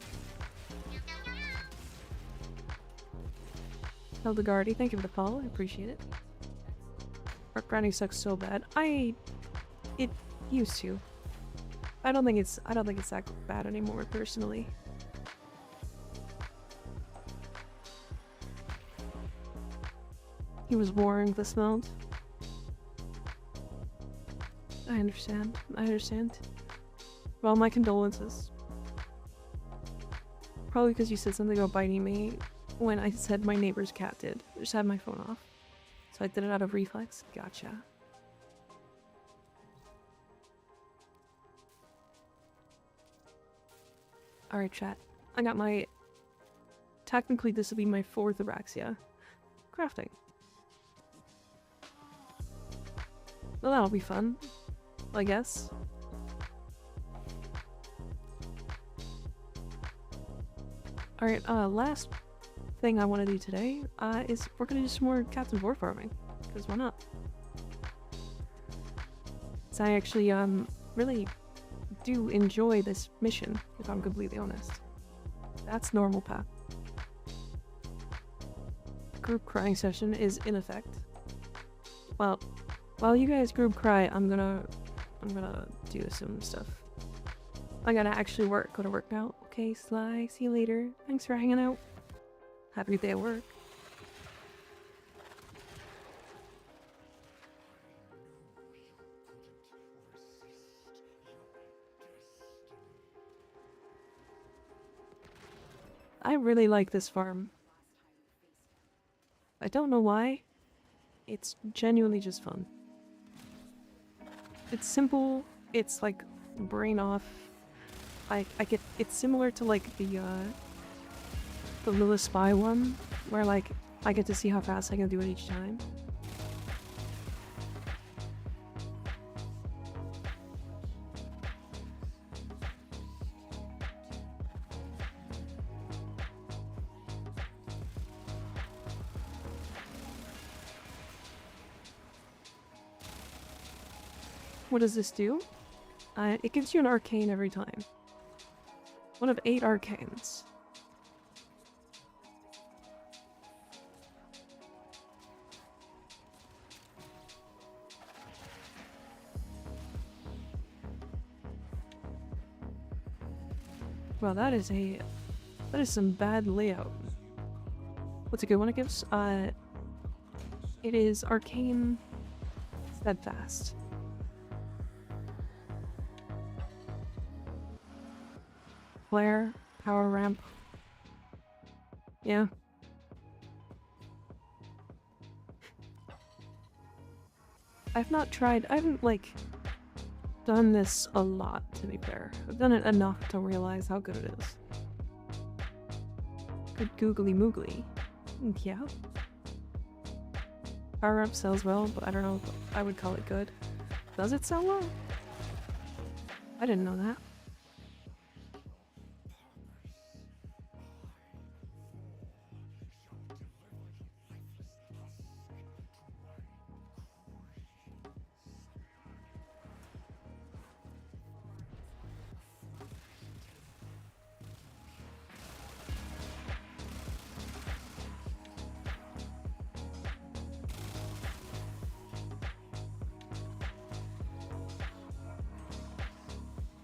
Hildegardy, thank you for the follow. I appreciate it. Rock grinding sucks so bad. It used to. I don't think it's that bad anymore, personally. He was boring the smelt. I understand. Well, my condolences. Probably because you said something about biting me when I said my neighbor's cat did. I just had my phone off. So I did it out of reflex. Gotcha. Alright, chat. I got my... Technically, this will be my 4th Araxia. Crafting. Well, that'll be fun. I guess. Alright, last thing I want to do today, is we're gonna do some more Captain Warframing. Because why not? So I actually, really do enjoy this mission, if I'm completely honest. That's normal path. Group crying session is in effect. Well, while you guys group cry, I'm gonna do some stuff. I gotta actually work. Go to work now. Okay, Sly. See you later. Thanks for hanging out. Have a good day at work. I really like this farm. I don't know why. It's genuinely just fun. It's simple. It's like brain off. It's similar to like the Lila Spy one, where like I get to see how fast I can do it each time. What does this do? It gives you an arcane every time. One of 8 arcanes. Well, that is some bad layout. What's a good one it gives? It is arcane steadfast. Flare, power ramp. Yeah. I haven't like done this a lot, to be fair. I've done it enough to realize how good it is. Good googly moogly. Yeah. Power up sells well, but I don't know if I would call it good. Does it sell well? I didn't know that.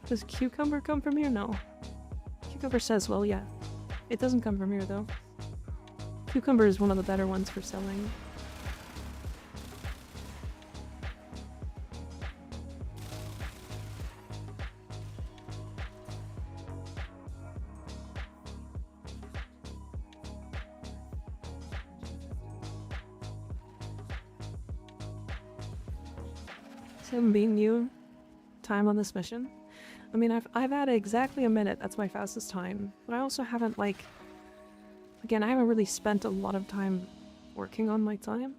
Does cucumber come from here? No. Cucumber says, well, yeah. It doesn't come from here, though. Cucumber is one of the better ones for selling. So I'm being new time on this mission. I mean, I've had exactly a minute. That's my fastest time. But I also haven't, like... Again, I haven't really spent a lot of time working on my time.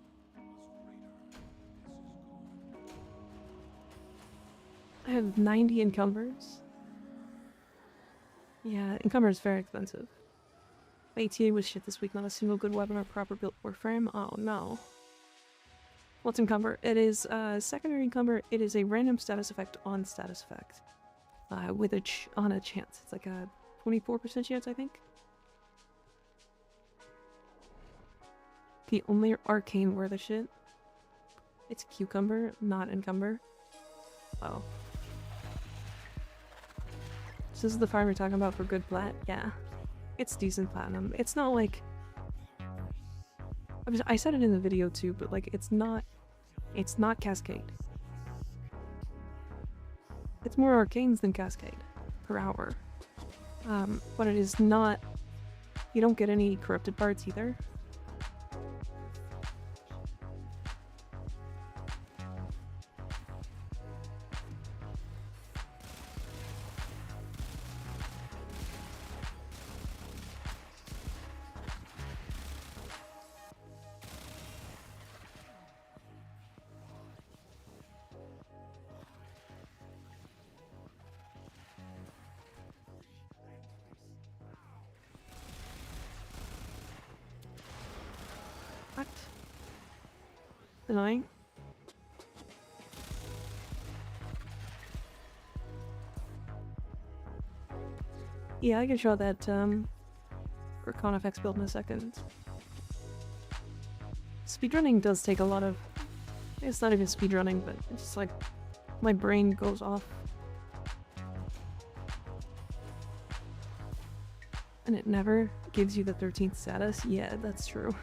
I have 90 encumbers. Yeah, encumber is very expensive. My ATA was shit this week. Not a single good weapon or proper built Warframe. Oh, no. What's encumber? It is secondary encumber. It is a random status effect on status effect. With on a chance. It's like a 24% chance, I think. The only arcane worth of shit. It's cucumber, not encumber. Oh. So this is the farm you're talking about for good plat? Yeah. It's decent platinum. It's not like... I said it in the video too, but like it's not Cascade. It's more arcanes than Cascade per hour. But it is not... You don't get any corrupted parts either. What? Annoying. Yeah, I can show that for Conifex build in a second. Speedrunning does take a lot of... It's not even speedrunning, but it's just like my brain goes off. And it never gives you the 13th status? Yeah, that's true.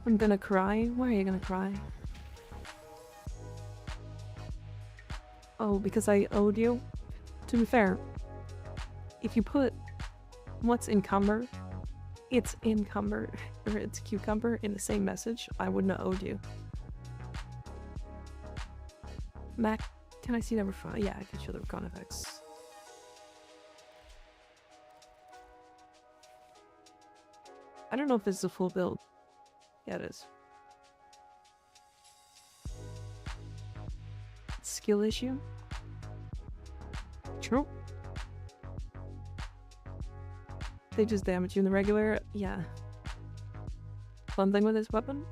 I'm gonna cry? Why are you gonna cry? Oh, because I owed you? To be fair, if you put what's encumber, it's encumber, or it's cucumber in the same message, I wouldn't have owed you. Mac, can I see number 5? Yeah, I can show the Conifex. I don't know if this is a full build. Yeah, it is. Skill issue? True. They just damage you in the regular? Yeah. Fun thing with this weapon?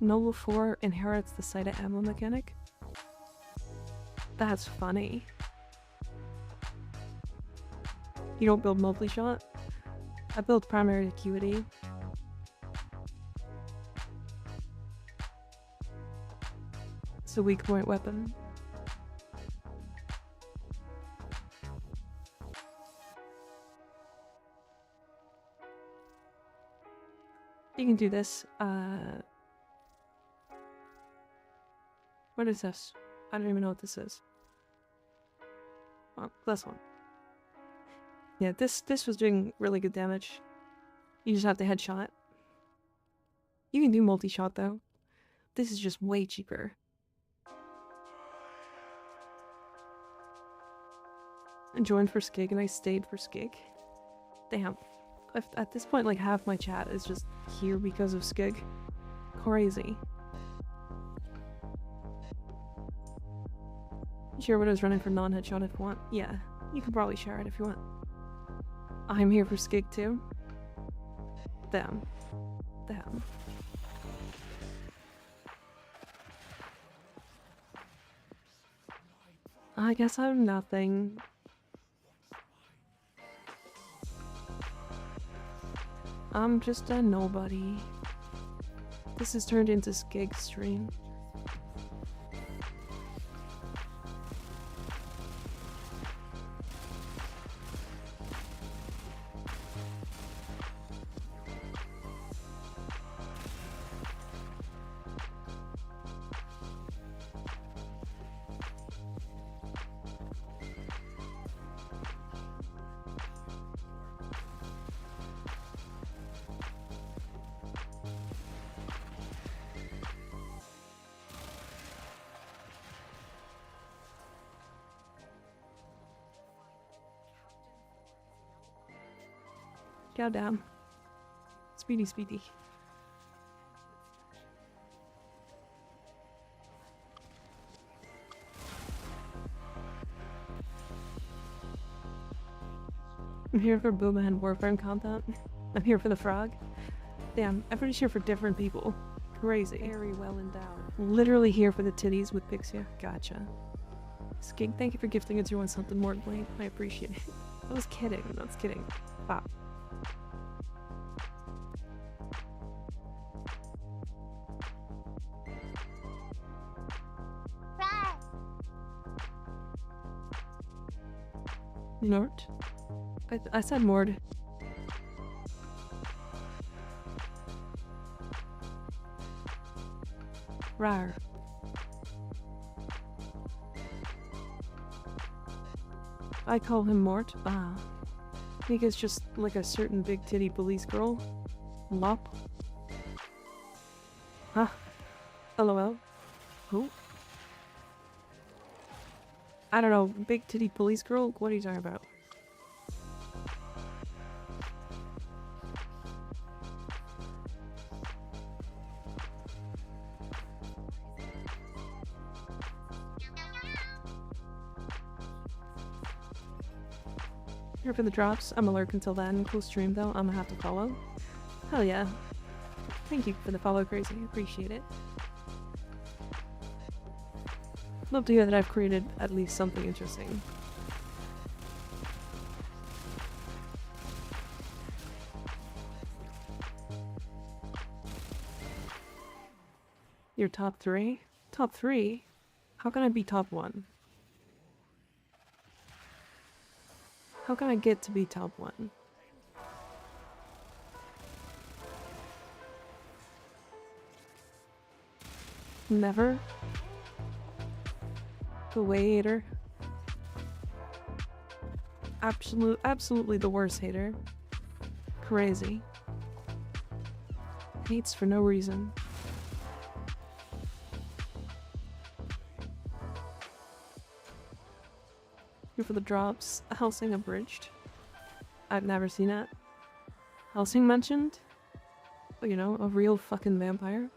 Noble 4 inherits the sighted ammo mechanic. That's funny. You don't build multi-shot? I build primary acuity. It's a weak point weapon. You can do this. What is this? I don't even know what this is. Oh, this one. Yeah, this was doing really good damage. You just have to headshot. You can do multi-shot though. This is just way cheaper. I joined for Skig and I stayed for Skig. Damn. At this point, like, half my chat is just here because of Skig. Crazy. Share what I was running for non-headshot if you want. Yeah, you can probably share it if you want. I'm here for Skig too. Damn. Damn. I guess I'm nothing. I'm just a nobody. This has turned into Skig stream. Goddamn. Speedy, speedy. I'm here for Booba and Warframe content. I'm here for the frog. Damn, everybody's here for different people. Crazy. Very well endowed. Literally here for the titties with Pixia. Gotcha. Skig, thank you for gifting us your one something more Blaine. I appreciate it. I was kidding. I was kidding. Wow. Nort? I said Mord. Rar. I call him Mort. Ah. I think it's just like a certain big titty police girl. Lop. Huh? LOL. Who? I don't know, big titty police girl? What are you talking about? Here for the drops. I'm alert until then. Cool stream though. I'm gonna have to follow. Hell yeah. Thank you for the follow, Crazy. Appreciate it. Love to hear that I've created at least something interesting. You're top 3? Top 3? How can I be top 1? How can I get to be top 1? Never? The hater. Absolutely the worst hater. Crazy. Hates for no reason. Here for the drops. Helsing abridged. I've never seen it. Helsing mentioned? You know, a real fucking vampire.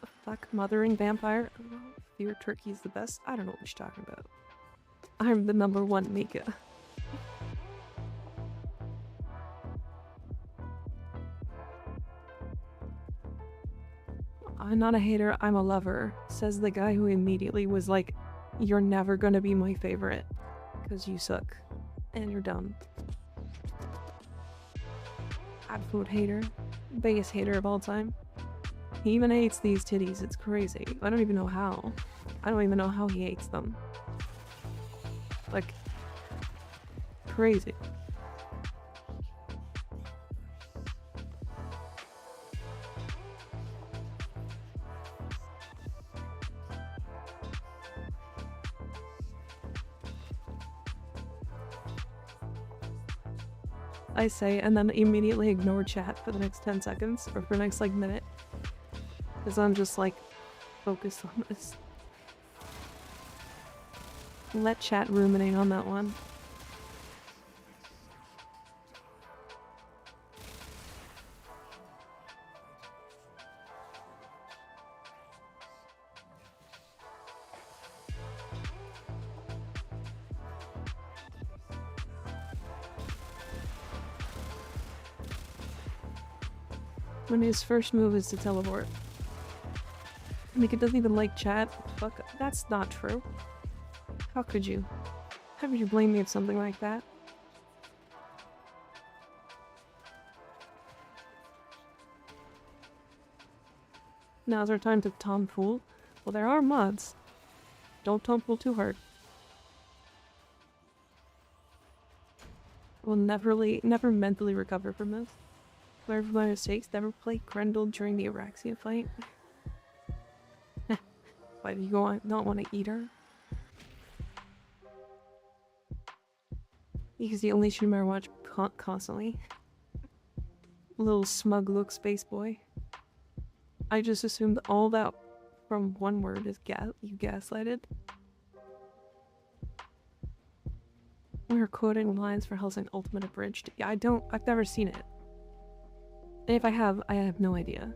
A fuck mothering vampire. Fear turkey's the best. I don't know what you're talking about. I'm the #1 Mika. I'm not a hater, I'm a lover, says the guy who immediately was like, you're never gonna be my favorite, because you suck, and you're dumb. Absolute hater. Biggest hater of all time. He even hates these titties, it's crazy. I don't even know how. I don't even know how he hates them. Like, crazy. I say, and then immediately ignore chat for the next 10 seconds, or for the next, like, minute. Because I'm just, like, focused on this. Let chat ruminate on that one. When his first move is to teleport. Like, it doesn't even like chat. Fuck, that's not true. How could you? How could you blame me of something like that? Now's our time to tomfool. Well, there are mods. Don't tomfool too hard. We'll never mentally recover from this. Learn from my mistakes. Never play Grendel during the Araxia fight. Why do you not want to eat her? Because the only streamer I watch constantly. Little smug look space boy. I just assumed all that from one word is you gaslighted. We're quoting lines for Hellsing Ultimate Abridged. Yeah, I've never seen it. And if I have no idea.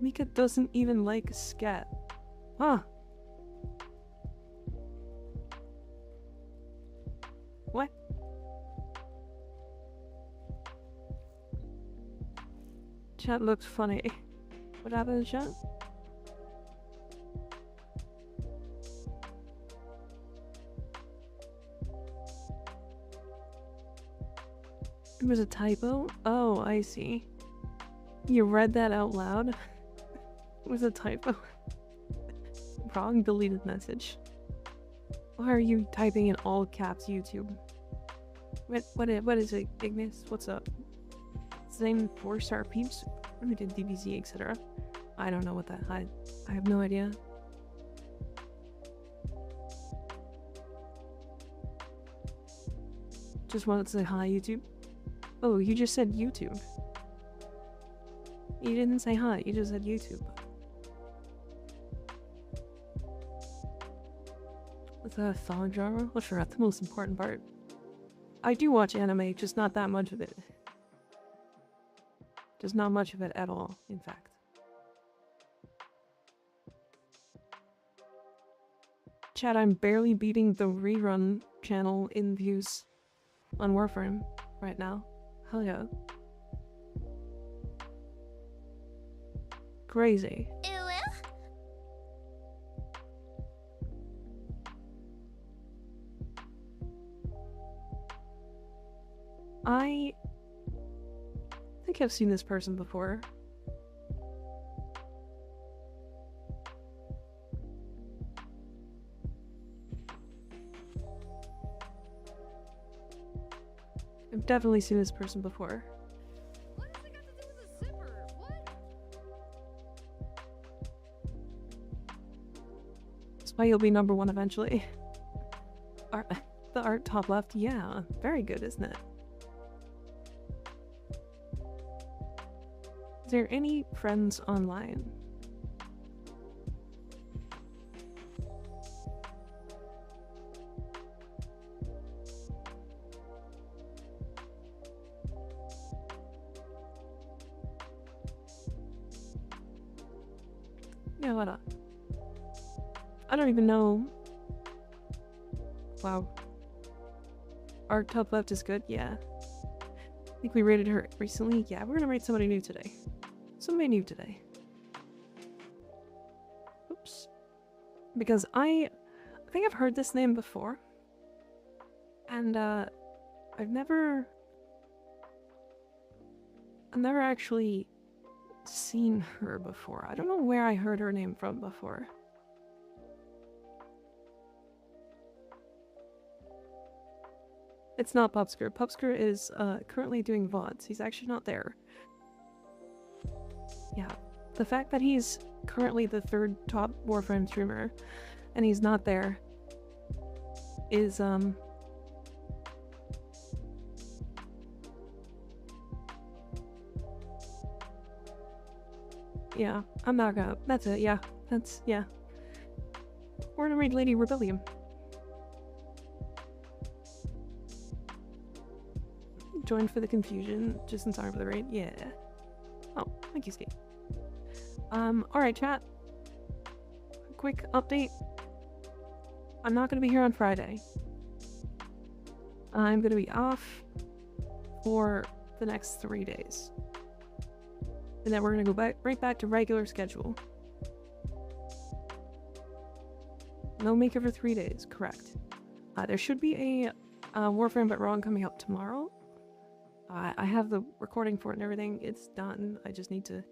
Mika doesn't even like scat. Huh. What? Chat looks funny. What happened, chat? It was a typo? Oh, I see. You read that out loud? It was a typo. Wrong deleted message. Why are you typing in all caps YouTube? What is it, Ignis? What's up? Zane 4-star peeps? We did DBZ, etc. I don't know what that I have no idea. Just wanted to say hi, YouTube. Oh, you just said YouTube. You didn't say hi, you just said YouTube. Is that a thong genre? Well, sure, that's the most important part. I do watch anime, just not that much of it. Just not much of it at all, in fact. Chat, I'm barely beating the rerun channel in views on Warframe right now. Hell yeah. Crazy. I think I've seen this person before. I've definitely seen this person before. What has it got to do with a zipper? What? That's why you'll be #1 eventually. The art top left, yeah. Very good, isn't it? Is there any friends online? Yeah, what up? I don't even know. Wow. Our top left is good, yeah. I think we rated her recently. Yeah, we're gonna rate somebody new today. Somebody new today. Oops. Because I think I've heard this name before. And I've never actually seen her before. I don't know where I heard her name from before. It's not Pupsker. Pupsker is currently doing VODs. He's actually not there. Yeah. The fact that he's currently the 3rd top Warframe streamer and he's not there is yeah, I'm not gonna. That's it, yeah. Yeah. We're gonna read Lady Rebellion. Join for the confusion, just in time for the raid. Yeah. Oh, thank you, Steve. Alright, chat. Quick update. I'm not gonna be here on Friday. I'm gonna be off for the next 3 days. And then we're gonna go right back to regular schedule. No maker for 3 days, correct. There should be a Warframe but Wrong coming out tomorrow. I have the recording for it and everything. It's done. I just need to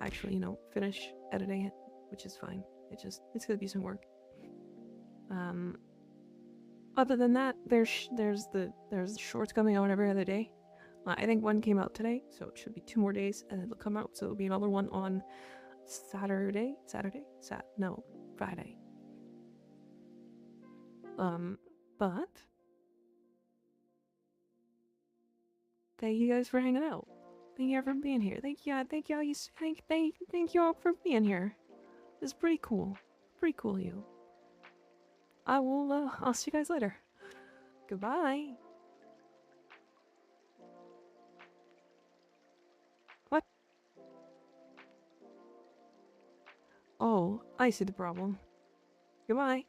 actually, you know, finish editing it, which is fine. It's gonna be some work. Other than that, there's shorts coming out every other day. I think one came out today, so it should be 2 more days, and it'll come out. So it'll be another one on Friday. But thank you guys for hanging out. Thank you for being here. Thank you all for being here. It's pretty cool. Pretty cool, you. I'll see you guys later. Goodbye. What? Oh, I see the problem. Goodbye.